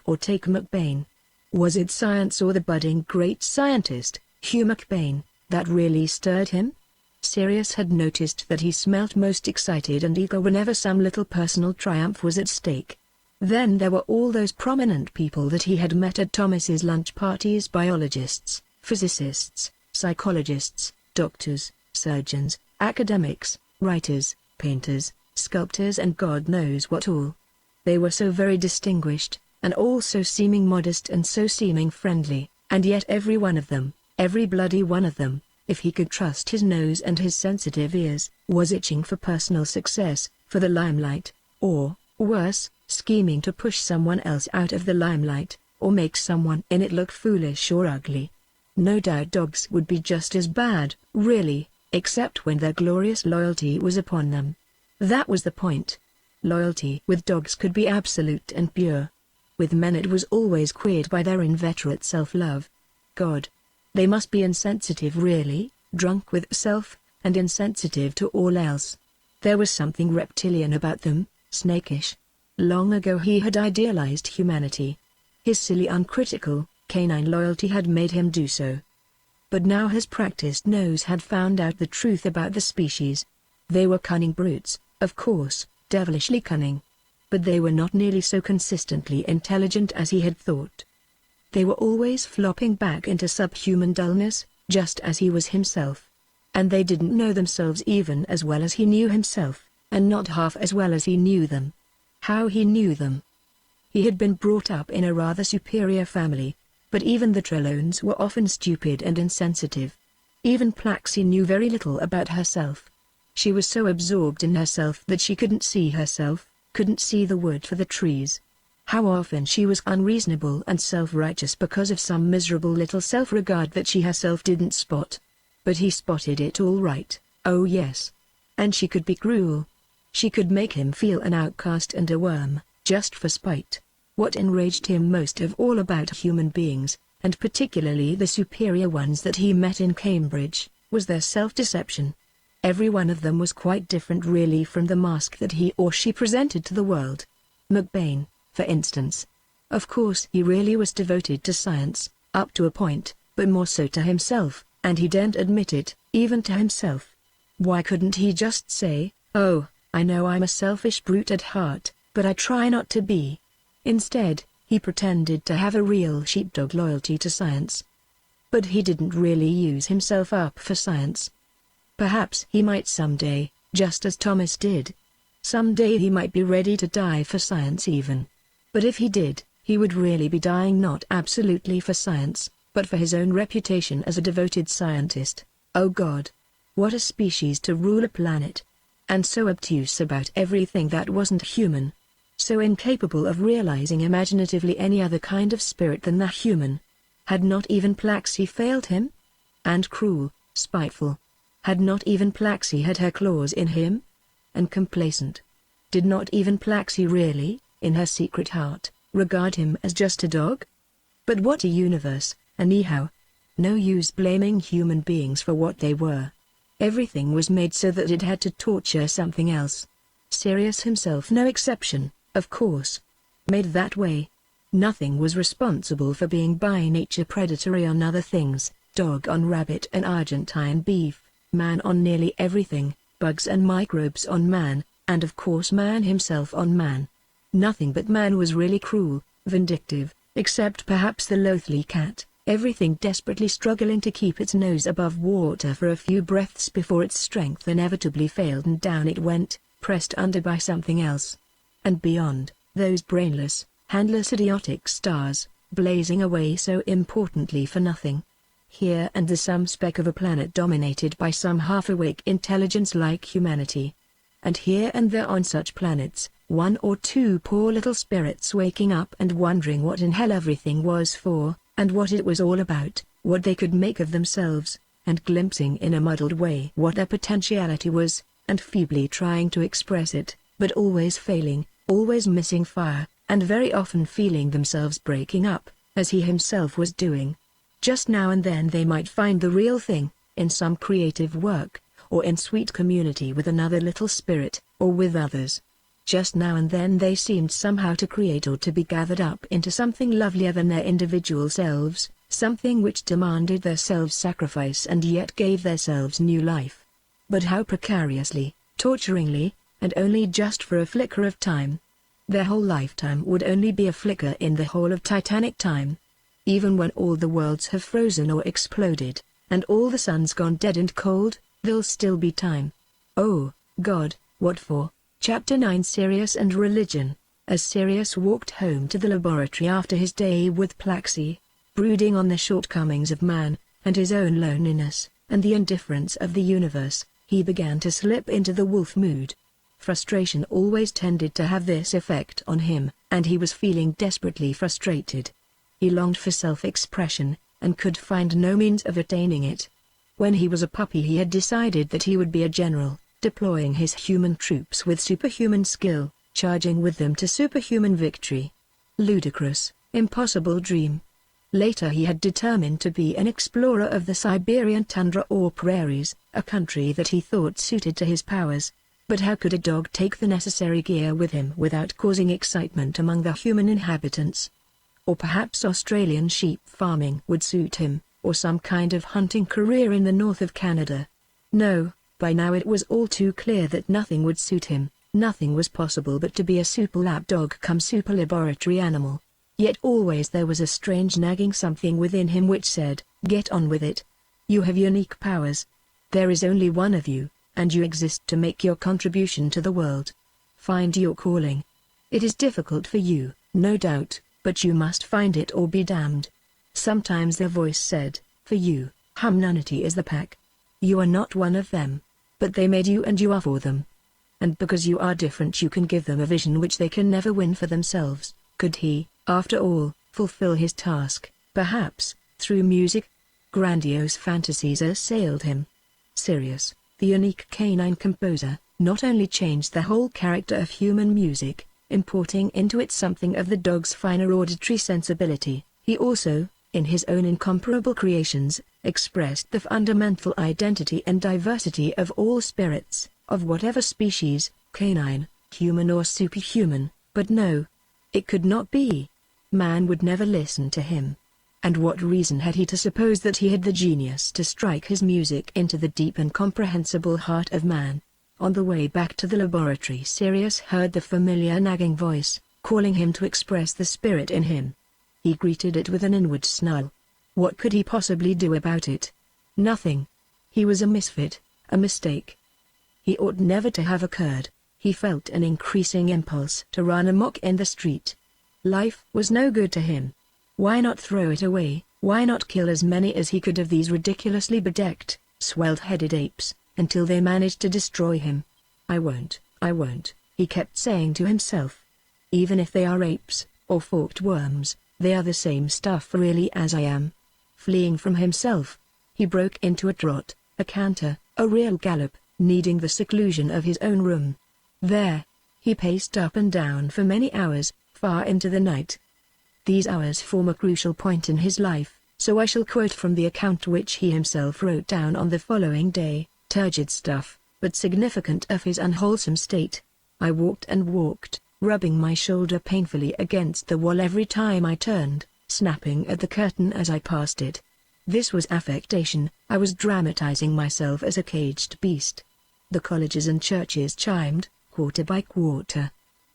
Or take McBain. Was it science or the budding great scientist, Hugh McBain, that really stirred him? Sirius had noticed that he smelt most excited and eager whenever some little personal triumph was at stake. Then there were all those prominent people that he had met at Thomas's lunch parties: biologists, physicists, psychologists, doctors, surgeons, academics, writers, painters, sculptors and God knows what all. They were so very distinguished, and all so seeming modest and so seeming friendly, and yet every one of them, every bloody one of them, if he could trust his nose and his sensitive ears, was itching for personal success, for the limelight, or, worse, scheming to push someone else out of the limelight, or make someone in it look foolish or ugly. No doubt dogs would be just as bad, really, except when their glorious loyalty was upon them. That was the point. Loyalty with dogs could be absolute and pure. With men it was always queered by their inveterate self-love. God! They must be insensitive really, drunk with self, and insensitive to all else. There was something reptilian about them, snakish. Long ago he had idealized humanity. His silly uncritical, canine loyalty had made him do so. But now his practiced nose had found out the truth about the species. They were cunning brutes, of course, devilishly cunning. But they were not nearly so consistently intelligent as he had thought. They were always flopping back into subhuman dullness, just as he was himself. And they didn't know themselves even as well as he knew himself, and not half as well as he knew them. How he knew them. He had been brought up in a rather superior family, but even the Trelawnes were often stupid and insensitive. Even Plaxie knew very little about herself. She was so absorbed in herself that she couldn't see herself, couldn't see the wood for the trees. How often she was unreasonable and self-righteous because of some miserable little self-regard that she herself didn't spot. But he spotted it all right, oh yes. And she could be cruel. She could make him feel an outcast and a worm, just for spite. What enraged him most of all about human beings, and particularly the superior ones that he met in Cambridge, was their self-deception. Every one of them was quite different really from the mask that he or she presented to the world. McBain, for instance. Of course he really was devoted to science, up to a point, but more so to himself, and he daren't admit it, even to himself. Why couldn't he just say, "Oh, I know I'm a selfish brute at heart, but I try not to be"? Instead, he pretended to have a real sheepdog loyalty to science. But he didn't really use himself up for science. Perhaps he might someday, just as Thomas did. Someday he might be ready to die for science even. But if he did, he would really be dying not absolutely for science, but for his own reputation as a devoted scientist. Oh God! What a species to rule a planet! And so obtuse about everything that wasn't human. so incapable of realizing imaginatively any other kind of spirit than the human. Had not even Plaxi failed him? And cruel, spiteful. Had not even Plaxi had her claws in him? And complacent. Did not even Plaxi really, in her secret heart, regard him as just a dog? But what a universe, anyhow. No use blaming human beings for what they were. Everything was made so that it had to torture something else. Sirius himself no exception, of course. Made that way. Nothing was responsible for being by nature predatory on other things, dog on rabbit and Argentine beef, man on nearly everything, bugs and microbes on man, and of course man himself on man. Nothing but man was really cruel, vindictive, except perhaps the loathly cat, everything desperately struggling to keep its nose above water for a few breaths before its strength inevitably failed and down it went, pressed under by something else. And beyond, those brainless, handless idiotic stars, blazing away so importantly for nothing. Here and there some speck of a planet dominated by some half-awake intelligence like humanity. And here and there on such planets, one or two poor little spirits waking up and wondering what in hell everything was for, and what it was all about, what they could make of themselves, and glimpsing in a muddled way what their potentiality was, and feebly trying to express it, but always failing, always missing fire, and very often feeling themselves breaking up, as he himself was doing. Just now and then they might find the real thing, in some creative work, or in sweet community with another little spirit, or with others. Just now and then they seemed somehow to create or to be gathered up into something lovelier than their individual selves, something which demanded their self-sacrifice and yet gave their selves new life. But how precariously, torturingly, and only just for a flicker of time. Their whole lifetime would only be a flicker in the whole of Titanic time. Even when all the worlds have frozen or exploded, and all the suns gone dead and cold, there'll still be time. Oh, God, what for? Chapter 9 Sirius and Religion. As Sirius walked home to the laboratory after his day with Plaxi, brooding on the shortcomings of man, and his own loneliness, and the indifference of the universe, he began to slip into the wolf mood. Frustration always tended to have this effect on him, and he was feeling desperately frustrated. He longed for self-expression, and could find no means of attaining it. When he was a puppy he had decided that he would be a general, deploying his human troops with superhuman skill, charging with them to superhuman victory. Ludicrous, impossible dream. Later he had determined to be an explorer of the Siberian tundra or prairies, a country that he thought suited to his powers. But how could a dog take the necessary gear with him without causing excitement among the human inhabitants? Or perhaps Australian sheep farming would suit him, or some kind of hunting career in the north of Canada. No, by now it was all too clear that nothing would suit him, nothing was possible but to be a super lab dog come super laboratory animal. Yet always there was a strange nagging something within him which said, get on with it. You have unique powers. There is only one of you, and you exist to make your contribution to the world. Find your calling. It is difficult for you, no doubt, but you must find it or be damned. Sometimes their voice said, for you, humanity is the pack. You are not one of them, but they made you and you are for them. And because you are different you can give them a vision which they can never win for themselves. Could he, after all, fulfill his task, perhaps, through music? Grandiose fantasies assailed him. Sirius, the unique canine composer, not only changed the whole character of human music, importing into it something of the dog's finer auditory sensibility, he also, in his own incomparable creations, expressed the fundamental identity and diversity of all spirits, of whatever species, canine, human or superhuman. But no, it could not be. Man would never listen to him. And what reason had he to suppose that he had the genius to strike his music into the deep and comprehensible heart of man? On the way back to the laboratory Sirius heard the familiar nagging voice, calling him to express the spirit in him. He greeted it with an inward snarl. What could he possibly do about it? Nothing. He was a misfit, a mistake. He ought never to have occurred. He felt an increasing impulse to run amok in the street. Life was no good to him. Why not throw it away? Why not kill as many as he could of these ridiculously bedecked, swelled-headed apes, until they managed to destroy him? I won't, he kept saying to himself. Even if they are apes, or forked worms, they are the same stuff really as I am. Fleeing from himself, he broke into a trot, a canter, a real gallop, needing the seclusion of his own room. There, he paced up and down for many hours, far into the night. These hours form a crucial point in his life, so I shall quote from the account which he himself wrote down on the following day, turgid stuff, but significant of his unwholesome state. I walked and walked, rubbing my shoulder painfully against the wall every time I turned, snapping at the curtain as I passed it. This was affectation. I was dramatizing myself as a caged beast. The colleges and churches chimed, quarter by quarter.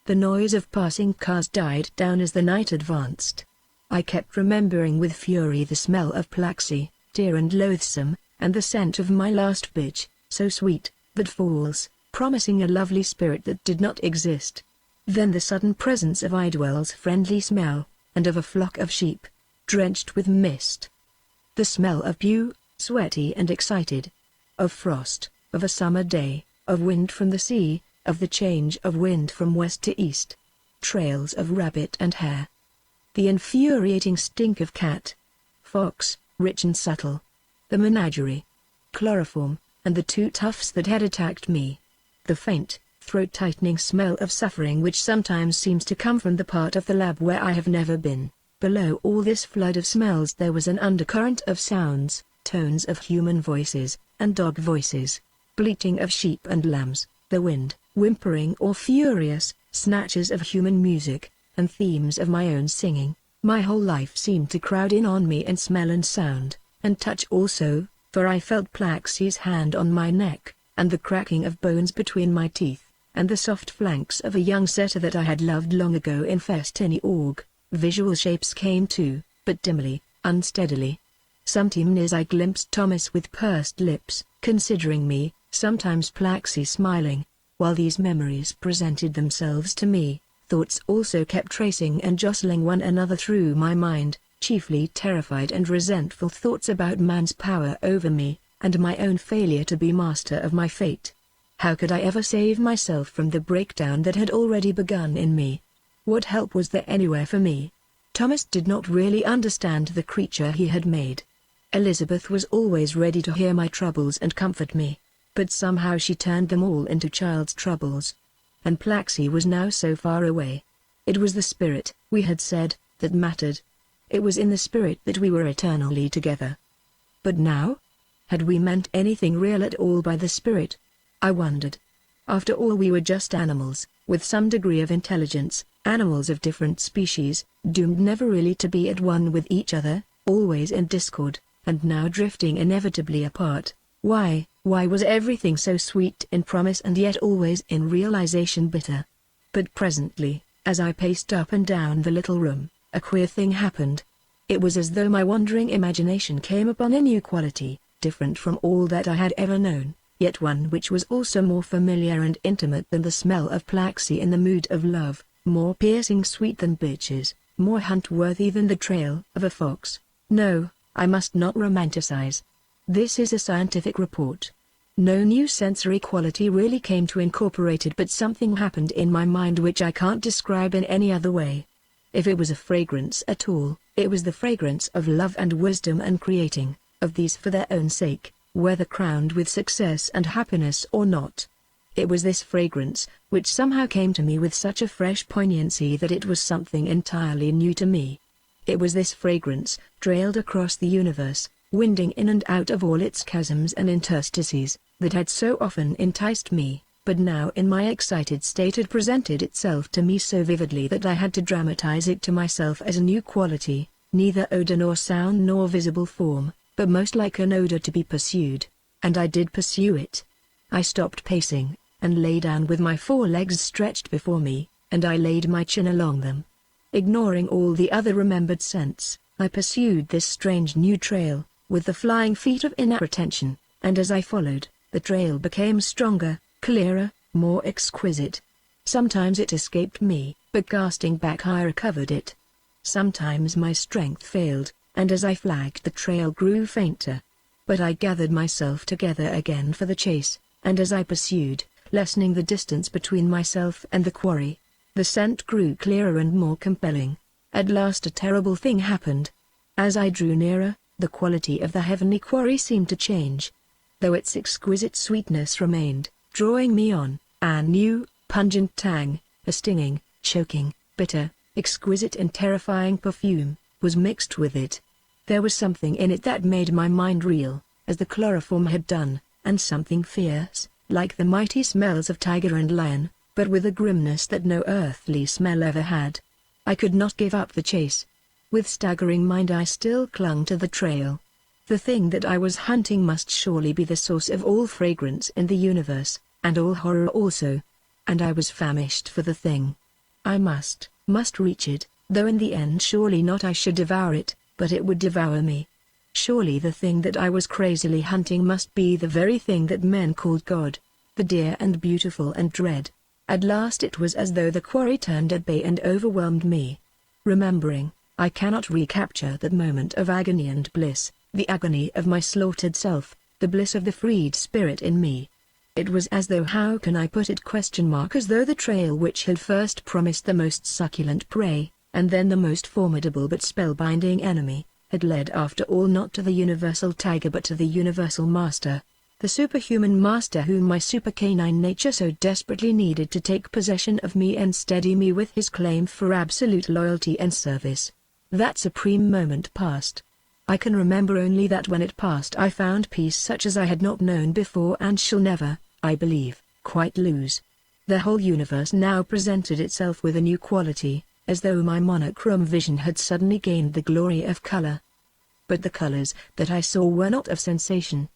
The noise of passing cars died down as the night advanced. I kept remembering with fury the smell of Plaxi, dear and loathsome, and the scent of my last bitch, so sweet, but false, promising a lovely spirit that did not exist. Then the sudden presence of Idwell's friendly smell, and of a flock of sheep, drenched with mist. The smell of dew, sweaty and excited. Of frost, of a summer day, of wind from the sea, of the change of wind from west to east. Trails of rabbit and hare. The infuriating stink of cat. Fox, rich and subtle. The menagerie. Chloroform, and the two toughs that had attacked me. The faint, throat-tightening smell of suffering which sometimes seems to come from the part of the lab where I have never been. Below all this flood of smells there was an undercurrent of sounds, tones of human voices, and dog voices, bleating of sheep and lambs, the wind, whimpering or furious, snatches of human music, and themes of my own singing. My whole life seemed to crowd in on me in smell and sound, and touch also, for I felt Plaxi's hand on my neck, and the cracking of bones between my teeth, and the soft flanks of a young setter that I had loved long ago in Festini Org. Visual shapes came too, but dimly, unsteadily. Sometimes I glimpsed Thomas with pursed lips, considering me, sometimes Plaxi smiling. While these memories presented themselves to me, thoughts also kept tracing and jostling one another through my mind, chiefly terrified and resentful thoughts about man's power over me, and my own failure to be master of my fate. How could I ever save myself from the breakdown that had already begun in me? What help was there anywhere for me? Thomas did not really understand the creature he had made. Elizabeth was always ready to hear my troubles and comfort me, but somehow she turned them all into child's troubles. And Plaxi was now so far away. It was the spirit, we had said, that mattered. It was in the spirit that we were eternally together. But now? Had we meant anything real at all by the spirit? I wondered. After all, we were just animals, with some degree of intelligence, animals of different species, doomed never really to be at one with each other, always in discord, and now drifting inevitably apart. Why was everything so sweet in promise and yet always in realization bitter? But presently, as I paced up and down the little room, a queer thing happened. It was as though my wandering imagination came upon a new quality, different from all that I had ever known, yet one which was also more familiar and intimate than the smell of Plaxi in the mood of love, more piercing sweet than bitches, more hunt-worthy than the trail of a fox. No, I must not romanticize. This is a scientific report. No new sensory quality really came to incorporate it, but something happened in my mind which I can't describe in any other way. If it was a fragrance at all, it was the fragrance of love and wisdom and creating, of these for their own sake, whether crowned with success and happiness or not. It was this fragrance, which somehow came to me with such a fresh poignancy that it was something entirely new to me. It was this fragrance, trailed across the universe, winding in and out of all its chasms and interstices, that had so often enticed me, but now in my excited state had presented itself to me so vividly that I had to dramatize it to myself as a new quality, neither odor nor sound nor visible form, but most like an odor to be pursued. And I did pursue it. I stopped pacing, and lay down with my forelegs stretched before me, and I laid my chin along them. Ignoring all the other remembered scents, I pursued this strange new trail, with the flying feet of inattention, and as I followed, the trail became stronger, clearer, more exquisite. Sometimes it escaped me, but casting back I recovered it. Sometimes my strength failed, and as I flagged the trail grew fainter. But I gathered myself together again for the chase, and as I pursued, lessening the distance between myself and the quarry. The scent grew clearer and more compelling. At last a terrible thing happened. As I drew nearer, the quality of the heavenly quarry seemed to change. Though its exquisite sweetness remained, drawing me on, a new, pungent tang, a stinging, choking, bitter, exquisite and terrifying perfume, was mixed with it. There was something in it that made my mind reel, as the chloroform had done, and something fierce, like the mighty smells of tiger and lion, but with a grimness that no earthly smell ever had. I could not give up the chase. With staggering mind I still clung to the trail. The thing that I was hunting must surely be the source of all fragrance in the universe, and all horror also. And I was famished for the thing. I must reach it, though in the end surely not I should devour it, but it would devour me. Surely the thing that I was crazily hunting must be the very thing that men called God, the dear and beautiful and dread. At last it was as though the quarry turned at bay and overwhelmed me. Remembering, I cannot recapture that moment of agony and bliss, the agony of my slaughtered self, the bliss of the freed spirit in me. It was as though, how can I put it, as though the trail which had first promised the most succulent prey, and then the most formidable but spellbinding enemy, had led after all not to the universal tiger but to the universal master, the superhuman master whom my supercanine nature so desperately needed to take possession of me and steady me with his claim for absolute loyalty and service. That supreme moment passed. I can remember only that when it passed I found peace such as I had not known before and shall never, I believe, quite lose. The whole universe now presented itself with a new quality, as though my monochrome vision had suddenly gained the glory of color. But the colors that I saw were not of sensation.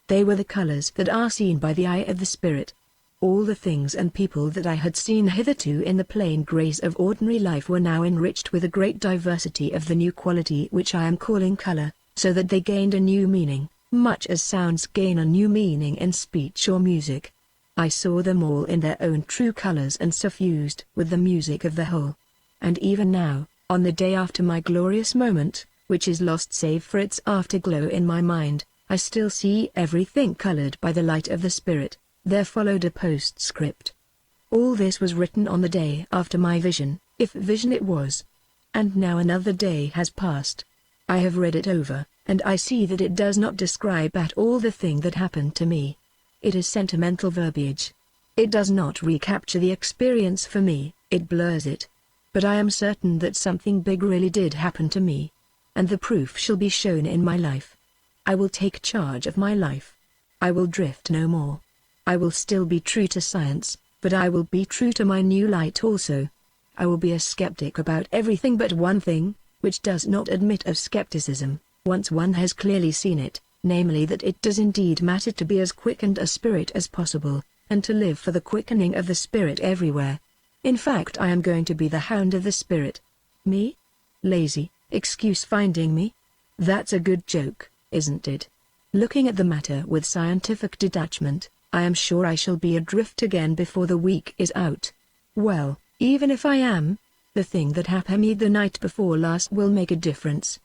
They were the colors that are seen by the eye of the spirit. All the things and people that I had seen hitherto in the plain grays of ordinary life were now enriched with a great diversity of the new quality which I am calling color, so that they gained a new meaning, much as sounds gain a new meaning in speech or music. I saw them all in their own true colors and suffused with the music of the whole. And even now, on the day after my glorious moment, which is lost save for its afterglow in my mind, I still see everything colored by the light of the Spirit. There followed a postscript. All this was written on the day after my vision, if vision it was. And now another day has passed. I have read it over, and I see that it does not describe at all the thing that happened to me. It is sentimental verbiage. It does not recapture the experience for me, it blurs it. But I am certain that something big really did happen to me. And the proof shall be shown in my life. I will take charge of my life. I will drift no more. I will still be true to science, but I will be true to my new light also. I will be a skeptic about everything but one thing, which does not admit of skepticism, once one has clearly seen it, namely that it does indeed matter to be as quickened a spirit as possible, and to live for the quickening of the spirit everywhere. In fact, I am going to be the hound of the spirit. Me? Lazy, excuse finding me? That's a good joke, isn't it? Looking at the matter with scientific detachment, I am sure I shall be adrift again before the week is out. Well, even if I am, the thing that happened me the night before last will make a difference.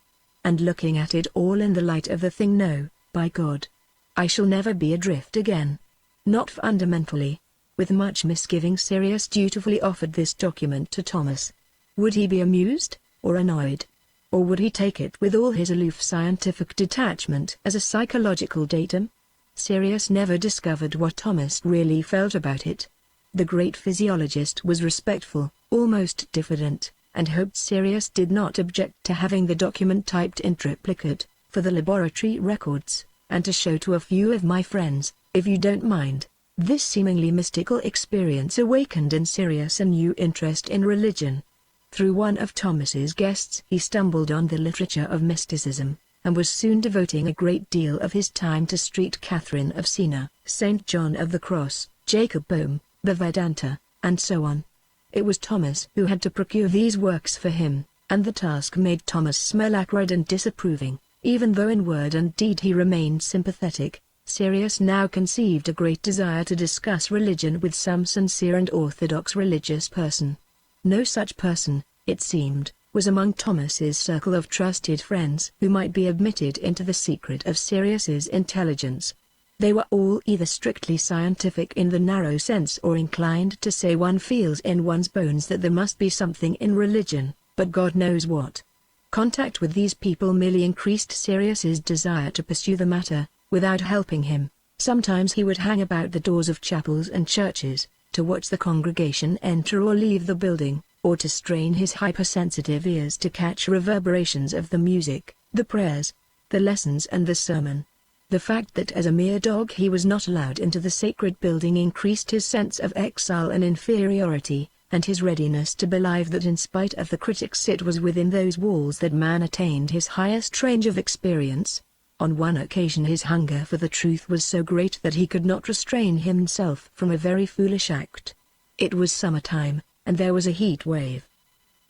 And looking at it all in the light of the thing, no, by God, I shall never be adrift again. Not fundamentally. With much misgiving Sirius dutifully offered this document to Thomas. Would he be amused, or annoyed? Or would he take it with all his aloof scientific detachment as a psychological datum? Sirius never discovered what Thomas really felt about it. The great physiologist was respectful, almost diffident, and hoped Sirius did not object to having the document typed in triplicate, for the laboratory records, and to show to a few of my friends, if you don't mind. This seemingly mystical experience awakened in Sirius a new interest in religion. Through one of Thomas's guests he stumbled on the literature of mysticism, and was soon devoting a great deal of his time to St. Catherine of Siena, St. John of the Cross, Jacob Boehme, the Vedanta, and so on. It was Thomas who had to procure these works for him, and the task made Thomas smell acrid and disapproving, even though in word and deed he remained sympathetic. Sirius now conceived a great desire to discuss religion with some sincere and orthodox religious person. No such person, it seemed, was among Thomas's circle of trusted friends who might be admitted into the secret of Sirius's intelligence. They were all either strictly scientific in the narrow sense or inclined to say one feels in one's bones that there must be something in religion, but God knows what. Contact with these people merely increased Sirius's desire to pursue the matter, without helping him. Sometimes he would hang about the doors of chapels and churches, to watch the congregation enter or leave the building, or to strain his hypersensitive ears to catch reverberations of the music, the prayers, the lessons and the sermon. The fact that as a mere dog he was not allowed into the sacred building increased his sense of exile and inferiority, and his readiness to believe that in spite of the critics it was within those walls that man attained his highest range of experience. On one occasion his hunger for the truth was so great that he could not restrain himself from a very foolish act. It was summertime, and there was a heat wave.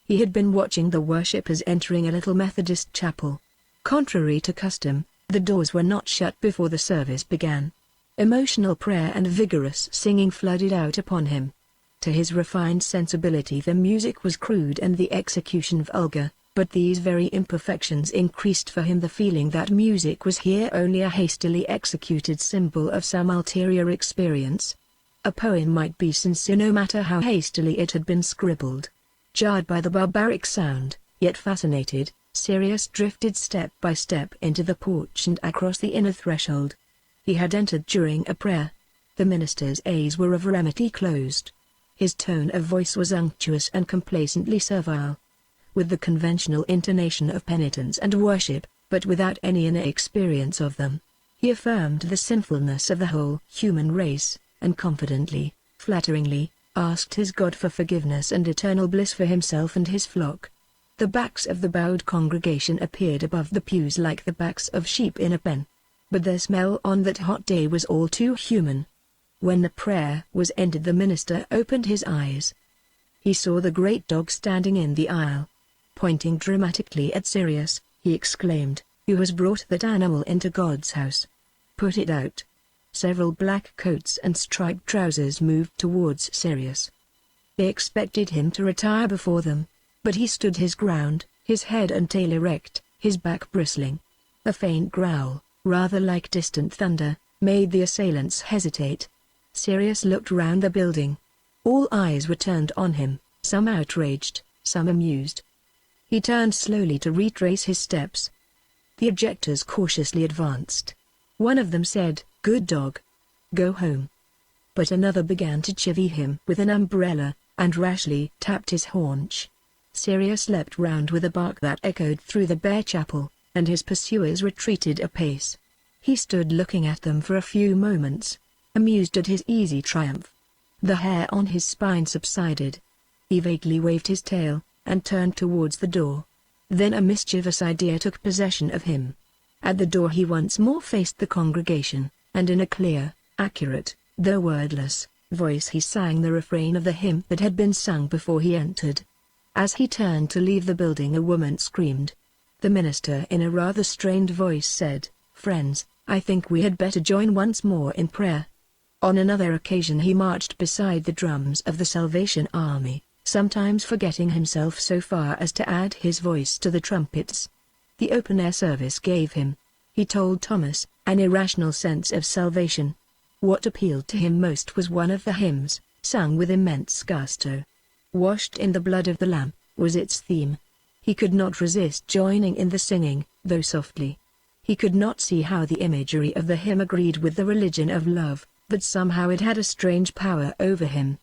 He had been watching the worshippers entering a little Methodist chapel. Contrary to custom, the doors were not shut before the service began. Emotional prayer and vigorous singing flooded out upon him. To his refined sensibility the music was crude and the execution vulgar, but these very imperfections increased for him the feeling that music was here only a hastily executed symbol of some ulterior experience. A poem might be sincere no matter how hastily it had been scribbled. Jarred by the barbaric sound, yet fascinated, Sirius drifted step by step into the porch and across the inner threshold. He had entered during a prayer. The minister's eyes were of remedy closed. His tone of voice was unctuous and complacently servile. With the conventional intonation of penitence and worship, but without any inner experience of them, he affirmed the sinfulness of the whole human race, and confidently, flatteringly, asked his God for forgiveness and eternal bliss for himself and his flock. The backs of the bowed congregation appeared above the pews like the backs of sheep in a pen. But their smell on that hot day was all too human. When the prayer was ended the minister opened his eyes. He saw the great dog standing in the aisle. Pointing dramatically at Sirius, he exclaimed, "Who has brought that animal into God's house? Put it out." Several black coats and striped trousers moved towards Sirius. They expected him to retire before them, but he stood his ground, his head and tail erect, his back bristling. A faint growl, rather like distant thunder, made the assailants hesitate. Sirius looked round the building. All eyes were turned on him, some outraged, some amused. He turned slowly to retrace his steps. The objectors cautiously advanced. One of them said, "Good dog. Go home." But another began to chivvy him with an umbrella, and rashly tapped his haunch. Sirius leapt round with a bark that echoed through the bare chapel, and his pursuers retreated a pace. He stood looking at them for a few moments, amused at his easy triumph. The hair on his spine subsided. He vaguely waved his tail, and turned towards the door. Then a mischievous idea took possession of him. At the door he once more faced the congregation, and in a clear, accurate, though wordless, voice he sang the refrain of the hymn that had been sung before he entered. As he turned to leave the building a woman screamed. The minister in a rather strained voice said, "Friends, I think we had better join once more in prayer." On another occasion he marched beside the drums of the Salvation Army, sometimes forgetting himself so far as to add his voice to the trumpets. The open-air service gave him, he told Thomas, an irrational sense of salvation. What appealed to him most was one of the hymns, sung with immense gusto. "Washed in the blood of the Lamb," was its theme. He could not resist joining in the singing, though softly. He could not see how the imagery of the hymn agreed with the religion of love, but somehow it had a strange power over him.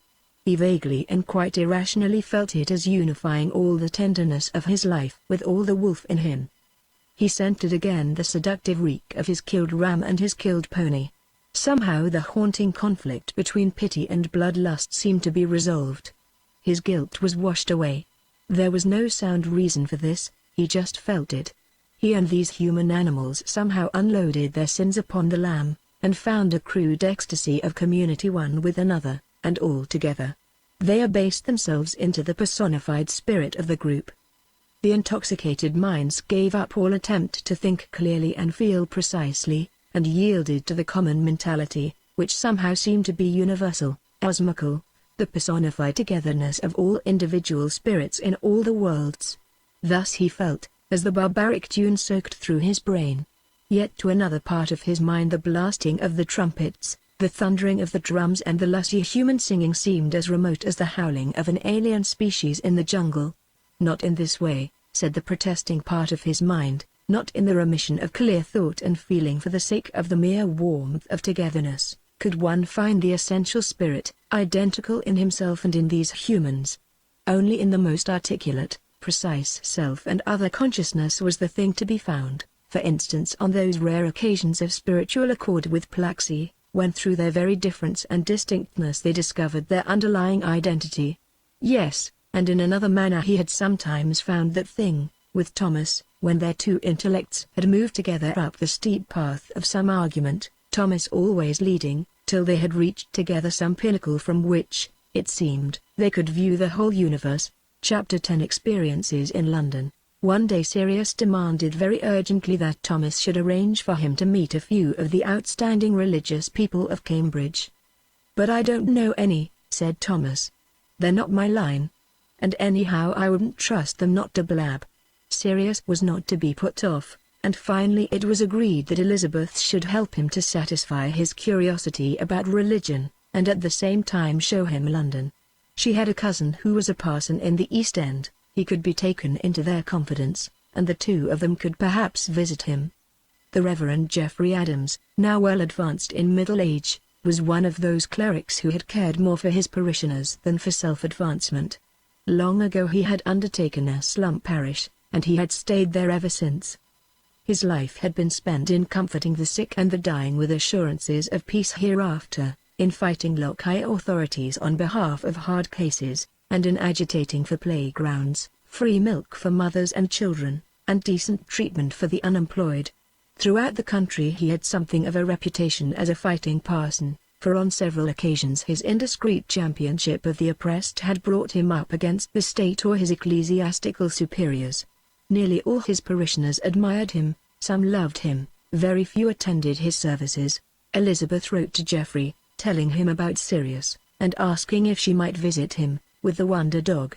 He vaguely and quite irrationally felt it as unifying all the tenderness of his life with all the wolf in him. He scented again the seductive reek of his killed ram and his killed pony. Somehow the haunting conflict between pity and bloodlust seemed to be resolved. His guilt was washed away. There was no sound reason for this, he just felt it. He and these human animals somehow unloaded their sins upon the Lamb, and found a crude ecstasy of community one with another, and all together. They abased themselves into the personified spirit of the group. The intoxicated minds gave up all attempt to think clearly and feel precisely, and yielded to the common mentality, which somehow seemed to be universal, osmical, the personified togetherness of all individual spirits in all the worlds. Thus he felt, as the barbaric tune soaked through his brain. Yet to another part of his mind the blasting of the trumpets, the thundering of the drums and the lusty human singing seemed as remote as the howling of an alien species in the jungle. Not in this way, said the protesting part of his mind, not in the remission of clear thought and feeling for the sake of the mere warmth of togetherness, could one find the essential spirit, identical in himself and in these humans. Only in the most articulate, precise self and other consciousness was the thing to be found, for instance on those rare occasions of spiritual accord with Plaxi, when through their very difference and distinctness they discovered their underlying identity. Yes, and in another manner he had sometimes found that thing, with Thomas, when their two intellects had moved together up the steep path of some argument, Thomas always leading, till they had reached together some pinnacle from which, it seemed, they could view the whole universe. Chapter 10 Experiences in London. One day Sirius demanded very urgently that Thomas should arrange for him to meet a few of the outstanding religious people of Cambridge. "But I don't know any," said Thomas. "They're not my line. And anyhow I wouldn't trust them not to blab." Sirius was not to be put off, and finally it was agreed that Elizabeth should help him to satisfy his curiosity about religion, and at the same time show him London. She had a cousin who was a parson in the East End. He could be taken into their confidence, and the two of them could perhaps visit him. The Reverend Geoffrey Adams, now well advanced in middle age, was one of those clerics who had cared more for his parishioners than for self-advancement. Long ago he had undertaken a slum parish, and he had stayed there ever since. His life had been spent in comforting the sick and the dying with assurances of peace hereafter, in fighting local authorities on behalf of hard cases, and in agitating for playgrounds, free milk for mothers and children, and decent treatment for the unemployed. Throughout the country he had something of a reputation as a fighting parson, for on several occasions his indiscreet championship of the oppressed had brought him up against the state or his ecclesiastical superiors. Nearly all his parishioners admired him, some loved him, very few attended his services. Elizabeth wrote to Geoffrey, telling him about Sirius, and asking if she might visit him, with the wonder dog.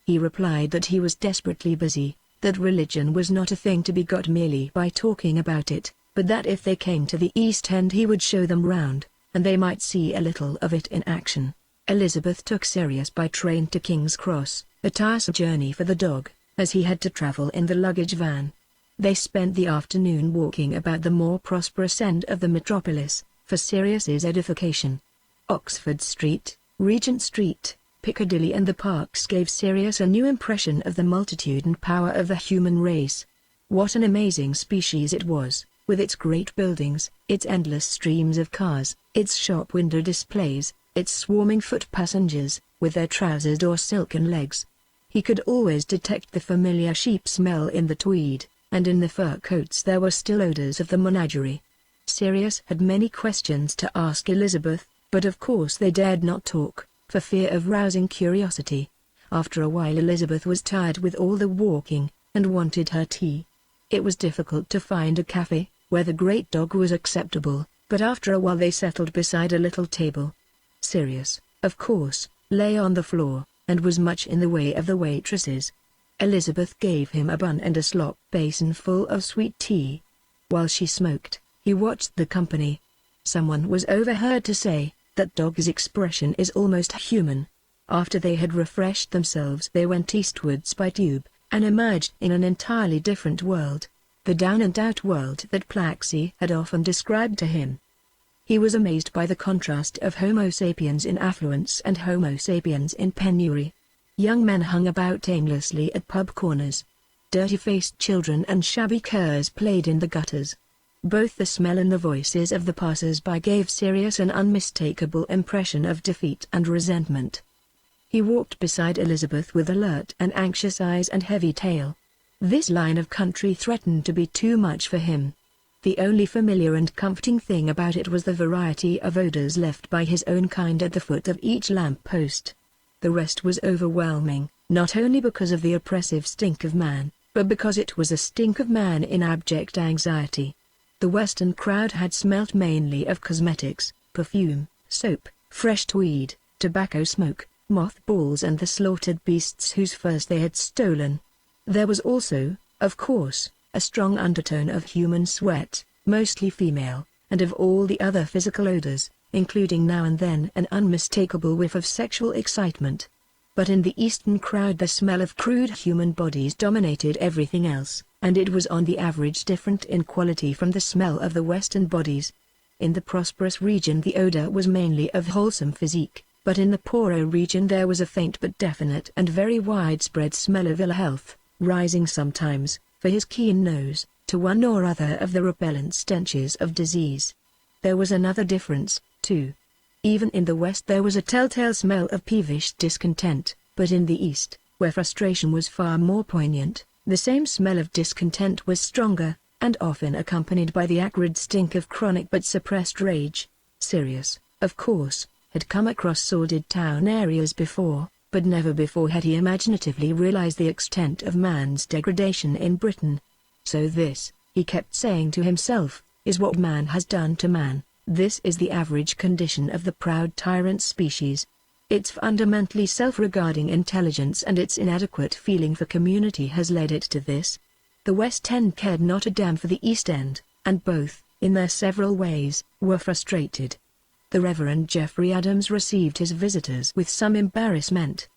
He replied that he was desperately busy, that religion was not a thing to be got merely by talking about it, but that if they came to the East End he would show them round, and they might see a little of it in action. Elizabeth took Sirius by train to King's Cross, a tiresome journey for the dog, as he had to travel in the luggage van. They spent the afternoon walking about the more prosperous end of the metropolis, for Sirius's edification. Oxford Street, Regent Street, Piccadilly and the parks gave Sirius a new impression of the multitude and power of the human race. What an amazing species it was, with its great buildings, its endless streams of cars, its shop window displays, its swarming foot passengers, with their trousered or silken legs. He could always detect the familiar sheep smell in the tweed, and in the fur coats there were still odors of the menagerie. Sirius had many questions to ask Elizabeth, but of course they dared not talk, for fear of rousing curiosity. After a while Elizabeth was tired with all the walking, and wanted her tea. It was difficult to find a cafe, where the great dog was acceptable, but after a while they settled beside a little table. Sirius, of course, lay on the floor, and was much in the way of the waitresses. Elizabeth gave him a bun and a slop basin full of sweet tea. While she smoked, he watched the company. Someone was overheard to say, "That dog's expression is almost human." After they had refreshed themselves they went eastwards by tube, and emerged in an entirely different world, the down-and-out world that Plaxi had often described to him. He was amazed by the contrast of Homo sapiens in affluence and Homo sapiens in penury. Young men hung about aimlessly at pub corners. Dirty-faced children and shabby curs played in the gutters. Both the smell and the voices of the passers-by gave Sirius an unmistakable impression of defeat and resentment. He walked beside Elizabeth with alert and anxious eyes and heavy tail. This line of country threatened to be too much for him. The only familiar and comforting thing about it was the variety of odors left by his own kind at the foot of each lamp-post. The rest was overwhelming, not only because of the oppressive stink of man, but because it was a stink of man in abject anxiety. The Western crowd had smelt mainly of cosmetics, perfume, soap, fresh tweed, tobacco smoke, mothballs and the slaughtered beasts whose furs they had stolen. There was also, of course, a strong undertone of human sweat, mostly female, and of all the other physical odors, including now and then an unmistakable whiff of sexual excitement. But in the eastern crowd the smell of crude human bodies dominated everything else, and it was on the average different in quality from the smell of the western bodies. In the prosperous region the odor was mainly of wholesome physique, but in the poorer region there was a faint but definite and very widespread smell of ill health, rising sometimes, for his keen nose, to one or other of the repellent stenches of disease. There was another difference, too. Even in the West there was a telltale smell of peevish discontent, but in the East, where frustration was far more poignant, the same smell of discontent was stronger, and often accompanied by the acrid stink of chronic but suppressed rage. Sirius, of course, had come across sordid town areas before, but never before had he imaginatively realized the extent of man's degradation in Britain. So this, he kept saying to himself, is what man has done to man. This is the average condition of the proud tyrant species. Its fundamentally self-regarding intelligence and its inadequate feeling for community has led it to this. The West End cared not a damn for the East End, and both, in their several ways, were frustrated. The Reverend Geoffrey Adams received his visitors with some embarrassment.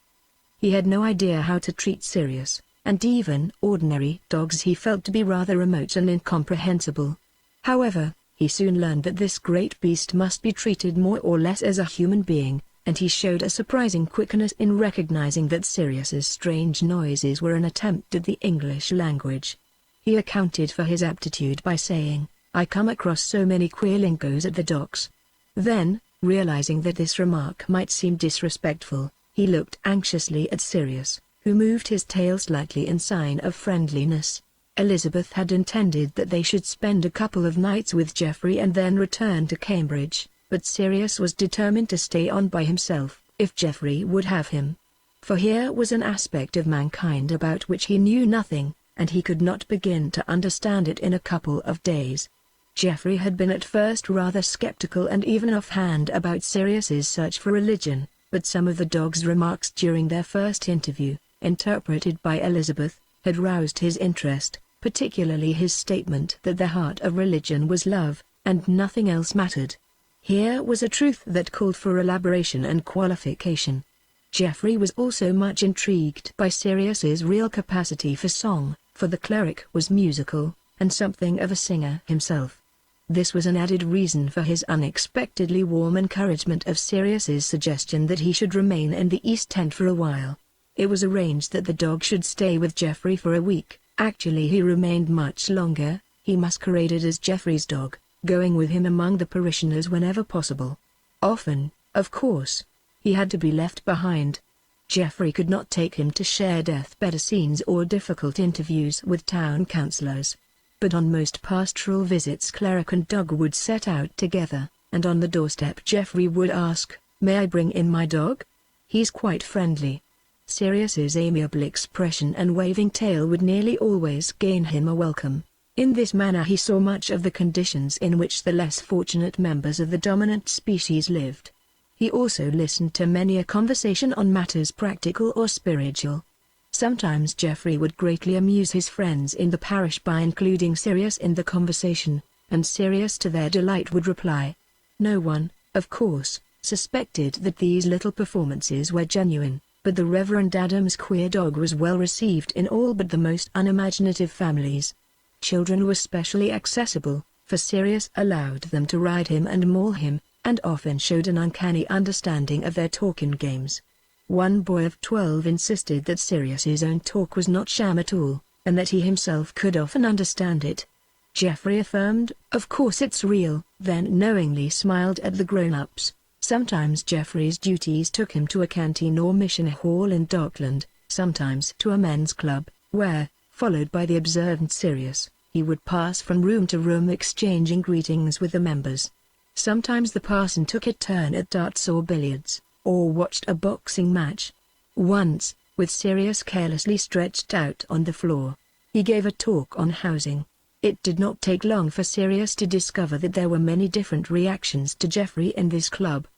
He had no idea how to treat Sirius, and even ordinary dogs he felt to be rather remote and incomprehensible. However, he soon learned that this great beast must be treated more or less as a human being, and he showed a surprising quickness in recognizing that Sirius's strange noises were an attempt at the English language. He accounted for his aptitude by saying, "I come across so many queer lingos at the docks." Then, realizing that this remark might seem disrespectful, he looked anxiously at Sirius, who moved his tail slightly in sign of friendliness. Elizabeth had intended that they should spend a couple of nights with Geoffrey and then return to Cambridge, but Sirius was determined to stay on by himself, if Geoffrey would have him. For here was an aspect of mankind about which he knew nothing, and he could not begin to understand it in a couple of days. Geoffrey had been at first rather skeptical and even offhand about Sirius's search for religion, but some of the dog's remarks during their first interview, interpreted by Elizabeth, had roused his interest, particularly his statement that the heart of religion was love, and nothing else mattered. Here was a truth that called for elaboration and qualification. Geoffrey was also much intrigued by Sirius's real capacity for song, for the cleric was musical, and something of a singer himself. This was an added reason for his unexpectedly warm encouragement of Sirius's suggestion that he should remain in the East End for a while. It was arranged that the dog should stay with Geoffrey for a week. Actually he remained much longer. He masqueraded as Geoffrey's dog, going with him among the parishioners whenever possible. Often, of course, he had to be left behind. Geoffrey could not take him to share deathbed scenes or difficult interviews with town councillors. But on most pastoral visits cleric and dog would set out together, and on the doorstep Geoffrey would ask, "May I bring in my dog? He's quite friendly." Sirius's amiable expression and waving tail would nearly always gain him a welcome. In this manner he saw much of the conditions in which the less fortunate members of the dominant species lived. He also listened to many a conversation on matters practical or spiritual. Sometimes Geoffrey would greatly amuse his friends in the parish by including Sirius in the conversation, and Sirius to their delight would reply. No one, of course, suspected that these little performances were genuine, but the Reverend Adams' queer dog was well received in all but the most unimaginative families. Children were specially accessible, for Sirius allowed them to ride him and maul him, and often showed an uncanny understanding of their talking games. One boy of 12 insisted that Sirius's own talk was not sham at all, and that he himself could often understand it. Geoffrey affirmed, "Of course it's real," then knowingly smiled at the grown-ups. Sometimes Geoffrey's duties took him to a canteen or mission hall in Darkland, sometimes to a men's club, where, followed by the observant Sirius, he would pass from room to room exchanging greetings with the members. Sometimes the parson took a turn at darts or billiards, or watched a boxing match. Once, with Sirius carelessly stretched out on the floor, he gave a talk on housing. It did not take long for Sirius to discover that there were many different reactions to Geoffrey in this club.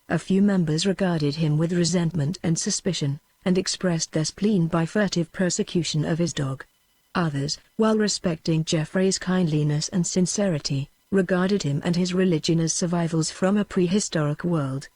A few members regarded him with resentment and suspicion, and expressed their spleen by furtive persecution of his dog. Others, while respecting Geoffrey's kindliness and sincerity, regarded him and his religion as survivals from a prehistoric world.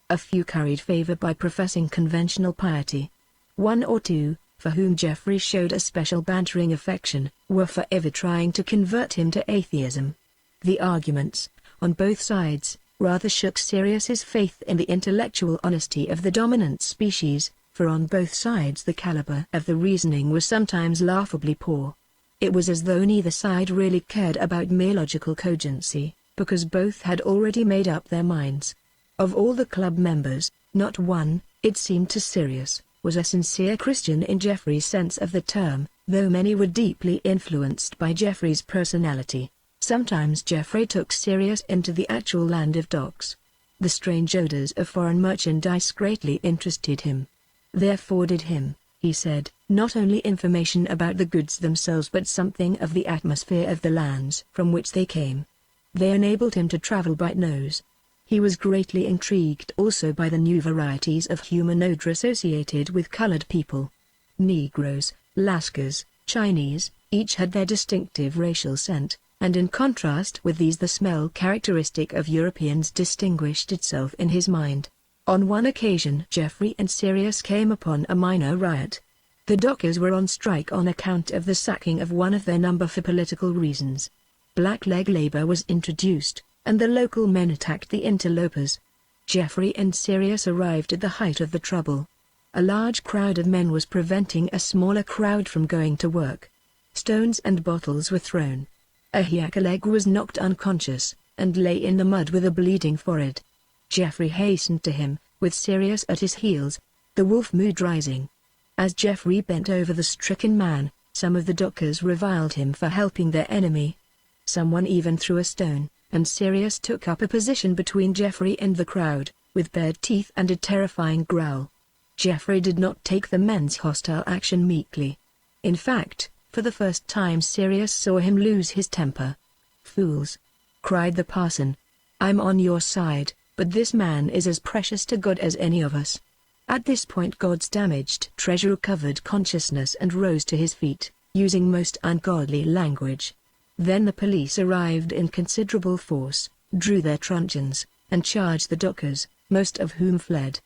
A few curried favor by professing conventional piety. One or two, for whom Geoffrey showed a special bantering affection, were forever trying to convert him to atheism. The arguments, on both sides, rather shook Sirius's faith in the intellectual honesty of the dominant species, for on both sides the caliber of the reasoning was sometimes laughably poor. It was as though neither side really cared about mere logical cogency, because both had already made up their minds. Of all the club members, not one, it seemed to Sirius, was a sincere Christian in Geoffrey's sense of the term, though many were deeply influenced by Geoffrey's personality. Sometimes Geoffrey took Sirius into the actual land of docks. The strange odors of foreign merchandise greatly interested him. They afforded him, he said, not only information about the goods themselves but something of the atmosphere of the lands from which they came. They enabled him to travel by nose. He was greatly intrigued also by the new varieties of human odor associated with colored people. Negroes, Lascars, Chinese, each had their distinctive racial scent, and in contrast with these the smell characteristic of Europeans distinguished itself in his mind. On one occasion Geoffrey and Sirius came upon a minor riot. The dockers were on strike on account of the sacking of one of their number for political reasons. Blackleg labor was introduced, and the local men attacked the interlopers. Geoffrey and Sirius arrived at the height of the trouble. A large crowd of men was preventing a smaller crowd from going to work. Stones and bottles were thrown. Ahiakaleg was knocked unconscious, and lay in the mud with a bleeding forehead. Geoffrey hastened to him, with Sirius at his heels, the wolf mood rising. As Geoffrey bent over the stricken man, some of the dockers reviled him for helping their enemy. Someone even threw a stone, and Sirius took up a position between Geoffrey and the crowd, with bared teeth and a terrifying growl. Geoffrey did not take the men's hostile action meekly. In fact, for the first time Sirius saw him lose his temper. "Fools!" cried the parson. "I'm on your side, but this man is as precious to God as any of us." At this point God's damaged treasure recovered consciousness and rose to his feet, using most ungodly language. Then the police arrived in considerable force, drew their truncheons, and charged the dockers, most of whom fled.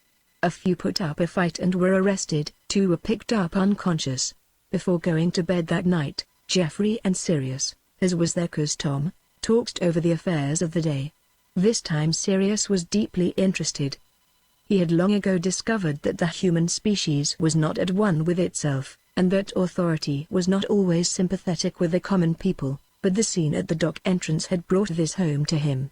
A few put up a fight and were arrested, 2 were picked up unconscious. Before going to bed that night, Geoffrey and Sirius, as was their custom, talked over the affairs of the day. This time Sirius was deeply interested. He had long ago discovered that the human species was not at one with itself, and that authority was not always sympathetic with the common people, but the scene at the dock entrance had brought this home to him.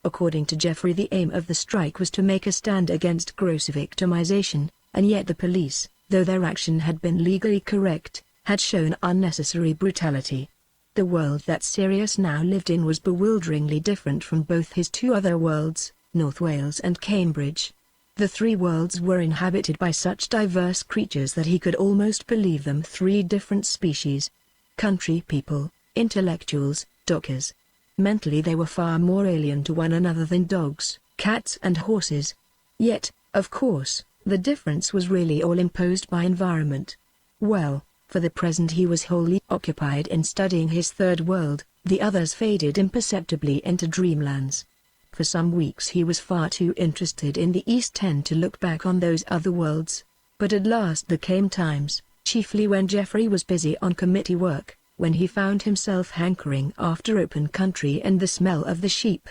According to Geoffrey, the aim of the strike was to make a stand against gross victimization, and yet the police, though their action had been legally correct, had shown unnecessary brutality. The world that Sirius now lived in was bewilderingly different from both his 2 other worlds, North Wales and Cambridge. The 3 worlds were inhabited by such diverse creatures that he could almost believe them 3 different species. Country people, intellectuals, dockers. Mentally they were far more alien to one another than dogs, cats and horses. Yet, of course, the difference was really all imposed by environment. Well, for the present he was wholly occupied in studying his 3rd world, the others faded imperceptibly into dreamlands. For some weeks he was far too interested in the East End to look back on those other worlds. But at last there came times, chiefly when Geoffrey was busy on committee work, when he found himself hankering after open country and the smell of the sheep.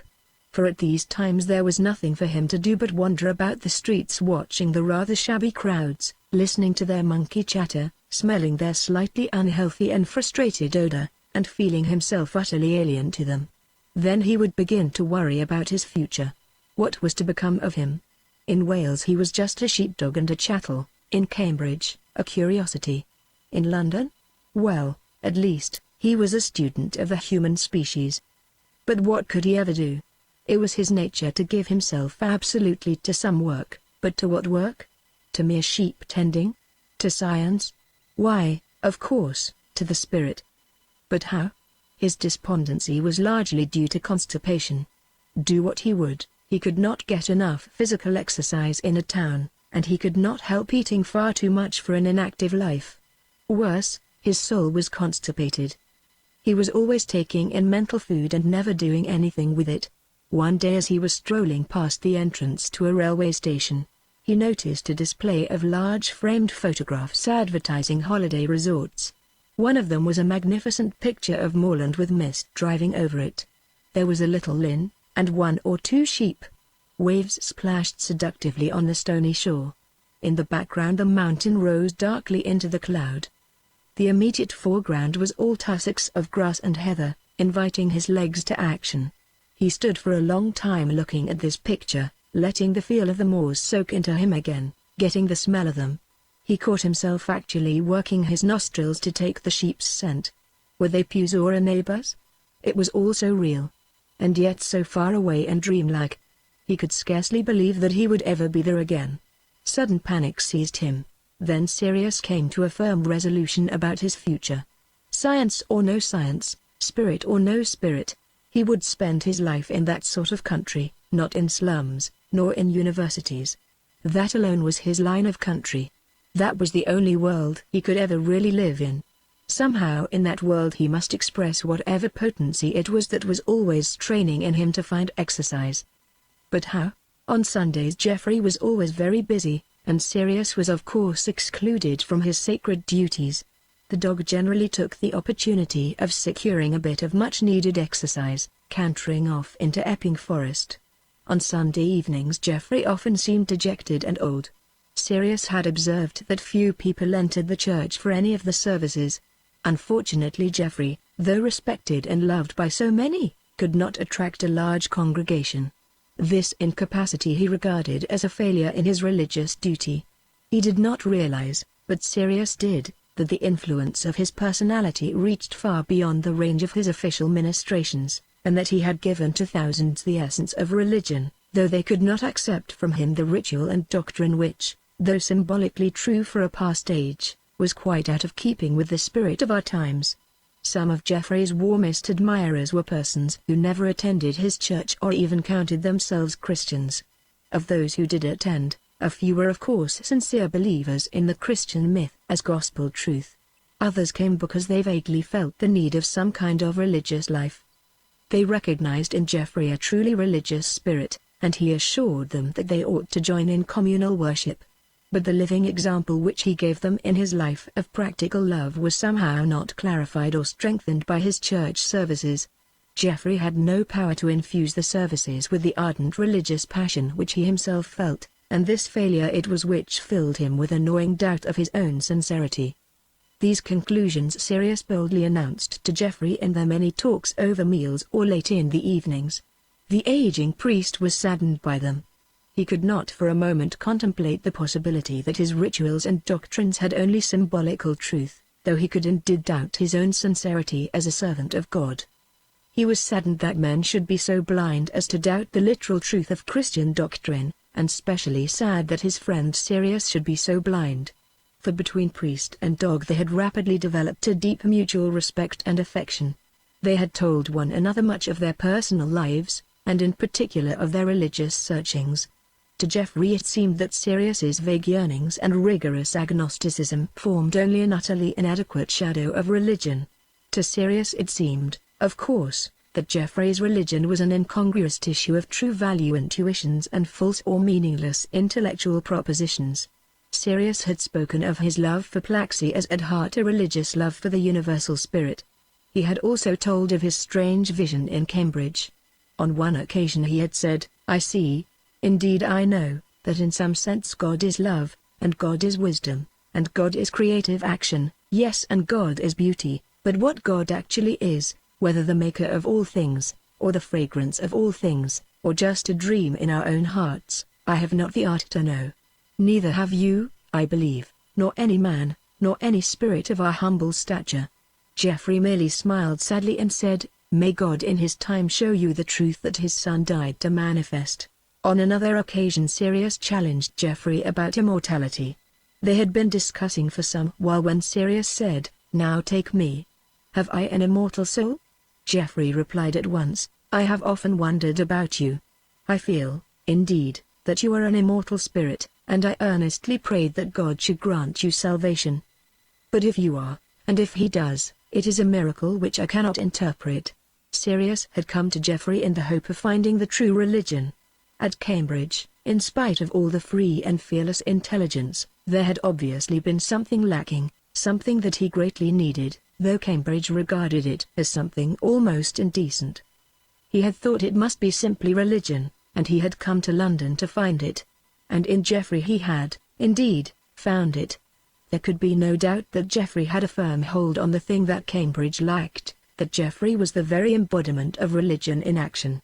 For at these times there was nothing for him to do but wander about the streets watching the rather shabby crowds, listening to their monkey chatter, smelling their slightly unhealthy and frustrated odor, and feeling himself utterly alien to them. Then he would begin to worry about his future. What was to become of him? In Wales he was just a sheepdog and a chattel, in Cambridge, a curiosity. In London? Well, at least, he was a student of the human species. But what could he ever do? It was his nature to give himself absolutely to some work, but to what work? To mere sheep tending? To science? Why, of course, to the spirit. But how? His despondency was largely due to constipation. Do what he would, he could not get enough physical exercise in a town, and he could not help eating far too much for an inactive life. Worse, His soul was constipated. He was always taking in mental food and never doing anything with it. One day as he was strolling past the entrance to a railway station, he noticed a display of large framed photographs advertising holiday resorts. One of them was a magnificent picture of moorland with mist driving over it. There was a little inn, and 1 or 2 sheep. Waves splashed seductively on the stony shore. In the background the mountain rose darkly into the cloud. The immediate foreground was all tussocks of grass and heather, inviting his legs to action. He stood for a long time looking at this picture, letting the feel of the moors soak into him again, getting the smell of them. He caught himself actually working his nostrils to take the sheep's scent. Were they Pew's or a neighbor's? It was all so real. And yet so far away and dreamlike. He could scarcely believe that he would ever be there again. Sudden panic seized him. Then Sirius came to a firm resolution about his future. Science or no science, spirit or no spirit, he would spend his life in that sort of country, not in slums, nor in universities. That alone was his line of country. That was the only world he could ever really live in. Somehow in that world he must express whatever potency it was that was always straining in him to find exercise. But how? On Sundays Geoffrey was always very busy, and Sirius was of course excluded from his sacred duties. The dog generally took the opportunity of securing a bit of much-needed exercise, cantering off into Epping Forest. On Sunday evenings Geoffrey often seemed dejected and old. Sirius had observed that few people entered the church for any of the services. Unfortunately Geoffrey, though respected and loved by so many, could not attract a large congregation. This incapacity he regarded as a failure in his religious duty. He did not realize, but Sirius did, that the influence of his personality reached far beyond the range of his official ministrations, and that he had given to thousands the essence of religion, though they could not accept from him the ritual and doctrine which, though symbolically true for a past age, was quite out of keeping with the spirit of our times. Some of Geoffrey's warmest admirers were persons who never attended his church or even counted themselves Christians. Of those who did attend, a few were of course sincere believers in the Christian myth as gospel truth. Others came because they vaguely felt the need of some kind of religious life. They recognized in Geoffrey a truly religious spirit, and he assured them that they ought to join in communal worship. But the living example which he gave them in his life of practical love was somehow not clarified or strengthened by his church services. Geoffrey had no power to infuse the services with the ardent religious passion which he himself felt, and this failure it was which filled him with a gnawing doubt of his own sincerity. These conclusions Sirius boldly announced to Geoffrey in their many talks over meals or late in the evenings. The aging priest was saddened by them. He could not for a moment contemplate the possibility that his rituals and doctrines had only symbolical truth, though he could and did doubt his own sincerity as a servant of God. He was saddened that men should be so blind as to doubt the literal truth of Christian doctrine, and specially sad that his friend Sirius should be so blind. For between priest and dog they had rapidly developed a deep mutual respect and affection. They had told one another much of their personal lives, and in particular of their religious searchings. To Geoffrey it seemed that Sirius's vague yearnings and rigorous agnosticism formed only an utterly inadequate shadow of religion. To Sirius it seemed, of course, that Geoffrey's religion was an incongruous tissue of true value intuitions and false or meaningless intellectual propositions. Sirius had spoken of his love for Plaxi as at heart a religious love for the universal spirit. He had also told of his strange vision in Cambridge. On one occasion he had said, "I see, indeed I know, that in some sense God is love, and God is wisdom, and God is creative action, yes, and God is beauty, but what God actually is, whether the maker of all things, or the fragrance of all things, or just a dream in our own hearts, I have not the art to know. Neither have you, I believe, nor any man, nor any spirit of our humble stature." Geoffrey merely smiled sadly and said, "May God in his time show you the truth that his Son died to manifest." On another occasion Sirius challenged Geoffrey about immortality. They had been discussing for some while when Sirius said, "Now take me. Have I an immortal soul?" Geoffrey replied at once, "I have often wondered about you. I feel, indeed, that you are an immortal spirit, and I earnestly prayed that God should grant you salvation. But if you are, and if he does, it is a miracle which I cannot interpret. Sirius had come to Geoffrey in the hope of finding the true religion. At Cambridge, in spite of all the free and fearless intelligence, there had obviously been something lacking, something that he greatly needed, though Cambridge regarded it as something almost indecent. He had thought it must be simply religion, and he had come to London to find it. And in Geoffrey he had, indeed, found it. There could be no doubt that Geoffrey had a firm hold on the thing that Cambridge lacked, that Geoffrey was the very embodiment of religion in action.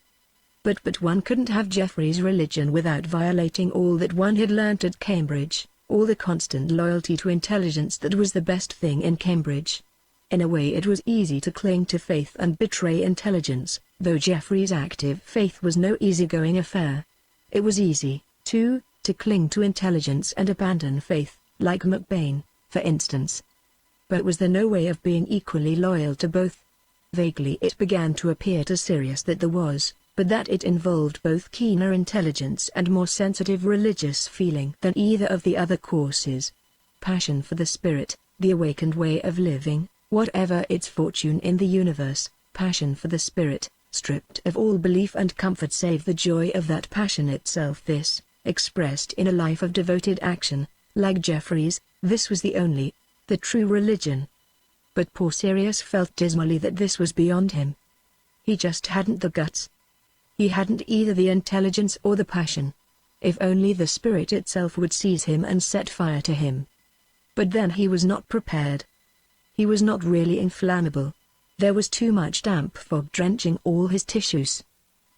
But one couldn't have Geoffrey's religion without violating all that one had learnt at Cambridge, all the constant loyalty to intelligence that was the best thing in Cambridge. In a way it was easy to cling to faith and betray intelligence, though Geoffrey's active faith was no easygoing affair. It was easy, too, to cling to intelligence and abandon faith, like McBain, for instance. But was there no way of being equally loyal to both? Vaguely it began to appear to Sirius that there was, but that it involved both keener intelligence and more sensitive religious feeling than either of the other courses. Passion for the spirit, the awakened way of living, whatever its fortune in the universe, passion for the spirit, stripped of all belief and comfort save the joy of that passion itself. This, expressed in a life of devoted action, like Geoffrey's, this was the true religion. But poor Sirius felt dismally that this was beyond him. He just hadn't the guts. He hadn't either the intelligence or the passion. If only the spirit itself would seize him and set fire to him. But then he was not prepared. He was not really inflammable. There was too much damp fog drenching all his tissues.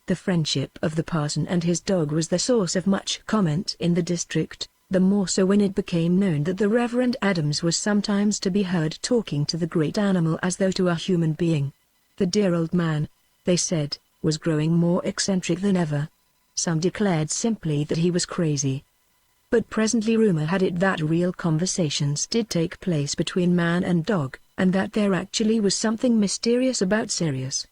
The friendship of the parson and his dog was the source of much comment in the district, the more so when it became known that the Reverend Adams was sometimes to be heard talking to the great animal as though to a human being. The dear old man, they said, was growing more eccentric than ever. Some declared simply that he was crazy. But presently rumor had it that real conversations did take place between man and dog, and that there actually was something mysterious about Sirius.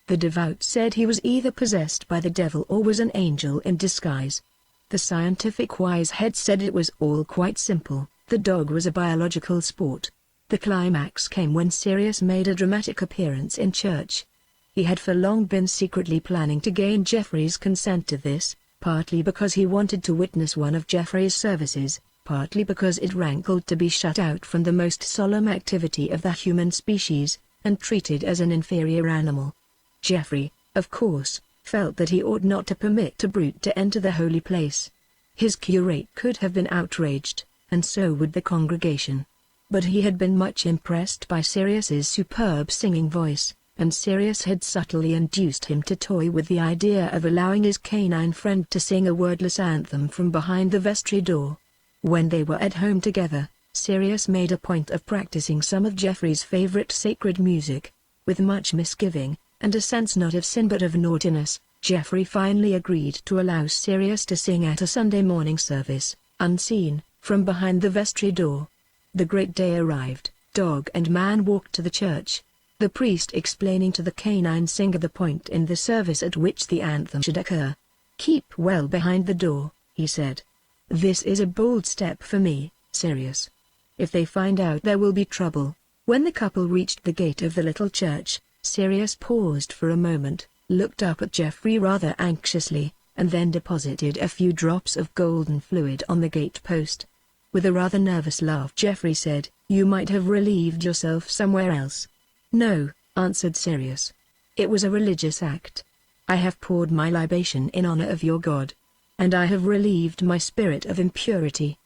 The devout said he was either possessed by the devil or was an angel in disguise. The scientific wise head said it was all quite simple, the dog was a biological sport. The climax came when Sirius made a dramatic appearance in church. He had for long been secretly planning to gain Geoffrey's consent to this, partly because he wanted to witness one of Geoffrey's services, partly because it rankled to be shut out from the most solemn activity of the human species, and treated as an inferior animal. Geoffrey, of course, felt that he ought not to permit a brute to enter the holy place. His curate could have been outraged, and so would the congregation. But he had been much impressed by Sirius's superb singing voice, and Sirius had subtly induced him to toy with the idea of allowing his canine friend to sing a wordless anthem from behind the vestry door. When they were at home together, Sirius made a point of practicing some of Geoffrey's favorite sacred music. With much misgiving, and a sense not of sin but of naughtiness, Geoffrey finally agreed to allow Sirius to sing at a Sunday morning service, unseen, from behind the vestry door. The great day arrived, dog and man walked to the church, the priest explaining to the canine singer the point in the service at which the anthem should occur. "Keep well behind the door," he said. "This is a bold step for me, Sirius. If they find out there will be trouble." When the couple reached the gate of the little church, Sirius paused for a moment, looked up at Geoffrey rather anxiously, and then deposited a few drops of golden fluid on the gate post. With a rather nervous laugh Geoffrey said, "You might have relieved yourself somewhere else." "No," answered Sirius. "It was a religious act. I have poured my libation in honor of your God. And I have relieved my spirit of impurity.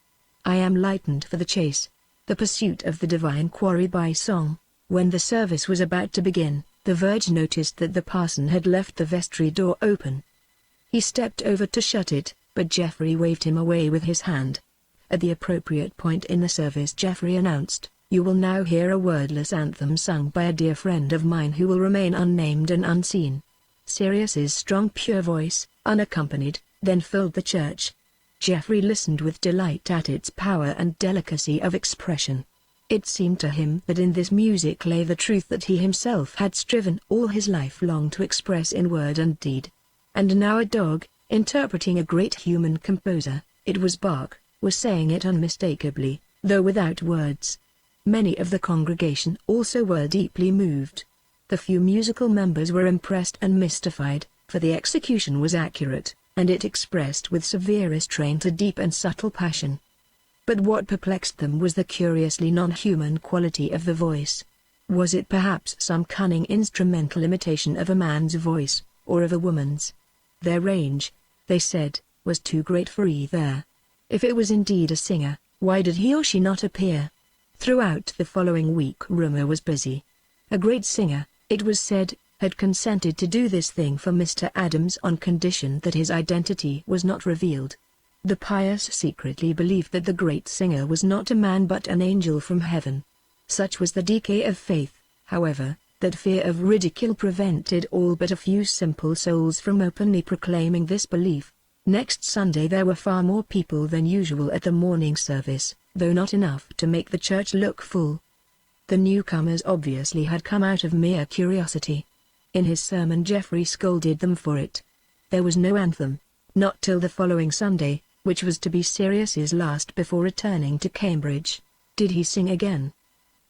I am lightened for the chase, the pursuit of the divine quarry by song." When the service was about to begin, the verge noticed that the parson had left the vestry door open. He stepped over to shut it, but Geoffrey waved him away with his hand. At the appropriate point in the service Geoffrey announced, "You will now hear a wordless anthem sung by a dear friend of mine who will remain unnamed and unseen." Sirius's strong pure voice, unaccompanied, then filled the church. Geoffrey listened with delight at its power and delicacy of expression. It seemed to him that in this music lay the truth that he himself had striven all his life long to express in word and deed. And now a dog, interpreting a great human composer, it was Bach, was saying it unmistakably, though without words. Many of the congregation also were deeply moved. The few musical members were impressed and mystified, for the execution was accurate, and it expressed with severe restraint a deep and subtle passion. But what perplexed them was the curiously non-human quality of the voice. Was it perhaps some cunning instrumental imitation of a man's voice, or of a woman's? Their range, they said, was too great for either. If it was indeed a singer, why did he or she not appear? Throughout the following week rumor was busy. A great singer, it was said, had consented to do this thing for Mr. Adams on condition that his identity was not revealed. The pious secretly believed that the great singer was not a man but an angel from heaven. Such was the decay of faith, however, that fear of ridicule prevented all but a few simple souls from openly proclaiming this belief. Next Sunday there were far more people than usual at the morning service, though not enough to make the church look full. The newcomers obviously had come out of mere curiosity. In his sermon Geoffrey scolded them for it. There was no anthem, not till the following Sunday, which was to be Sirius's last before returning to Cambridge. Did he sing again?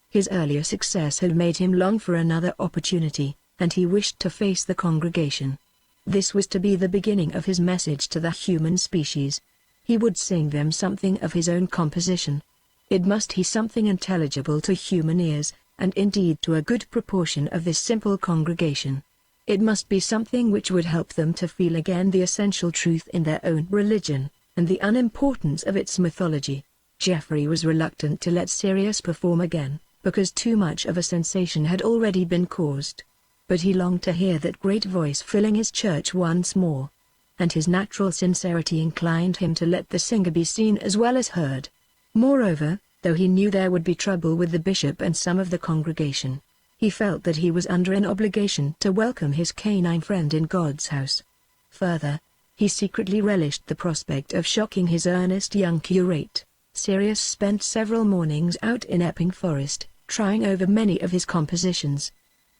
His earlier success had made him long for another opportunity, and he wished to face the congregation. This was to be the beginning of his message to the human species. He would sing them something of his own composition. It must be something intelligible to human ears, and indeed to a good proportion of this simple congregation. It must be something which would help them to feel again the essential truth in their own religion, and the unimportance of its mythology. Geoffrey was reluctant to let Sirius perform again, because too much of a sensation had already been caused. But he longed to hear that great voice filling his church once more, and his natural sincerity inclined him to let the singer be seen as well as heard. Moreover, though he knew there would be trouble with the bishop and some of the congregation, he felt that he was under an obligation to welcome his canine friend in God's house. Further, he secretly relished the prospect of shocking his earnest young curate. Sirius spent several mornings out in Epping Forest, trying over many of his compositions.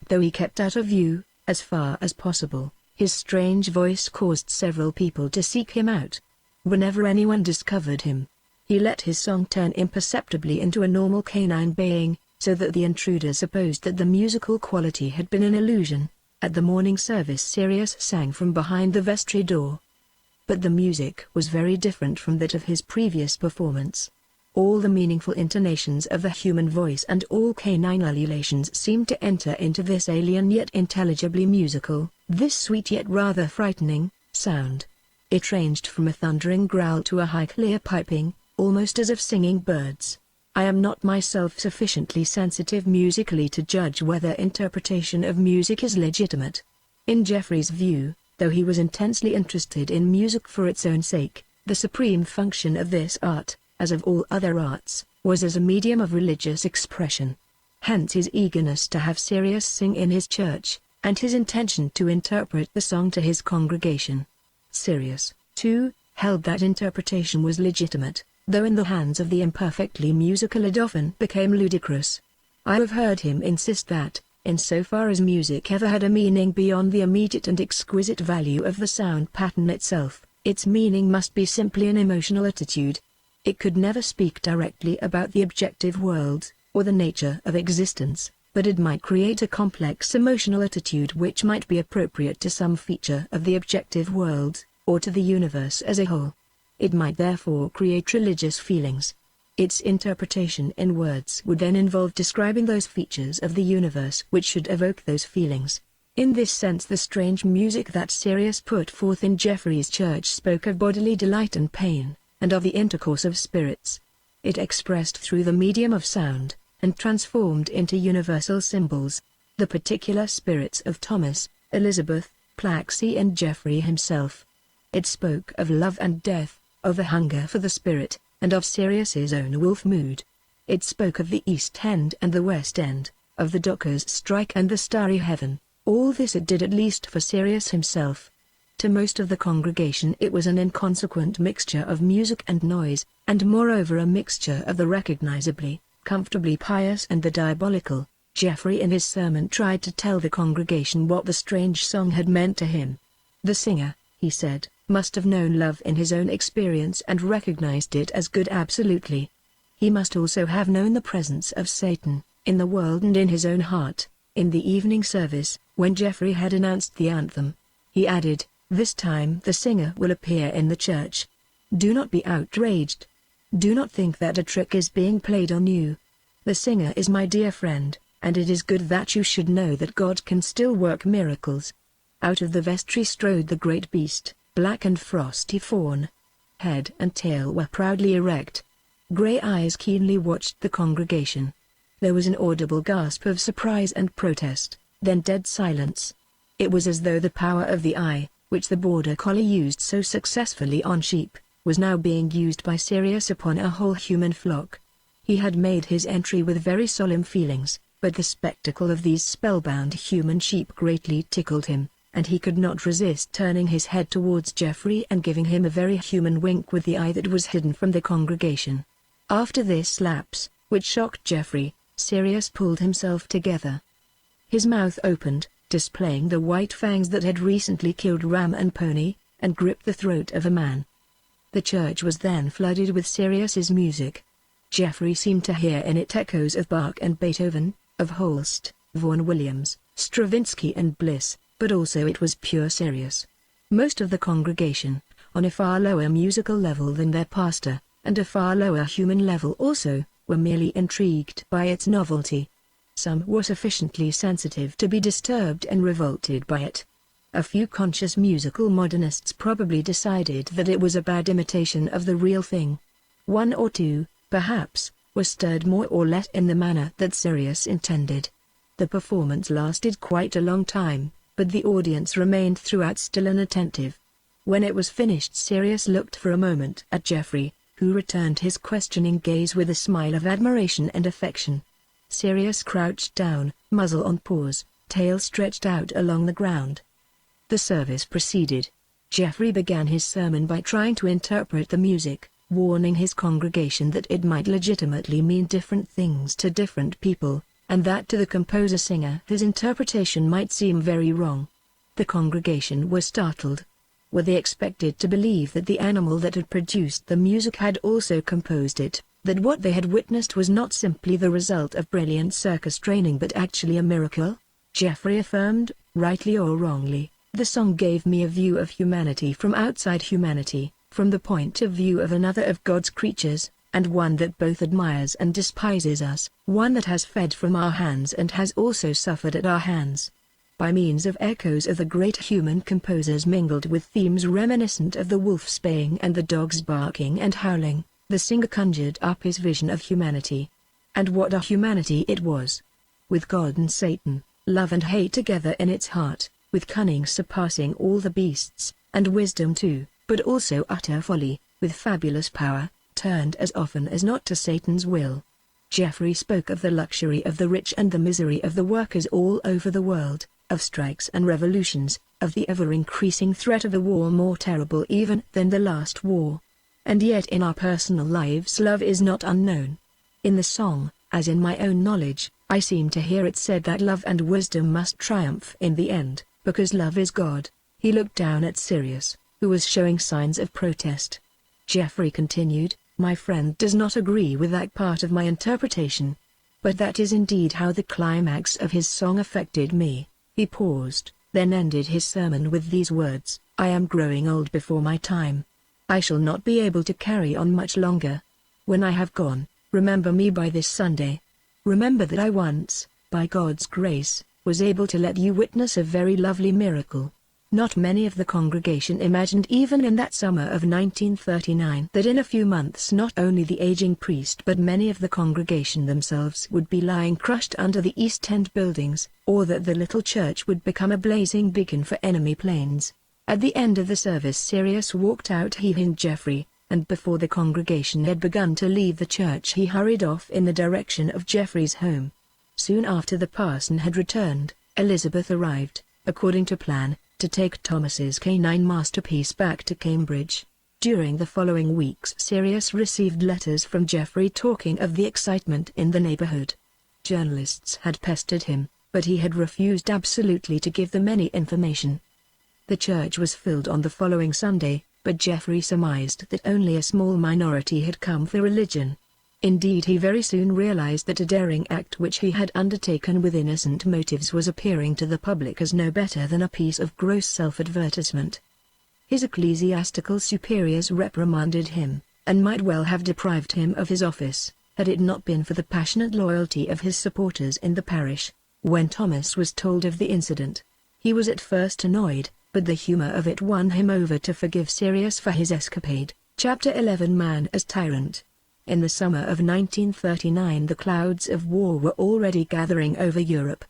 Though he kept out of view, as far as possible, his strange voice caused several people to seek him out. Whenever anyone discovered him, he let his song turn imperceptibly into a normal canine baying, so that the intruder supposed that the musical quality had been an illusion. At the morning service Sirius sang from behind the vestry door. But the music was very different from that of his previous performance. All the meaningful intonations of the human voice and all canine ululations seemed to enter into this alien yet intelligibly musical, this sweet yet rather frightening, sound. It ranged from a thundering growl to a high clear piping, almost as of singing birds. I am not myself sufficiently sensitive musically to judge whether interpretation of music is legitimate. In Geoffrey's view, though he was intensely interested in music for its own sake, the supreme function of this art, as of all other arts, was as a medium of religious expression. Hence his eagerness to have Sirius sing in his church, and his intention to interpret the song to his congregation. Sirius, too, held that interpretation was legitimate, though in the hands of the imperfectly musical it often became ludicrous. I have heard him insist that, insofar as music ever had a meaning beyond the immediate and exquisite value of the sound pattern itself, its meaning must be simply an emotional attitude. It could never speak directly about the objective world, or the nature of existence, but it might create a complex emotional attitude which might be appropriate to some feature of the objective world, or to the universe as a whole. It might therefore create religious feelings. Its interpretation in words would then involve describing those features of the universe which should evoke those feelings. In this sense the strange music that Sirius put forth in Geoffrey's church spoke of bodily delight and pain, and of the intercourse of spirits. It expressed through the medium of sound, and transformed into universal symbols, the particular spirits of Thomas, Elizabeth, Plaxi and Geoffrey himself. It spoke of love and death, of the hunger for the spirit, and of Sirius's own wolf mood. It spoke of the East End and the West End, of the dockers' strike and the starry heaven. All this it did at least for Sirius himself. To most of the congregation it was an inconsequent mixture of music and noise, and moreover a mixture of the recognizably, comfortably pious and the diabolical. Geoffrey in his sermon tried to tell the congregation what the strange song had meant to him. The singer, he said, must have known love in his own experience and recognized it as good absolutely. He must also have known the presence of Satan, in the world and in his own heart. In the evening service, when Geoffrey had announced the anthem, he added, "This time the singer will appear in the church. Do not be outraged. Do not think that a trick is being played on you. The singer is my dear friend, and it is good that you should know that God can still work miracles." Out of the vestry strode the great beast, black and frosty fawn. Head and tail were proudly erect. Grey eyes keenly watched the congregation. There was an audible gasp of surprise and protest, then dead silence. It was as though the power of the eye, which the border collie used so successfully on sheep, was now being used by Sirius upon a whole human flock. He had made his entry with very solemn feelings, but the spectacle of these spellbound human sheep greatly tickled him, and he could not resist turning his head towards Geoffrey and giving him a very human wink with the eye that was hidden from the congregation. After this lapse, which shocked Geoffrey, Sirius pulled himself together. His mouth opened, displaying the white fangs that had recently killed ram and pony, and gripped the throat of a man. The church was then flooded with Sirius's music. Geoffrey seemed to hear in it echoes of Bach and Beethoven, of Holst, Vaughan Williams, Stravinsky and Bliss, but also it was pure Sirius. Most of the congregation, on a far lower musical level than their pastor, and a far lower human level also, were merely intrigued by its novelty. Some were sufficiently sensitive to be disturbed and revolted by it. A few conscious musical modernists probably decided that it was a bad imitation of the real thing. One or two, perhaps, were stirred more or less in the manner that Sirius intended. The performance lasted quite a long time, but the audience remained throughout still and attentive. When it was finished, Sirius looked for a moment at Geoffrey, who returned his questioning gaze with a smile of admiration and affection. Sirius crouched down, muzzle on paws, tail stretched out along the ground. The service proceeded. Geoffrey began his sermon by trying to interpret the music, warning his congregation that it might legitimately mean different things to different people, and that to the composer-singer his interpretation might seem very wrong. The congregation were startled. Were they expected to believe that the animal that had produced the music had also composed it, that what they had witnessed was not simply the result of brilliant circus training but actually a miracle? Geoffrey affirmed, rightly or wrongly, the song gave me a view of humanity from outside humanity, from the point of view of another of God's creatures, and one that both admires and despises us, one that has fed from our hands and has also suffered at our hands. By means of echoes of the great human composers mingled with themes reminiscent of the wolf's baying and the dog's barking and howling, the singer conjured up his vision of humanity. And what a humanity it was! With God and Satan, love and hate together in its heart, with cunning surpassing all the beasts, and wisdom too, but also utter folly, with fabulous power, turned as often as not to Satan's will. Geoffrey spoke of the luxury of the rich and the misery of the workers all over the world, of strikes and revolutions, of the ever-increasing threat of a war more terrible even than the last war. And yet in our personal lives love is not unknown. In the song, as in my own knowledge, I seem to hear it said that love and wisdom must triumph in the end, because love is God. He looked down at Sirius, who was showing signs of protest. Geoffrey continued, "My friend does not agree with that part of my interpretation. But that is indeed how the climax of his song affected me." He paused, then ended his sermon with these words, "I am growing old before my time. I shall not be able to carry on much longer. When I have gone, remember me by this Sunday. Remember that I once, by God's grace, was able to let you witness a very lovely miracle." Not many of the congregation imagined even in that summer of 1939 that in a few months not only the aging priest but many of the congregation themselves would be lying crushed under the East End buildings, or that the little church would become a blazing beacon for enemy planes. At the end of the service Sirius walked out heaving Geoffrey, and before the congregation had begun to leave the church he hurried off in the direction of Geoffrey's home. Soon after the parson had returned, Elizabeth arrived, according to plan, to take Thomas's canine masterpiece back to Cambridge. During the following weeks Sirius received letters from Geoffrey talking of the excitement in the neighborhood. Journalists had pestered him, but he had refused absolutely to give them any information. The church was filled on the following Sunday, but Geoffrey surmised that only a small minority had come for religion. Indeed, he very soon realized that a daring act which he had undertaken with innocent motives was appearing to the public as no better than a piece of gross self-advertisement. His ecclesiastical superiors reprimanded him, and might well have deprived him of his office, had it not been for the passionate loyalty of his supporters in the parish. When Thomas was told of the incident, he was at first annoyed, but the humor of it won him over to forgive Sirius for his escapade. Chapter 11 Man as Tyrant. In the summer of 1939 the clouds of war were already gathering over Europe.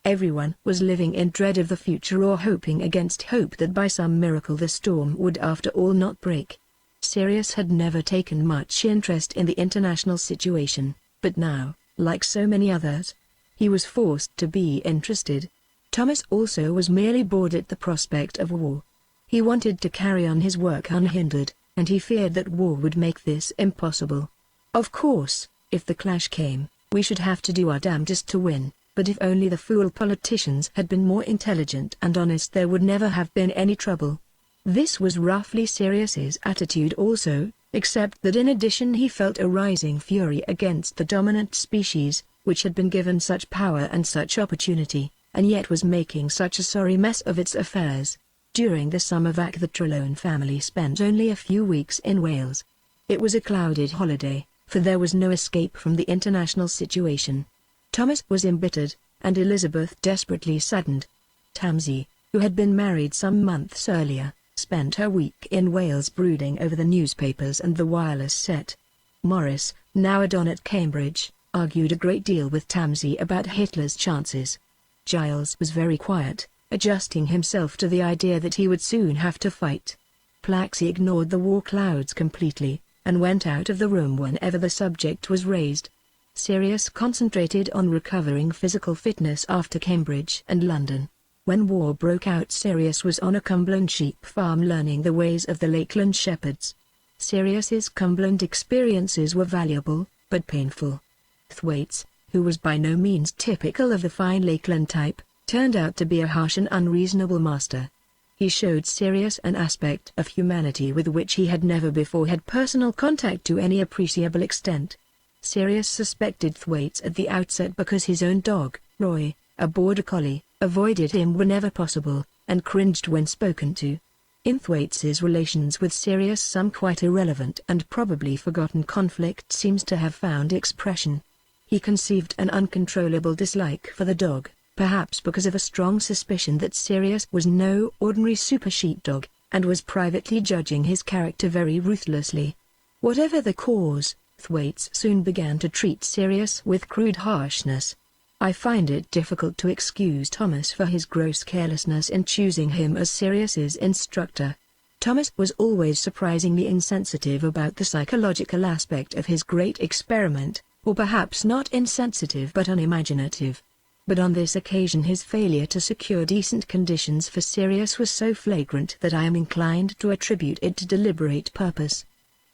Everyone was living in dread of the future or hoping against hope that by some miracle the storm would after all not break. Sirius had never taken much interest in the international situation, but now, like so many others, he was forced to be interested. Thomas also was merely bored at the prospect of war. He wanted to carry on his work unhindered, and he feared that war would make this impossible. Of course, if the clash came, we should have to do our damnedest to win, but if only the fool politicians had been more intelligent and honest there would never have been any trouble. This was roughly Sirius's attitude also, except that in addition he felt a rising fury against the dominant species, which had been given such power and such opportunity, and yet was making such a sorry mess of its affairs. During the summer vac the Trelawney family spent only a few weeks in Wales. It was a clouded holiday, for there was no escape from the international situation. Thomas was embittered, and Elizabeth desperately saddened. Tamsie, who had been married some months earlier, spent her week in Wales brooding over the newspapers and the wireless set. Morris, now a don at Cambridge, argued a great deal with Tamsie about Hitler's chances. Giles was very quiet, adjusting himself to the idea that he would soon have to fight. Plaxi ignored the war clouds completely, and went out of the room whenever the subject was raised. Sirius concentrated on recovering physical fitness after Cambridge and London. When war broke out Sirius was on a Cumberland sheep farm learning the ways of the Lakeland shepherds. Sirius's Cumberland experiences were valuable, but painful. Thwaites, who was by no means typical of the fine Lakeland type, turned out to be a harsh and unreasonable master. He showed Sirius an aspect of humanity with which he had never before had personal contact to any appreciable extent. Sirius suspected Thwaites at the outset because his own dog, Roy, a border collie, avoided him whenever possible, and cringed when spoken to. In Thwaites's relations with Sirius some quite irrelevant and probably forgotten conflict seems to have found expression. He conceived an uncontrollable dislike for the dog, perhaps because of a strong suspicion that Sirius was no ordinary super sheepdog, and was privately judging his character very ruthlessly. Whatever the cause, Thwaites soon began to treat Sirius with crude harshness. I find it difficult to excuse Thomas for his gross carelessness in choosing him as Sirius's instructor. Thomas was always surprisingly insensitive about the psychological aspect of his great experiment, or perhaps not insensitive but unimaginative. But on this occasion his failure to secure decent conditions for Sirius was so flagrant that I am inclined to attribute it to deliberate purpose.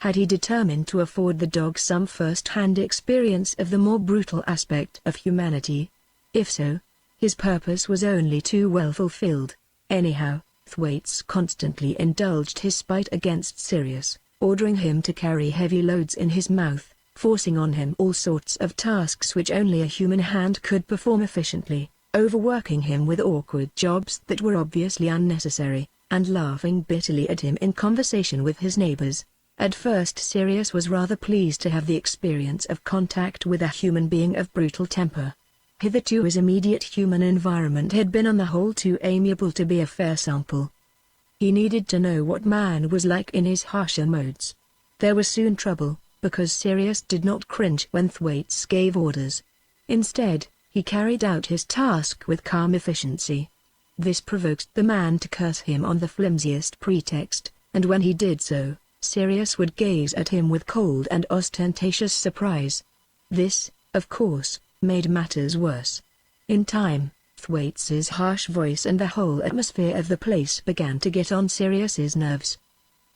Had he determined to afford the dog some first-hand experience of the more brutal aspect of humanity? If so, his purpose was only too well fulfilled. Anyhow, Thwaites constantly indulged his spite against Sirius, ordering him to carry heavy loads in his mouth, forcing on him all sorts of tasks which only a human hand could perform efficiently, overworking him with awkward jobs that were obviously unnecessary, and laughing bitterly at him in conversation with his neighbors. At first Sirius was rather pleased to have the experience of contact with a human being of brutal temper. Hitherto his immediate human environment had been on the whole too amiable to be a fair sample. He needed to know what man was like in his harsher modes. There was soon trouble, because Sirius did not cringe when Thwaites gave orders. Instead, he carried out his task with calm efficiency. This provoked the man to curse him on the flimsiest pretext, and when he did so, Sirius would gaze at him with cold and ostentatious surprise. This, of course, made matters worse. In time, Thwaites's harsh voice and the whole atmosphere of the place began to get on Sirius's nerves.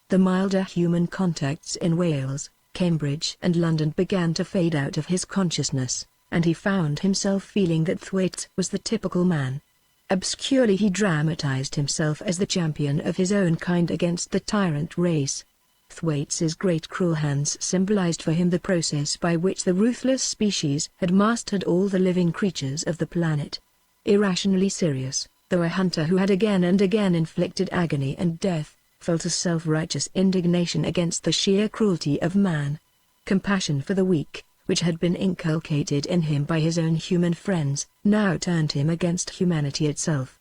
The milder human contacts in Wales, Cambridge and London began to fade out of his consciousness, and he found himself feeling that Thwaites was the typical man. Obscurely he dramatized himself as the champion of his own kind against the tyrant race. Thwaites' great cruel hands symbolized for him the process by which the ruthless species had mastered all the living creatures of the planet. Irrationally Sirius, though a hunter who had again and again inflicted agony and death, felt a self-righteous indignation against the sheer cruelty of man. Compassion for the weak, which had been inculcated in him by his own human friends, now turned him against humanity itself.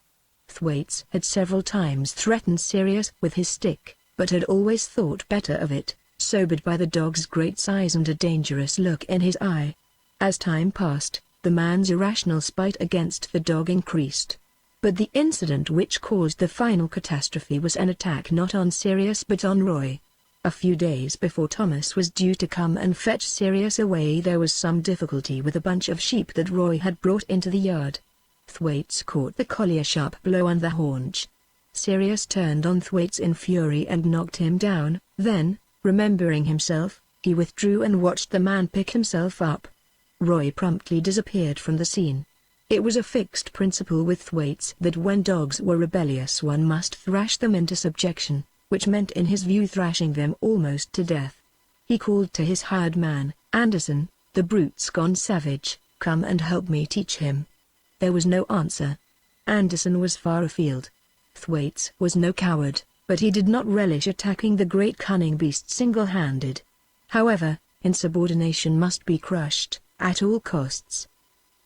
Thwaites had several times threatened Sirius with his stick, but had always thought better of it, sobered by the dog's great size and a dangerous look in his eye. As time passed, the man's irrational spite against the dog increased. But the incident which caused the final catastrophe was an attack not on Sirius but on Roy. A few days before Thomas was due to come and fetch Sirius away, there was some difficulty with a bunch of sheep that Roy had brought into the yard. Thwaites caught the collie a sharp blow on the haunch. Sirius turned on Thwaites in fury and knocked him down. Then, remembering himself, he withdrew and watched the man pick himself up. Roy promptly disappeared from the scene. It was a fixed principle with Thwaites that when dogs were rebellious one must thrash them into subjection, which meant in his view thrashing them almost to death. He called to his hired man, Anderson, "The brute's gone savage, come and help me teach him." There was no answer. Anderson was far afield. Thwaites was no coward, but he did not relish attacking the great cunning beast single-handed. However, insubordination must be crushed, at all costs.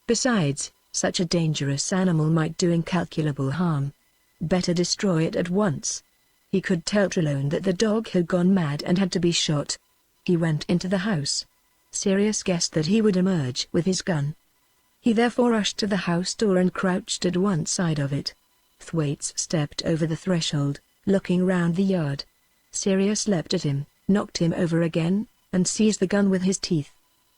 Besides, such a dangerous animal might do incalculable harm. Better destroy it at once. He could tell Trelone that the dog had gone mad and had to be shot. He went into the house. Sirius guessed that he would emerge with his gun. He therefore rushed to the house door and crouched at one side of it. Thwaites stepped over the threshold, looking round the yard. Sirius leapt at him, knocked him over again, and seized the gun with his teeth.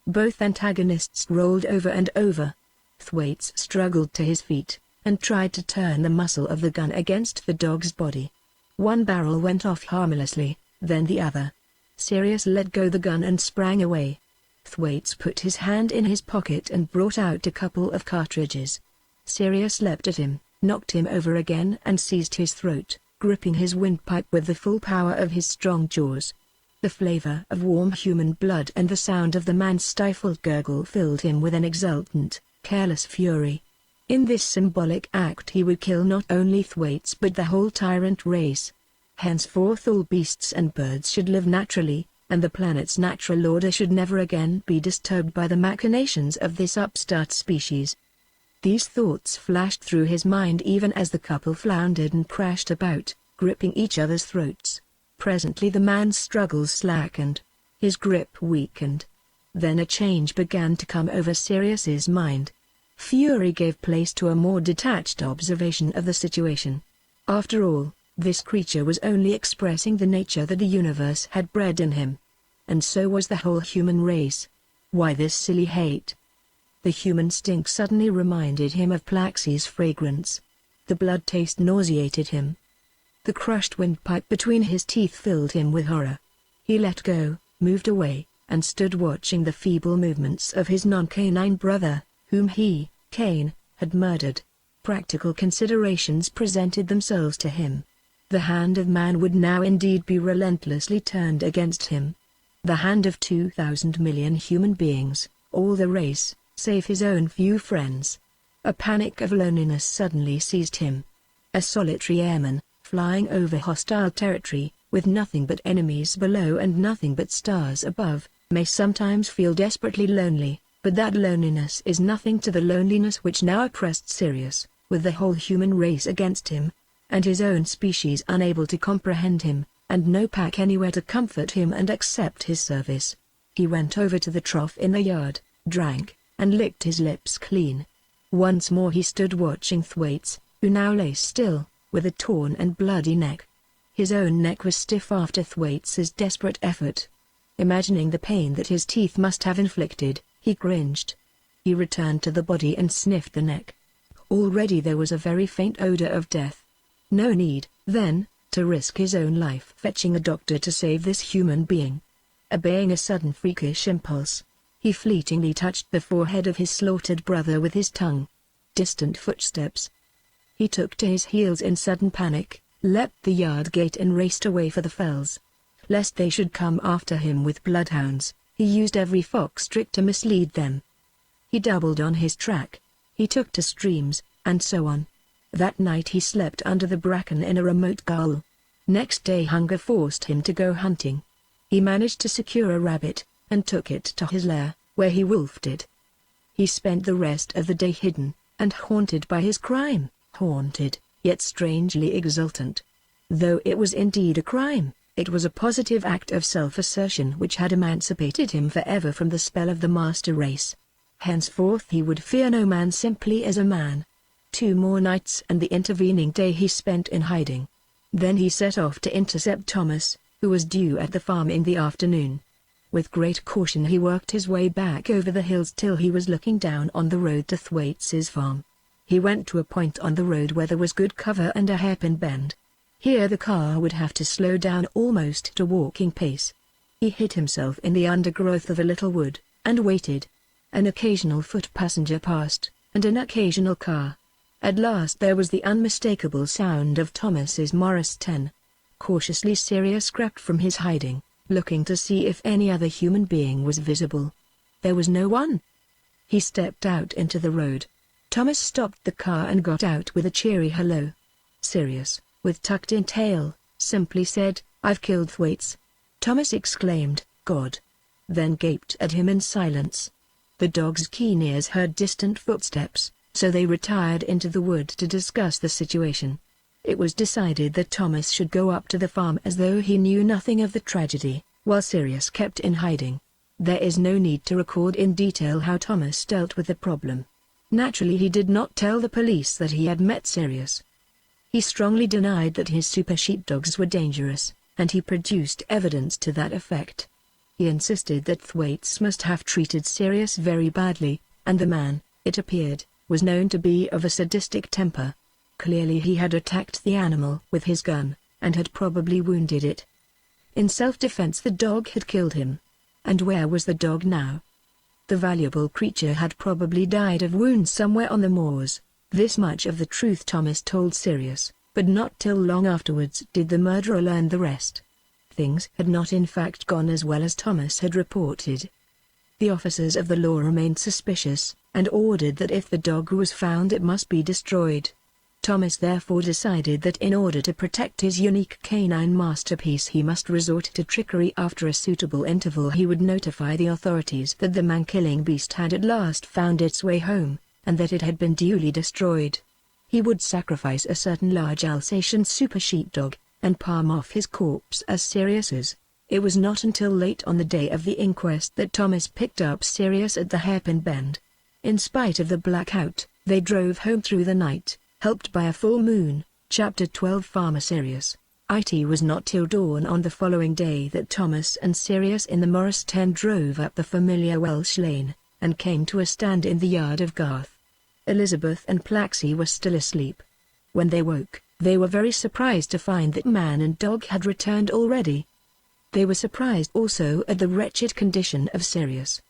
Both antagonists rolled over and over. Thwaites struggled to his feet, and tried to turn the muzzle of the gun against the dog's body. One barrel went off harmlessly, then the other. Sirius let go the gun and sprang away. Thwaites put his hand in his pocket and brought out a couple of cartridges. Sirius leapt at him, knocked him over again and seized his throat, gripping his windpipe with the full power of his strong jaws. The flavor of warm human blood and the sound of the man's stifled gurgle filled him with an exultant, careless fury. In this symbolic act he would kill not only Thwaites but the whole tyrant race. Henceforth all beasts and birds should live naturally, and the planet's natural order should never again be disturbed by the machinations of this upstart species. These thoughts flashed through his mind even as the couple floundered and crashed about, gripping each other's throats. Presently the man's struggles slackened. His grip weakened. Then a change began to come over Sirius's mind. Fury gave place to a more detached observation of the situation. After all, this creature was only expressing the nature that the universe had bred in him. And so was the whole human race. Why this silly hate? The human stink suddenly reminded him of Plaxe's fragrance. The blood taste nauseated him. The crushed windpipe between his teeth filled him with horror. He let go, moved away, and stood watching the feeble movements of his non-canine brother, whom he, Cain, had murdered. Practical considerations presented themselves to him. The hand of man would now indeed be relentlessly turned against him. The hand of 2,000 million human beings, all the race, save his own few friends. A panic of loneliness suddenly seized him. A solitary airman, flying over hostile territory, with nothing but enemies below and nothing but stars above, may sometimes feel desperately lonely, but that loneliness is nothing to the loneliness which now oppressed Sirius, with the whole human race against him, and his own species unable to comprehend him, and no pack anywhere to comfort him and accept his service. He went over to the trough in the yard, drank, and licked his lips clean. Once more he stood watching Thwaites, who now lay still, with a torn and bloody neck. His own neck was stiff after Thwaites' desperate effort. Imagining the pain that his teeth must have inflicted, he cringed. He returned to the body and sniffed the neck. Already there was a very faint odor of death. No need, then, to risk his own life fetching a doctor to save this human being. Obeying a sudden freakish impulse, he fleetingly touched the forehead of his slaughtered brother with his tongue. Distant footsteps. He took to his heels in sudden panic, leapt the yard gate and raced away for the fells. lest they should come after him with bloodhounds. He used every fox trick to mislead them. He doubled on his track. He took to streams, and so on. That night he slept under the bracken in a remote gully. Next day hunger forced him to go hunting. He managed to secure a rabbit, and took it to his lair, where he wolfed it. He spent the rest of the day hidden, and haunted by his crime, haunted, yet strangely exultant. Though it was indeed a crime, it was a positive act of self-assertion which had emancipated him forever from the spell of the master race. Henceforth he would fear no man simply as a man. 2 more nights and the intervening day he spent in hiding. Then he set off to intercept Thomas, who was due at the farm in the afternoon. With great caution he worked his way back over the hills till he was looking down on the road to Thwaites' farm. He went to a point on the road where there was good cover and a hairpin bend. Here the car would have to slow down almost to walking pace. He hid himself in the undergrowth of a little wood, and waited. An occasional foot passenger passed, and an occasional car. At last there was the unmistakable sound of Thomas's Morris 10. Cautiously Sirius crept from his hiding, looking to see if any other human being was visible. There was no one. He stepped out into the road. Thomas stopped the car and got out with a cheery hello. Sirius, with tucked-in tail, simply said, "I've killed Thwaites." Thomas exclaimed, "God!" then gaped at him in silence. The dog's keen ears heard distant footsteps, so they retired into the wood to discuss the situation. It was decided that Thomas should go up to the farm as though he knew nothing of the tragedy, while Sirius kept in hiding. There is no need to record in detail how Thomas dealt with the problem. Naturally he did not tell the police that he had met Sirius. He strongly denied that his super sheepdogs were dangerous, and he produced evidence to that effect. He insisted that Thwaites must have treated Sirius very badly, and the man, it appeared, was known to be of a sadistic temper. Clearly he had attacked the animal with his gun, and had probably wounded it. In self-defense the dog had killed him. And where was the dog now? The valuable creature had probably died of wounds somewhere on the moors. This much of the truth Thomas told Sirius, but not till long afterwards did the murderer learn the rest. Things had not in fact gone as well as Thomas had reported. The officers of the law remained suspicious, and ordered that if the dog was found it must be destroyed. Thomas therefore decided that in order to protect his unique canine masterpiece he must resort to trickery. After a suitable interval he would notify the authorities that the man-killing beast had at last found its way home, and that it had been duly destroyed. He would sacrifice a certain large Alsatian super sheepdog, and palm off his corpse as Sirius's. It was not until late on the day of the inquest that Thomas picked up Sirius at the hairpin bend. In spite of the blackout, they drove home through the night, helped by a full moon. Chapter 12 Farmer Sirius. It was not till dawn on the following day that Thomas and Sirius in the Morris 10 drove up the familiar Welsh lane, and came to a stand in the yard of Garth. Elizabeth and Plaxi were still asleep. When they woke, they were very surprised to find that man and dog had returned already. They were surprised also at the wretched condition of Sirius.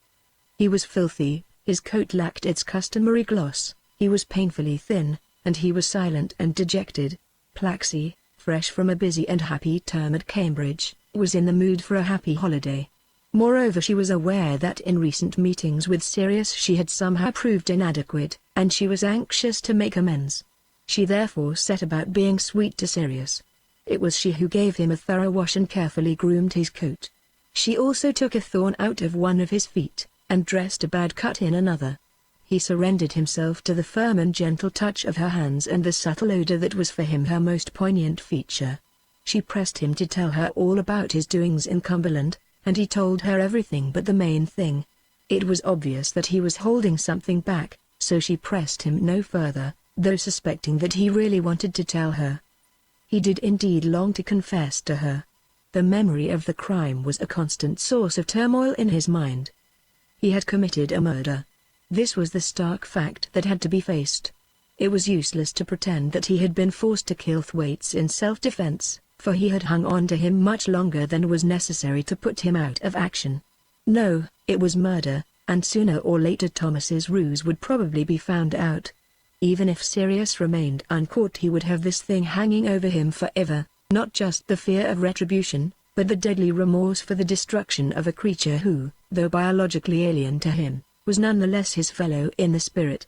He was filthy, his coat lacked its customary gloss, he was painfully thin, and he was silent and dejected. Plaxi, fresh from a busy and happy term at Cambridge, was in the mood for a happy holiday. Moreover, she was aware that in recent meetings with Sirius she had somehow proved inadequate, and she was anxious to make amends. She therefore set about being sweet to Sirius. It was she who gave him a thorough wash and carefully groomed his coat. She also took a thorn out of one of his feet, and dressed a bad cut in another. He surrendered himself to the firm and gentle touch of her hands and the subtle odor that was for him her most poignant feature. She pressed him to tell her all about his doings in Cumberland, and he told her everything but the main thing. It was obvious that he was holding something back, so she pressed him no further, though suspecting that he really wanted to tell her. He did indeed long to confess to her. The memory of the crime was a constant source of turmoil in his mind. He had committed a murder. This was the stark fact that had to be faced. It was useless to pretend that he had been forced to kill Thwaites in self-defense, for he had hung on to him much longer than was necessary to put him out of action. No, it was murder, and sooner or later Thomas's ruse would probably be found out. Even if Sirius remained uncaught he would have this thing hanging over him forever, not just the fear of retribution, but the deadly remorse for the destruction of a creature who, though biologically alien to him, was nonetheless his fellow in the spirit.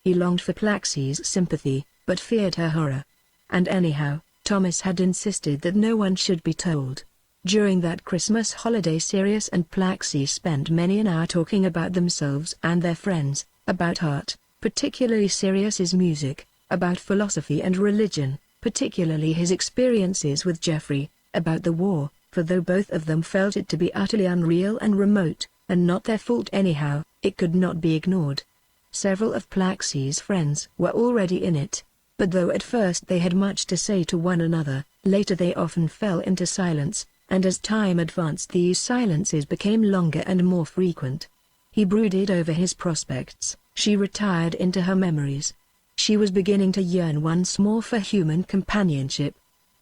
He longed for Plaxie's sympathy, but feared her horror. And anyhow, Thomas had insisted that no one should be told. During that Christmas holiday, Sirius and Plaxie spent many an hour talking about themselves and their friends, about art, particularly Sirius's music, about philosophy and religion, particularly his experiences with Jeffrey, about the war, for though both of them felt it to be utterly unreal and remote, and not their fault anyhow, it could not be ignored. Several of Plaxie's friends were already in it, but though at first they had much to say to one another, later they often fell into silence, and as time advanced these silences became longer and more frequent. He brooded over his prospects, she retired into her memories. She was beginning to yearn once more for human companionship.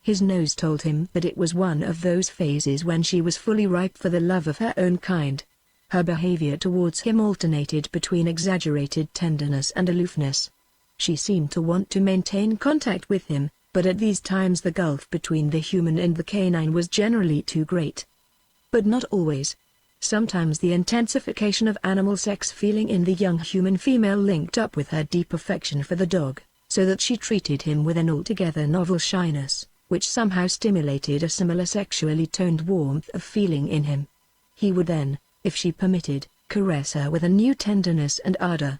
His nose told him that it was one of those phases when she was fully ripe for the love of her own kind. Her behavior towards him alternated between exaggerated tenderness and aloofness. She seemed to want to maintain contact with him, but at these times the gulf between the human and the canine was generally too great. But not always. Sometimes the intensification of animal sex feeling in the young human female linked up with her deep affection for the dog, so that she treated him with an altogether novel shyness, which somehow stimulated a similar sexually toned warmth of feeling in him. He would then, if she permitted, caress her with a new tenderness and ardor.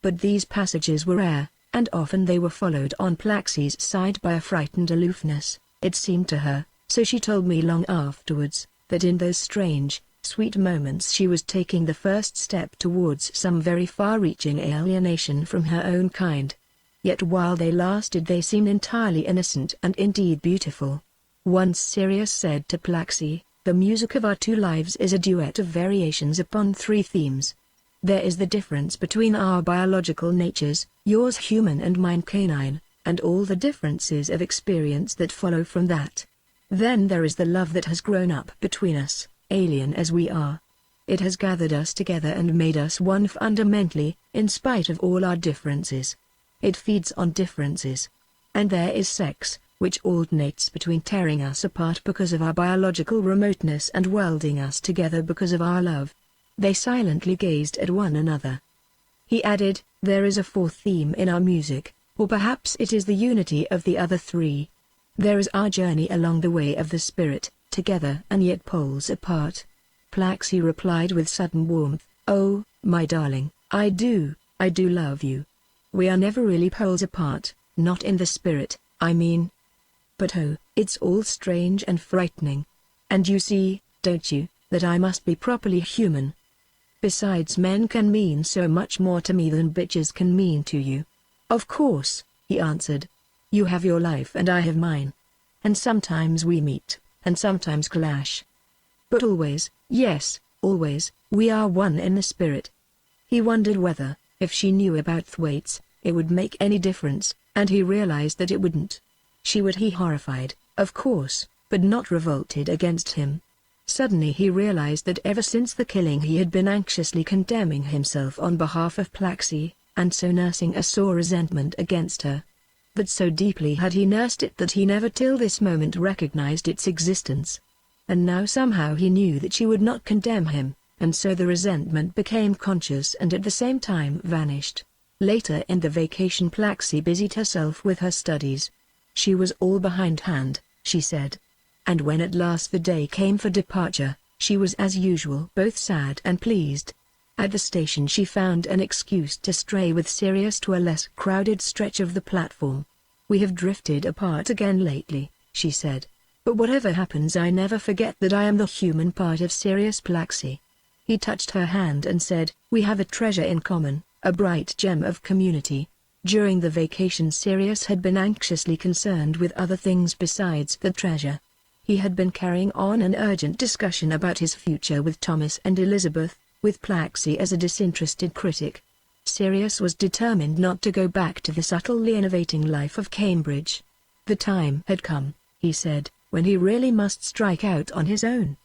But these passages were rare, and often they were followed on Plaxie's side by a frightened aloofness. It seemed to her, so she told me long afterwards, that in those strange, sweet moments she was taking the first step towards some very far-reaching alienation from her own kind. Yet while they lasted they seemed entirely innocent and indeed beautiful. Once Sirius said to Plaxie, "The music of our two lives is a duet of variations upon three themes. There is the difference between our biological natures, yours human and mine canine, and all the differences of experience that follow from that. Then there is the love that has grown up between us, alien as we are. It has gathered us together and made us one fundamentally, in spite of all our differences. It feeds on differences. And there is sex, which alternates between tearing us apart because of our biological remoteness and welding us together because of our love." They silently gazed at one another. He added, "There is a fourth theme in our music, or perhaps it is the unity of the other three. There is our journey along the way of the spirit, together and yet poles apart." Plaxie replied with sudden warmth, "Oh, my darling, I do love you. We are never really poles apart, not in the spirit, I mean. But oh, it's all strange and frightening. And you see, don't you, that I must be properly human? Besides, men can mean so much more to me than bitches can mean to you." "Of course," he answered. "You have your life and I have mine. And sometimes we meet, and sometimes clash. But always, yes, always, we are one in the spirit." He wondered whether, if she knew about Thwaites, it would make any difference, and he realized that it wouldn't. She would be horrified, of course, but not revolted against him. Suddenly he realized that ever since the killing he had been anxiously condemning himself on behalf of Plaxie, and so nursing a sore resentment against her. But so deeply had he nursed it that he never till this moment recognized its existence. And now somehow he knew that she would not condemn him, and so the resentment became conscious and at the same time vanished. Later in the vacation Plaxie busied herself with her studies. She was all behindhand, she said. And when at last the day came for departure, she was as usual both sad and pleased. At the station she found an excuse to stray with Sirius to a less crowded stretch of the platform. "We have drifted apart again lately," she said. "But whatever happens I never forget that I am the human part of Sirius Plaxie." He touched her hand and said, "We have a treasure in common, a bright gem of community." During the vacation Sirius had been anxiously concerned with other things besides the treasure. He had been carrying on an urgent discussion about his future with Thomas and Elizabeth, with Plaxie as a disinterested critic. Sirius was determined not to go back to the subtly innovating life of Cambridge. The time had come, he said, when he really must strike out on his own.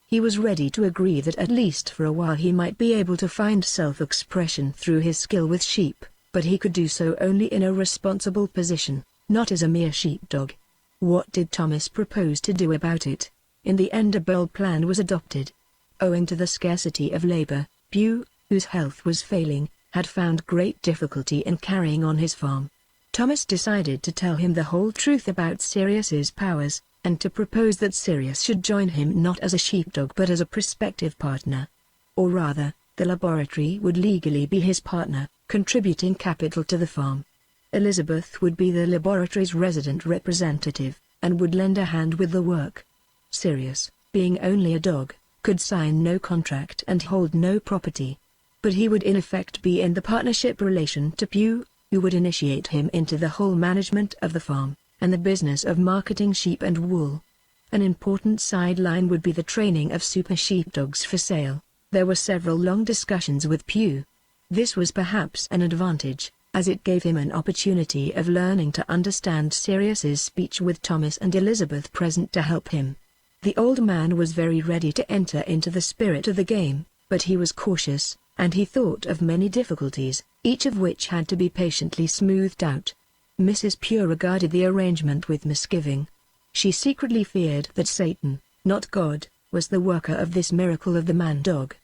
He was ready to agree that at least for a while he might be able to find self-expression through his skill with sheep, but he could do so only in a responsible position, not as a mere sheepdog. What did Thomas propose to do about it? In the end a bold plan was adopted. Owing to the scarcity of labor, Pew, whose health was failing, had found great difficulty in carrying on his farm. Thomas decided to tell him the whole truth about Sirius's powers, and to propose that Sirius should join him not as a sheepdog but as a prospective partner. Or rather, the laboratory would legally be his partner, contributing capital to the farm. Elizabeth would be the laboratory's resident representative, and would lend a hand with the work. Sirius, being only a dog, could sign no contract and hold no property. But he would in effect be in the partnership relation to Pew, who would initiate him into the whole management of the farm, and the business of marketing sheep and wool. An important sideline would be the training of super sheepdogs for sale. There were several long discussions with Pew. This was perhaps an advantage, as it gave him an opportunity of learning to understand Sirius's speech with Thomas and Elizabeth present to help him. The old man was very ready to enter into the spirit of the game, but he was cautious, and he thought of many difficulties, each of which had to be patiently smoothed out. Mrs. Pew regarded the arrangement with misgiving. She secretly feared that Satan, not God, was the worker of this miracle of the man-dog.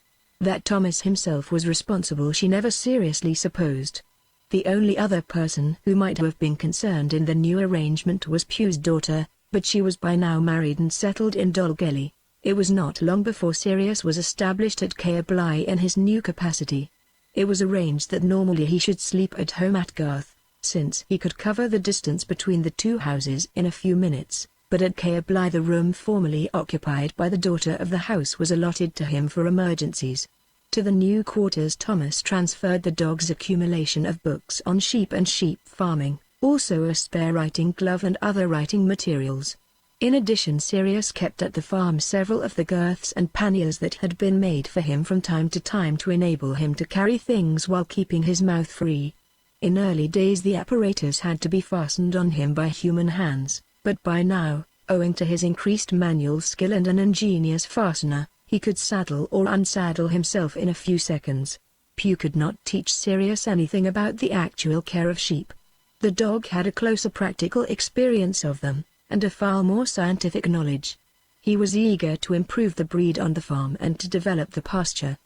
That Thomas himself was responsible she never seriously supposed. The only other person who might have been concerned in the new arrangement was Pew's daughter, but she was by now married and settled in Dolgelly. It was not long before Sirius was established at Caerblai in his new capacity. It was arranged that normally he should sleep at home at Garth, since he could cover the distance between the two houses in a few minutes, but at Caerblai the room formerly occupied by the daughter of the house was allotted to him for emergencies. To the new quarters Thomas transferred the dog's accumulation of books on sheep and sheep farming, also a spare writing glove and other writing materials. In addition Sirius kept at the farm several of the girths and panniers that had been made for him from time to time to enable him to carry things while keeping his mouth free. In early days the apparatus had to be fastened on him by human hands, but by now, owing to his increased manual skill and an ingenious fastener, he could saddle or unsaddle himself in a few seconds. Pew could not teach Sirius anything about the actual care of sheep. The dog had a closer practical experience of them, and a far more scientific knowledge. He was eager to improve the breed on the farm and to develop the pasture.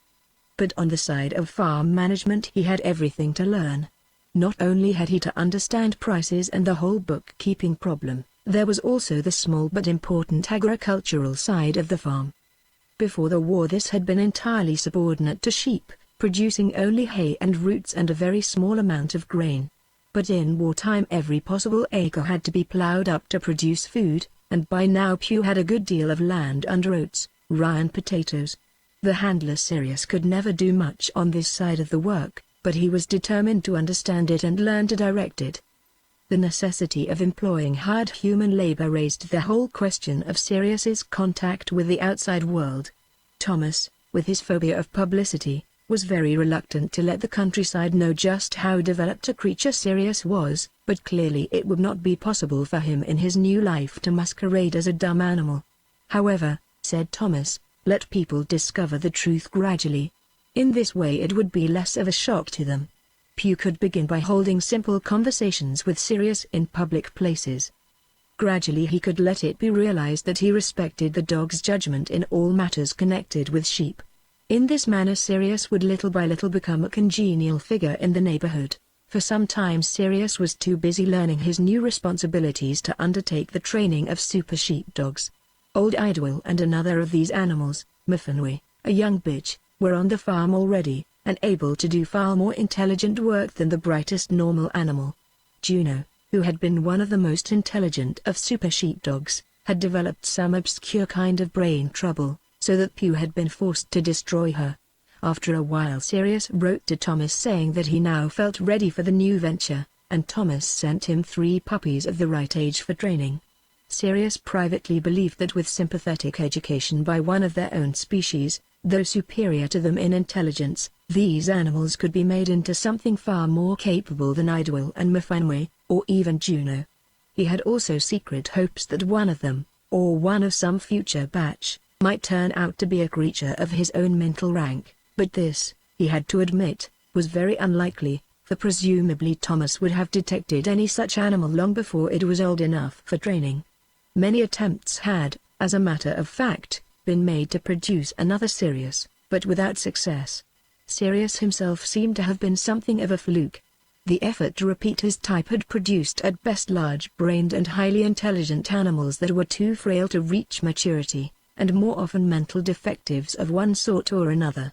But on the side of farm management he had everything to learn. Not only had he to understand prices and the whole bookkeeping problem, there was also the small but important agricultural side of the farm. Before the war this had been entirely subordinate to sheep, producing only hay and roots and a very small amount of grain. But in wartime every possible acre had to be ploughed up to produce food, and by now Pew had a good deal of land under oats, rye and potatoes. The handler Sirius could never do much on this side of the work, but he was determined to understand it and learn to direct it. The necessity of employing hired human labor raised the whole question of Sirius's contact with the outside world. Thomas, with his phobia of publicity, was very reluctant to let the countryside know just how developed a creature Sirius was, but clearly it would not be possible for him in his new life to masquerade as a dumb animal. However, said Thomas, let people discover the truth gradually. In this way it would be less of a shock to them. Pew could begin by holding simple conversations with Sirius in public places. Gradually he could let it be realized that he respected the dog's judgment in all matters connected with sheep. In this manner Sirius would little by little become a congenial figure in the neighborhood. For some time Sirius was too busy learning his new responsibilities to undertake the training of super sheepdogs. Old Idwell and another of these animals, Muffinway, a young bitch, were on the farm already, and able to do far more intelligent work than the brightest normal animal. Juno, who had been one of the most intelligent of super sheepdogs, had developed some obscure kind of brain trouble, so that Pew had been forced to destroy her. After a while Sirius wrote to Thomas saying that he now felt ready for the new venture, and Thomas sent him 3 puppies of the right age for training. Sirius privately believed that with sympathetic education by one of their own species, though superior to them in intelligence, these animals could be made into something far more capable than Idwell and Muffinway, or even Juno. He had also secret hopes that one of them, or one of some future batch, might turn out to be a creature of his own mental rank, but this, he had to admit, was very unlikely, for presumably Thomas would have detected any such animal long before it was old enough for training. Many attempts had, as a matter of fact, been made to produce another Sirius, but without success. Sirius himself seemed to have been something of a fluke. The effort to repeat his type had produced at best large-brained and highly intelligent animals that were too frail to reach maturity, and more often mental defectives of one sort or another.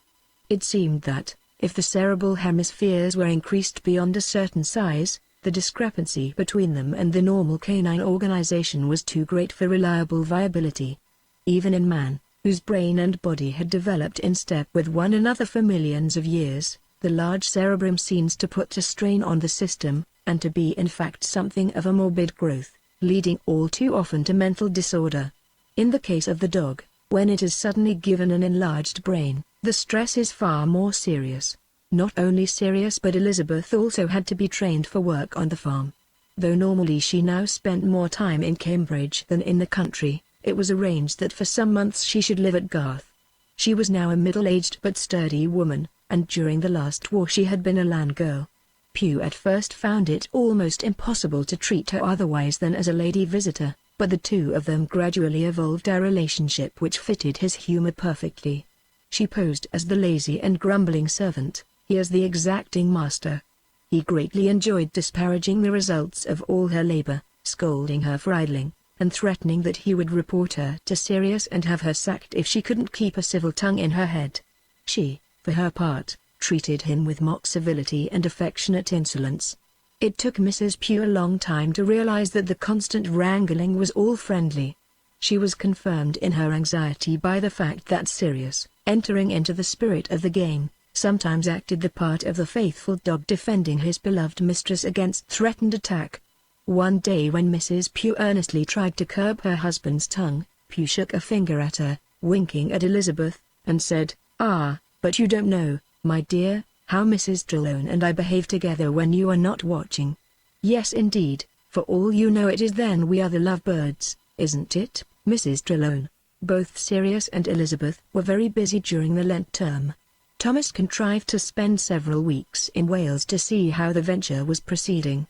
It seemed that, if the cerebral hemispheres were increased beyond a certain size, the discrepancy between them and the normal canine organization was too great for reliable viability. Even in man, whose brain and body had developed in step with one another for millions of years, the large cerebrum seems to put a strain on the system, and to be in fact something of a morbid growth, leading all too often to mental disorder. In the case of the dog, when it is suddenly given an enlarged brain, the stress is far more serious. Not only Sirius but Elizabeth also had to be trained for work on the farm. Though normally she now spent more time in Cambridge than in the country, it was arranged that for some months she should live at Garth. She was now a middle-aged but sturdy woman, and during the last war she had been a land girl. Pugh at first found it almost impossible to treat her otherwise than as a lady visitor, but the two of them gradually evolved a relationship which fitted his humor perfectly. She posed as the lazy and grumbling servant, he as the exacting master. He greatly enjoyed disparaging the results of all her labor, scolding her for idling, and threatening that he would report her to Sirius and have her sacked if she couldn't keep a civil tongue in her head. She, for her part, treated him with mock civility and affectionate insolence. It took Mrs. Pugh a long time to realize that the constant wrangling was all friendly. She was confirmed in her anxiety by the fact that Sirius, entering into the spirit of the game, sometimes acted the part of the faithful dog defending his beloved mistress against threatened attack. One day when Mrs. Pugh earnestly tried to curb her husband's tongue, Pugh shook a finger at her, winking at Elizabeth, and said, "Ah, but you don't know, my dear, how Mrs. Trelawney and I behave together when you are not watching. Yes indeed, for all you know it is then we are the lovebirds, isn't it, Mrs. Trelawney?" Both Sirius and Elizabeth were very busy during the Lent term. Thomas contrived to spend several weeks in Wales to see how the venture was proceeding.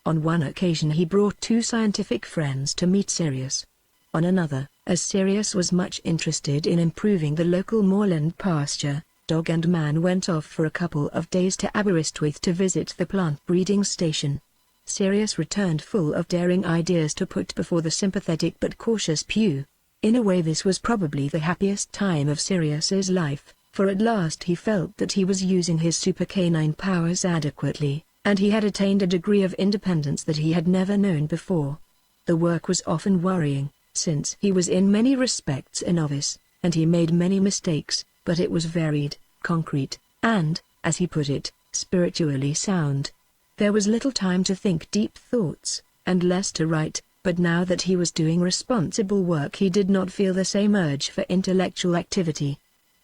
On one occasion he brought two scientific friends to meet Sirius. On another, as Sirius was much interested in improving the local moorland pasture, dog and man went off for a couple of days to Aberystwyth to visit the plant breeding station. Sirius returned full of daring ideas to put before the sympathetic but cautious Pugh. In a way this was probably the happiest time of Sirius's life, for at last he felt that he was using his super canine powers adequately, and he had attained a degree of independence that he had never known before. The work was often worrying, since he was in many respects a novice, and he made many mistakes, but it was varied, concrete, and, as he put it, spiritually sound. There was little time to think deep thoughts, and less to write, but now that he was doing responsible work he did not feel the same urge for intellectual activity.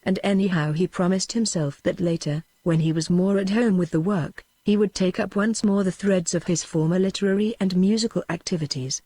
And anyhow he promised himself that later, when he was more at home with the work, he would take up once more the threads of his former literary and musical activities.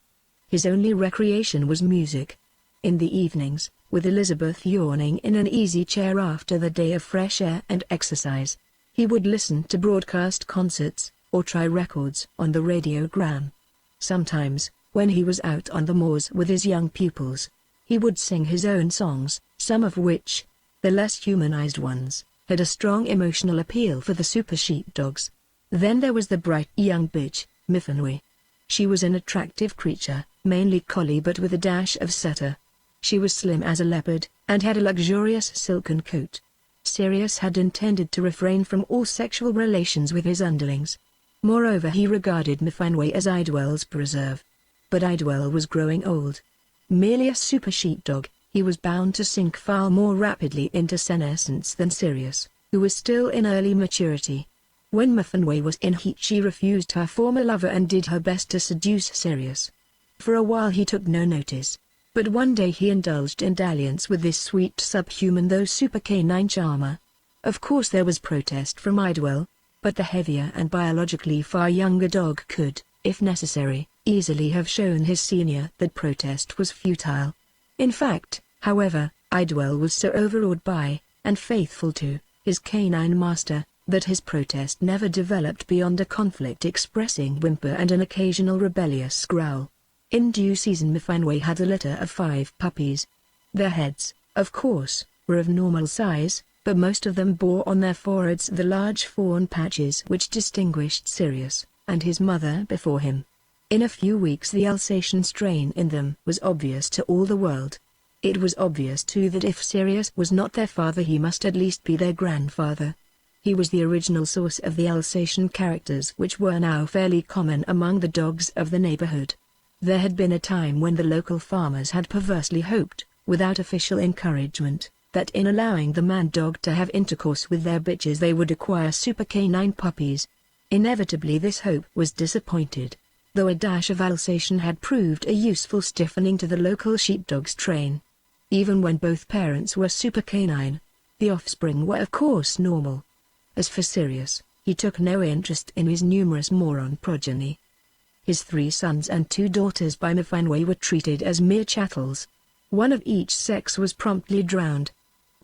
His only recreation was music. In the evenings, with Elizabeth yawning in an easy chair after the day of fresh air and exercise, he would listen to broadcast concerts, or try records on the radiogram. Sometimes, when he was out on the moors with his young pupils, he would sing his own songs, some of which, the less humanized ones, had a strong emotional appeal for the super sheepdogs. Then there was the bright young bitch, Mifflinwee. She was an attractive creature, mainly collie but with a dash of setter. She was slim as a leopard, and had a luxurious silken coat. Sirius had intended to refrain from all sexual relations with his underlings. Moreover he regarded Mifflinwee as Idwell's preserve. But Idwell was growing old. Merely a super sheepdog, he was bound to sink far more rapidly into senescence than Sirius, who was still in early maturity. When Mifflinwee was in heat she refused her former lover and did her best to seduce Sirius. For a while he took no notice, but one day he indulged in dalliance with this sweet subhuman though super canine charmer. Of course there was protest from Idwell, but the heavier and biologically far younger dog could, if necessary, easily have shown his senior that protest was futile. In fact, however, Idwell was so overawed by, and faithful to, his canine master, that his protest never developed beyond a conflict-expressing whimper and an occasional rebellious growl. In due season Mifenway had a litter of 5 puppies. Their heads, of course, were of normal size, but most of them bore on their foreheads the large fawn patches which distinguished Sirius and his mother before him. In a few weeks the Alsatian strain in them was obvious to all the world. It was obvious too that if Sirius was not their father he must at least be their grandfather. He was the original source of the Alsatian characters which were now fairly common among the dogs of the neighborhood. There had been a time when the local farmers had perversely hoped, without official encouragement, that in allowing the man dog to have intercourse with their bitches they would acquire super canine puppies. Inevitably this hope was disappointed, though a dash of Alsatian had proved a useful stiffening to the local sheepdog's train. Even when both parents were super canine, the offspring were of course normal. As for Sirius, he took no interest in his numerous moron progeny. His 3 sons and 2 daughters by Mifenway were treated as mere chattels. One of each sex was promptly drowned.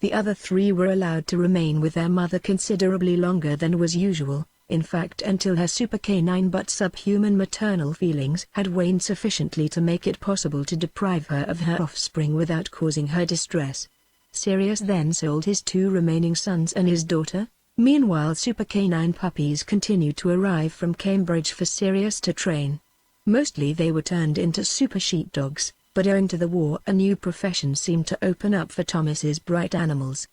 The other 3 were allowed to remain with their mother considerably longer than was usual, in fact until her super canine but subhuman maternal feelings had waned sufficiently to make it possible to deprive her of her offspring without causing her distress. Sirius then sold his 2 remaining sons and his daughter. Meanwhile super canine puppies continued to arrive from Cambridge for Sirius to train. Mostly they were turned into super sheepdogs, but owing to the war a new profession seemed to open up for Thomas's bright animals.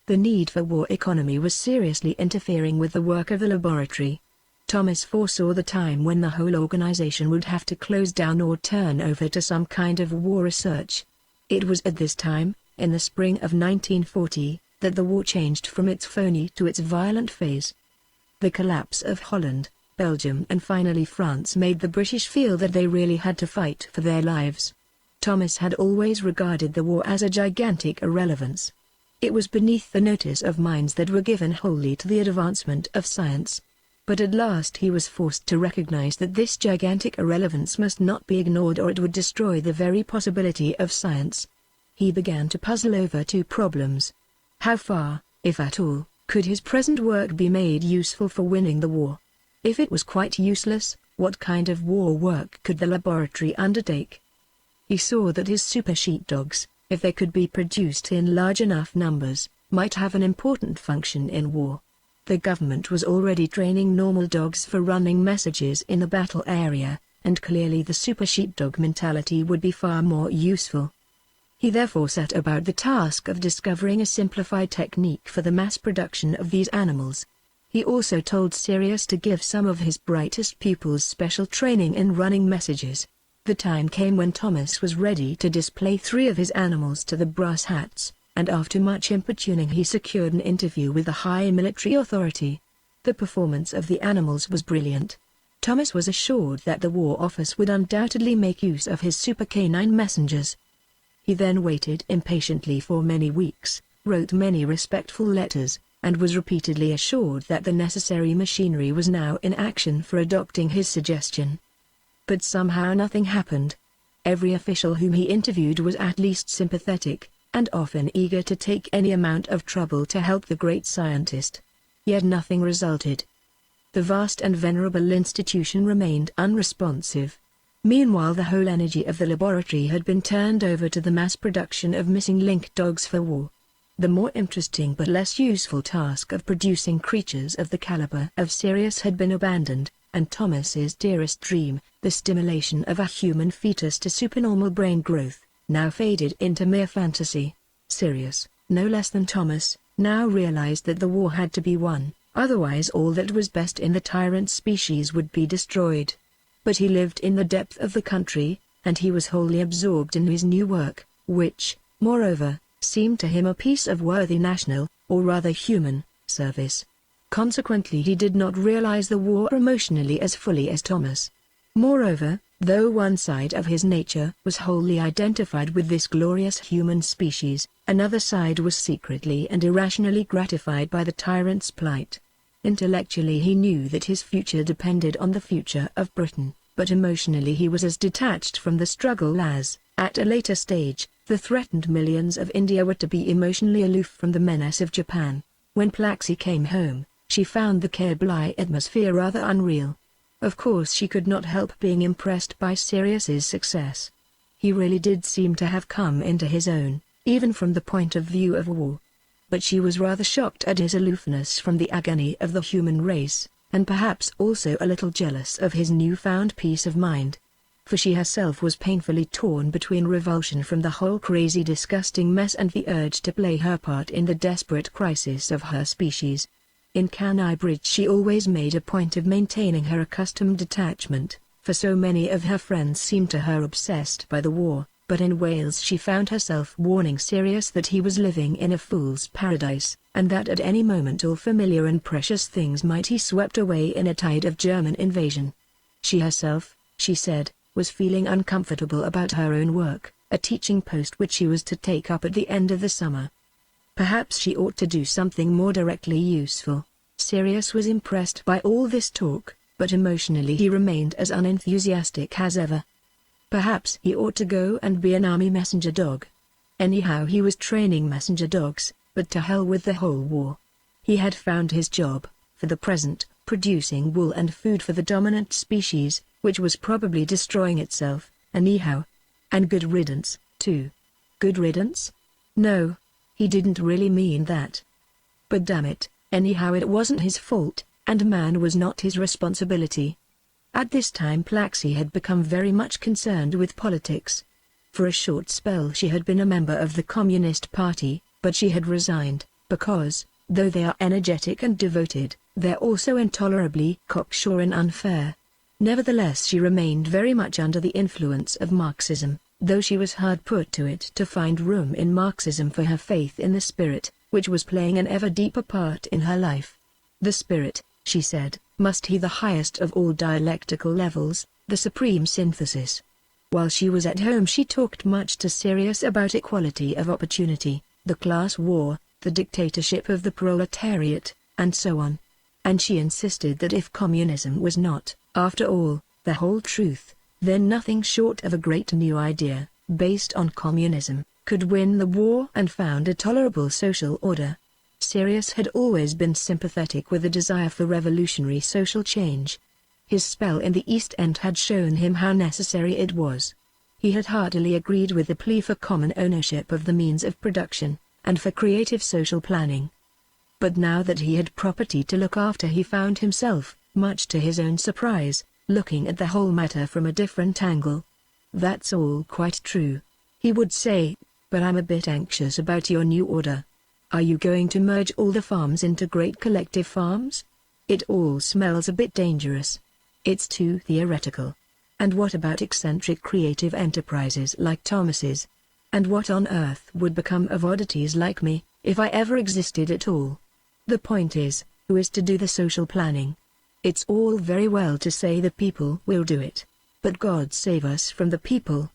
The need for war economy was seriously interfering with the work of the laboratory. Thomas foresaw the time when the whole organization would have to close down or turn over to some kind of war research. It was at this time, in the spring of 1940, that the war changed from its phony to its violent phase. The collapse of Holland, Belgium and finally France made the British feel that they really had to fight for their lives. Thomas had always regarded the war as a gigantic irrelevance. It was beneath the notice of minds that were given wholly to the advancement of science. But at last he was forced to recognize that this gigantic irrelevance must not be ignored or it would destroy the very possibility of science. He began to puzzle over 2 problems. How far, if at all, could his present work be made useful for winning the war? If it was quite useless, what kind of war work could the laboratory undertake? He saw that his super sheepdogs, if they could be produced in large enough numbers, might have an important function in war. The government was already training normal dogs for running messages in the battle area, and clearly the super sheepdog mentality would be far more useful. He therefore set about the task of discovering a simplified technique for the mass production of these animals. He also told Sirius to give some of his brightest pupils special training in running messages. The time came when Thomas was ready to display 3 of his animals to the brass hats, and after much importuning he secured an interview with a high military authority. The performance of the animals was brilliant. Thomas was assured that the War Office would undoubtedly make use of his super canine messengers. He then waited impatiently for many weeks, wrote many respectful letters, and was repeatedly assured that the necessary machinery was now in action for adopting his suggestion. But somehow nothing happened. Every official whom he interviewed was at least sympathetic, and often eager to take any amount of trouble to help the great scientist. Yet nothing resulted. The vast and venerable institution remained unresponsive. Meanwhile the whole energy of the laboratory had been turned over to the mass production of missing link dogs for war. The more interesting but less useful task of producing creatures of the caliber of Sirius had been abandoned, and Thomas's dearest dream, the stimulation of a human fetus to supernormal brain growth, now faded into mere fantasy. Sirius, no less than Thomas, now realized that the war had to be won, otherwise all that was best in the tyrant species would be destroyed. But he lived in the depth of the country, and he was wholly absorbed in his new work, which, moreover, seemed to him a piece of worthy national, or rather human, service. Consequently he did not realize the war emotionally as fully as Thomas. Moreover, though one side of his nature was wholly identified with this glorious human species, another side was secretly and irrationally gratified by the tyrant's plight. Intellectually he knew that his future depended on the future of Britain, but emotionally he was as detached from the struggle as, at a later stage, the threatened millions of India were to be emotionally aloof from the menace of Japan. When Plaxi came home, she found the Kabyle atmosphere rather unreal. Of course she could not help being impressed by Sirius's success. He really did seem to have come into his own, even from the point of view of war. But she was rather shocked at his aloofness from the agony of the human race, and perhaps also a little jealous of his newfound peace of mind. For she herself was painfully torn between revulsion from the whole crazy disgusting mess and the urge to play her part in the desperate crisis of her species. In Cannae Bridge she always made a point of maintaining her accustomed detachment, for so many of her friends seemed to her obsessed by the war, but in Wales she found herself warning Sirius that he was living in a fool's paradise, and that at any moment all familiar and precious things might be swept away in a tide of German invasion. She herself, she said, was feeling uncomfortable about her own work, a teaching post which she was to take up at the end of the summer. Perhaps she ought to do something more directly useful. Sirius was impressed by all this talk, but emotionally he remained as unenthusiastic as ever. Perhaps he ought to go and be an army messenger dog. Anyhow he was training messenger dogs, but to hell with the whole war. He had found his job, for the present, producing wool and food for the dominant species, which was probably destroying itself, anyhow. And good riddance, too. Good riddance? No, he didn't really mean that. But damn it, anyhow it wasn't his fault, and man was not his responsibility. At this time Plaxi had become very much concerned with politics. For a short spell she had been a member of the Communist Party, but she had resigned, because, though they are energetic and devoted, they're also intolerably cocksure and unfair. Nevertheless she remained very much under the influence of Marxism, though she was hard put to it to find room in Marxism for her faith in the spirit, which was playing an ever deeper part in her life. The spirit, she said, must be the highest of all dialectical levels, the supreme synthesis. While she was at home she talked much to Sirius about equality of opportunity, the class war, the dictatorship of the proletariat, and so on. And she insisted that if communism was not, after all, the whole truth, then nothing short of a great new idea, based on communism, could win the war and found a tolerable social order. Sirius had always been sympathetic with the desire for revolutionary social change. His spell in the East End had shown him how necessary it was. He had heartily agreed with the plea for common ownership of the means of production, and for creative social planning. But now that he had property to look after he found himself, much to his own surprise, looking at the whole matter from a different angle. "That's all quite true," he would say, "but I'm a bit anxious about your new order. Are you going to merge all the farms into great collective farms? It all smells a bit dangerous. It's too theoretical. And what about eccentric creative enterprises like Thomas's? And what on earth would become of oddities like me, if I ever existed at all? The point is, who is to do the social planning? It's all very well to say the people will do it, but God save us from the people.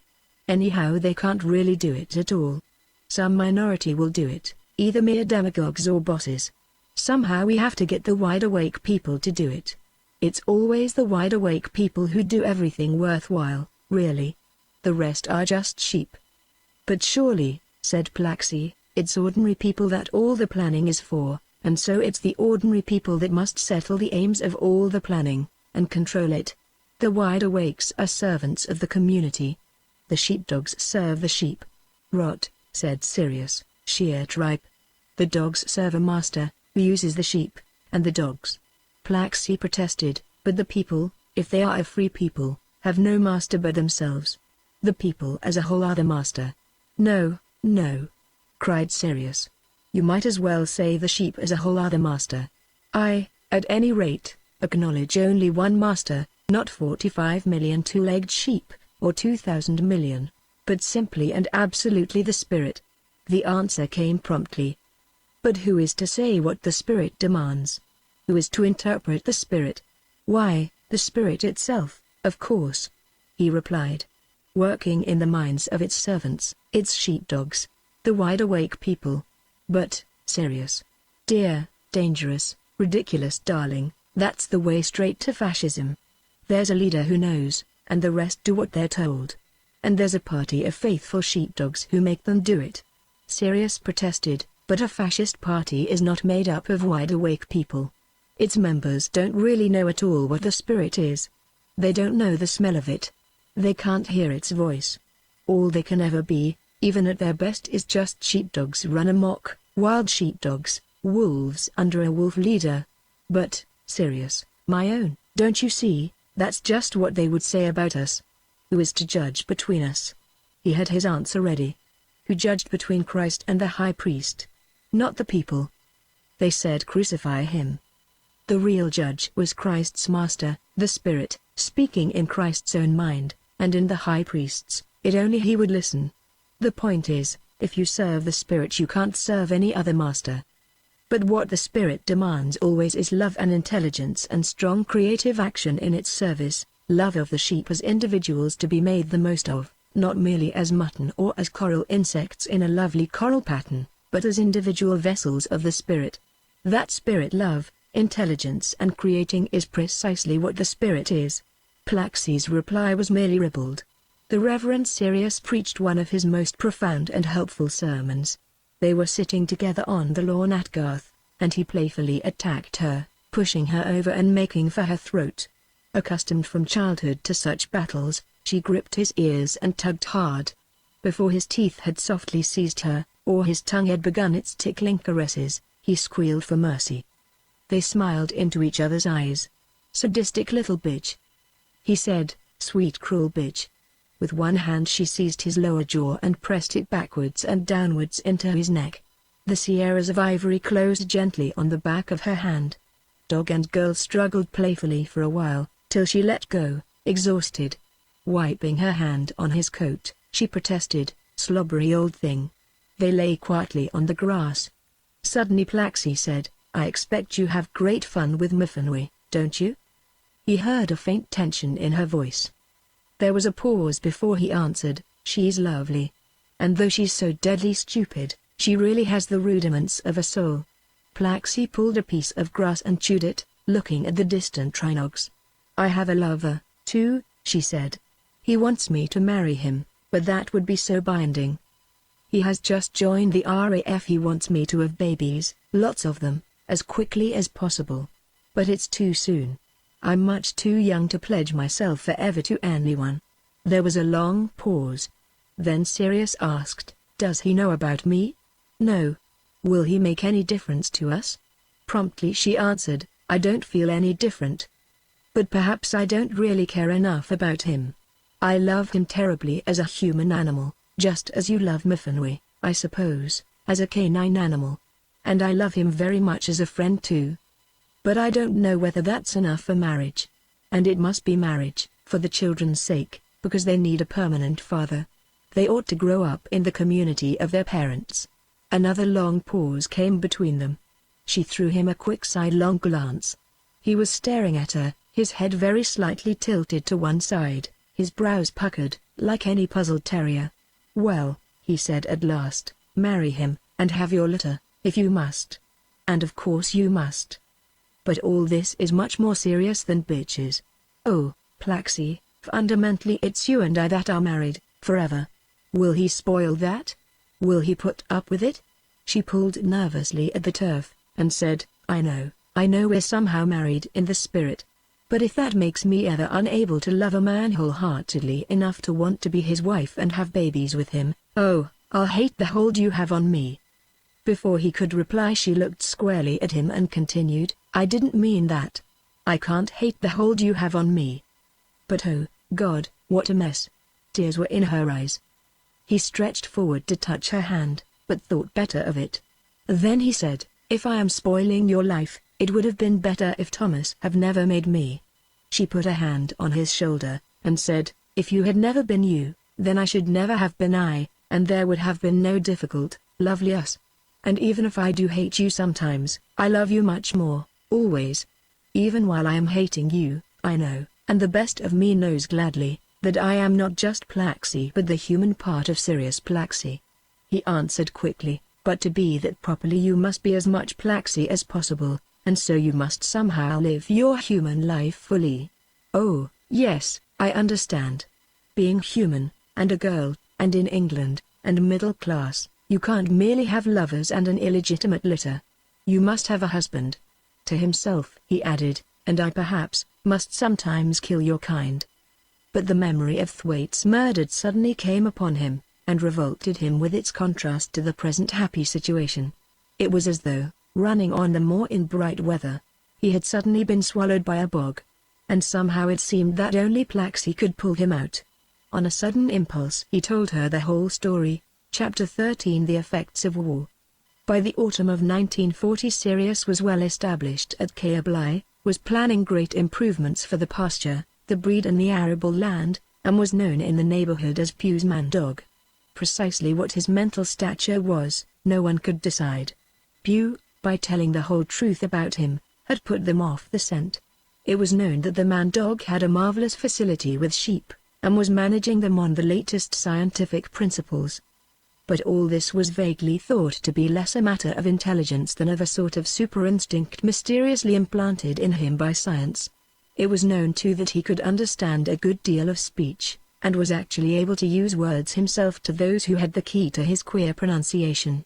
Anyhow they can't really do it at all. Some minority will do it, either mere demagogues or bosses. Somehow we have to get the wide-awake people to do it. It's always the wide-awake people who do everything worthwhile, really. The rest are just sheep." "But surely," said Plaxi, "it's ordinary people that all the planning is for, and so it's the ordinary people that must settle the aims of all the planning, and control it. The wide-awakes are servants of the community. The sheepdogs serve the sheep." "Rot," said Sirius, sheer tripe. "The dogs serve a master, who uses the sheep, and the dogs." Plaxi protested, "But the people, if they are a free people, have no master but themselves. The people as a whole are the master." "No, no," cried Sirius. "You might as well say the sheep as a whole are the master. I, at any rate, acknowledge only one master, not 45 million two-legged sheep, or 2,000 million, but simply and absolutely the spirit." The answer came promptly. "But who is to say what the spirit demands? Who is to interpret the spirit?" "Why, the spirit itself, of course," he replied. "Working in the minds of its servants, its sheepdogs, the wide-awake people." "But, Sirius, dear, dangerous, ridiculous darling, that's the way straight to fascism. There's a leader who knows, and the rest do what they're told. And there's a party of faithful sheepdogs who make them do it." Sirius protested, "But a fascist party is not made up of wide-awake people. Its members don't really know at all what the spirit is. They don't know the smell of it. They can't hear its voice. All they can ever be, even at their best, is just sheepdogs run amok, wild sheepdogs, wolves under a wolf leader. But, Sirius, my own, don't you see, that's just what they would say about us. Who is to judge between us? He had his answer ready. Who judged between Christ and the high priest? Not the people. They said crucify him. The real judge was Christ's master, the Spirit, speaking in Christ's own mind, and in the high priest's, it only he would listen. The point is, if you serve the Spirit you can't serve any other master. But what the Spirit demands always is love and intelligence and strong creative action in its service, love of the sheep as individuals to be made the most of, not merely as mutton or as coral insects in a lovely coral pattern, but as individual vessels of the Spirit. That Spirit love, intelligence and creating is precisely what the Spirit is. Plaxy's reply was merely ribald. The Reverend Sirius preached one of his most profound and helpful sermons. They were sitting together on the lawn at Garth, and he playfully attacked her, pushing her over and making for her throat. Accustomed from childhood to such battles, she gripped his ears and tugged hard. Before his teeth had softly seized her, or his tongue had begun its tickling caresses, he squealed for mercy. They smiled into each other's eyes. "Sadistic little bitch," he said, "sweet cruel bitch." With one hand she seized his lower jaw and pressed it backwards and downwards into his neck. The sierras of ivory closed gently on the back of her hand. Dog and girl struggled playfully for a while, till she let go, exhausted. Wiping her hand on his coat, she protested, "Slobbery old thing." They lay quietly on the grass. Suddenly Plaxy said, "I expect you have great fun with Muffinway, don't you?" He heard a faint tension in her voice. There was a pause before he answered, "She's lovely. And though she's so deadly stupid, she really has the rudiments of a soul." Plaxy pulled a piece of grass and chewed it, looking at the distant trinogs. "I have a lover, too," she said. "He wants me to marry him, but that would be so binding. He has just joined the RAF. He wants me to have babies, lots of them, as quickly as possible. But it's too soon. I'm much too young to pledge myself forever to anyone." There was a long pause. Then Sirius asked, "Does he know about me?" "No." "Will he make any difference to us?" Promptly she answered, "I don't feel any different. But perhaps I don't really care enough about him. I love him terribly as a human animal, just as you love Muffinway, I suppose, as a canine animal. And I love him very much as a friend too. But I don't know whether that's enough for marriage. And it must be marriage, for the children's sake, because they need a permanent father. They ought to grow up in the community of their parents." Another long pause came between them. She threw him a quick sidelong glance. He was staring at her, his head very slightly tilted to one side, his brows puckered, like any puzzled terrier. "Well," he said at last, "marry him, and have your litter, if you must. And of course you must. But all this is much more serious than bitches. Oh, Plaxy, fundamentally it's you and I that are married, forever. Will he spoil that? Will he put up with it?" She pulled nervously at the turf, and said, I know we're somehow married in the spirit. But if that makes me ever unable to love a man wholeheartedly enough to want to be his wife and have babies with him, oh, I'll hate the hold you have on me." Before he could reply she looked squarely at him and continued, "I didn't mean that. I can't hate the hold you have on me. But oh, God, what a mess." Tears were in her eyes. He stretched forward to touch her hand, but thought better of it. Then he said, "If I am spoiling your life, it would have been better if Thomas have never made me." She put a hand on his shoulder, and said, "If you had never been you, then I should never have been I, and there would have been no difficult, lovely us. And even if I do hate you sometimes, I love you much more, always. Even while I am hating you, I know, and the best of me knows gladly, that I am not just Plaxy but the human part of Sirius Plaxy." He answered quickly, "But to be that properly you must be as much Plaxy as possible, and so you must somehow live your human life fully." "Oh, yes, I understand. Being human, and a girl, and in England, and middle class, you can't merely have lovers and an illegitimate litter. You must have a husband. to himself. He added, "And I perhaps must sometimes kill your kind." But the memory of Thwaites murdered suddenly came upon him, and revolted him with its contrast to the present happy situation. It was as though, running on the moor in bright weather, he had suddenly been swallowed by a bog. And somehow it seemed that only Plaxi could pull him out. On a sudden impulse he told her the whole story. Chapter 13 The Effects of War. By the autumn of 1940 Sirius was well established at Caerblai, was planning great improvements for the pasture, the breed and the arable land, and was known in the neighborhood as Pugh's man dog. Precisely what his mental stature was, no one could decide. Pugh, by telling the whole truth about him, had put them off the scent. It was known that the man dog had a marvelous facility with sheep, and was managing them on the latest scientific principles. But all this was vaguely thought to be less a matter of intelligence than of a sort of super instinct mysteriously implanted in him by science. It was known too that he could understand a good deal of speech, and was actually able to use words himself to those who had the key to his queer pronunciation.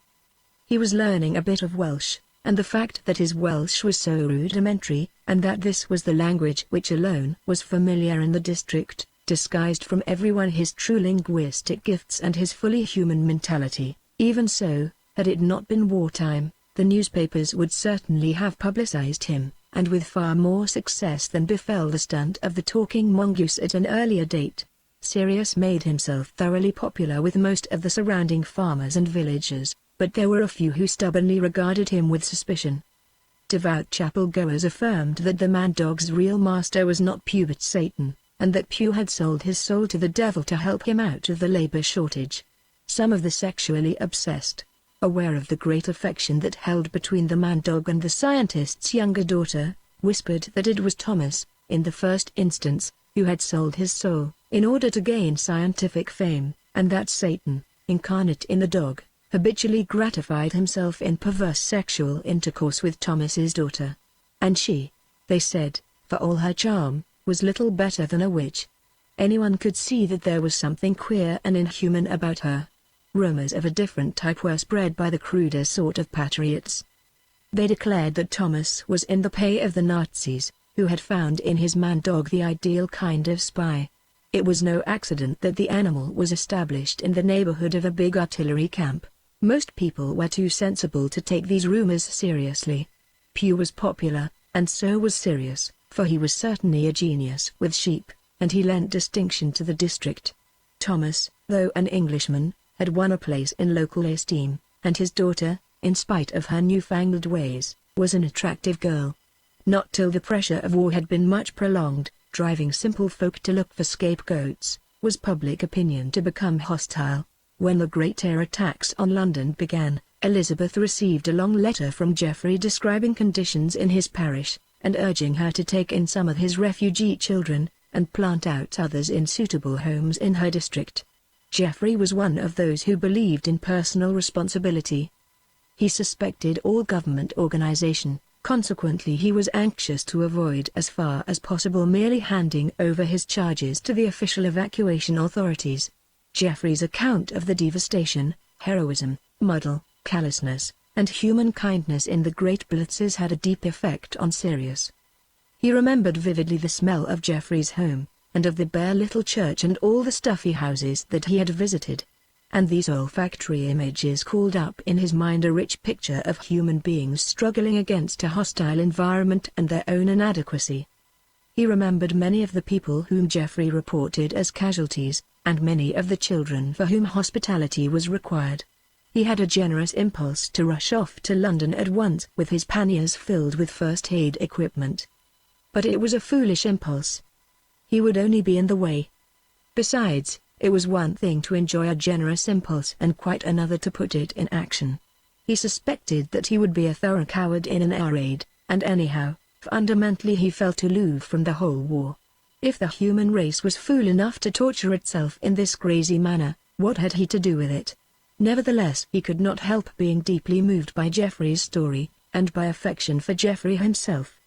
He was learning a bit of Welsh, and the fact that his Welsh was so rudimentary, and that this was the language which alone was familiar in the district, disguised from everyone his true linguistic gifts and his fully human mentality. Even so, had it not been wartime, the newspapers would certainly have publicized him, and with far more success than befell the stunt of the talking mongoose at an earlier date. Sirius made himself thoroughly popular with most of the surrounding farmers and villagers, but there were a few who stubbornly regarded him with suspicion. Devout chapel-goers affirmed that the man-dog's real master was not Pugh but Satan, and that Pugh had sold his soul to the devil to help him out of the labor shortage. Some of the sexually obsessed, aware of the great affection that held between the man-dog and the scientist's younger daughter, whispered that it was Thomas, in the first instance, who had sold his soul, in order to gain scientific fame, and that Satan, incarnate in the dog, habitually gratified himself in perverse sexual intercourse with Thomas's daughter. And she, they said, for all her charm, was little better than a witch. Anyone could see that there was something queer and inhuman about her. Rumors of a different type were spread by the cruder sort of patriots. They declared that Thomas was in the pay of the Nazis, who had found in his man-dog the ideal kind of spy. It was no accident that the animal was established in the neighborhood of a big artillery camp. Most people were too sensible to take these rumors seriously. Pugh was popular, and so was Sirius, for he was certainly a genius with sheep, and he lent distinction to the district. Thomas, though an Englishman, had won a place in local esteem, and his daughter, in spite of her newfangled ways, was an attractive girl. Not till the pressure of war had been much prolonged, driving simple folk to look for scapegoats, was public opinion to become hostile. When the Great Terror attacks on London began, Elizabeth received a long letter from Geoffrey describing conditions in his parish, and urging her to take in some of his refugee children, and plant out others in suitable homes in her district. Geoffrey was one of those who believed in personal responsibility. He suspected all government organization, consequently he was anxious to avoid as far as possible merely handing over his charges to the official evacuation authorities. Geoffrey's account of the devastation, heroism, muddle, callousness, and human kindness in the great blitzes had a deep effect on Sirius. He remembered vividly the smell of Geoffrey's home, and of the bare little church and all the stuffy houses that he had visited. And these olfactory images called up in his mind a rich picture of human beings struggling against a hostile environment and their own inadequacy. He remembered many of the people whom Geoffrey reported as casualties, and many of the children for whom hospitality was required. He had a generous impulse to rush off to London at once with his panniers filled with first-aid equipment. But it was a foolish impulse. He would only be in the way. Besides, it was one thing to enjoy a generous impulse and quite another to put it in action. He suspected that he would be a thorough coward in an air raid, and anyhow, fundamentally he felt aloof from the whole war. If the human race was fool enough to torture itself in this crazy manner, what had he to do with it? Nevertheless, he could not help being deeply moved by Geoffrey's story, and by affection for Geoffrey himself.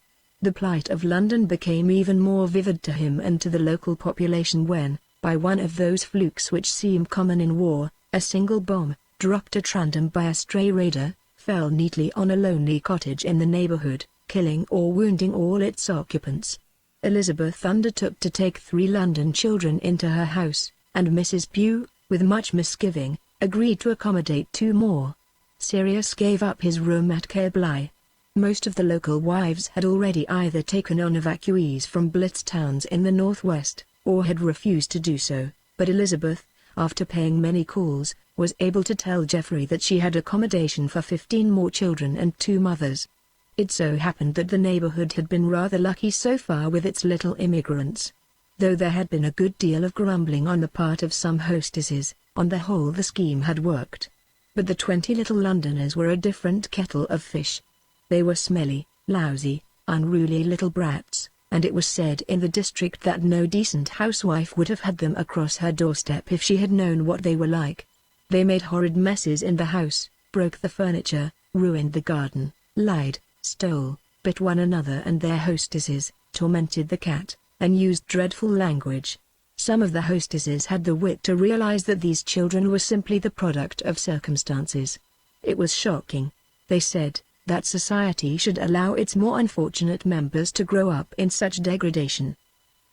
The plight of London became even more vivid to him and to the local population when, by one of those flukes which seem common in war, a single bomb, dropped at random by a stray raider, fell neatly on a lonely cottage in the neighborhood, killing or wounding all its occupants. Elizabeth undertook to take 3 London children into her house, and Mrs. Pugh, with much misgiving, agreed to accommodate 2 more. Sirius gave up his room at Cabley. Most of the local wives had already either taken on evacuees from Blitz towns in the northwest, or had refused to do so, but Elizabeth, after paying many calls, was able to tell Geoffrey that she had accommodation for 15 more children and 2 mothers. It so happened that the neighborhood had been rather lucky so far with its little immigrants. Though there had been a good deal of grumbling on the part of some hostesses, on the whole the scheme had worked. But the 20 little Londoners were a different kettle of fish. They were smelly, lousy, unruly little brats, and it was said in the district that no decent housewife would have had them across her doorstep if she had known what they were like. They made horrid messes in the house, broke the furniture, ruined the garden, lied, stole, bit one another and their hostesses, tormented the cat, and used dreadful language. Some of the hostesses had the wit to realize that these children were simply the product of circumstances. It was shocking, they said, that society should allow its more unfortunate members to grow up in such degradation.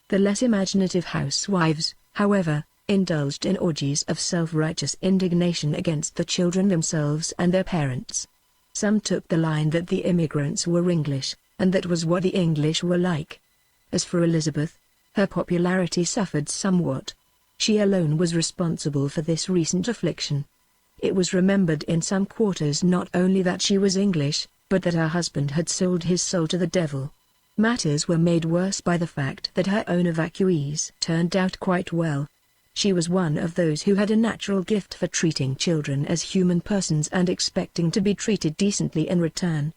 The less imaginative housewives, however, indulged in orgies of self-righteous indignation against the children themselves and their parents. Some took the line that the immigrants were English, and that was what the English were like. As for Elizabeth, her popularity suffered somewhat. She alone was responsible for this recent affliction. It was remembered in some quarters not only that she was English, but that her husband had sold his soul to the devil. Matters were made worse by the fact that her own evacuees turned out quite well. She was one of those who had a natural gift for treating children as human persons and expecting to be treated decently in return.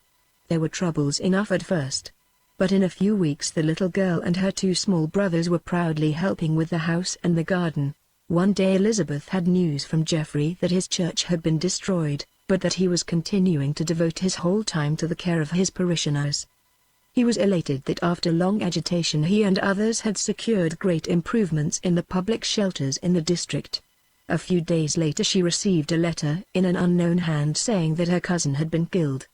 There were troubles enough at first. But in a few weeks the little girl and her 2 small brothers were proudly helping with the house and the garden. One day Elizabeth had news from Geoffrey that his church had been destroyed, but that he was continuing to devote his whole time to the care of his parishioners. He was elated that after long agitation he and others had secured great improvements in the public shelters in the district. A few days later she received a letter in an unknown hand saying that her cousin had been killed.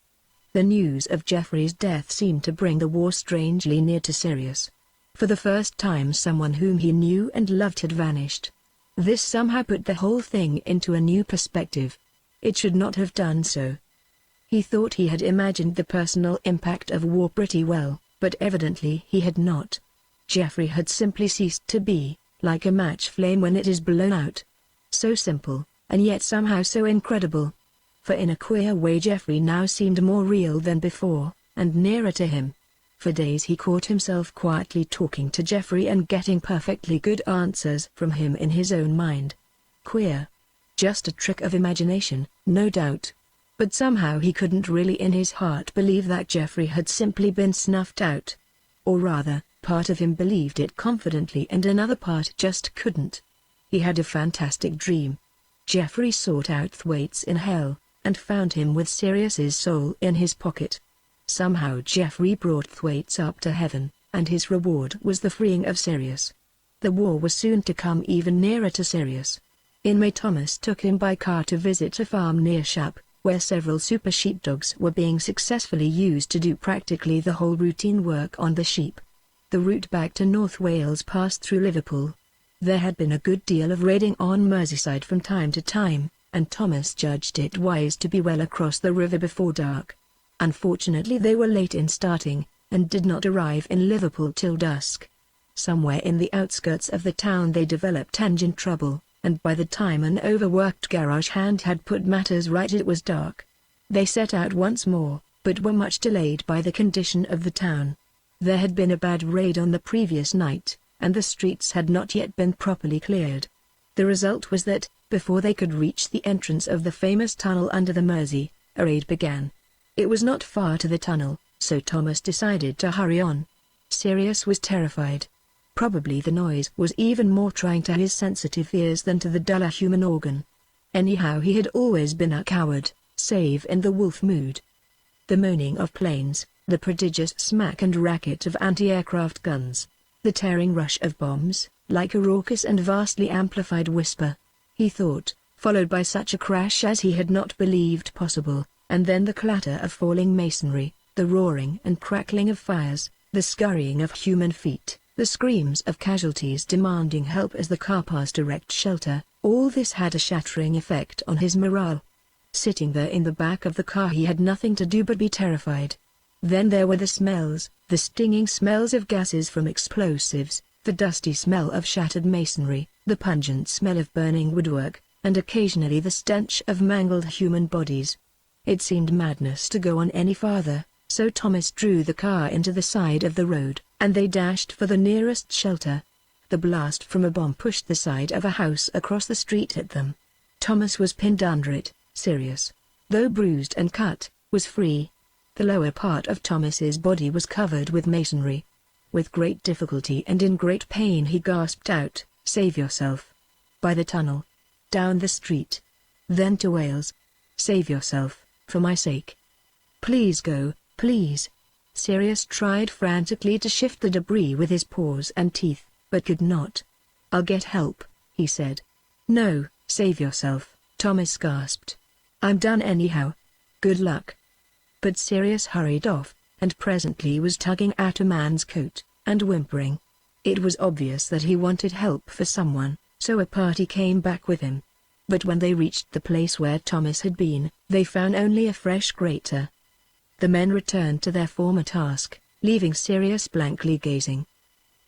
The news of Geoffrey's death seemed to bring the war strangely near to Sirius. For the first time someone whom he knew and loved had vanished. This somehow put the whole thing into a new perspective. It should not have done so. He thought he had imagined the personal impact of war pretty well, but evidently he had not. Geoffrey had simply ceased to be, like a match flame when it is blown out. So simple, and yet somehow so incredible. For in a queer way Geoffrey now seemed more real than before, and nearer to him. For days he caught himself quietly talking to Geoffrey and getting perfectly good answers from him in his own mind. Queer. Just a trick of imagination, no doubt. But somehow he couldn't really in his heart believe that Geoffrey had simply been snuffed out. Or rather, part of him believed it confidently and another part just couldn't. He had a fantastic dream. Geoffrey sought out Thwaites in hell, and found him with Sirius's soul in his pocket. Somehow Geoffrey brought Thwaites up to heaven, and his reward was the freeing of Sirius. The war was soon to come even nearer to Sirius. In May Thomas took him by car to visit a farm near Shap, where several super sheepdogs were being successfully used to do practically the whole routine work on the sheep. The route back to North Wales passed through Liverpool. There had been a good deal of raiding on Merseyside from time to time, and Thomas judged it wise to be well across the river before dark. Unfortunately they were late in starting, and did not arrive in Liverpool till dusk. Somewhere in the outskirts of the town they developed engine trouble, and by the time an overworked garage hand had put matters right it was dark. They set out once more, but were much delayed by the condition of the town. There had been a bad raid on the previous night, and the streets had not yet been properly cleared. The result was that, before they could reach the entrance of the famous tunnel under the Mersey, a raid began. It was not far to the tunnel, so Thomas decided to hurry on. Sirius was terrified. Probably the noise was even more trying to his sensitive ears than to the duller human organ. Anyhow he had always been a coward, save in the wolf mood. The moaning of planes, the prodigious smack and racket of anti-aircraft guns, the tearing rush of bombs, like a raucous and vastly amplified whisper, he thought, followed by such a crash as he had not believed possible, and then the clatter of falling masonry, The roaring and crackling of fires, the scurrying of human feet, the screams of casualties demanding help as the car passed erect shelter, all this had a shattering effect on his morale. Sitting there in the back of the car, he had nothing to do but be terrified. Then there were the smells, the stinging smells of gases from explosives, the dusty smell of shattered masonry, the pungent smell of burning woodwork, and occasionally the stench of mangled human bodies. It seemed madness to go on any farther, so Thomas drew the car into the side of the road, and they dashed for the nearest shelter. The blast from a bomb pushed the side of a house across the street at them. Thomas was pinned under it. Sirius, though bruised and cut, was free. The lower part of Thomas's body was covered with masonry. With great difficulty and in great pain he gasped out, "Save yourself." By the tunnel. Down the street. Then to Wales. "Save yourself, for my sake. Please go, please." Sirius tried frantically to shift the debris with his paws and teeth, but could not. "I'll get help," he said. "No, save yourself," Thomas gasped. "I'm done anyhow. Good luck." But Sirius hurried off, and presently was tugging at a man's coat, and whimpering. It was obvious that he wanted help for someone, so a party came back with him. But when they reached the place where Thomas had been, they found only a fresh crater. The men returned to their former task, leaving Sirius blankly gazing.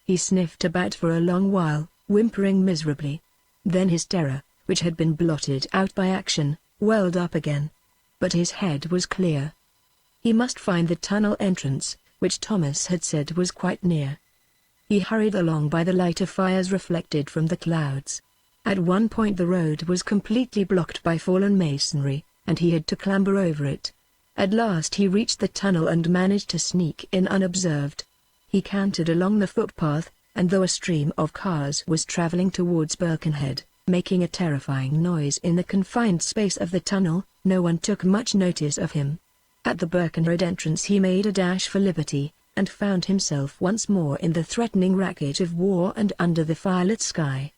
He sniffed about for a long while, whimpering miserably. Then his terror, which had been blotted out by action, welled up again. But his head was clear. He must find the tunnel entrance, which Thomas had said was quite near. He hurried along by the light of fires reflected from the clouds. At one point the road was completely blocked by fallen masonry, and he had to clamber over it. At last he reached the tunnel and managed to sneak in unobserved. He cantered along the footpath, and though a stream of cars was traveling towards Birkenhead, making a terrifying noise in the confined space of the tunnel, no one took much notice of him. At the Birkenhead entrance he made a dash for liberty, and found himself once more in the threatening racket of war and under the firelit sky.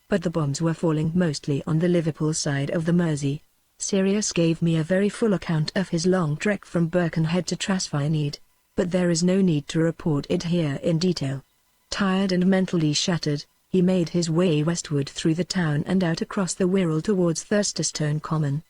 But the bombs were falling mostly on the Liverpool side of the Mersey. Sirius gave me a very full account of his long trek from Birkenhead to Trasfyneed, but there is no need to report it here in detail. Tired and mentally shattered, he made his way westward through the town and out across the Wirral towards Thirsterstone Common.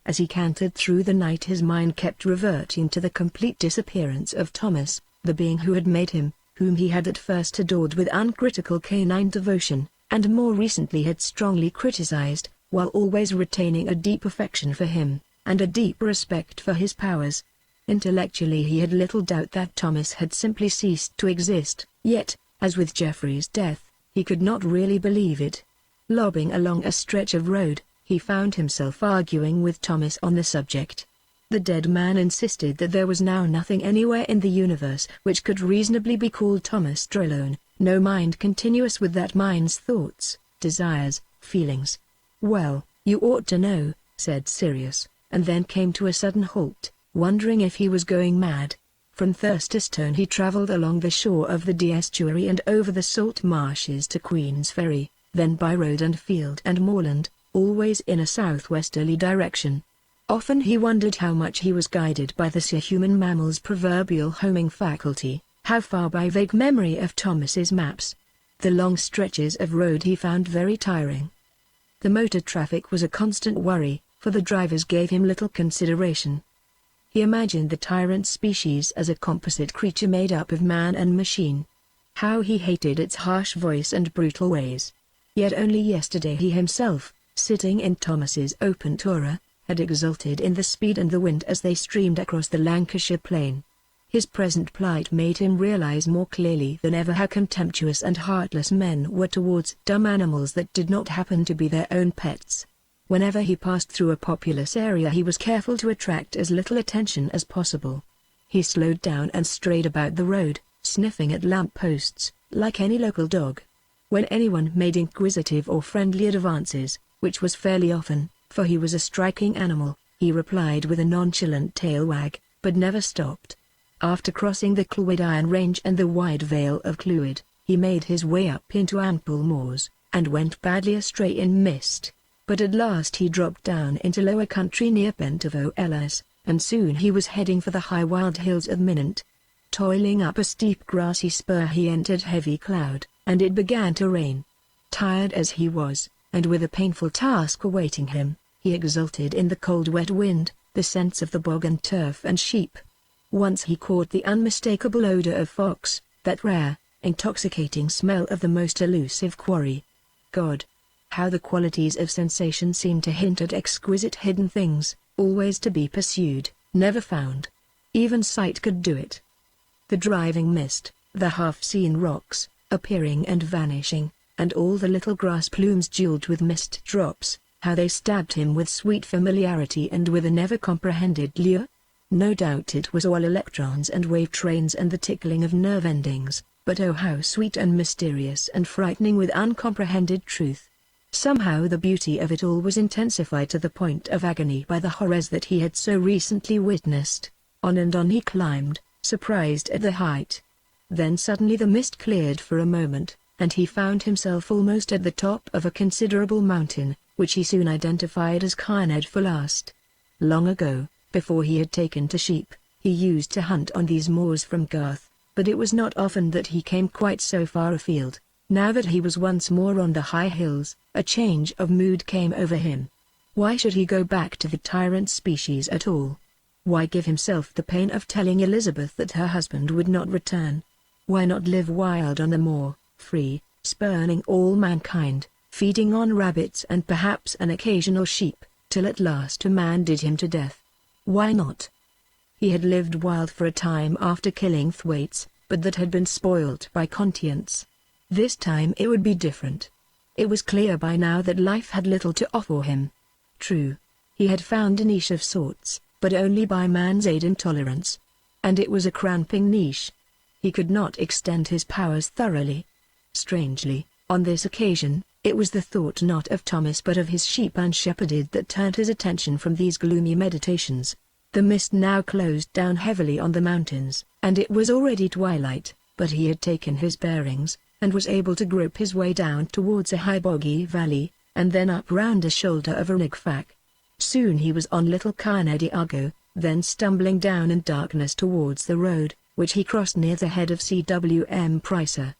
As he cantered through the night his mind kept reverting to the complete disappearance of Thomas, the being who had made him, whom he had at first adored with uncritical canine devotion, and more recently had strongly criticized, while always retaining a deep affection for him, and a deep respect for his powers. Intellectually he had little doubt that Thomas had simply ceased to exist, yet, as with Geoffrey's death, he could not really believe it. Lobbing along a stretch of road, he found himself arguing with Thomas on the subject. The dead man insisted that there was now nothing anywhere in the universe which could reasonably be called Thomas alone, no mind continuous with that mind's thoughts, desires, feelings. "Well, you ought to know," said Sirius, and then came to a sudden halt, wondering if he was going mad. From Thirsterstone he travelled along the shore of the Dee estuary and over the salt marshes to Queen's Ferry, then by road and field and moorland, always in a southwesterly direction. Often he wondered how much he was guided by the human mammal's proverbial homing faculty, how far by vague memory of Thomas's maps. The long stretches of road he found very tiring. The motor traffic was a constant worry, for the drivers gave him little consideration. He imagined the tyrant species as a composite creature made up of man and machine. How he hated its harsh voice and brutal ways. Yet only yesterday he himself, sitting in Thomas's open tourer, had exulted in the speed and the wind as they streamed across the Lancashire plain. His present plight made him realize more clearly than ever how contemptuous and heartless men were towards dumb animals that did not happen to be their own pets. Whenever he passed through a populous area he was careful to attract as little attention as possible. He slowed down and strayed about the road, sniffing at lamp-posts, like any local dog. When anyone made inquisitive or friendly advances, which was fairly often, for he was a striking animal, he replied with a nonchalant tail wag, but never stopped. After crossing the Clwyd Iron Range and the wide vale of Clwyd, he made his way up into Ample Moors, and went badly astray in mist. But at last he dropped down into lower country near Pentevo Ellis, and soon he was heading for the high wild hills of Minant. Toiling up a steep grassy spur he entered heavy cloud, and it began to rain. Tired as he was, and with a painful task awaiting him, he exulted in the cold wet wind, the scents of the bog and turf and sheep. Once he caught the unmistakable odor of fox, that rare, intoxicating smell of the most elusive quarry. God! How the qualities of sensation seemed to hint at exquisite hidden things, always to be pursued, never found. Even sight could do it. The driving mist, the half-seen rocks, appearing and vanishing, and all the little grass plumes jeweled with mist drops, how they stabbed him with sweet familiarity and with a never-comprehended lure. No doubt it was all electrons and wave trains and the tickling of nerve endings, but oh how sweet and mysterious and frightening with uncomprehended truth. Somehow the beauty of it all was intensified to the point of agony by the horrors that he had so recently witnessed. On and on he climbed, surprised at the height. Then suddenly the mist cleared for a moment, and he found himself almost at the top of a considerable mountain, which he soon identified as Carned Forlast. Long ago, before he had taken to sheep, he used to hunt on these moors from Garth, but it was not often that he came quite so far afield. Now that he was once more on the high hills, a change of mood came over him. Why should he go back to the tyrant species at all? Why give himself the pain of telling Elizabeth that her husband would not return? Why not live wild on the moor, free, spurning all mankind, feeding on rabbits and perhaps an occasional sheep, till at last a man did him to death? Why not? He had lived wild for a time after killing Thwaites, but that had been spoilt by conscience. This time it would be different. It was clear by now that life had little to offer him. True, he had found a niche of sorts, but only by man's aid and tolerance. And it was a cramping niche. He could not extend his powers thoroughly. Strangely, on this occasion, it was the thought not of Thomas but of his sheep unshepherded that turned his attention from these gloomy meditations. The mist now closed down heavily on the mountains, and it was already twilight, but he had taken his bearings, and was able to grope his way down towards a high boggy valley, and then up round a shoulder of a rigfak. Soon he was on Little Carnedy Argo, then stumbling down in darkness towards the road, which he crossed near the head of CWM Pricer.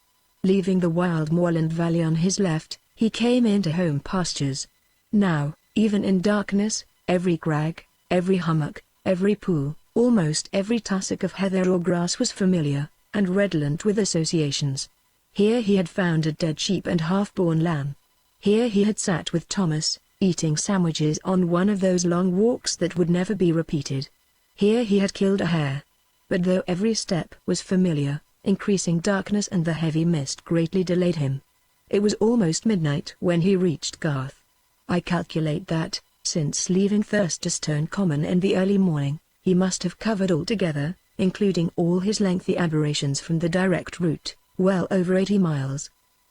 Leaving the wild moorland valley on his left, he came into home pastures. Now, even in darkness, every crag, every hummock, every pool, almost every tussock of heather or grass was familiar, and redolent with associations. Here he had found a dead sheep and half-born lamb. Here he had sat with Thomas, eating sandwiches on one of those long walks that would never be repeated. Here he had killed a hare. But though every step was familiar, increasing darkness and the heavy mist greatly delayed him. It was almost midnight when he reached Garth. I calculate that, since leaving Thursterstone Common in the early morning, he must have covered altogether, including all his lengthy aberrations from the direct route, well over 80 miles.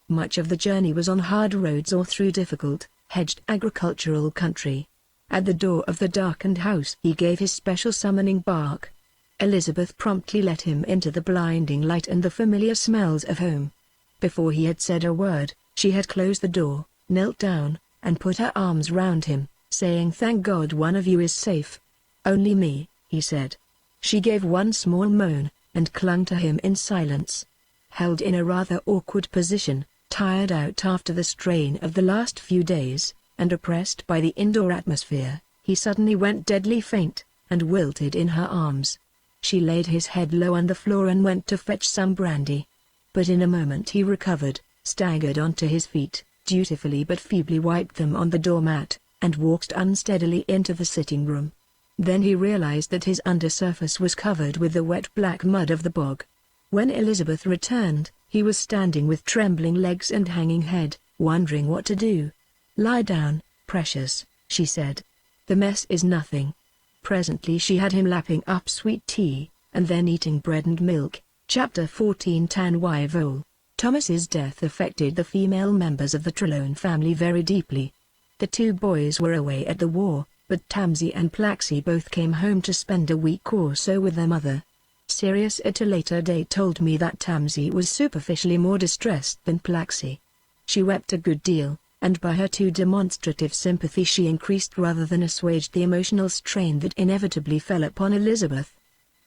Much of the journey was on hard roads or through difficult, hedged agricultural country. At the door of the darkened house he gave his special summoning bark. Elizabeth promptly let him into the blinding light and the familiar smells of home. Before he had said a word, she had closed the door, knelt down, and put her arms round him, saying, "Thank God one of you is safe." "Only me," he said. She gave one small moan, and clung to him in silence. Held in a rather awkward position, tired out after the strain of the last few days, and oppressed by the indoor atmosphere, he suddenly went deadly faint, and wilted in her arms. She laid his head low on the floor and went to fetch some brandy. But in a moment he recovered, staggered onto his feet, dutifully but feebly wiped them on the doormat, and walked unsteadily into the sitting room. Then he realized that his undersurface was covered with the wet black mud of the bog. When Elizabeth returned, he was standing with trembling legs and hanging head, wondering what to do. "Lie down, precious," she said. "The mess is nothing." Presently she had him lapping up sweet tea, and then eating bread and milk. Chapter 14 Tanwy Vole. Thomas's death affected the female members of the Trelawney family very deeply. The two boys were away at the war, but Tamsy and Plaxy both came home to spend a week or so with their mother. Sirius at a later date told me that Tamsy was superficially more distressed than Plaxy. She wept a good deal, and by her too demonstrative sympathy she increased rather than assuaged the emotional strain that inevitably fell upon Elizabeth.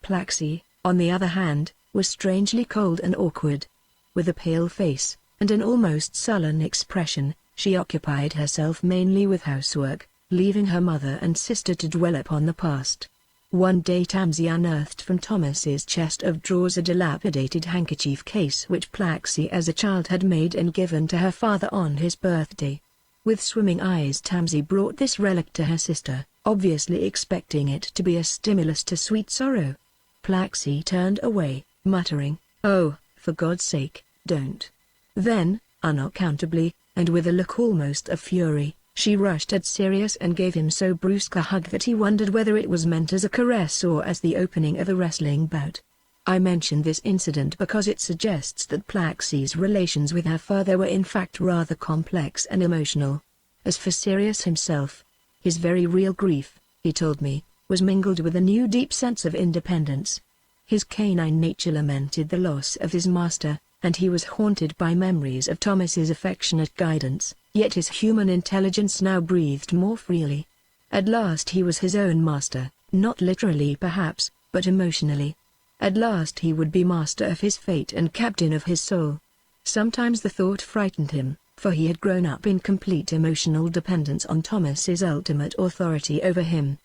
Plaxi, on the other hand, was strangely cold and awkward. With a pale face, and an almost sullen expression, she occupied herself mainly with housework, leaving her mother and sister to dwell upon the past. One day Tansy unearthed from Thomas's chest of drawers a dilapidated handkerchief case which Plaxi as a child had made and given to her father on his birthday. With swimming eyes Tansy brought this relic to her sister, obviously expecting it to be a stimulus to sweet sorrow. Plaxi turned away, muttering, "Oh, for God's sake, don't." Then, unaccountably, and with a look almost of fury, she rushed at Sirius and gave him so brusque a hug that he wondered whether it was meant as a caress or as the opening of a wrestling bout. I mention this incident because it suggests that Plaxi's relations with her father were in fact rather complex and emotional. As for Sirius himself, his very real grief, he told me, was mingled with a new deep sense of independence. His canine nature lamented the loss of his master, and he was haunted by memories of Thomas's affectionate guidance, yet his human intelligence now breathed more freely. At last he was his own master, not literally perhaps, but emotionally. At last he would be master of his fate and captain of his soul. Sometimes the thought frightened him, for he had grown up in complete emotional dependence on Thomas's ultimate authority over him.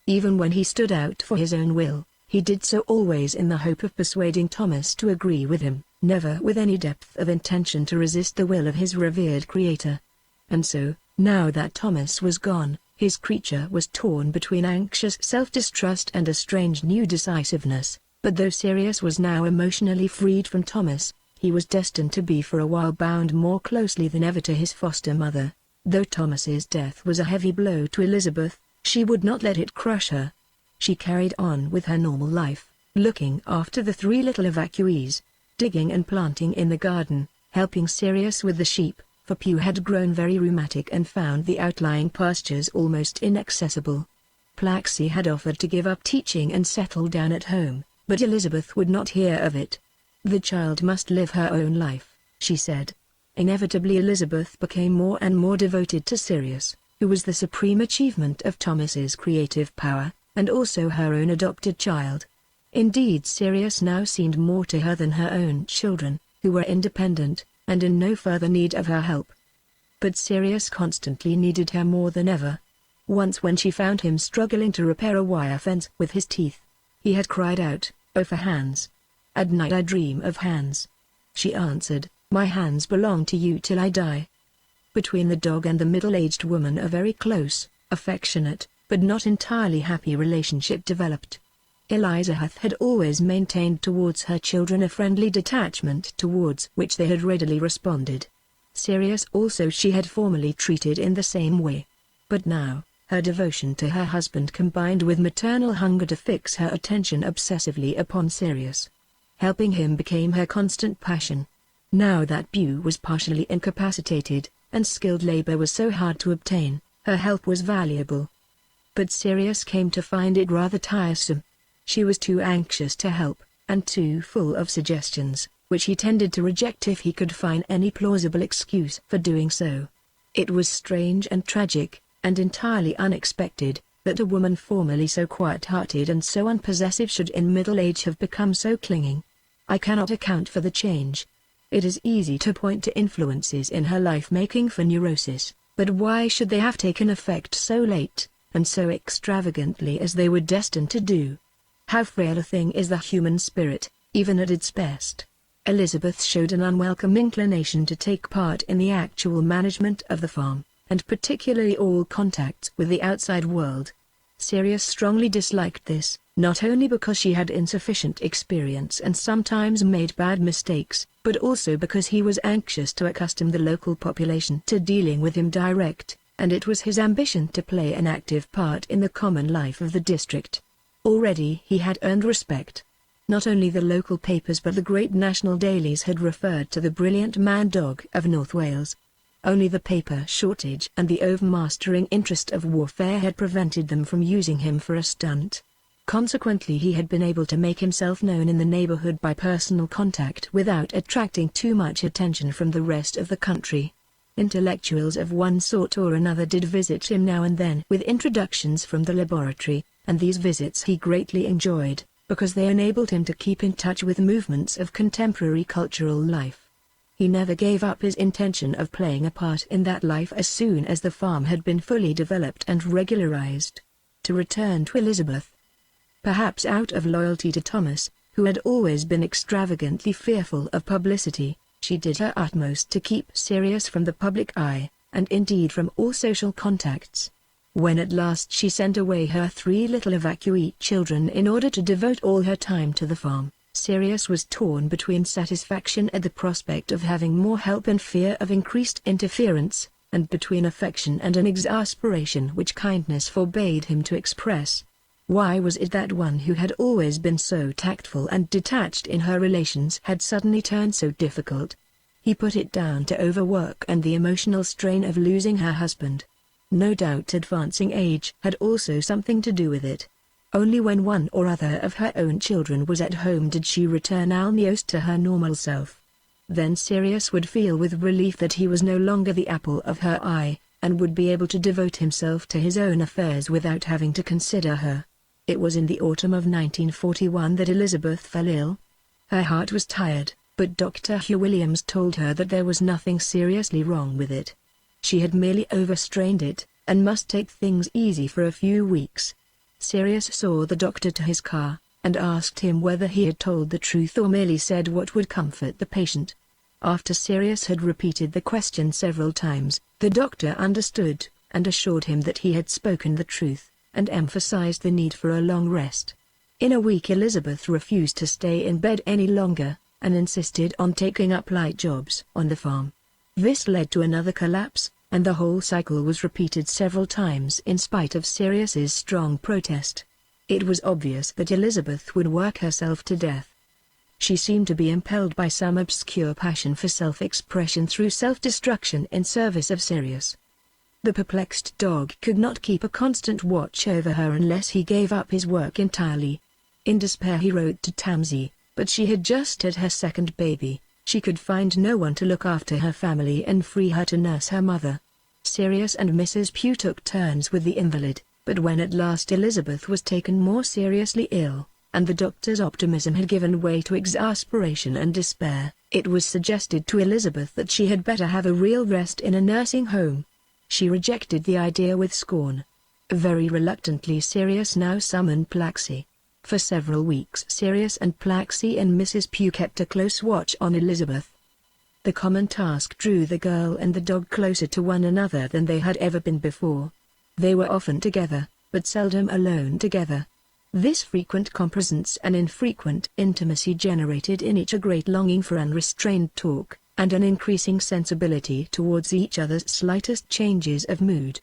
Even when he stood out for his own will, he did so always in the hope of persuading Thomas to agree with him, never with any depth of intention to resist the will of his revered creator. And so, now that Thomas was gone, his creature was torn between anxious self-distrust and a strange new decisiveness. But though Sirius was now emotionally freed from Thomas, he was destined to be for a while bound more closely than ever to his foster mother. Though Thomas's death was a heavy blow to Elizabeth, she would not let it crush her. She carried on with her normal life, looking after the 3 little evacuees, digging and planting in the garden, helping Sirius with the sheep, for Pew had grown very rheumatic and found the outlying pastures almost inaccessible. Plaxi had offered to give up teaching and settle down at home, but Elizabeth would not hear of it. The child must live her own life, she said. Inevitably Elizabeth became more and more devoted to Sirius, who was the supreme achievement of Thomas's creative power, and also her own adopted child. Indeed, Sirius now seemed more to her than her own children, who were independent, and in no further need of her help. But Sirius constantly needed her more than ever. Once when she found him struggling to repair a wire fence with his teeth, he had cried out, "Oh, for hands. At night I dream of hands." She answered, "My hands belong to you till I die." Between the dog and the middle-aged woman a very close, affectionate, but not entirely happy relationship developed. Elizabeth had always maintained towards her children a friendly detachment towards which they had readily responded. Sirius also she had formerly treated in the same way. But now, her devotion to her husband combined with maternal hunger to fix her attention obsessively upon Sirius. Helping him became her constant passion. Now that Pew was partially incapacitated, and skilled labor was so hard to obtain, her help was valuable. But Sirius came to find it rather tiresome. She was too anxious to help, and too full of suggestions, which he tended to reject if he could find any plausible excuse for doing so. It was strange and tragic, and entirely unexpected, that a woman formerly so quiet-hearted and so unpossessive should in middle age have become so clinging. I cannot account for the change. It is easy to point to influences in her life making for neurosis, but why should they have taken effect so late, and so extravagantly as they were destined to do? How frail a thing is the human spirit, even at its best. Elizabeth showed an unwelcome inclination to take part in the actual management of the farm, and particularly all contacts with the outside world. Sirius strongly disliked this, not only because she had insufficient experience and sometimes made bad mistakes, but also because he was anxious to accustom the local population to dealing with him direct, and it was his ambition to play an active part in the common life of the district. Already he had earned respect. Not only the local papers but the great national dailies had referred to the brilliant man-dog of North Wales. Only the paper shortage and the overmastering interest of warfare had prevented them from using him for a stunt. Consequently he had been able to make himself known in the neighborhood by personal contact without attracting too much attention from the rest of the country. Intellectuals of one sort or another did visit him now and then with introductions from the laboratory, and these visits he greatly enjoyed, because they enabled him to keep in touch with movements of contemporary cultural life. He never gave up his intention of playing a part in that life as soon as the farm had been fully developed and regularized. To return to Elizabeth. Perhaps out of loyalty to Thomas, who had always been extravagantly fearful of publicity, she did her utmost to keep Sirius from the public eye, and indeed from all social contacts. When at last she sent away her 3 little evacuee children in order to devote all her time to the farm, Sirius was torn between satisfaction at the prospect of having more help and fear of increased interference, and between affection and an exasperation which kindness forbade him to express. Why was it that one who had always been so tactful and detached in her relations had suddenly turned so difficult? He put it down to overwork and the emotional strain of losing her husband. No doubt advancing age had also something to do with it. Only when one or other of her own children was at home did she return almost to her normal self. Then Sirius would feel with relief that he was no longer the apple of her eye, and would be able to devote himself to his own affairs without having to consider her. It was in the autumn of 1941 that Elizabeth fell ill. Her heart was tired, but Dr. Hugh Williams told her that there was nothing seriously wrong with it. She had merely overstrained it, and must take things easy for a few weeks. Sirius saw the doctor to his car, and asked him whether he had told the truth or merely said what would comfort the patient. After Sirius had repeated the question several times, the doctor understood, and assured him that he had spoken the truth, and emphasized the need for a long rest. In a week Elizabeth refused to stay in bed any longer, and insisted on taking up light jobs on the farm. This led to another collapse, and the whole cycle was repeated several times in spite of Sirius's strong protest. It was obvious that Elizabeth would work herself to death. She seemed to be impelled by some obscure passion for self-expression through self-destruction in service of Sirius. The perplexed dog could not keep a constant watch over her unless he gave up his work entirely. In despair he wrote to Tamsie, but she had just had her second baby. She could find no one to look after her family and free her to nurse her mother. Sirius and Mrs. Pugh took turns with the invalid, but when at last Elizabeth was taken more seriously ill, and the doctor's optimism had given way to exasperation and despair, it was suggested to Elizabeth that she had better have a real rest in a nursing home. She rejected the idea with scorn. Very reluctantly Sirius now summoned Plaxi. For several weeks Sirius and Plaxi and Mrs. Pugh kept a close watch on Elizabeth. The common task drew the girl and the dog closer to one another than they had ever been before. They were often together, but seldom alone together. This frequent compresence and infrequent intimacy generated in each a great longing for unrestrained talk, and an increasing sensibility towards each other's slightest changes of mood.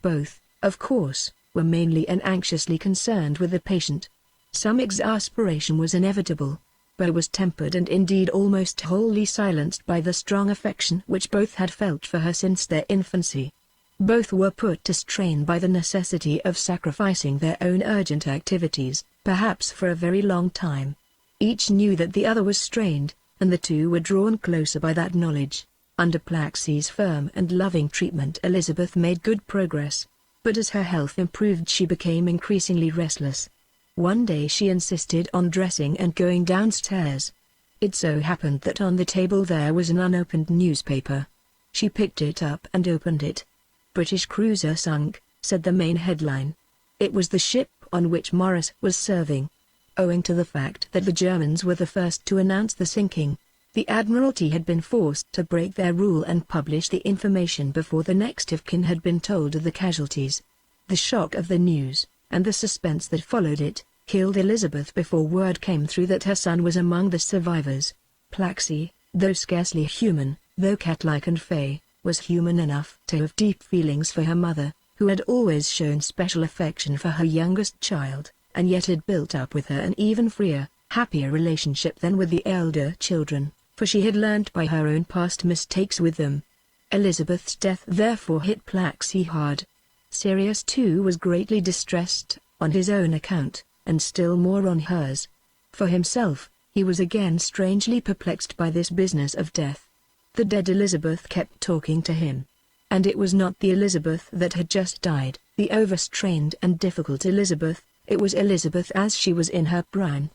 Both, of course, were mainly and anxiously concerned with the patient. Some exasperation was inevitable, but it was tempered and indeed almost wholly silenced by the strong affection which both had felt for her since their infancy. Both were put to strain by the necessity of sacrificing their own urgent activities, perhaps for a very long time. Each knew that the other was strained, and the two were drawn closer by that knowledge. Under Plaxi's firm and loving treatment Elizabeth made good progress, but as her health improved she became increasingly restless. One day she insisted on dressing and going downstairs. It so happened that on the table there was an unopened newspaper. She picked it up and opened it. "British cruiser sunk," said the main headline. It was the ship on which Morris was serving. Owing to the fact that the Germans were the first to announce the sinking, the Admiralty had been forced to break their rule and publish the information before the next of kin had been told of the casualties. The shock of the news, and the suspense that followed it, killed Elizabeth before word came through that her son was among the survivors. Plaxi, though scarcely human, though cat-like and fey, was human enough to have deep feelings for her mother, who had always shown special affection for her youngest child, and yet had built up with her an even freer, happier relationship than with the elder children, for she had learnt by her own past mistakes with them. Elizabeth's death therefore hit Plaxi hard. Sirius too was greatly distressed, on his own account, and still more on hers. For himself, he was again strangely perplexed by this business of death. The dead Elizabeth kept talking to him. And it was not the Elizabeth that had just died, the overstrained and difficult Elizabeth, it was Elizabeth as she was in her prime.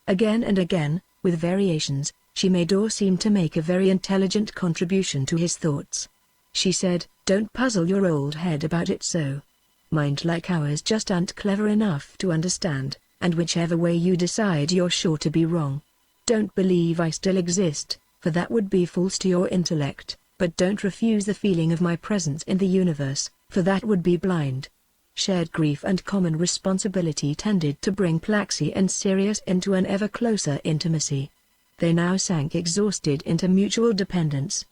Again and again, with variations, she made or seemed to make a very intelligent contribution to his thoughts. She said, "Don't puzzle your old head about it so. Mind like ours just aren't clever enough to understand, and whichever way you decide you're sure to be wrong. Don't believe I still exist, for that would be false to your intellect, but don't refuse the feeling of my presence in the universe, for that would be blind." Shared grief and common responsibility tended to bring Plaxi and Sirius into an ever closer intimacy. They now sank exhausted into mutual dependence.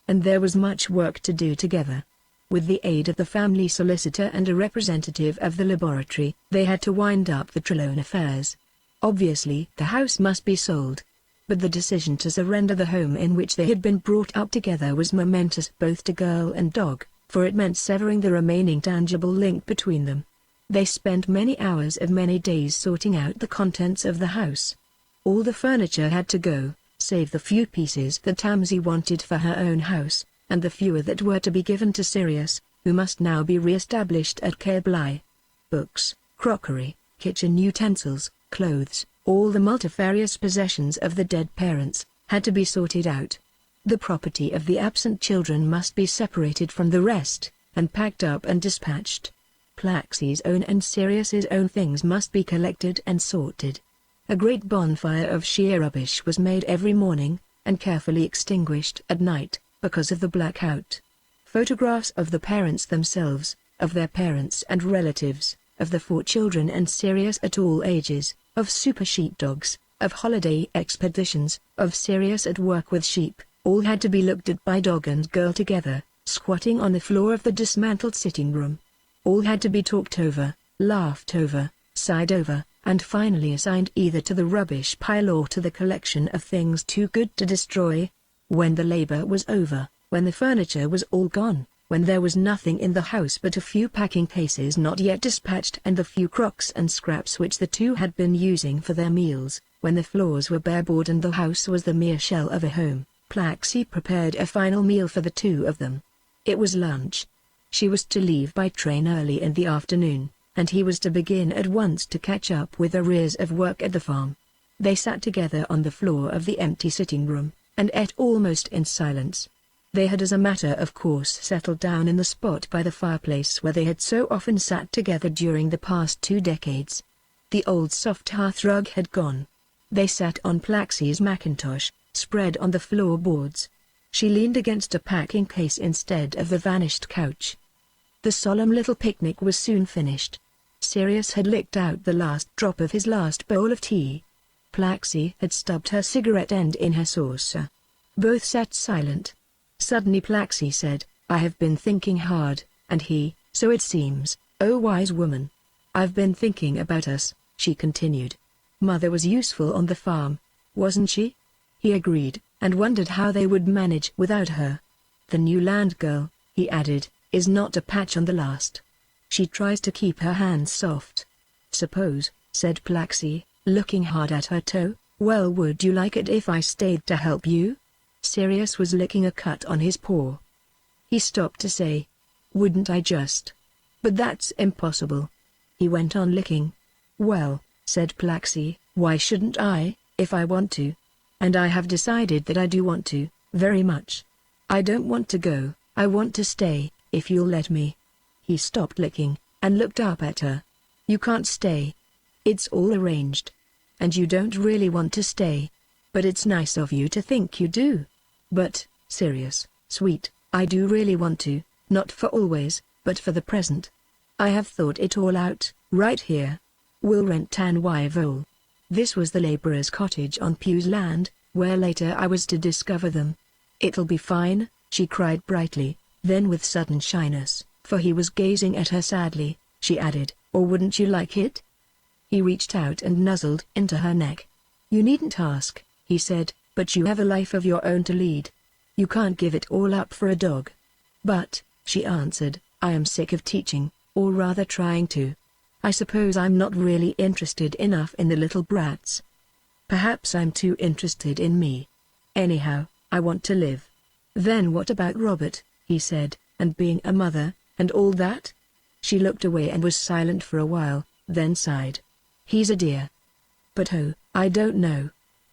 And there was much work to do together. With the aid of the family solicitor and a representative of the laboratory, they had to wind up the Trelawney affairs. Obviously, the house must be sold. But the decision to surrender the home in which they had been brought up together was momentous both to girl and dog, for it meant severing the remaining tangible link between them. They spent many hours of many days sorting out the contents of the house. All the furniture had to go, save the few pieces that Tamsin wanted for her own house, and the fewer that were to be given to Sirius, who must now be re-established at Cablai. Books, crockery, kitchen utensils, clothes, all the multifarious possessions of the dead parents, had to be sorted out. The property of the absent children must be separated from the rest, and packed up and dispatched. Plaxi's own and Sirius's own things must be collected and sorted. A great bonfire of sheer rubbish was made every morning, and carefully extinguished at night, because of the blackout. Photographs of the parents themselves, of their parents and relatives, of the 4 children and Sirius at all ages, of super sheepdogs, of holiday expeditions, of Sirius at work with sheep, all had to be looked at by dog and girl together, squatting on the floor of the dismantled sitting room. All had to be talked over, laughed over, sighed over, and finally assigned either to the rubbish pile or to the collection of things too good to destroy. When the labor was over, when the furniture was all gone, when there was nothing in the house but a few packing cases not yet dispatched and the few crocks and scraps which the two had been using for their meals, when the floors were bare-board and the house was the mere shell of a home, Plaxi prepared a final meal for the two of them. It was lunch. She was to leave by train early in the afternoon, and he was to begin at once to catch up with arrears of work at the farm. They sat together on the floor of the empty sitting room, and ate almost in silence. They had as a matter of course settled down in the spot by the fireplace where they had so often sat together during the past 2 decades. The old soft hearthrug had gone. They sat on Plaxi's mackintosh, spread on the floorboards. She leaned against a packing case instead of the vanished couch. The solemn little picnic was soon finished. Sirius had licked out the last drop of his last bowl of tea. Plaxi had stubbed her cigarette end in her saucer. Both sat silent. Suddenly Plaxi said, "I have been thinking hard," and he, "So it seems, oh wise woman." "I've been thinking about us," she continued. "Mother was useful on the farm, wasn't she?" He agreed, and wondered how they would manage without her. "The new land girl," he added, "is not a patch on the last. She tries to keep her hands soft." "Suppose," said Plaxi, looking hard at her toe, "well, would you like it if I stayed to help you?" Sirius was licking a cut on his paw. He stopped to say, "Wouldn't I just? But that's impossible." He went on licking. "Well," said Plaxi, "why shouldn't I, if I want to? And I have decided that I do want to, very much. I don't want to go, I want to stay, if you'll let me." He stopped licking, and looked up at her. "You can't stay. It's all arranged. And you don't really want to stay. But it's nice of you to think you do." "But, Sirius, sweet, I do really want to, not for always, but for the present. I have thought it all out, right here. We'll rent Tanwyvole." This was the laborer's cottage on Pew's land, where later I was to discover them. "It'll be fine," she cried brightly, then with sudden shyness, for he was gazing at her sadly, she added, "Or wouldn't you like it?" He reached out and nuzzled into her neck. "You needn't ask," he said, "but you have a life of your own to lead. You can't give it all up for a dog." "But," she answered, "I am sick of teaching, or rather trying to. I suppose I'm not really interested enough in the little brats. Perhaps I'm too interested in me. Anyhow, I want to live." "Then what about Robert," he said, "and being a mother, and all that?" She looked away and was silent for a while, then sighed. "He's a dear. But oh, I don't know.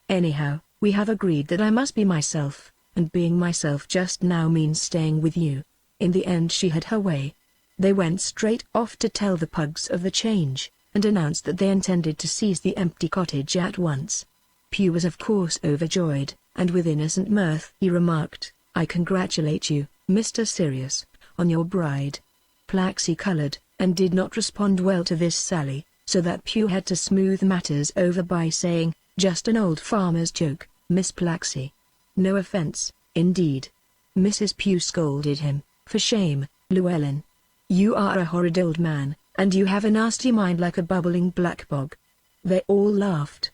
Anyhow, we have agreed that I must be myself, and being myself just now means staying with you." In the end she had her way. They went straight off to tell the Pugs of the change, and announced that they intended to seize the empty cottage at once. Pew was of course overjoyed, and with innocent mirth he remarked, "I congratulate you, Mr. Sirius, on your bride." Plaxi colored, and did not respond well to this sally, so that Pew had to smooth matters over by saying, "Just an old farmer's joke, Miss Plaxi. No offense, indeed." Mrs. Pew scolded him. "For shame, Llewellyn. You are a horrid old man, and you have a nasty mind like a bubbling black bog." They all laughed.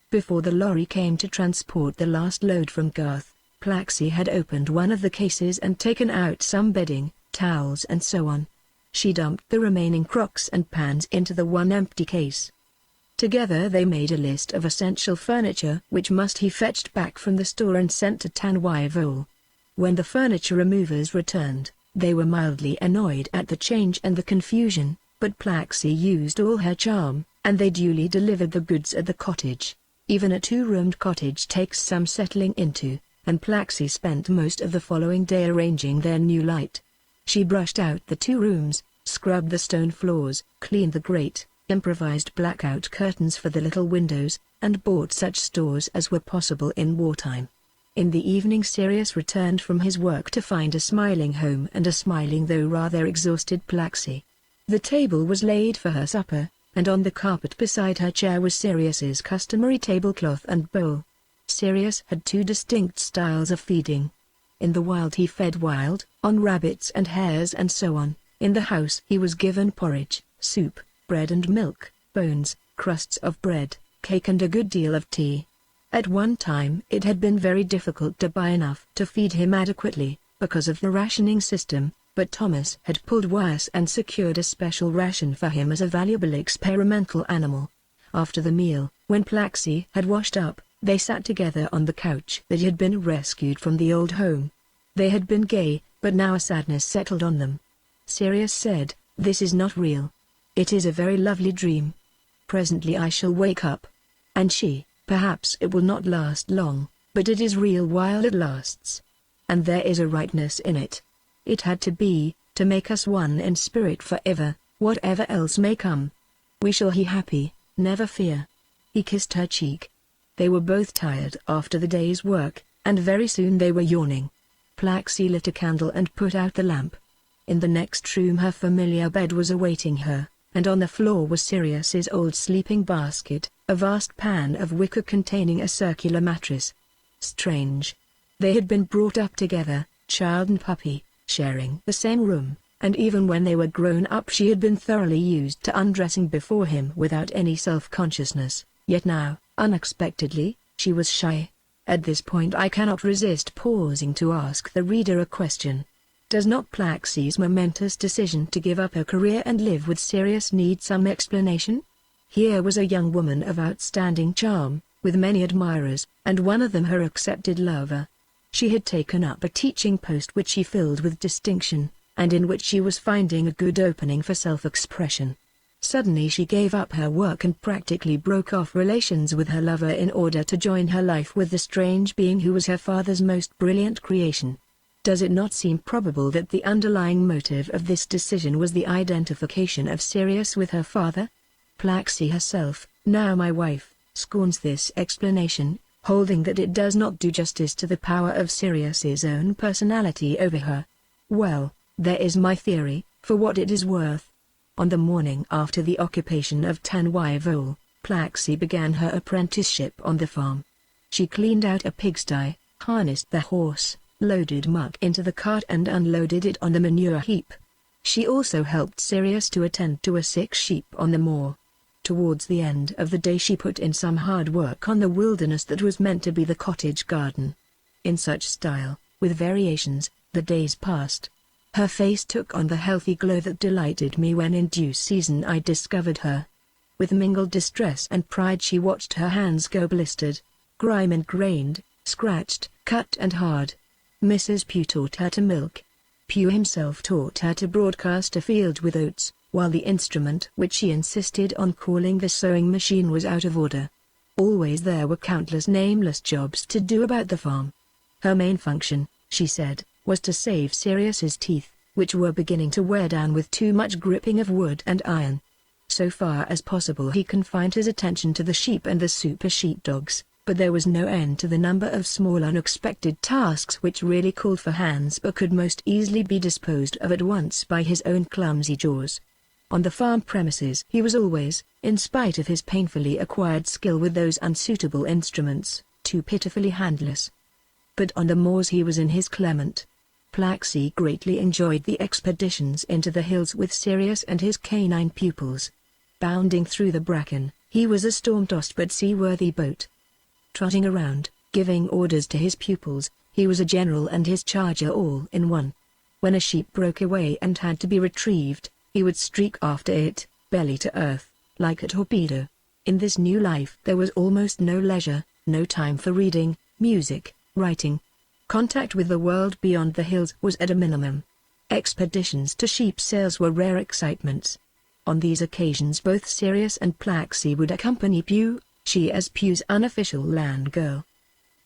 Before the lorry came to transport the last load from Garth, Plaxi had opened one of the cases and taken out some bedding, towels and so on. She dumped the remaining crocks and pans into the one empty case. Together they made a list of essential furniture which must be fetched back from the store and sent to Tanwy Vole. When the furniture removers returned, they were mildly annoyed at the change and the confusion, but Plaxi used all her charm, and they duly delivered the goods at the cottage. Even a two-roomed cottage takes some settling into, and Plaxi spent most of the following day arranging their new light. She brushed out the 2 rooms, scrubbed the stone floors, cleaned the grate, improvised blackout curtains for the little windows, and bought such stores as were possible in wartime. In the evening Sirius returned from his work to find a smiling home and a smiling though rather exhausted Plaxi. The table was laid for her supper, and on the carpet beside her chair was Sirius's customary tablecloth and bowl. Sirius had 2 distinct styles of feeding. In the wild he fed wild, on rabbits and hares and so on. In the house he was given porridge, soup, bread and milk, bones, crusts of bread, cake and a good deal of tea. At one time it had been very difficult to buy enough to feed him adequately, because of the rationing system, but Thomas had pulled wise and secured a special ration for him as a valuable experimental animal. After the meal, when Plaxi had washed up, they sat together on the couch that had been rescued from the old home. They had been gay, but now a sadness settled on them. Sirius said, "This is not real. It is a very lovely dream. Presently I shall wake up." And she, "Perhaps it will not last long, but it is real while it lasts. And there is a rightness in it. It had to be, to make us one in spirit forever, whatever else may come. We shall be happy, never fear." He kissed her cheek. They were both tired after the day's work, and very soon they were yawning. Plaxi lit a candle and put out the lamp. In the next room her familiar bed was awaiting her, and on the floor was Sirius's old sleeping basket, a vast pan of wicker containing a circular mattress. Strange. They had been brought up together, child and puppy, sharing the same room, and even when they were grown up she had been thoroughly used to undressing before him without any self-consciousness, yet now, unexpectedly, she was shy. At this point I cannot resist pausing to ask the reader a question. Does not Plaxi's momentous decision to give up her career and live with Sirius need some explanation? Here was a young woman of outstanding charm, with many admirers, and one of them her accepted lover. She had taken up a teaching post which she filled with distinction, and in which she was finding a good opening for self-expression. Suddenly she gave up her work and practically broke off relations with her lover in order to join her life with the strange being who was her father's most brilliant creation. Does it not seem probable that the underlying motive of this decision was the identification of Sirius with her father? Plaxi herself, now my wife, scorns this explanation, holding that it does not do justice to the power of Sirius's own personality over her. Well, there is my theory, for what it is worth. On the morning after the occupation of Tanwy Vole, Plaxi began her apprenticeship on the farm. She cleaned out a pigsty, harnessed the horse, loaded muck into the cart and unloaded it on the manure heap. She also helped Sirius to attend to a sick sheep on the moor. Towards the end of the day she put in some hard work on the wilderness that was meant to be the cottage garden. In such style, with variations, the days passed. Her face took on the healthy glow that delighted me when in due season I discovered her. With mingled distress and pride she watched her hands go blistered, grime and grained, scratched, cut and hard. Mrs. Pugh taught her to milk. Pugh himself taught her to broadcast a field with oats, while the instrument which she insisted on calling the sewing machine was out of order. Always there were countless nameless jobs to do about the farm. Her main function, she said, was to save Sirius's teeth, which were beginning to wear down with too much gripping of wood and iron. So far as possible he confined his attention to the sheep and the super sheepdogs, but there was no end to the number of small unexpected tasks which really called for hands but could most easily be disposed of at once by his own clumsy jaws. On the farm premises he was always, in spite of his painfully acquired skill with those unsuitable instruments, too pitifully handless. But on the moors he was in his clement. Plaxi greatly enjoyed the expeditions into the hills with Sirius and his canine pupils. Bounding through the bracken, he was a storm-tossed but seaworthy boat. Trotting around, giving orders to his pupils, he was a general and his charger all in one. When a sheep broke away and had to be retrieved, he would streak after it, belly to earth, like a torpedo. In this new life there was almost no leisure, no time for reading, music, writing. Contact with the world beyond the hills was at a minimum. Expeditions to sheep sales were rare excitements. On these occasions both Sirius and Plaxi would accompany Pugh, she as Pugh's unofficial land girl.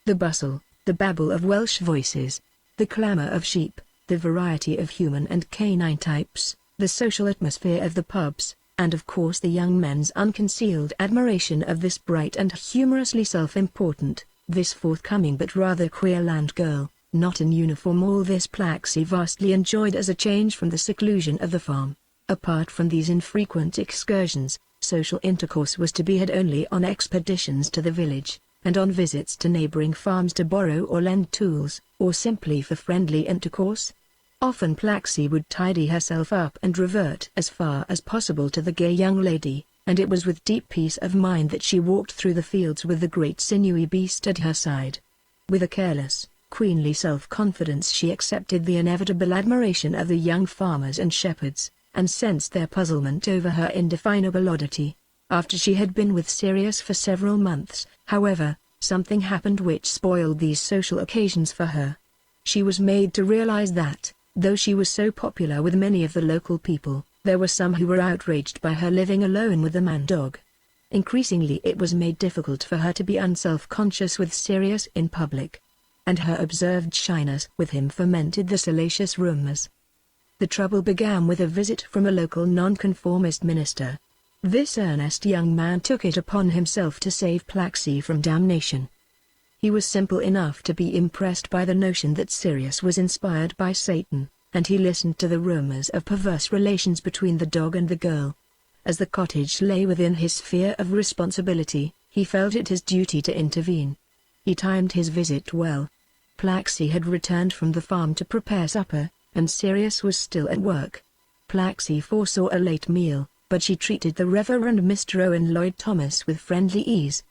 The bustle, the babble of Welsh voices, the clamour of sheep, the variety of human and canine types, the social atmosphere of the pubs, and of course the young men's unconcealed admiration of this bright and humorously self-important, this forthcoming but rather queer land girl, not in uniform. All this Plaxi vastly enjoyed as a change from the seclusion of the farm. Apart from these infrequent excursions, social intercourse was to be had only on expeditions to the village, and on visits to neighboring farms to borrow or lend tools, or simply for friendly intercourse. Often Plaxi would tidy herself up and revert as far as possible to the gay young lady, and it was with deep peace of mind that she walked through the fields with the great sinewy beast at her side. With a careless, queenly self-confidence she accepted the inevitable admiration of the young farmers and shepherds, and sensed their puzzlement over her indefinable oddity. After she had been with Sirius for several months, however, something happened which spoiled these social occasions for her. She was made to realize that, though she was so popular with many of the local people, there were some who were outraged by her living alone with the man-dog. Increasingly it was made difficult for her to be unself-conscious with Sirius in public. And her observed shyness with him fomented the salacious rumors. The trouble began with a visit from a local nonconformist minister. This earnest young man took it upon himself to save Plaxi from damnation. He was simple enough to be impressed by the notion that Sirius was inspired by Satan, and he listened to the rumors of perverse relations between the dog and the girl. As the cottage lay within his sphere of responsibility, he felt it his duty to intervene. He timed his visit well. Plaxi had returned from the farm to prepare supper, and Sirius was still at work. Plaxi foresaw a late meal, but she treated the Reverend Mr. Owen Lloyd Thomas with friendly ease.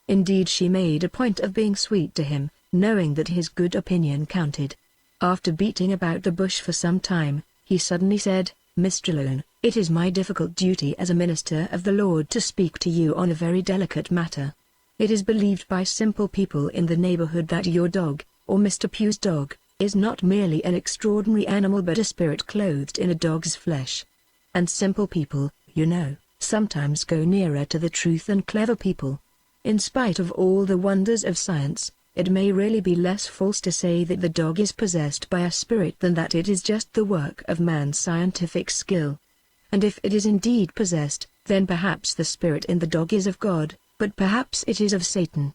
Indeed, she made a point of being sweet to him, knowing that his good opinion counted. After beating about the bush for some time, he suddenly said, "Mr. Owen, it is my difficult duty as a minister of the Lord to speak to you on a very delicate matter. It is believed by simple people in the neighborhood that your dog, or Mr. Pugh's dog, is not merely an extraordinary animal but a spirit clothed in a dog's flesh. And simple people, you know, sometimes go nearer to the truth than clever people. In spite of all the wonders of science, it may really be less false to say that the dog is possessed by a spirit than that it is just the work of man's scientific skill. And if it is indeed possessed, then perhaps the spirit in the dog is of God, but perhaps it is of Satan.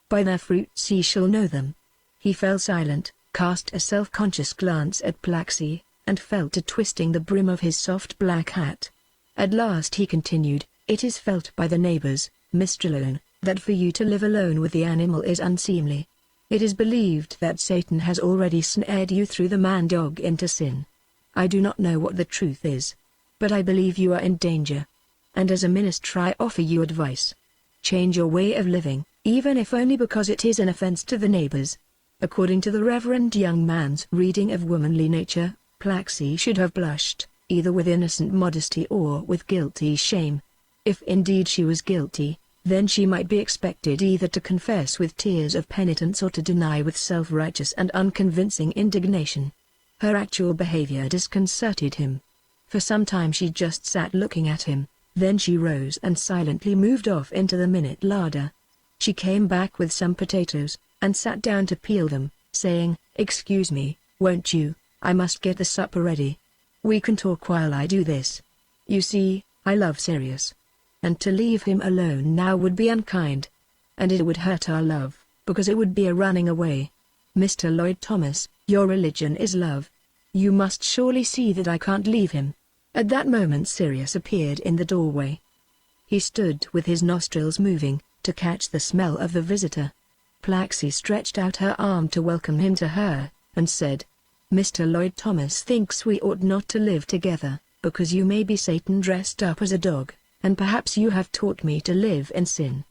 By their fruits ye shall know them." He fell silent, cast a self-conscious glance at Plaxi, and fell to twisting the brim of his soft black hat. At last he continued, "It is felt by the neighbors, Mr. Lone, that for you to live alone with the animal is unseemly. It is believed that Satan has already snared you through the man-dog into sin. I do not know what the truth is, but I believe you are in danger. And as a minister I offer you advice. Change your way of living, even if only because it is an offense to the neighbors." According to the reverend young man's reading of womanly nature, Plaxi should have blushed, either with innocent modesty or with guilty shame. If indeed she was guilty, then she might be expected either to confess with tears of penitence or to deny with self-righteous and unconvincing indignation. Her actual behavior disconcerted him. For some time she just sat looking at him, then she rose and silently moved off into the minute larder. She came back with some potatoes, and sat down to peel them, saying, "Excuse me, won't you? I must get the supper ready. We can talk while I do this. You see, I love Sirius. And to leave him alone now would be unkind. And it would hurt our love, because it would be a running away. Mr. Lloyd Thomas, your religion is love. You must surely see that I can't leave him." At that moment Sirius appeared in the doorway. He stood with his nostrils moving, to catch the smell of the visitor. Plaxi stretched out her arm to welcome him to her, and said, "Mr. Lloyd Thomas thinks we ought not to live together, because you may be Satan dressed up as a dog, and perhaps you have taught me to live in sin."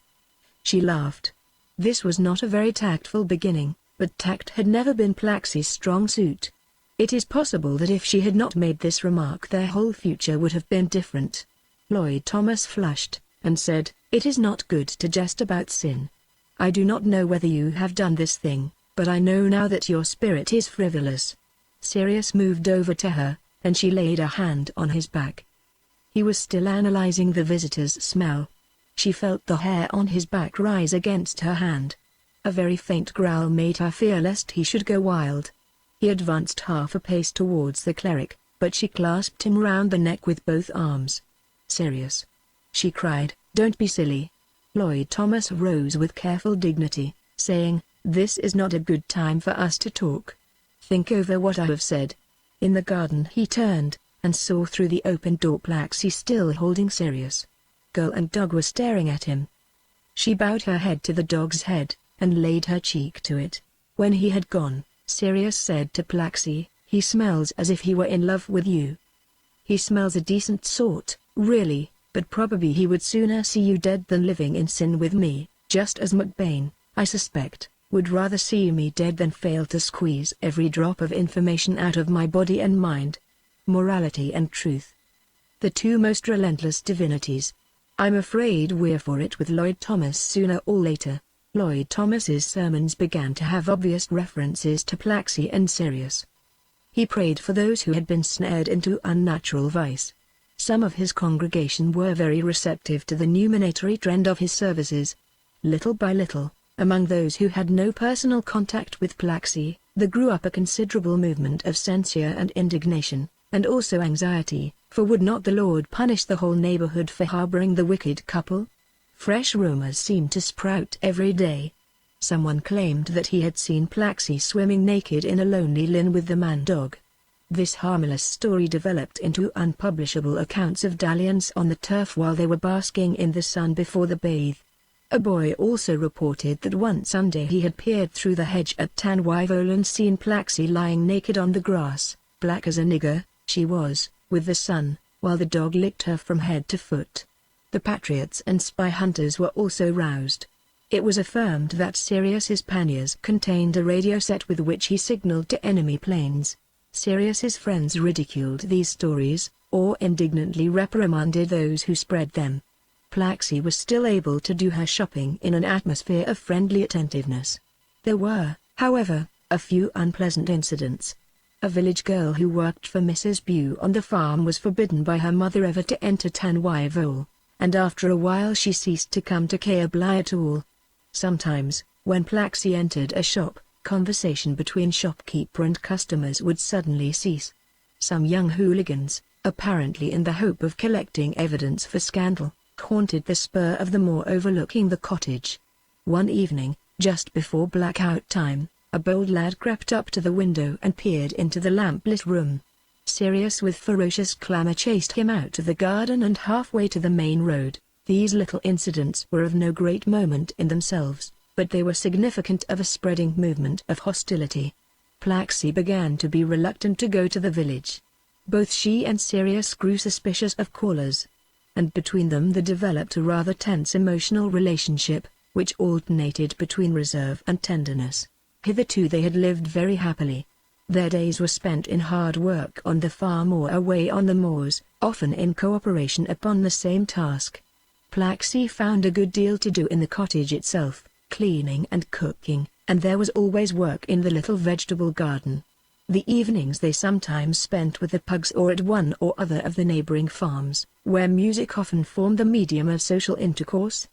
She laughed. This was not a very tactful beginning, but tact had never been Plaxi's strong suit. It is possible that if she had not made this remark their whole future would have been different. Lloyd Thomas flushed, and said, "It is not good to jest about sin. I do not know whether you have done this thing, but I know now that your spirit is frivolous." Sirius moved over to her, and she laid a hand on his back. He was still analyzing the visitor's smell. She felt the hair on his back rise against her hand. A very faint growl made her fear lest he should go wild. He advanced half a pace towards the cleric, but she clasped him round the neck with both arms. "Sirius!" she cried, "don't be silly." Lloyd Thomas rose with careful dignity, saying, "This is not a good time for us to talk. Think over what I have said." In the garden he turned, and saw through the open door Plaxi still holding Sirius. Girl and dog were staring at him. She bowed her head to the dog's head, and laid her cheek to it. When he had gone, Sirius said to Plaxi, "He smells as if he were in love with you. He smells a decent sort, really, but probably he would sooner see you dead than living in sin with me, just as McBain, I suspect, would rather see me dead than fail to squeeze every drop of information out of my body and mind. Morality and truth. The two most relentless divinities. I'm afraid we're for it with Lloyd Thomas sooner or later." Lloyd Thomas's sermons began to have obvious references to Plaxi and Sirius. He prayed for those who had been snared into unnatural vice. Some of his congregation were very receptive to the numinatory trend of his services. Little by little, among those who had no personal contact with Plaxi, there grew up a considerable movement of censure and indignation, and also anxiety, for would not the Lord punish the whole neighborhood for harboring the wicked couple? Fresh rumors seemed to sprout every day. Someone claimed that he had seen Plaxi swimming naked in a lonely linn with the man-dog. This harmless story developed into unpublishable accounts of dalliance on the turf while they were basking in the sun before the bathe. A boy also reported that one Sunday he had peered through the hedge at Tanwyvole and seen Plaxi lying naked on the grass, black as a nigger, she was, with the sun, while the dog licked her from head to foot. The patriots and spy hunters were also roused. It was affirmed that Sirius's panniers contained a radio set with which he signaled to enemy planes. Sirius's friends ridiculed these stories, or indignantly reprimanded those who spread them. Plaxi was still able to do her shopping in an atmosphere of friendly attentiveness. There were, however, a few unpleasant incidents. A village girl who worked for Mrs. Bew on the farm was forbidden by her mother ever to enter Tanwyvole, and after a while she ceased to come to Caerblai at all. Sometimes, when Plaxi entered a shop, conversation between shopkeeper and customers would suddenly cease. Some young hooligans, apparently in the hope of collecting evidence for scandal, haunted the spur of the moor overlooking the cottage. One evening, just before blackout time, a bold lad crept up to the window and peered into the lamplit room. Sirius with ferocious clamor chased him out of the garden and halfway to the main road. These little incidents were of no great moment in themselves, but they were significant of a spreading movement of hostility. Plaxi began to be reluctant to go to the village. Both she and Sirius grew suspicious of callers, and between them there developed a rather tense emotional relationship, which alternated between reserve and tenderness. Hitherto they had lived very happily. Their days were spent in hard work on the farm or away on the moors, often in cooperation upon the same task. Plaxi found a good deal to do in the cottage itself, cleaning and cooking, and there was always work in the little vegetable garden. The evenings they sometimes spent with the pugs or at one or other of the neighboring farms, where music often formed the medium of social intercourse.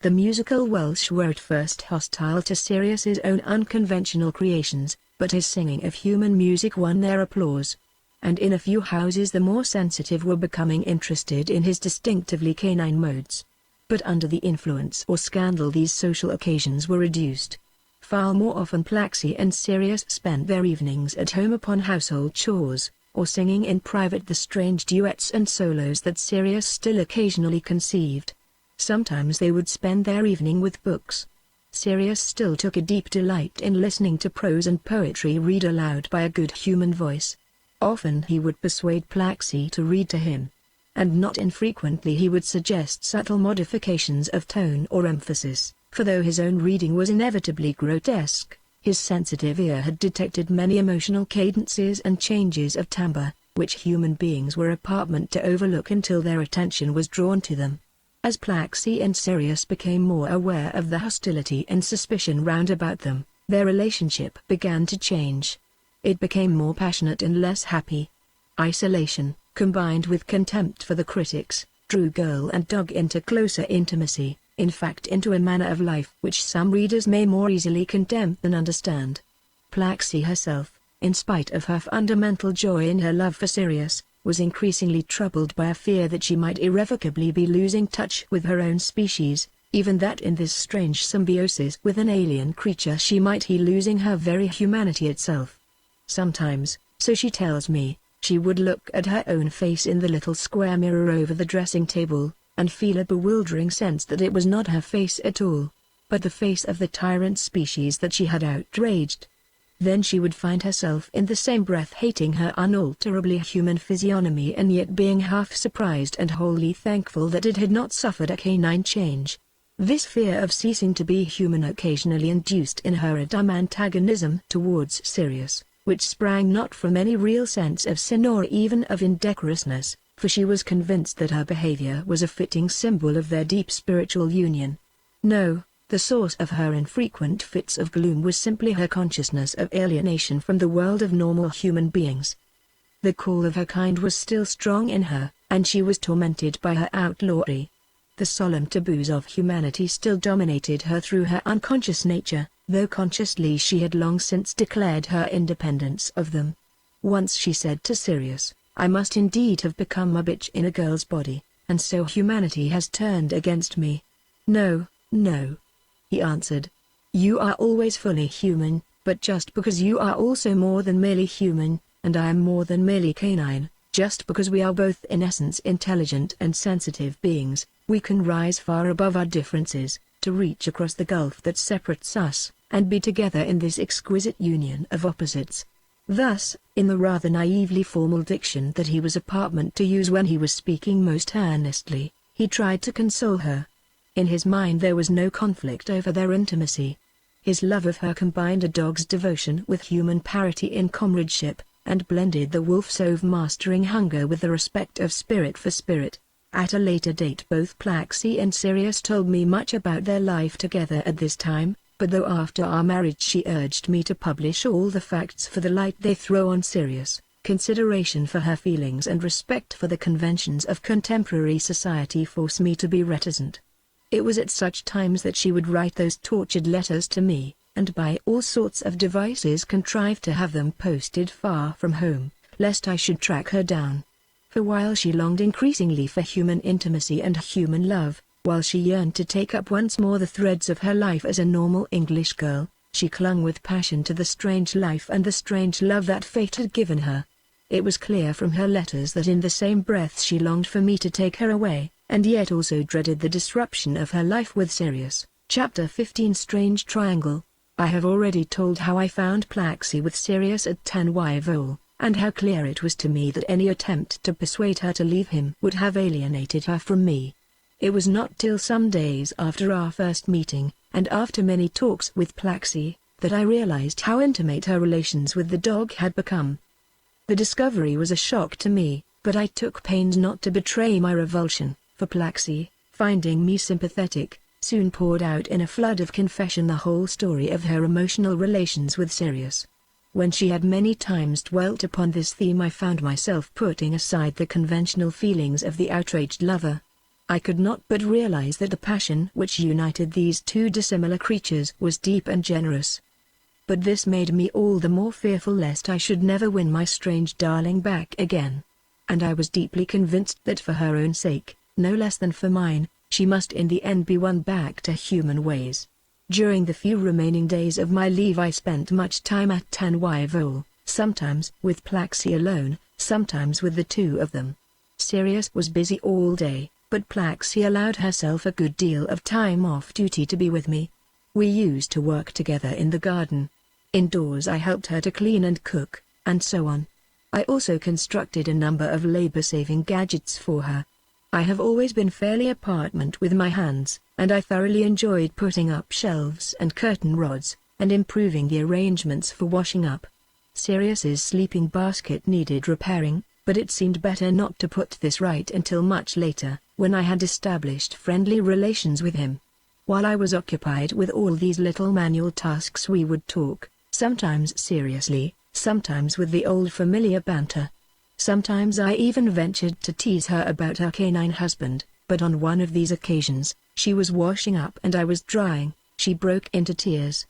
The musical Welsh were at first hostile to Sirius's own unconventional creations, but his singing of human music won their applause. And in a few houses the more sensitive were becoming interested in his distinctively canine modes. But under the influence or scandal these social occasions were reduced. Far more often Plaxi and Sirius spent their evenings at home upon household chores, or singing in private the strange duets and solos that Sirius still occasionally conceived. Sometimes they would spend their evening with books. Sirius still took a deep delight in listening to prose and poetry read aloud by a good human voice. Often he would persuade Plaxi to read to him. And not infrequently he would suggest subtle modifications of tone or emphasis, for though his own reading was inevitably grotesque, his sensitive ear had detected many emotional cadences and changes of timbre, which human beings were apartment to overlook until their attention was drawn to them. As Plaxi and Sirius became more aware of the hostility and suspicion round about them, their relationship began to change. It became more passionate and less happy. Isolation, combined with contempt for the critics, drew girl and dog into closer intimacy, in fact into a manner of life which some readers may more easily condemn than understand. Plaxi herself, in spite of her fundamental joy in her love for Sirius, was increasingly troubled by a fear that she might irrevocably be losing touch with her own species, even that in this strange symbiosis with an alien creature she might be losing her very humanity itself. Sometimes, so she tells me, she would look at her own face in the little square mirror over the dressing table, and feel a bewildering sense that it was not her face at all, but the face of the tyrant species that she had outraged. Then she would find herself in the same breath hating her unalterably human physiognomy and yet being half surprised and wholly thankful that it had not suffered a canine change. This fear of ceasing to be human occasionally induced in her a dumb antagonism towards Sirius, which sprang not from any real sense of sin or even of indecorousness, for she was convinced that her behavior was a fitting symbol of their deep spiritual union. No, the source of her infrequent fits of gloom was simply her consciousness of alienation from the world of normal human beings. The call of her kind was still strong in her, and she was tormented by her outlawry. The solemn taboos of humanity still dominated her through her unconscious nature, though consciously she had long since declared her independence of them. Once she said to Sirius, "I must indeed have become a bitch in a girl's body, and so humanity has turned against me." "No, no," he answered. "You are always fully human, but just because you are also more than merely human, and I am more than merely canine, just because we are both in essence intelligent and sensitive beings, we can rise far above our differences, to reach across the gulf that separates us, and be together in this exquisite union of opposites." Thus, in the rather naively formal diction that he was apartment to use when he was speaking most earnestly, he tried to console her. In his mind there was no conflict over their intimacy. His love of her combined a dog's devotion with human parity in comradeship, and blended the wolf's overmastering hunger with the respect of spirit for spirit. At a later date both Plaxi and Sirius told me much about their life together at this time, but though after our marriage she urged me to publish all the facts for the light they throw on Sirius, consideration for her feelings and respect for the conventions of contemporary society forced me to be reticent. It was at such times that she would write those tortured letters to me, and by all sorts of devices contrive to have them posted far from home, lest I should track her down. For while she longed increasingly for human intimacy and human love, while she yearned to take up once more the threads of her life as a normal English girl, she clung with passion to the strange life and the strange love that fate had given her. It was clear from her letters that in the same breath she longed for me to take her away, and yet also dreaded the disruption of her life with Sirius. Chapter 15 Strange Triangle. I have already told how I found Plaxi with Sirius at Tanwyvole, and how clear it was to me that any attempt to persuade her to leave him would have alienated her from me. It was not till some days after our first meeting, and after many talks with Plaxi, that I realized how intimate her relations with the dog had become. The discovery was a shock to me, but I took pains not to betray my revulsion, for Plaxi, finding me sympathetic, soon poured out in a flood of confession the whole story of her emotional relations with Sirius. When she had many times dwelt upon this theme, I found myself putting aside the conventional feelings of the outraged lover. I could not but realize that the passion which united these two dissimilar creatures was deep and generous. But this made me all the more fearful lest I should never win my strange darling back again. And I was deeply convinced that for her own sake, no less than for mine, she must in the end be won back to human ways. During the few remaining days of my leave I spent much time at Tanwyvol, sometimes with Plaxi alone, sometimes with the two of them. Sirius was busy all day, but Plaxi allowed herself a good deal of time off duty to be with me. We used to work together in the garden. Indoors I helped her to clean and cook, and so on. I also constructed a number of labor-saving gadgets for her. I have always been fairly apartment with my hands, and I thoroughly enjoyed putting up shelves and curtain rods, and improving the arrangements for washing up. Sirius's sleeping basket needed repairing, but it seemed better not to put this right until much later, when I had established friendly relations with him. While I was occupied with all these little manual tasks we would talk, sometimes seriously, sometimes with the old familiar banter. Sometimes I even ventured to tease her about her canine husband, but on one of these occasions, she was washing up and I was drying, she broke into tears.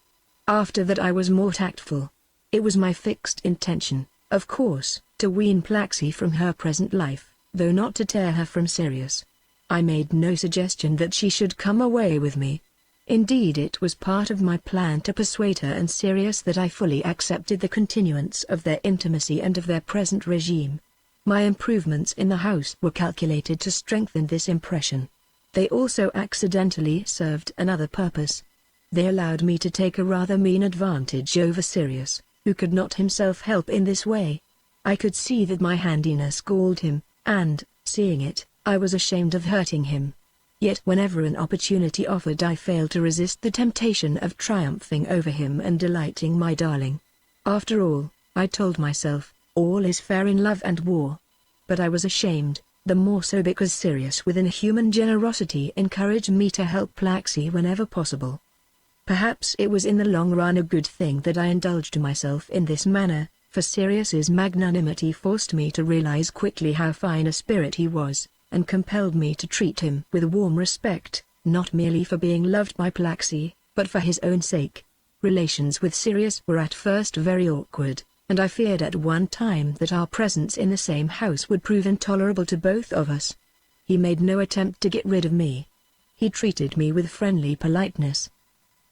After that I was more tactful. It was my fixed intention, of course, to wean Plaxi from her present life, though not to tear her from Sirius. I made no suggestion that she should come away with me. Indeed, it was part of my plan to persuade her and Sirius that I fully accepted the continuance of their intimacy and of their present regime. My improvements in the house were calculated to strengthen this impression. They also accidentally served another purpose. They allowed me to take a rather mean advantage over Sirius, who could not himself help in this way. I could see that my handiness galled him, and, seeing it, I was ashamed of hurting him. Yet whenever an opportunity offered I failed to resist the temptation of triumphing over him and delighting my darling. After all, I told myself, all is fair in love and war. But I was ashamed, the more so because Sirius with inhuman generosity encouraged me to help Plaxi whenever possible. Perhaps it was in the long run a good thing that I indulged myself in this manner, for Sirius's magnanimity forced me to realize quickly how fine a spirit he was, and compelled me to treat him with warm respect, not merely for being loved by Plaxi, but for his own sake. Relations with Sirius were at first very awkward, and I feared at one time that our presence in the same house would prove intolerable to both of us. He made no attempt to get rid of me. He treated me with friendly politeness.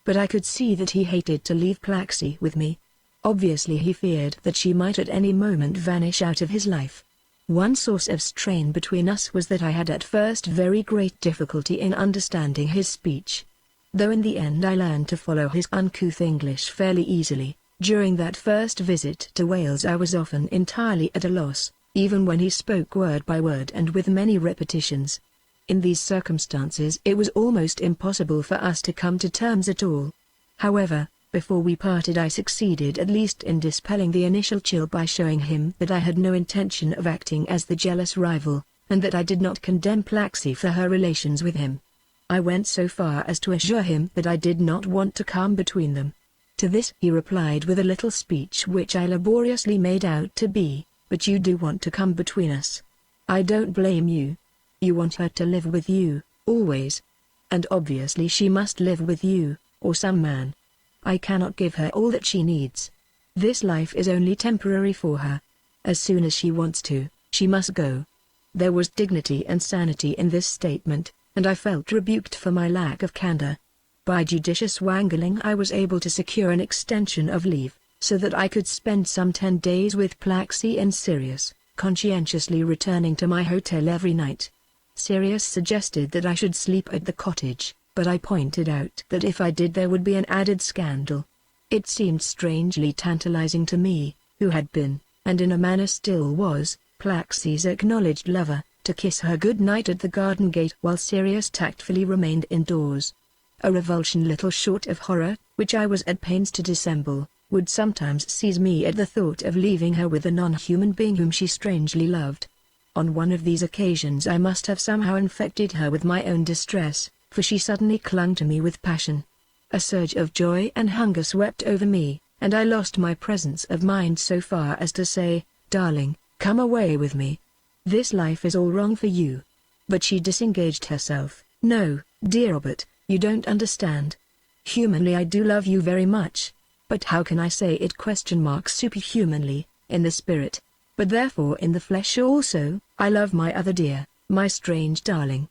But I could see that he hated to leave Plaxi with me. Obviously he feared that she might at any moment vanish out of his life. One source of strain between us was that I had at first very great difficulty in understanding his speech. Though in the end I learned to follow his uncouth English fairly easily, during that first visit to Wales I was often entirely at a loss, even when he spoke word by word and with many repetitions. In these circumstances it was almost impossible for us to come to terms at all. However, before we parted I succeeded at least in dispelling the initial chill by showing him that I had no intention of acting as the jealous rival, and that I did not condemn Plaxi for her relations with him. I went so far as to assure him that I did not want to come between them. To this he replied with a little speech which I laboriously made out to be, "But you do want to come between us. I don't blame you. You want her to live with you, always. And obviously she must live with you, or some man. I cannot give her all that she needs. This life is only temporary for her. As soon as she wants to, she must go." There was dignity and sanity in this statement, and I felt rebuked for my lack of candor. By judicious wrangling I was able to secure an extension of leave, so that I could spend some 10 days with Plaxi and Sirius, conscientiously returning to my hotel every night. Sirius suggested that I should sleep at the cottage, but I pointed out that if I did there would be an added scandal. It seemed strangely tantalizing to me, who had been, and in a manner still was, Plaxi's acknowledged lover, to kiss her good night at the garden gate while Sirius tactfully remained indoors. A revulsion little short of horror, which I was at pains to dissemble, would sometimes seize me at the thought of leaving her with a non-human being whom she strangely loved. On one of these occasions I must have somehow infected her with my own distress, for she suddenly clung to me with passion. A surge of joy and hunger swept over me, and I lost my presence of mind so far as to say, "Darling, come away with me. This life is all wrong for you." But she disengaged herself. "No, dear Robert, you don't understand. Humanly I do love you very much. But how can I say it superhumanly, in the spirit, but therefore in the flesh also, I love my other dear, my strange darling.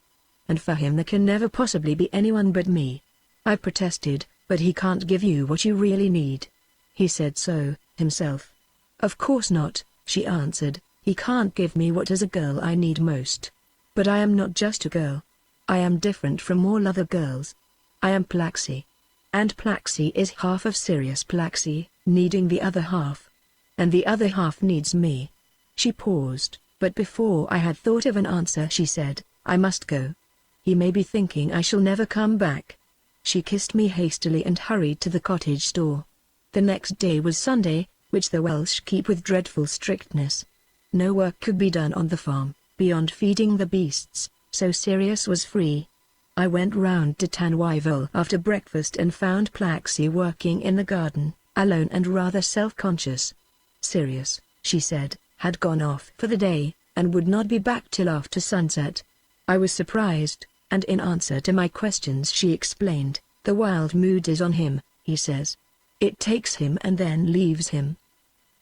And for him there can never possibly be anyone but me." I protested, "But he can't give you what you really need. He said so, himself." "Of course not," she answered, "he can't give me what as a girl I need most. But I am not just a girl. I am different from all other girls. I am Plaxi. And Plaxi is half of Sirius Plaxi, needing the other half. And the other half needs me." She paused, but before I had thought of an answer she said, "I must go. He may be thinking I shall never come back." She kissed me hastily and hurried to the cottage door. The next day was Sunday, which the Welsh keep with dreadful strictness. No work could be done on the farm, beyond feeding the beasts, so Sirius was free. I went round to Tanwyville after breakfast and found Plaxi working in the garden, alone and rather self-conscious. Sirius, she said, had gone off for the day, and would not be back till after sunset. I was surprised, and in answer to my questions she explained, "The wild mood is on him, he says. It takes him and then leaves him.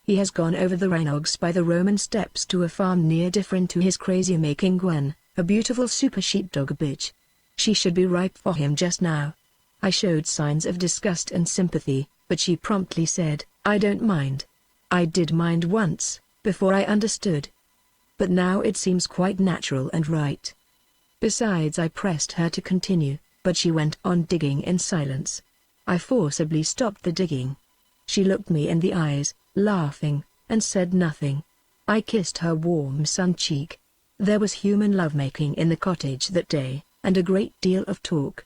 He has gone over the Rhinogs by the Roman steps to a farm near different to his crazy-making Gwen, a beautiful super sheepdog bitch. She should be ripe for him just now." I showed signs of disgust and sympathy, but she promptly said, "I don't mind. I did mind once, before I understood. But now it seems quite natural and right." Besides, I pressed her to continue, but she went on digging in silence. I forcibly stopped the digging. She looked me in the eyes, laughing, and said nothing. I kissed her warm sun cheek. There was human lovemaking in the cottage that day, and a great deal of talk.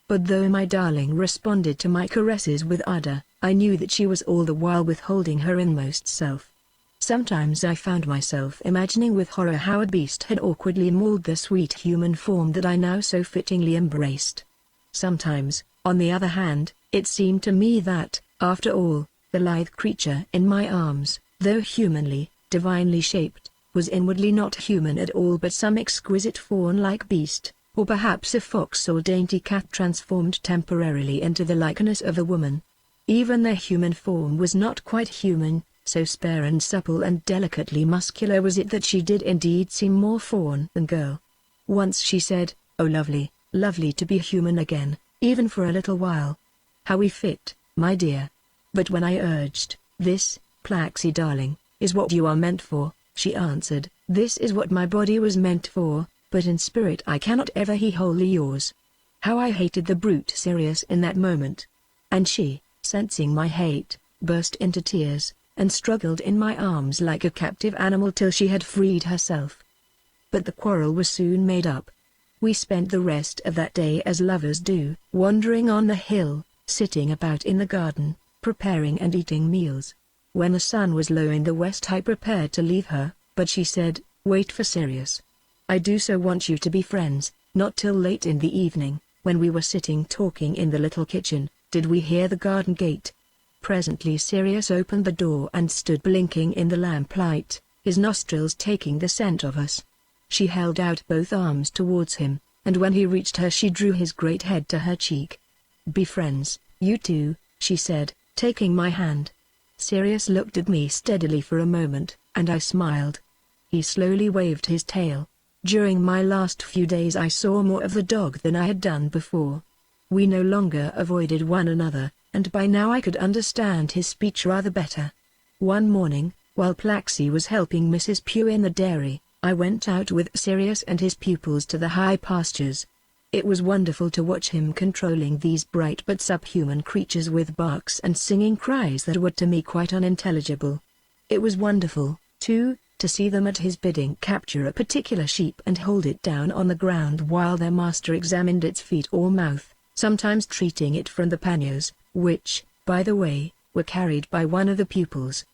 But though my darling responded to my caresses with ardor, I knew that she was all the while withholding her inmost self. Sometimes I found myself imagining with horror how a beast had awkwardly mauled the sweet human form that I now so fittingly embraced. Sometimes, on the other hand, it seemed to me that, after all, the lithe creature in my arms, though humanly, divinely shaped, was inwardly not human at all but some exquisite fawn-like beast, or perhaps a fox or dainty cat transformed temporarily into the likeness of a woman. Even their human form was not quite human, so spare and supple and delicately muscular was it that she did indeed seem more fawn than girl. Once she said, "Oh lovely, lovely to be human again, even for a little while. How we fit, my dear." But when I urged, "This, Plaxi darling, is what you are meant for," she answered, "This is what my body was meant for, but in spirit I cannot ever be wholly yours." How I hated the brute Sirius in that moment. And she, sensing my hate, burst into tears, and struggled in my arms like a captive animal till she had freed herself. But the quarrel was soon made up. We spent the rest of that day as lovers do, wandering on the hill, sitting about in the garden, preparing and eating meals. When the sun was low in the west I prepared to leave her, but she said, "Wait for Sirius. I do so want you to be friends." Not till late in the evening, when we were sitting talking in the little kitchen, did we hear the garden gate. Presently Sirius opened the door and stood blinking in the lamplight, his nostrils taking the scent of us. She held out both arms towards him, and when he reached her she drew his great head to her cheek. "Be friends, you two," she said, taking my hand. Sirius looked at me steadily for a moment, and I smiled. He slowly waved his tail. During my last few days I saw more of the dog than I had done before. We no longer avoided one another, and by now I could understand his speech rather better. One morning, while Plaxi was helping Mrs. Pugh in the dairy, I went out with Sirius and his pupils to the high pastures. It was wonderful to watch him controlling these bright but subhuman creatures with barks and singing cries that were to me quite unintelligible. It was wonderful, too, to see them at his bidding capture a particular sheep and hold it down on the ground while their master examined its feet or mouth, sometimes treating it from the panniers, which, by the way, were carried by one of the pupils.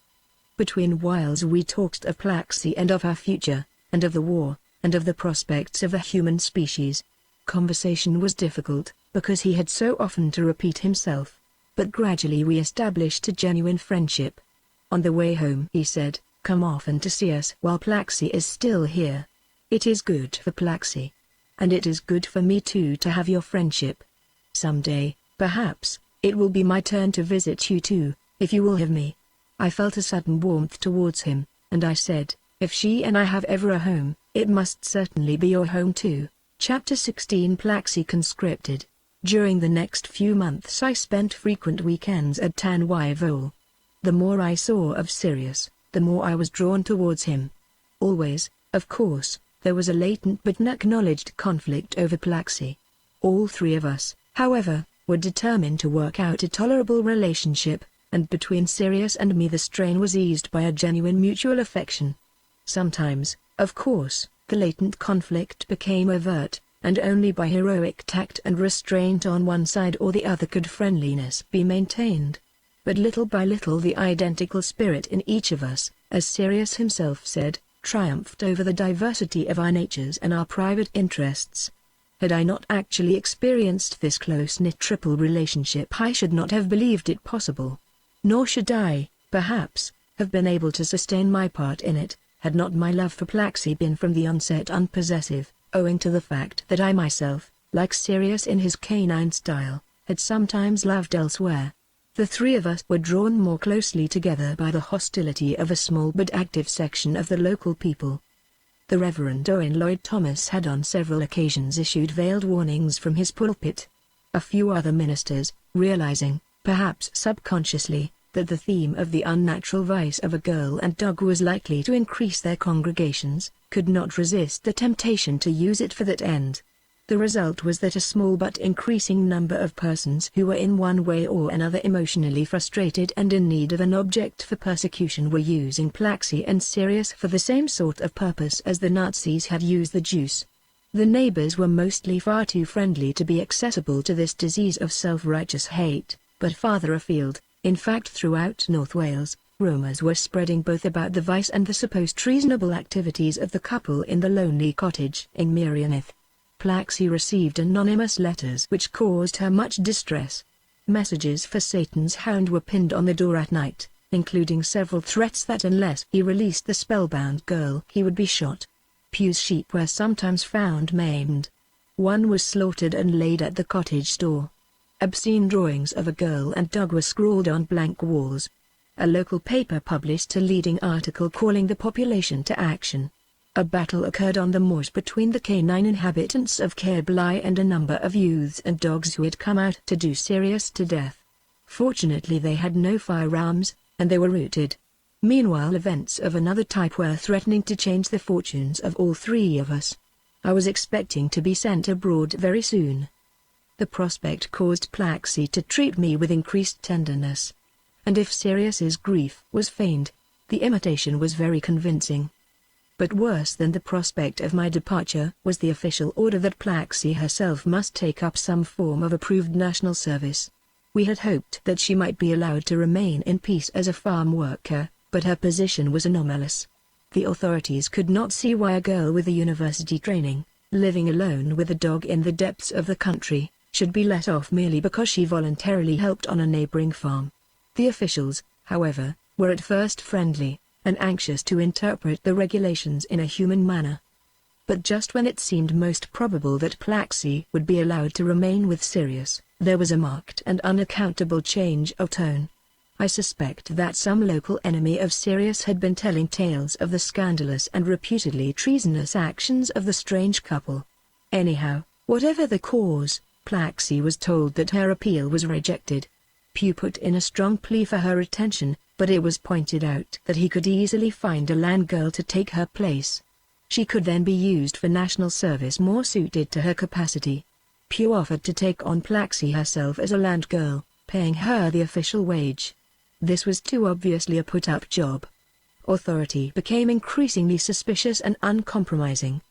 Between whiles we talked of Plaxi and of her future, and of the war, and of the prospects of the human species. Conversation was difficult, because he had so often to repeat himself. But gradually we established a genuine friendship. On the way home he said, "Come often to see us while Plaxi is still here. It is good for Plaxi. And it is good for me too to have your friendship. Someday, perhaps, it will be my turn to visit you too, if you will have me." I felt a sudden warmth towards him, and I said, "If she and I have ever a home, it must certainly be your home too." Chapter 16 Plaxi conscripted. During the next few months I spent frequent weekends at Tanwyvol. The more I saw of Sirius, the more I was drawn towards him. Always, of course, there was a latent but unacknowledged conflict over Plaxi. All three of us, however, were determined to work out a tolerable relationship, and between Sirius and me the strain was eased by a genuine mutual affection. Sometimes, of course, the latent conflict became overt, and only by heroic tact and restraint on one side or the other could friendliness be maintained. But little by little the identical spirit in each of us, as Sirius himself said, triumphed over the diversity of our natures and our private interests. Had I not actually experienced this close-knit triple relationship, I should not have believed it possible. Nor should I, perhaps, have been able to sustain my part in it, had not my love for Plaxi been from the onset unpossessive, owing to the fact that I myself, like Sirius in his canine style, had sometimes loved elsewhere. The three of us were drawn more closely together by the hostility of a small but active section of the local people. The Reverend Owen Lloyd Thomas had on several occasions issued veiled warnings from his pulpit. A few other ministers, realizing, perhaps subconsciously, that the theme of the unnatural vice of a girl and dog was likely to increase their congregations, could not resist the temptation to use it for that end. The result was that a small but increasing number of persons who were in one way or another emotionally frustrated and in need of an object for persecution were using Plaxi and Sirius for the same sort of purpose as the Nazis had used the Jews. The neighbors were mostly far too friendly to be accessible to this disease of self-righteous hate, but farther afield, in fact throughout North Wales, rumors were spreading both about the vice and the supposed treasonable activities of the couple in the lonely cottage in Merioneth. Plaxi received anonymous letters which caused her much distress. Messages for Satan's hound were pinned on the door at night, including several threats that unless he released the spellbound girl he would be shot. Pew's sheep were sometimes found maimed. One was slaughtered and laid at the cottage door. Obscene drawings of a girl and dog were scrawled on blank walls. A local paper published a leading article calling the population to action. A battle occurred on the moors between the canine inhabitants of Caerblai and a number of youths and dogs who had come out to do Sirius to death. Fortunately they had no firearms, and they were routed. Meanwhile events of another type were threatening to change the fortunes of all three of us. I was expecting to be sent abroad very soon. The prospect caused Plaxi to treat me with increased tenderness. And if Sirius's grief was feigned, the imitation was very convincing. But worse than the prospect of my departure was the official order that Plaxi herself must take up some form of approved national service. We had hoped that she might be allowed to remain in peace as a farm worker, but her position was anomalous. The authorities could not see why a girl with a university training, living alone with a dog in the depths of the country, should be let off merely because she voluntarily helped on a neighboring farm. The officials, however, were at first friendly, and anxious to interpret the regulations in a human manner. But just when it seemed most probable that Plaxi would be allowed to remain with Sirius, there was a marked and unaccountable change of tone. I suspect that some local enemy of Sirius had been telling tales of the scandalous and reputedly treasonous actions of the strange couple. Anyhow, whatever the cause, Plaxi was told that her appeal was rejected. Pew put in a strong plea for her retention, but it was pointed out that he could easily find a land girl to take her place. She could then be used for national service more suited to her capacity. Pew offered to take on Plaxi herself as a land girl, paying her the official wage. This was too obviously a put-up job. Authority became increasingly suspicious and uncompromising.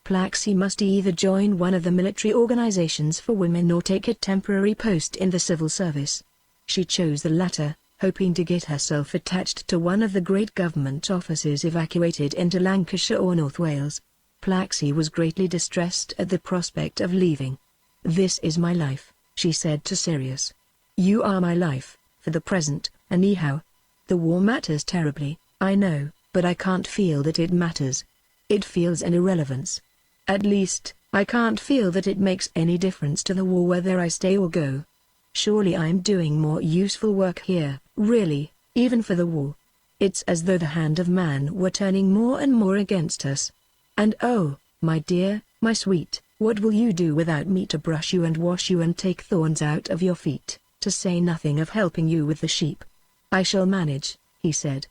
Plaxi must either join one of the military organizations for women or take a temporary post in the civil service. She chose the latter, hoping to get herself attached to one of the great government offices evacuated into Lancashire or North Wales. Plaxi was greatly distressed at the prospect of leaving. "This is my life," she said to Sirius. "You are my life, for the present, anyhow. The war matters terribly, I know, but I can't feel that it matters. It feels an irrelevance. At least, I can't feel that it makes any difference to the war whether I stay or go. Surely I'm doing more useful work here, really, even for the war. It's as though the hand of man were turning more and more against us. And oh, my dear, my sweet, what will you do without me to brush you and wash you and take thorns out of your feet, to say nothing of helping you with the sheep?" "I shall manage," he said.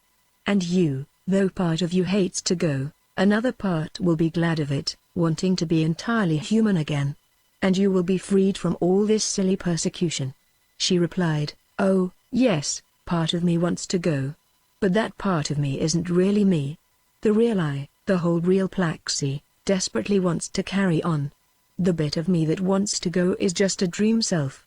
"And you, though part of you hates to go, another part will be glad of it, wanting to be entirely human again. And you will be freed from all this silly persecution." She replied, "Oh, yes, part of me wants to go. But that part of me isn't really me. The real I, the whole real Plaxi, desperately wants to carry on. The bit of me that wants to go is just a dream self.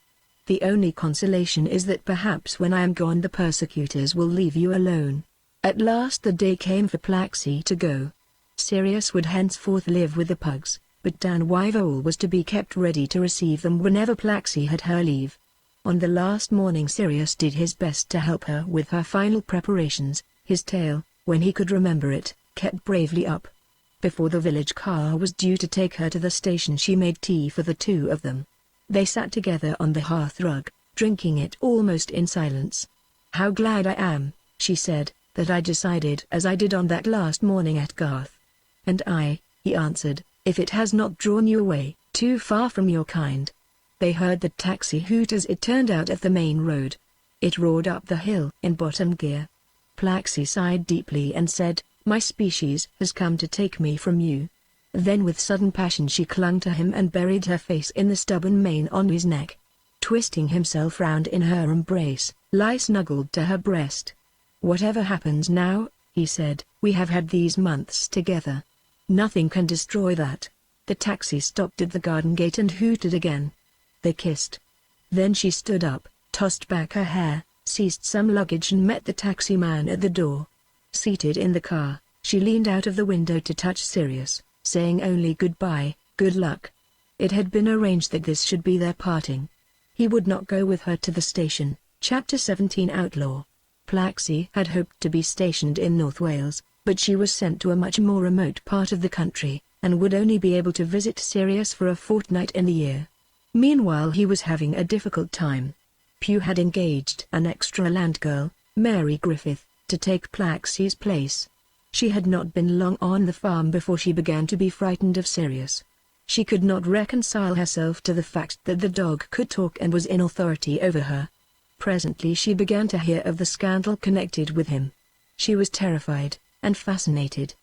The only consolation is that perhaps when I am gone the persecutors will leave you alone." At last the day came for Plaxi to go. Sirius would henceforth live with the pugs, but Dan Wyvole was to be kept ready to receive them whenever Plaxi had her leave. On the last morning Sirius did his best to help her with her final preparations. His tail, when he could remember it, kept bravely up. Before the village car was due to take her to the station she made tea for the two of them. They sat together on the hearthrug, drinking it almost in silence. "How glad I am," she said, "that I decided as I did on that last morning at Garth." "And I," he answered, "if it has not drawn you away, too far from your kind." They heard the taxi hoot as it turned out at the main road. It roared up the hill in bottom gear. Plaxi sighed deeply and said, "My species has come to take me from you." Then with sudden passion she clung to him and buried her face in the stubborn mane on his neck. Twisting himself round in her embrace, Lai snuggled to her breast. "Whatever happens now," he said, "we have had these months together. Nothing can destroy that." The taxi stopped at the garden gate and hooted again. They kissed. Then she stood up, tossed back her hair, seized some luggage and met the taxi man at the door. Seated in the car, she leaned out of the window to touch Sirius, saying only goodbye, good luck. It had been arranged that this should be their parting. He would not go with her to the station. Chapter 17 Outlaw. Plaxi had hoped to be stationed in North Wales, but she was sent to a much more remote part of the country, and would only be able to visit Sirius for a fortnight in the year. Meanwhile he was having a difficult time. Pugh had engaged an extra land girl, Mary Griffith, to take Plaxi's place. She had not been long on the farm before she began to be frightened of Sirius. She could not reconcile herself to the fact that the dog could talk and was in authority over her. Presently she began to hear of the scandal connected with him. She was terrified, and fascinated.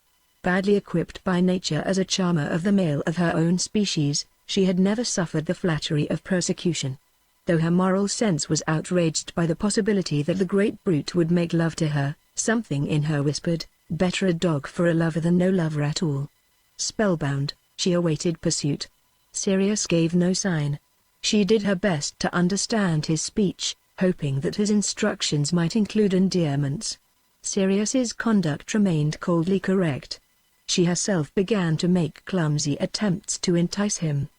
Badly equipped by nature as a charmer of the male of her own species, she had never suffered the flattery of persecution. Though her moral sense was outraged by the possibility that the great brute would make love to her, something in her whispered, "Better a dog for a lover than no lover at all." Spellbound, she awaited pursuit. Sirius gave no sign. She did her best to understand his speech, hoping that his instructions might include endearments. Sirius's conduct remained coldly correct. She herself began to make clumsy attempts to entice him.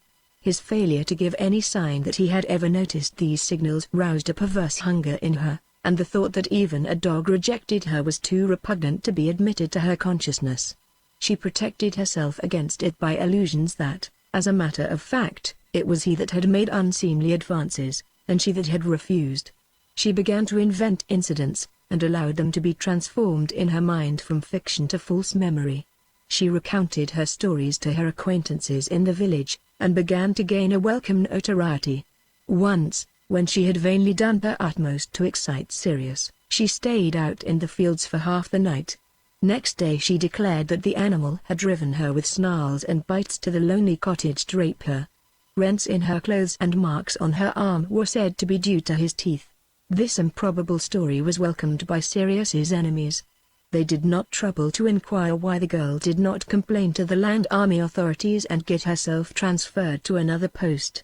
His failure to give any sign that he had ever noticed these signals roused a perverse hunger in her, and the thought that even a dog rejected her was too repugnant to be admitted to her consciousness. She protected herself against it by allusions that, as a matter of fact, it was he that had made unseemly advances, and she that had refused. She began to invent incidents, and allowed them to be transformed in her mind from fiction to false memory. She recounted her stories to her acquaintances in the village, and began to gain a welcome notoriety. Once, when she had vainly done her utmost to excite Sirius, she stayed out in the fields for half the night. Next day she declared that the animal had driven her with snarls and bites to the lonely cottage to rape her. Rents in her clothes and marks on her arm were said to be due to his teeth. This improbable story was welcomed by Sirius's enemies. They did not trouble to inquire why the girl did not complain to the land army authorities and get herself transferred to another post.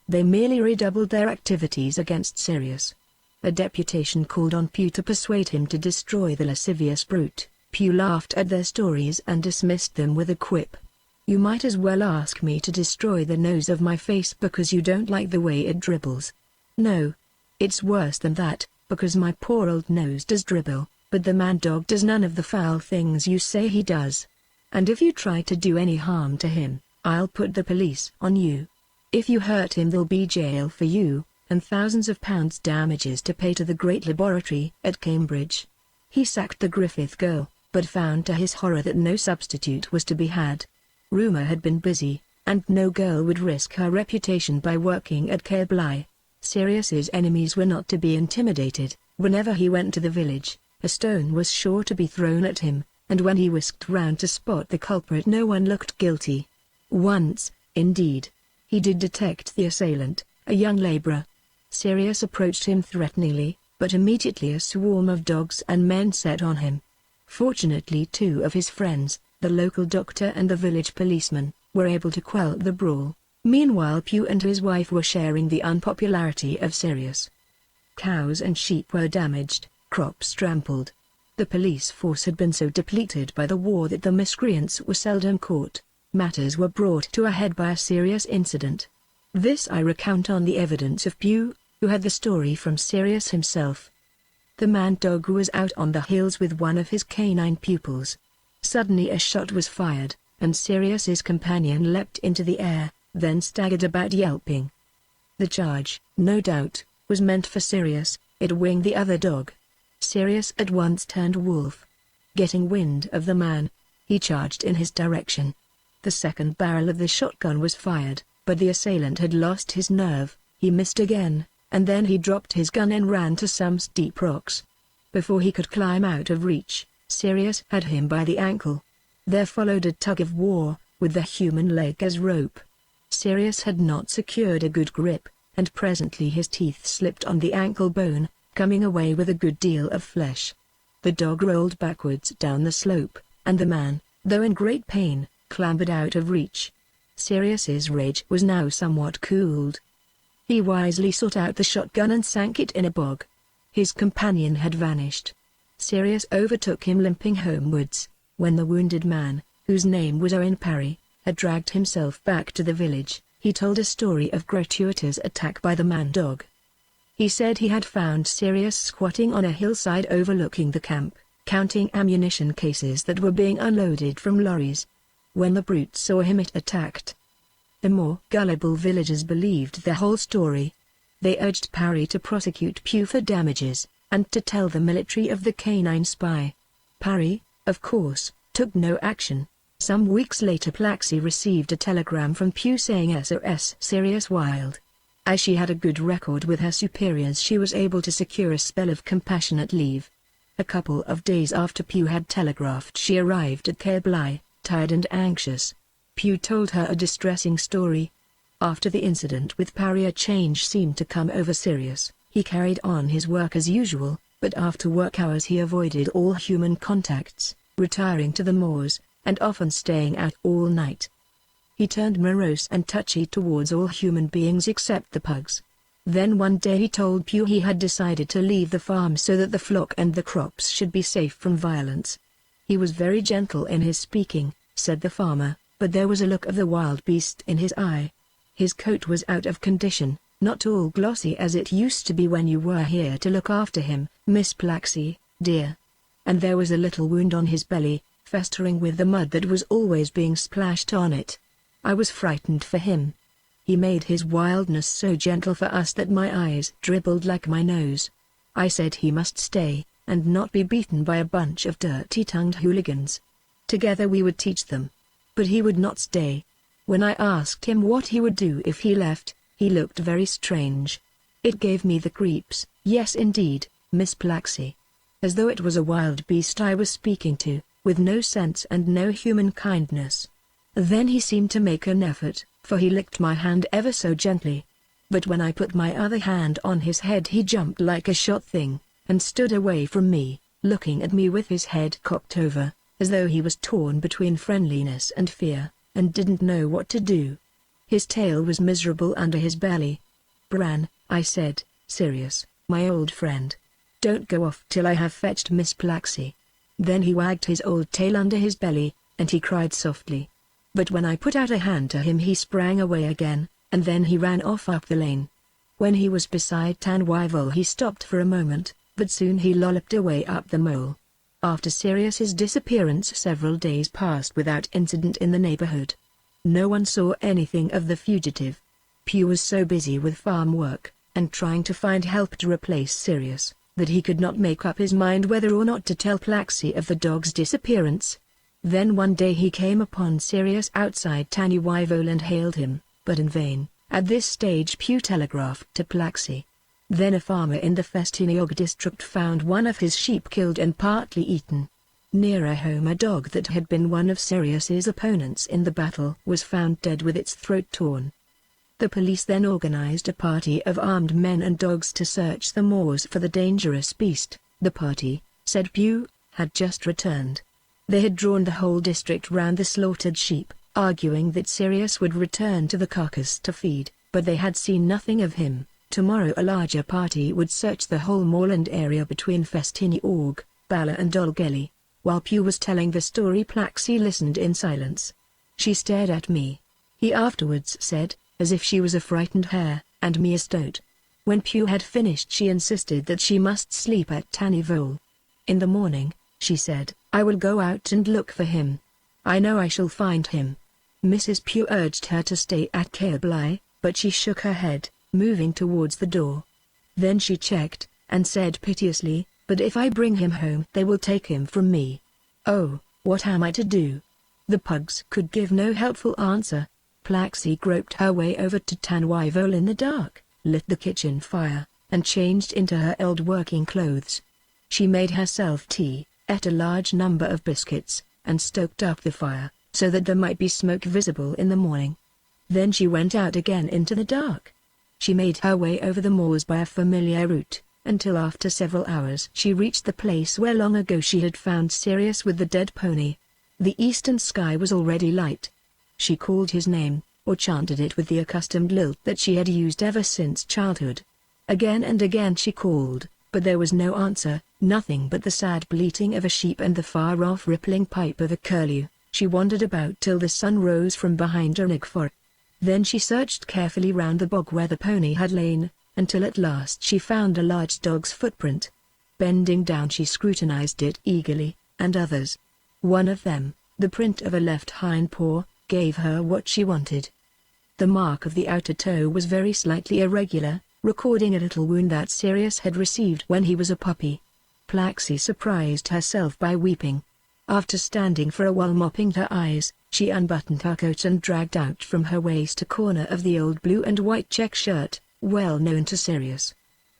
They merely redoubled their activities against Sirius. A deputation called on Pew to persuade him to destroy the lascivious brute. Pew laughed at their stories and dismissed them with a quip. "You might as well ask me to destroy the nose of my face because you don't like the way it dribbles." "No. It's worse than that, because my poor old nose does dribble, but the man-dog does none of the foul things you say he does. And if you try to do any harm to him, I'll put the police on you. If you hurt him there'll be jail for you, and thousands of pounds damages to pay to the great laboratory at Cambridge." He sacked the Griffith girl, but found to his horror that no substitute was to be had. Rumour had been busy, and no girl would risk her reputation by working at Cambridge. Sirius's enemies were not to be intimidated. Whenever he went to the village, a stone was sure to be thrown at him, and when he whisked round to spot the culprit no one looked guilty. Once, indeed, he did detect the assailant, a young labourer. Sirius approached him threateningly, but immediately a swarm of dogs and men set on him. Fortunately 2 of his friends, the local doctor and the village policeman, were able to quell the brawl. Meanwhile Pew and his wife were sharing the unpopularity of Sirius. Cows and sheep were damaged, crops trampled. The police force had been so depleted by the war that the miscreants were seldom caught. Matters were brought to a head by a serious incident. This I recount on the evidence of Pew, who had the story from Sirius himself. The man-dog was out on the hills with one of his canine pupils. Suddenly a shot was fired, and Sirius's companion leapt into the air, then staggered about yelping. The charge, no doubt, was meant for Sirius. It winged the other dog. Sirius at once turned wolf. Getting wind of the man, he charged in his direction. The second barrel of the shotgun was fired, but the assailant had lost his nerve. He missed again, and then he dropped his gun and ran to some steep rocks. Before he could climb out of reach, Sirius had him by the ankle. There followed a tug-of-war, with the human leg as rope. Sirius had not secured a good grip, and presently his teeth slipped on the ankle bone, coming away with a good deal of flesh. The dog rolled backwards down the slope, and the man, though in great pain, clambered out of reach. Sirius's rage was now somewhat cooled. He wisely sought out the shotgun and sank it in a bog. His companion had vanished. Sirius overtook him limping homewards, when the wounded man, whose name was Owen Parry, had dragged himself back to the village. He told a story of gratuitous attack by the man-dog. He said he had found Sirius squatting on a hillside overlooking the camp, counting ammunition cases that were being unloaded from lorries. When the brute saw him it attacked. The more gullible villagers believed the whole story. They urged Parry to prosecute Pew for damages, and to tell the military of the canine spy. Parry, of course, took no action. Some weeks later Plaxi received a telegram from Pew saying SOS Sirius Wilde. As she had a good record with her superiors she was able to secure a spell of compassionate leave. A couple of days after Pew had telegraphed she arrived at Cambridge, tired and anxious. Pew told her a distressing story. After the incident with Parry a change seemed to come over Sirius. He carried on his work as usual, but after work hours he avoided all human contacts, retiring to the moors, and often staying out all night. He turned morose and touchy towards all human beings except the pugs. Then one day he told Pew he had decided to leave the farm so that the flock and the crops should be safe from violence. He was very gentle in his speaking, said the farmer, but there was a look of the wild beast in his eye. His coat was out of condition, not all glossy as it used to be when you were here to look after him, Miss Plaxi, dear. And there was a little wound on his belly, festering with the mud that was always being splashed on it. I was frightened for him. He made his wildness so gentle for us that my eyes dribbled like my nose. I said he must stay, and not be beaten by a bunch of dirty-tongued hooligans. Together we would teach them. But he would not stay. When I asked him what he would do if he left, he looked very strange. It gave me the creeps, yes indeed, Miss Plaxi. As though it was a wild beast I was speaking to, with no sense and no human kindness. Then he seemed to make an effort, for he licked my hand ever so gently. But when I put my other hand on his head he jumped like a shot thing, and stood away from me, looking at me with his head cocked over, as though he was torn between friendliness and fear, and didn't know what to do. His tail was miserable under his belly. Bran, I said, Sirius, my old friend. Don't go off till I have fetched Miss Plaxi." Then he wagged his old tail under his belly, and he cried softly. But when I put out a hand to him he sprang away again, and then he ran off up the lane. When he was beside Tanwyvol he stopped for a moment, but soon he lolloped away up the mole. After Sirius's disappearance several days passed without incident in the neighborhood. No one saw anything of the fugitive. Pew was so busy with farm work, and trying to find help to replace Sirius, that he could not make up his mind whether or not to tell Plaxi of the dog's disappearance. Then one day he came upon Sirius outside Tanwyvol and hailed him, but in vain. At this stage Pew telegraphed to Plaxi. Then a farmer in the Festiniog district found one of his sheep killed and partly eaten. Nearer home a dog that had been one of Sirius's opponents in the battle was found dead with its throat torn. The police then organized a party of armed men and dogs to search the moors for the dangerous beast. The party, said Pew, had just returned. They had drawn the whole district round the slaughtered sheep, arguing that Sirius would return to the carcass to feed, but they had seen nothing of him. Tomorrow a larger party would search the whole moorland area between Festiniog, Bala and Dolgelly. While Pew was telling the story Plaxi listened in silence. She stared at me, he afterwards said, as if she was a frightened hare, and me a stoat. When Pew had finished she insisted that she must sleep at Tanwyvol. In the morning, she said, "I will go out and look for him. I know I shall find him." Mrs. Pew urged her to stay at Caerblai, but she shook her head, moving towards the door. Then she checked, and said piteously, "But if I bring him home they will take him from me. Oh, what am I to do?" The pugs could give no helpful answer. Plaxi groped her way over to Tanwyvol in the dark, lit the kitchen fire, and changed into her old working clothes. She made herself tea, ate a large number of biscuits, and stoked up the fire, so that there might be smoke visible in the morning. Then she went out again into the dark. She made her way over the moors by a familiar route, until after several hours she reached the place where long ago she had found Sirius with the dead pony. The eastern sky was already light. She called his name, or chanted it with the accustomed lilt that she had used ever since childhood. Again and again she called, but there was no answer, nothing but the sad bleating of a sheep and the far-off rippling pipe of a curlew. She wandered about till the sun rose from behind a nigfor. Then she searched carefully round the bog where the pony had lain, until at last she found a large dog's footprint. Bending down she scrutinized it eagerly, and others. One of them, the print of a left hind paw, gave her what she wanted. The mark of the outer toe was very slightly irregular, recording a little wound that Sirius had received when he was a puppy. Plaxi surprised herself by weeping. After standing for a while mopping her eyes, she unbuttoned her coat and dragged out from her waist a corner of the old blue and white check shirt, well known to Sirius.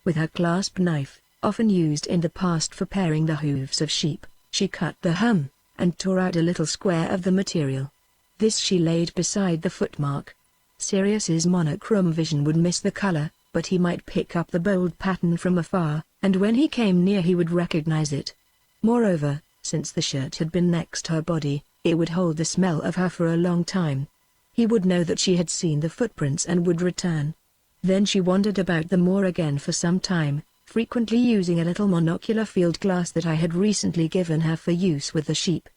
With her clasp knife, often used in the past for paring the hooves of sheep, she cut the hem, and tore out a little square of the material. This she laid beside the footmark. Sirius's monochrome vision would miss the color, but he might pick up the bold pattern from afar, and when he came near he would recognize it. Moreover, since the shirt had been next her body, it would hold the smell of her for a long time. He would know that she had seen the footprints and would return. Then she wandered about the moor again for some time, frequently using a little monocular field glass that I had recently given her for use with the sheep.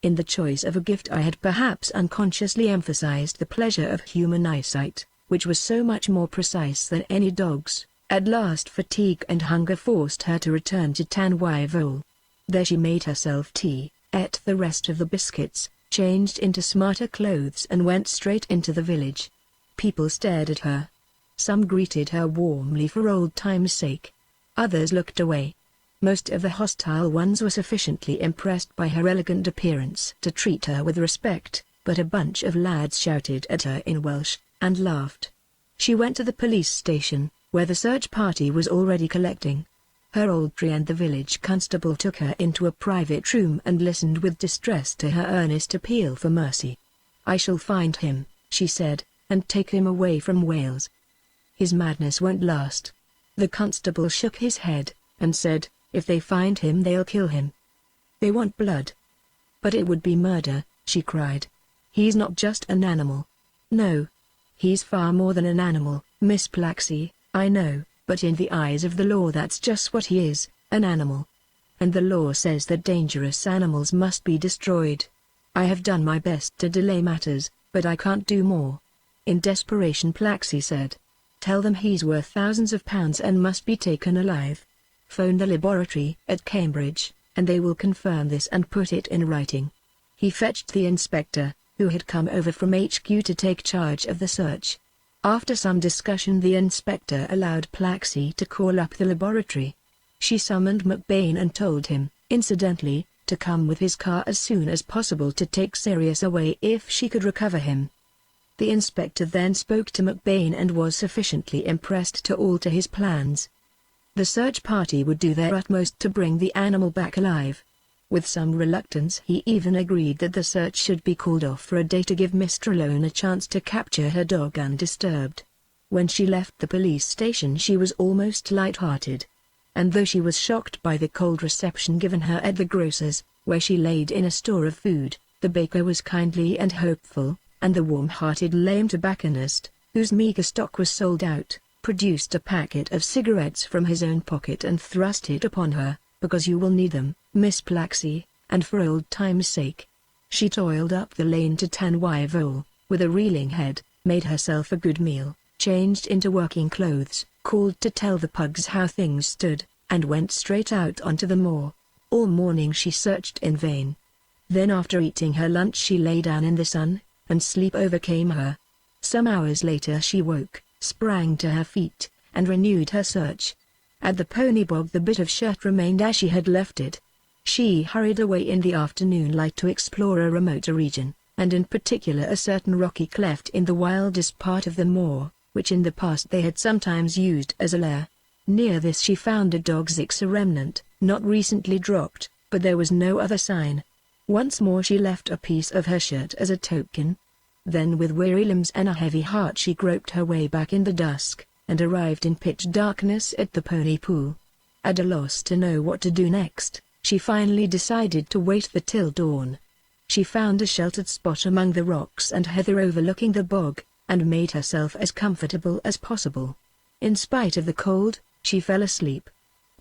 In the choice of a gift I had perhaps unconsciously emphasized the pleasure of human eyesight, which was so much more precise than any dog's. At last fatigue and hunger forced her to return to Tanwyvol. There she made herself tea, ate the rest of the biscuits, changed into smarter clothes and went straight into the village. People stared at her. Some greeted her warmly for old time's sake. Others looked away. Most of the hostile ones were sufficiently impressed by her elegant appearance to treat her with respect, but a bunch of lads shouted at her in Welsh, and laughed. She went to the police station, where the search party was already collecting. Her old tree and the village constable took her into a private room and listened with distress to her earnest appeal for mercy. "I shall find him," she said, "and take him away from Wales. His madness won't last." The constable shook his head, and said, "If they find him they'll kill him. They want blood." "But it would be murder," she cried. "He's not just an animal." "No. He's far more than an animal, Miss Plaxi, I know. But in the eyes of the law that's just what he is, an animal. And the law says that dangerous animals must be destroyed. I have done my best to delay matters, but I can't do more." In desperation Plaxi said. "Tell them he's worth thousands of pounds and must be taken alive. Phone the laboratory at Cambridge, and they will confirm this and put it in writing." He fetched the inspector, who had come over from HQ to take charge of the search. After some discussion the inspector allowed Plaxi to call up the laboratory. She summoned McBain and told him, incidentally, to come with his car as soon as possible to take Sirius away if she could recover him. The inspector then spoke to McBain and was sufficiently impressed to alter his plans. The search party would do their utmost to bring the animal back alive. With some reluctance he even agreed that the search should be called off for a day to give Miss Trelawney a chance to capture her dog undisturbed. When she left the police station she was almost light-hearted. And though she was shocked by the cold reception given her at the grocer's, where she laid in a store of food, the baker was kindly and hopeful, and the warm-hearted lame tobacconist, whose meager stock was sold out, produced a packet of cigarettes from his own pocket and thrust it upon her. "Because you will need them, Miss Plaxi, and for old time's sake." She toiled up the lane to Tanwy Vole, with a reeling head, made herself a good meal, changed into working clothes, called to tell the pugs how things stood, and went straight out onto the moor. All morning she searched in vain. Then after eating her lunch she lay down in the sun, and sleep overcame her. Some hours later she woke, sprang to her feet, and renewed her search. At the pony bog the bit of shirt remained as she had left it. She hurried away in the afternoon light to explore a remoter region, and in particular a certain rocky cleft in the wildest part of the moor, which in the past they had sometimes used as a lair. Near this she found a dog's Ixa remnant, not recently dropped, but there was no other sign. Once more she left a piece of her shirt as a token. Then with weary limbs and a heavy heart she groped her way back in the dusk, and arrived in pitch darkness at the pony pool. At a loss to know what to do next, she finally decided to wait till dawn. She found a sheltered spot among the rocks and heather overlooking the bog, and made herself as comfortable as possible. In spite of the cold, she fell asleep.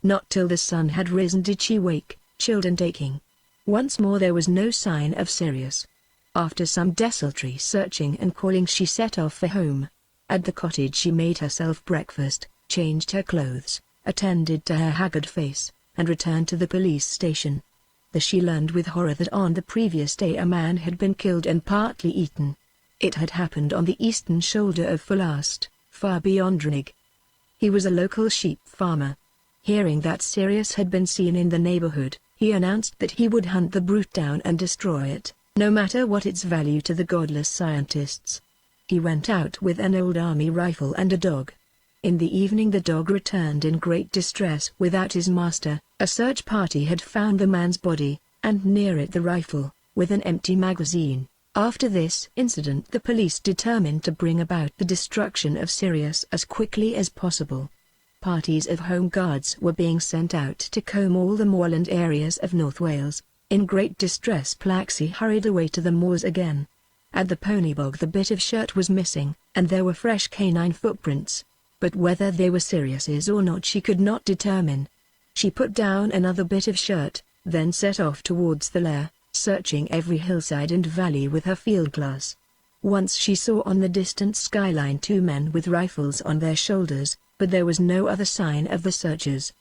Not till the sun had risen did she wake, chilled and aching. Once more there was no sign of Sirius. After some desultory searching and calling she set off for home. At the cottage she made herself breakfast, changed her clothes, attended to her haggard face, and returned to the police station. There she learned with horror that on the previous day a man had been killed and partly eaten. It had happened on the eastern shoulder of Fulast, far beyond Rig. He was a local sheep farmer. Hearing that Sirius had been seen in the neighborhood, he announced that he would hunt the brute down and destroy it, no matter what its value to the godless scientists. He went out with an old army rifle and a dog. In the evening the dog returned in great distress without his master. A search party had found the man's body, and near it the rifle, with an empty magazine. After this incident the police determined to bring about the destruction of Sirius as quickly as possible. Parties of Home Guards were being sent out to comb all the moorland areas of North Wales. In great distress Plaxi hurried away to the moors again. At the pony bog the bit of shirt was missing, and there were fresh canine footprints. But whether they were Sirius's or not she could not determine. She put down another bit of shirt, then set off towards the lair, searching every hillside and valley with her field glass. Once she saw on the distant skyline two men with rifles on their shoulders, but there was no other sign of the searchers.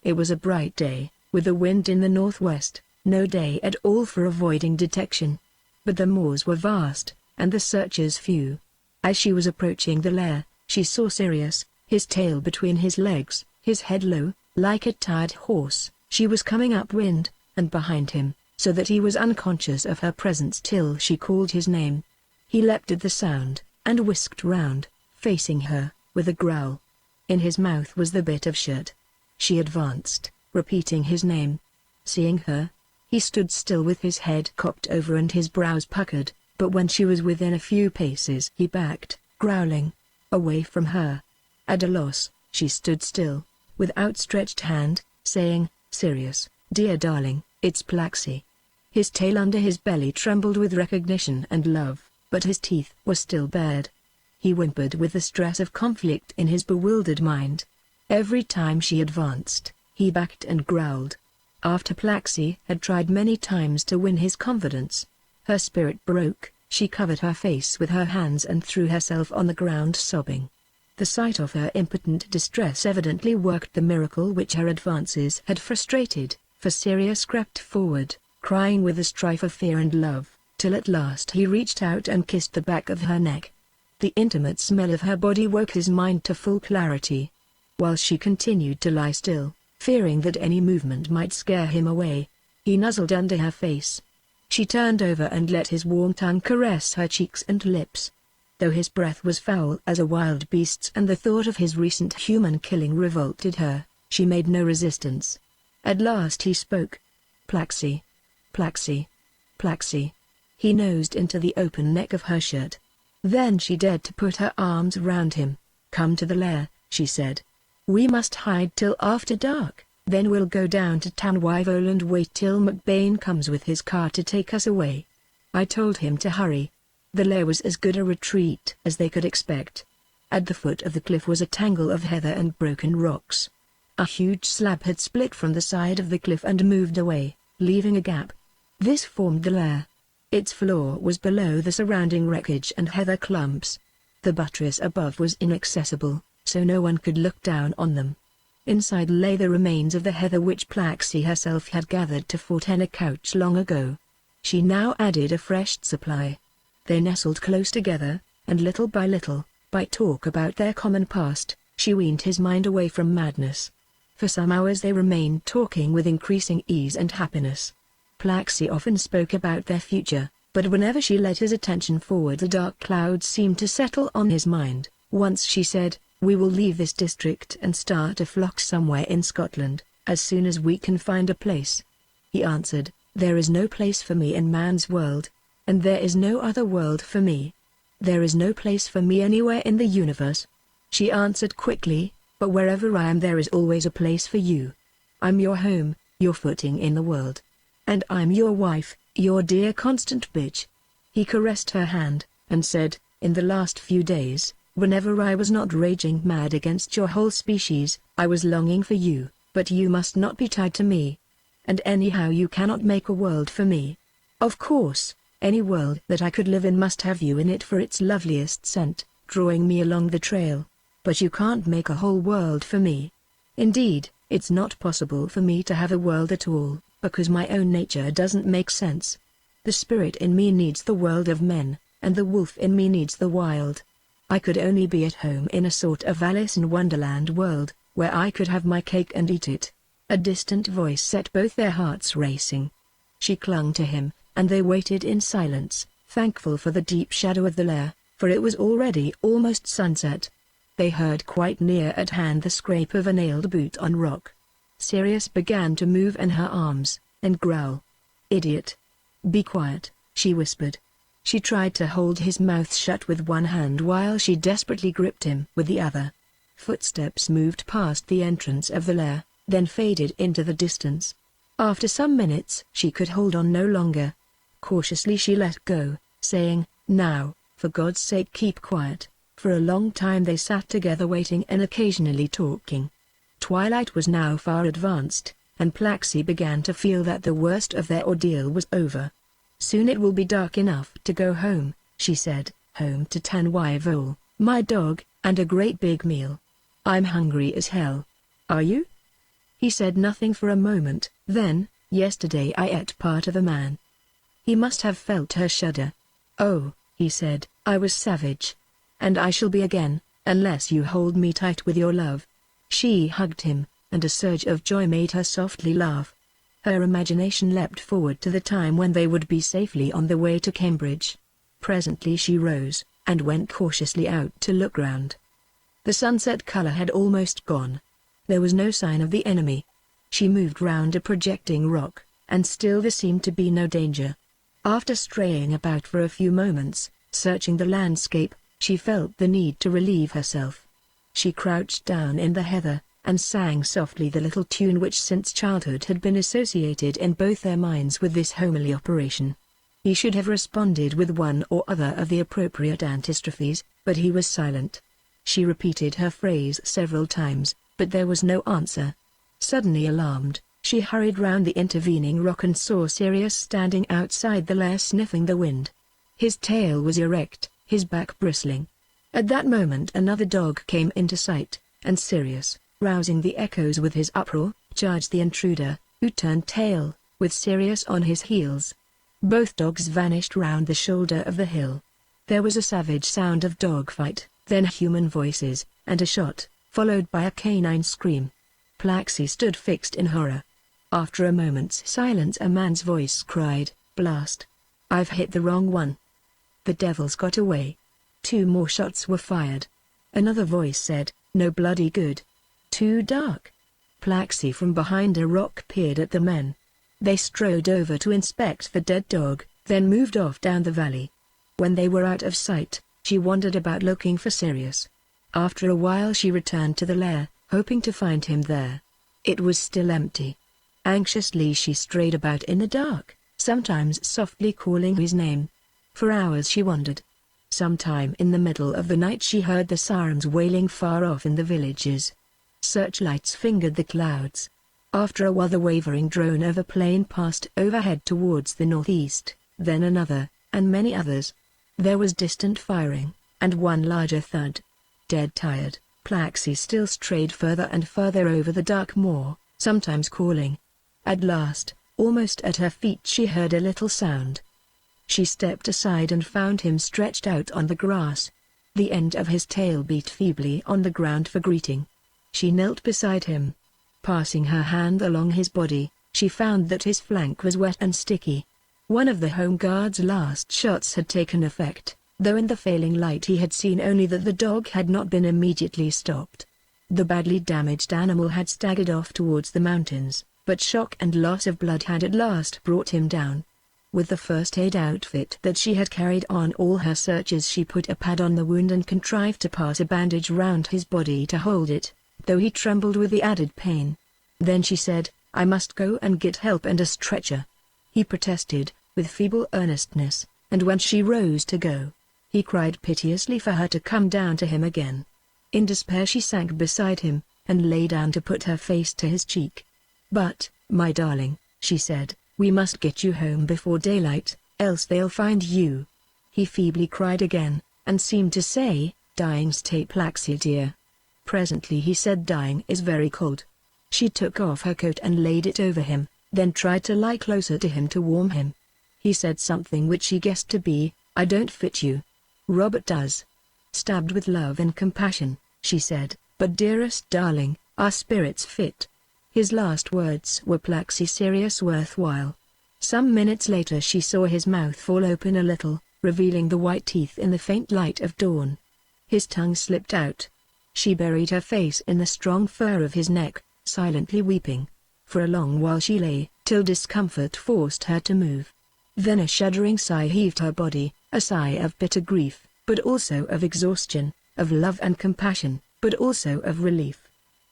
It was a bright day, with the wind in the northwest, no day at all for avoiding detection. But the moors were vast, and the searchers few. As she was approaching the lair, she saw Sirius, his tail between his legs, his head low, like a tired horse. She was coming upwind, and behind him, so that he was unconscious of her presence till she called his name. He leapt at the sound, and whisked round, facing her, with a growl. In his mouth was the bit of shirt. She advanced, repeating his name. Seeing her, he stood still with his head cocked over and his brows puckered, but when she was within a few paces he backed, growling, away from her. At a loss, she stood still, with outstretched hand, saying, "Sirius, dear darling, it's Plaxi." His tail under his belly trembled with recognition and love, but his teeth were still bared. He whimpered with the stress of conflict in his bewildered mind. Every time she advanced, he backed and growled. After Plaxi had tried many times to win his confidence, her spirit broke. She covered her face with her hands and threw herself on the ground sobbing. The sight of her impotent distress evidently worked the miracle which her advances had frustrated, for Sirius crept forward, crying with a strife of fear and love, till at last he reached out and kissed the back of her neck. The intimate smell of her body woke his mind to full clarity. While she continued to lie still, fearing that any movement might scare him away, he nuzzled under her face. She turned over and let his warm tongue caress her cheeks and lips. Though his breath was foul as a wild beast's and the thought of his recent human killing revolted her, she made no resistance. At last he spoke. "Plaxi. Plaxi. Plaxi." He nosed into the open neck of her shirt. Then she dared to put her arms round him. "Come to the lair," she said. "We must hide till after dark. Then we'll go down to Tanwyvol and wait till McBain comes with his car to take us away." I told him to hurry. The lair was as good a retreat as they could expect. At the foot of the cliff was a tangle of heather and broken rocks. A huge slab had split from the side of the cliff and moved away, leaving a gap. This formed the lair. Its floor was below the surrounding wreckage and heather clumps. The buttress above was inaccessible, so no one could look down on them. Inside lay the remains of the heather which Plaxi herself had gathered to forten a couch long ago. She now added a fresh supply. They nestled close together, and little by talk about their common past, she weaned his mind away from madness. For some hours they remained talking with increasing ease and happiness. Plaxi often spoke about their future, but whenever she led his attention forward a dark cloud seemed to settle on his mind. Once she said, "We will leave this district and start a flock somewhere in Scotland, as soon as we can find a place." He answered, "There is no place for me in man's world, and there is no other world for me. There is no place for me anywhere in the universe." She answered quickly, "But wherever I am there is always a place for you. I'm your home, your footing in the world. And I'm your wife, your dear constant bitch." He caressed her hand, and said, "In the last few days, whenever I was not raging mad against your whole species, I was longing for you, but you must not be tied to me. And anyhow you cannot make a world for me. Of course, any world that I could live in must have you in it for its loveliest scent, drawing me along the trail. But you can't make a whole world for me. Indeed, it's not possible for me to have a world at all, because my own nature doesn't make sense. The spirit in me needs the world of men, and the wolf in me needs the wild. I could only be at home in a sort of Alice in Wonderland world, where I could have my cake and eat it." A distant voice set both their hearts racing. She clung to him, and they waited in silence, thankful for the deep shadow of the lair, for it was already almost sunset. They heard quite near at hand the scrape of a nailed boot on rock. Sirius began to move in her arms, and growl. "Idiot! Be quiet," she whispered. She tried to hold his mouth shut with one hand while she desperately gripped him with the other. Footsteps moved past the entrance of the lair, then faded into the distance. After some minutes she could hold on no longer. Cautiously she let go, saying, "Now, for God's sake keep quiet." For a long time they sat together waiting and occasionally talking. Twilight was now far advanced, and Plaxi began to feel that the worst of their ordeal was over. "Soon it will be dark enough to go home," she said, "home to Tanwyvol, my dog, and a great big meal. I'm hungry as hell. Are you?" He said nothing for a moment, then, "Yesterday I ate part of a man." He must have felt her shudder. "Oh," he said, "I was savage. And I shall be again, unless you hold me tight with your love." She hugged him, and a surge of joy made her softly laugh. Her imagination leapt forward to the time when they would be safely on the way to Cambridge. Presently she rose, and went cautiously out to look round. The sunset color had almost gone. There was no sign of the enemy. She moved round a projecting rock, and still there seemed to be no danger. After straying about for a few moments, searching the landscape, she felt the need to relieve herself. She crouched down in the heather, and sang softly the little tune which since childhood had been associated in both their minds with this homely operation. He should have responded with one or other of the appropriate antistrophes, but he was silent. She repeated her phrase several times, but there was no answer. Suddenly alarmed, she hurried round the intervening rock and saw Sirius standing outside the lair sniffing the wind. His tail was erect, his back bristling. At that moment another dog came into sight, and Sirius, rousing the echoes with his uproar, charged the intruder, who turned tail, with Sirius on his heels. Both dogs vanished round the shoulder of the hill. There was a savage sound of dogfight, then human voices, and a shot, followed by a canine scream. Plaxi stood fixed in horror. After a moment's silence a man's voice cried, "Blast! I've hit the wrong one." The devils got away. 2 more shots were fired. Another voice said, "No bloody good. Too dark." Plaxi from behind a rock peered at the men. They strode over to inspect the dead dog, then moved off down the valley. When they were out of sight, she wandered about looking for Sirius. After a while she returned to the lair, hoping to find him there. It was still empty. Anxiously she strayed about in the dark, sometimes softly calling his name. For hours she wandered. Sometime in the middle of the night she heard the sirens wailing far off in the villages. Searchlights fingered the clouds. After a while the wavering drone of a plane passed overhead towards the northeast, then another, and many others. There was distant firing, and one larger thud. Dead tired, Plaxi still strayed further and further over the dark moor, sometimes calling. At last, almost at her feet she heard a little sound. She stepped aside and found him stretched out on the grass. The end of his tail beat feebly on the ground for greeting. She knelt beside him. Passing her hand along his body, she found that his flank was wet and sticky. One of the home guard's last shots had taken effect, though in the failing light he had seen only that the dog had not been immediately stopped. The badly damaged animal had staggered off towards the mountains, but shock and loss of blood had at last brought him down. With the first aid outfit that she had carried on all her searches, she put a pad on the wound and contrived to pass a bandage round his body to hold it, though he trembled with the added pain. Then she said, "I must go and get help and a stretcher." He protested, with feeble earnestness, and when she rose to go, he cried piteously for her to come down to him again. In despair she sank beside him, and lay down to put her face to his cheek. "But, my darling," she said, "we must get you home before daylight, else they'll find you." He feebly cried again, and seemed to say, "Dying, stay Plaxi dear." Presently he said, "Dying is very cold." She took off her coat and laid it over him, then tried to lie closer to him to warm him. He said something which she guessed to be, "I don't fit you. Robert does." "Stabbed with love and compassion," she said, "but dearest darling, our spirits fit." His last words were, "Plaxi Sirius worthwhile." Some minutes later she saw his mouth fall open a little, revealing the white teeth in the faint light of dawn. His tongue slipped out. She buried her face in the strong fur of his neck, silently weeping. For a long while she lay, till discomfort forced her to move. Then a shuddering sigh heaved her body, a sigh of bitter grief, but also of exhaustion, of love and compassion, but also of relief.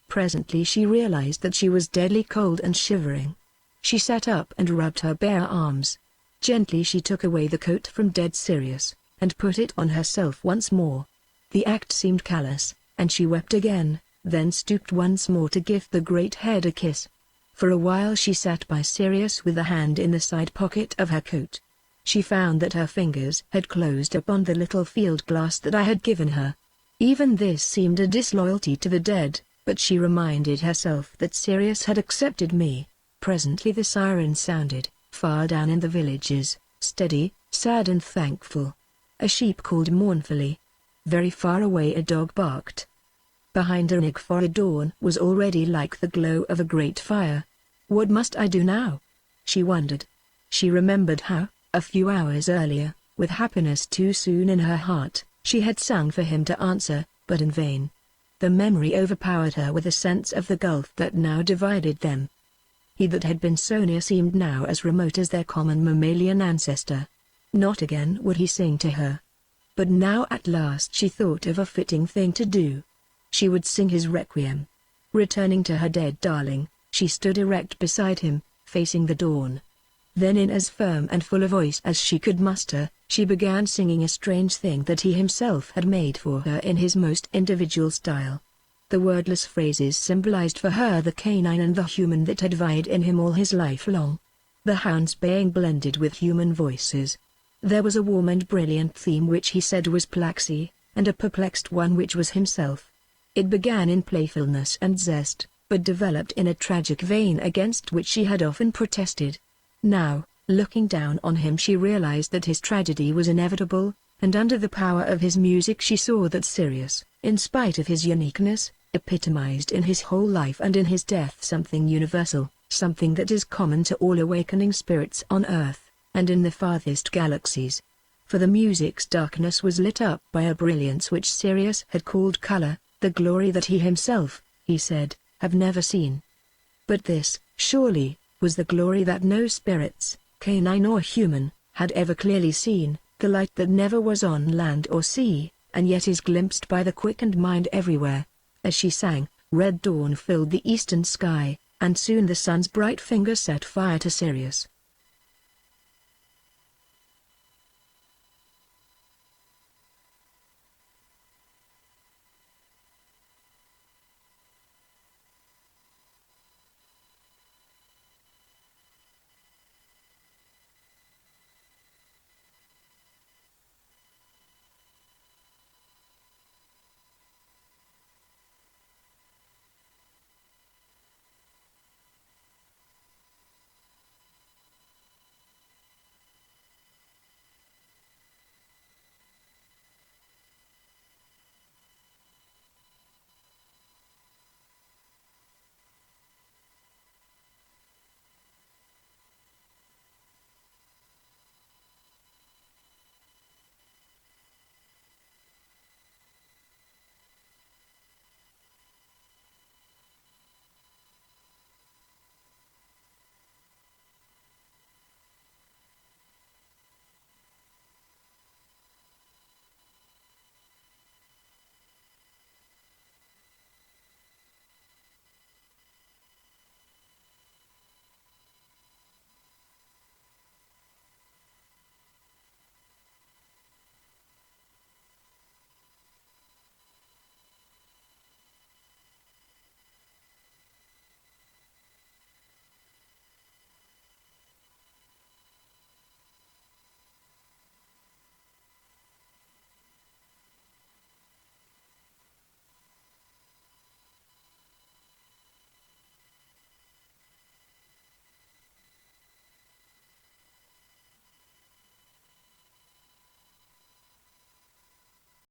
Presently she realized that she was deadly cold and shivering. She sat up and rubbed her bare arms. Gently she took away the coat from dead Sirius, and put it on herself once more. The act seemed callous, and she wept again, then stooped once more to give the great head a kiss. For a while she sat by Sirius with a hand in the side pocket of her coat. She found that her fingers had closed upon the little field glass that I had given her. Even this seemed a disloyalty to the dead, but she reminded herself that Sirius had accepted me. Presently the siren sounded, far down in the villages, steady, sad and thankful. A sheep called mournfully. Very far away a dog barked. Behind a nig for dawn was already like the glow of a great fire. What must I do now? She wondered. She remembered how, a few hours earlier, with happiness too soon in her heart, she had sung for him to answer, but in vain. The memory overpowered her with a sense of the gulf that now divided them. He that had been so near seemed now as remote as their common mammalian ancestor. Not again would he sing to her. But now at last she thought of a fitting thing to do. She would sing his requiem. Returning to her dead darling, she stood erect beside him, facing the dawn. Then in as firm and full a voice as she could muster, she began singing a strange thing that he himself had made for her in his most individual style. The wordless phrases symbolized for her the canine and the human that had vied in him all his life long. The hound's baying blended with human voices. There was a warm and brilliant theme which he said was Plaxi, and a perplexed one which was himself. It began in playfulness and zest, but developed in a tragic vein against which she had often protested. Now, looking down on him, she realized that his tragedy was inevitable, and under the power of his music she saw that Sirius, in spite of his uniqueness, epitomized in his whole life and in his death something universal, something that is common to all awakening spirits on Earth, and in the farthest galaxies. For the music's darkness was lit up by a brilliance which Sirius had called color, the glory that he himself, he said, have never seen. But this, surely, was the glory that no spirits, canine or human, had ever clearly seen, the light that never was on land or sea, and yet is glimpsed by the quickened mind everywhere. As she sang, red dawn filled the eastern sky, and soon the sun's bright finger set fire to Sirius.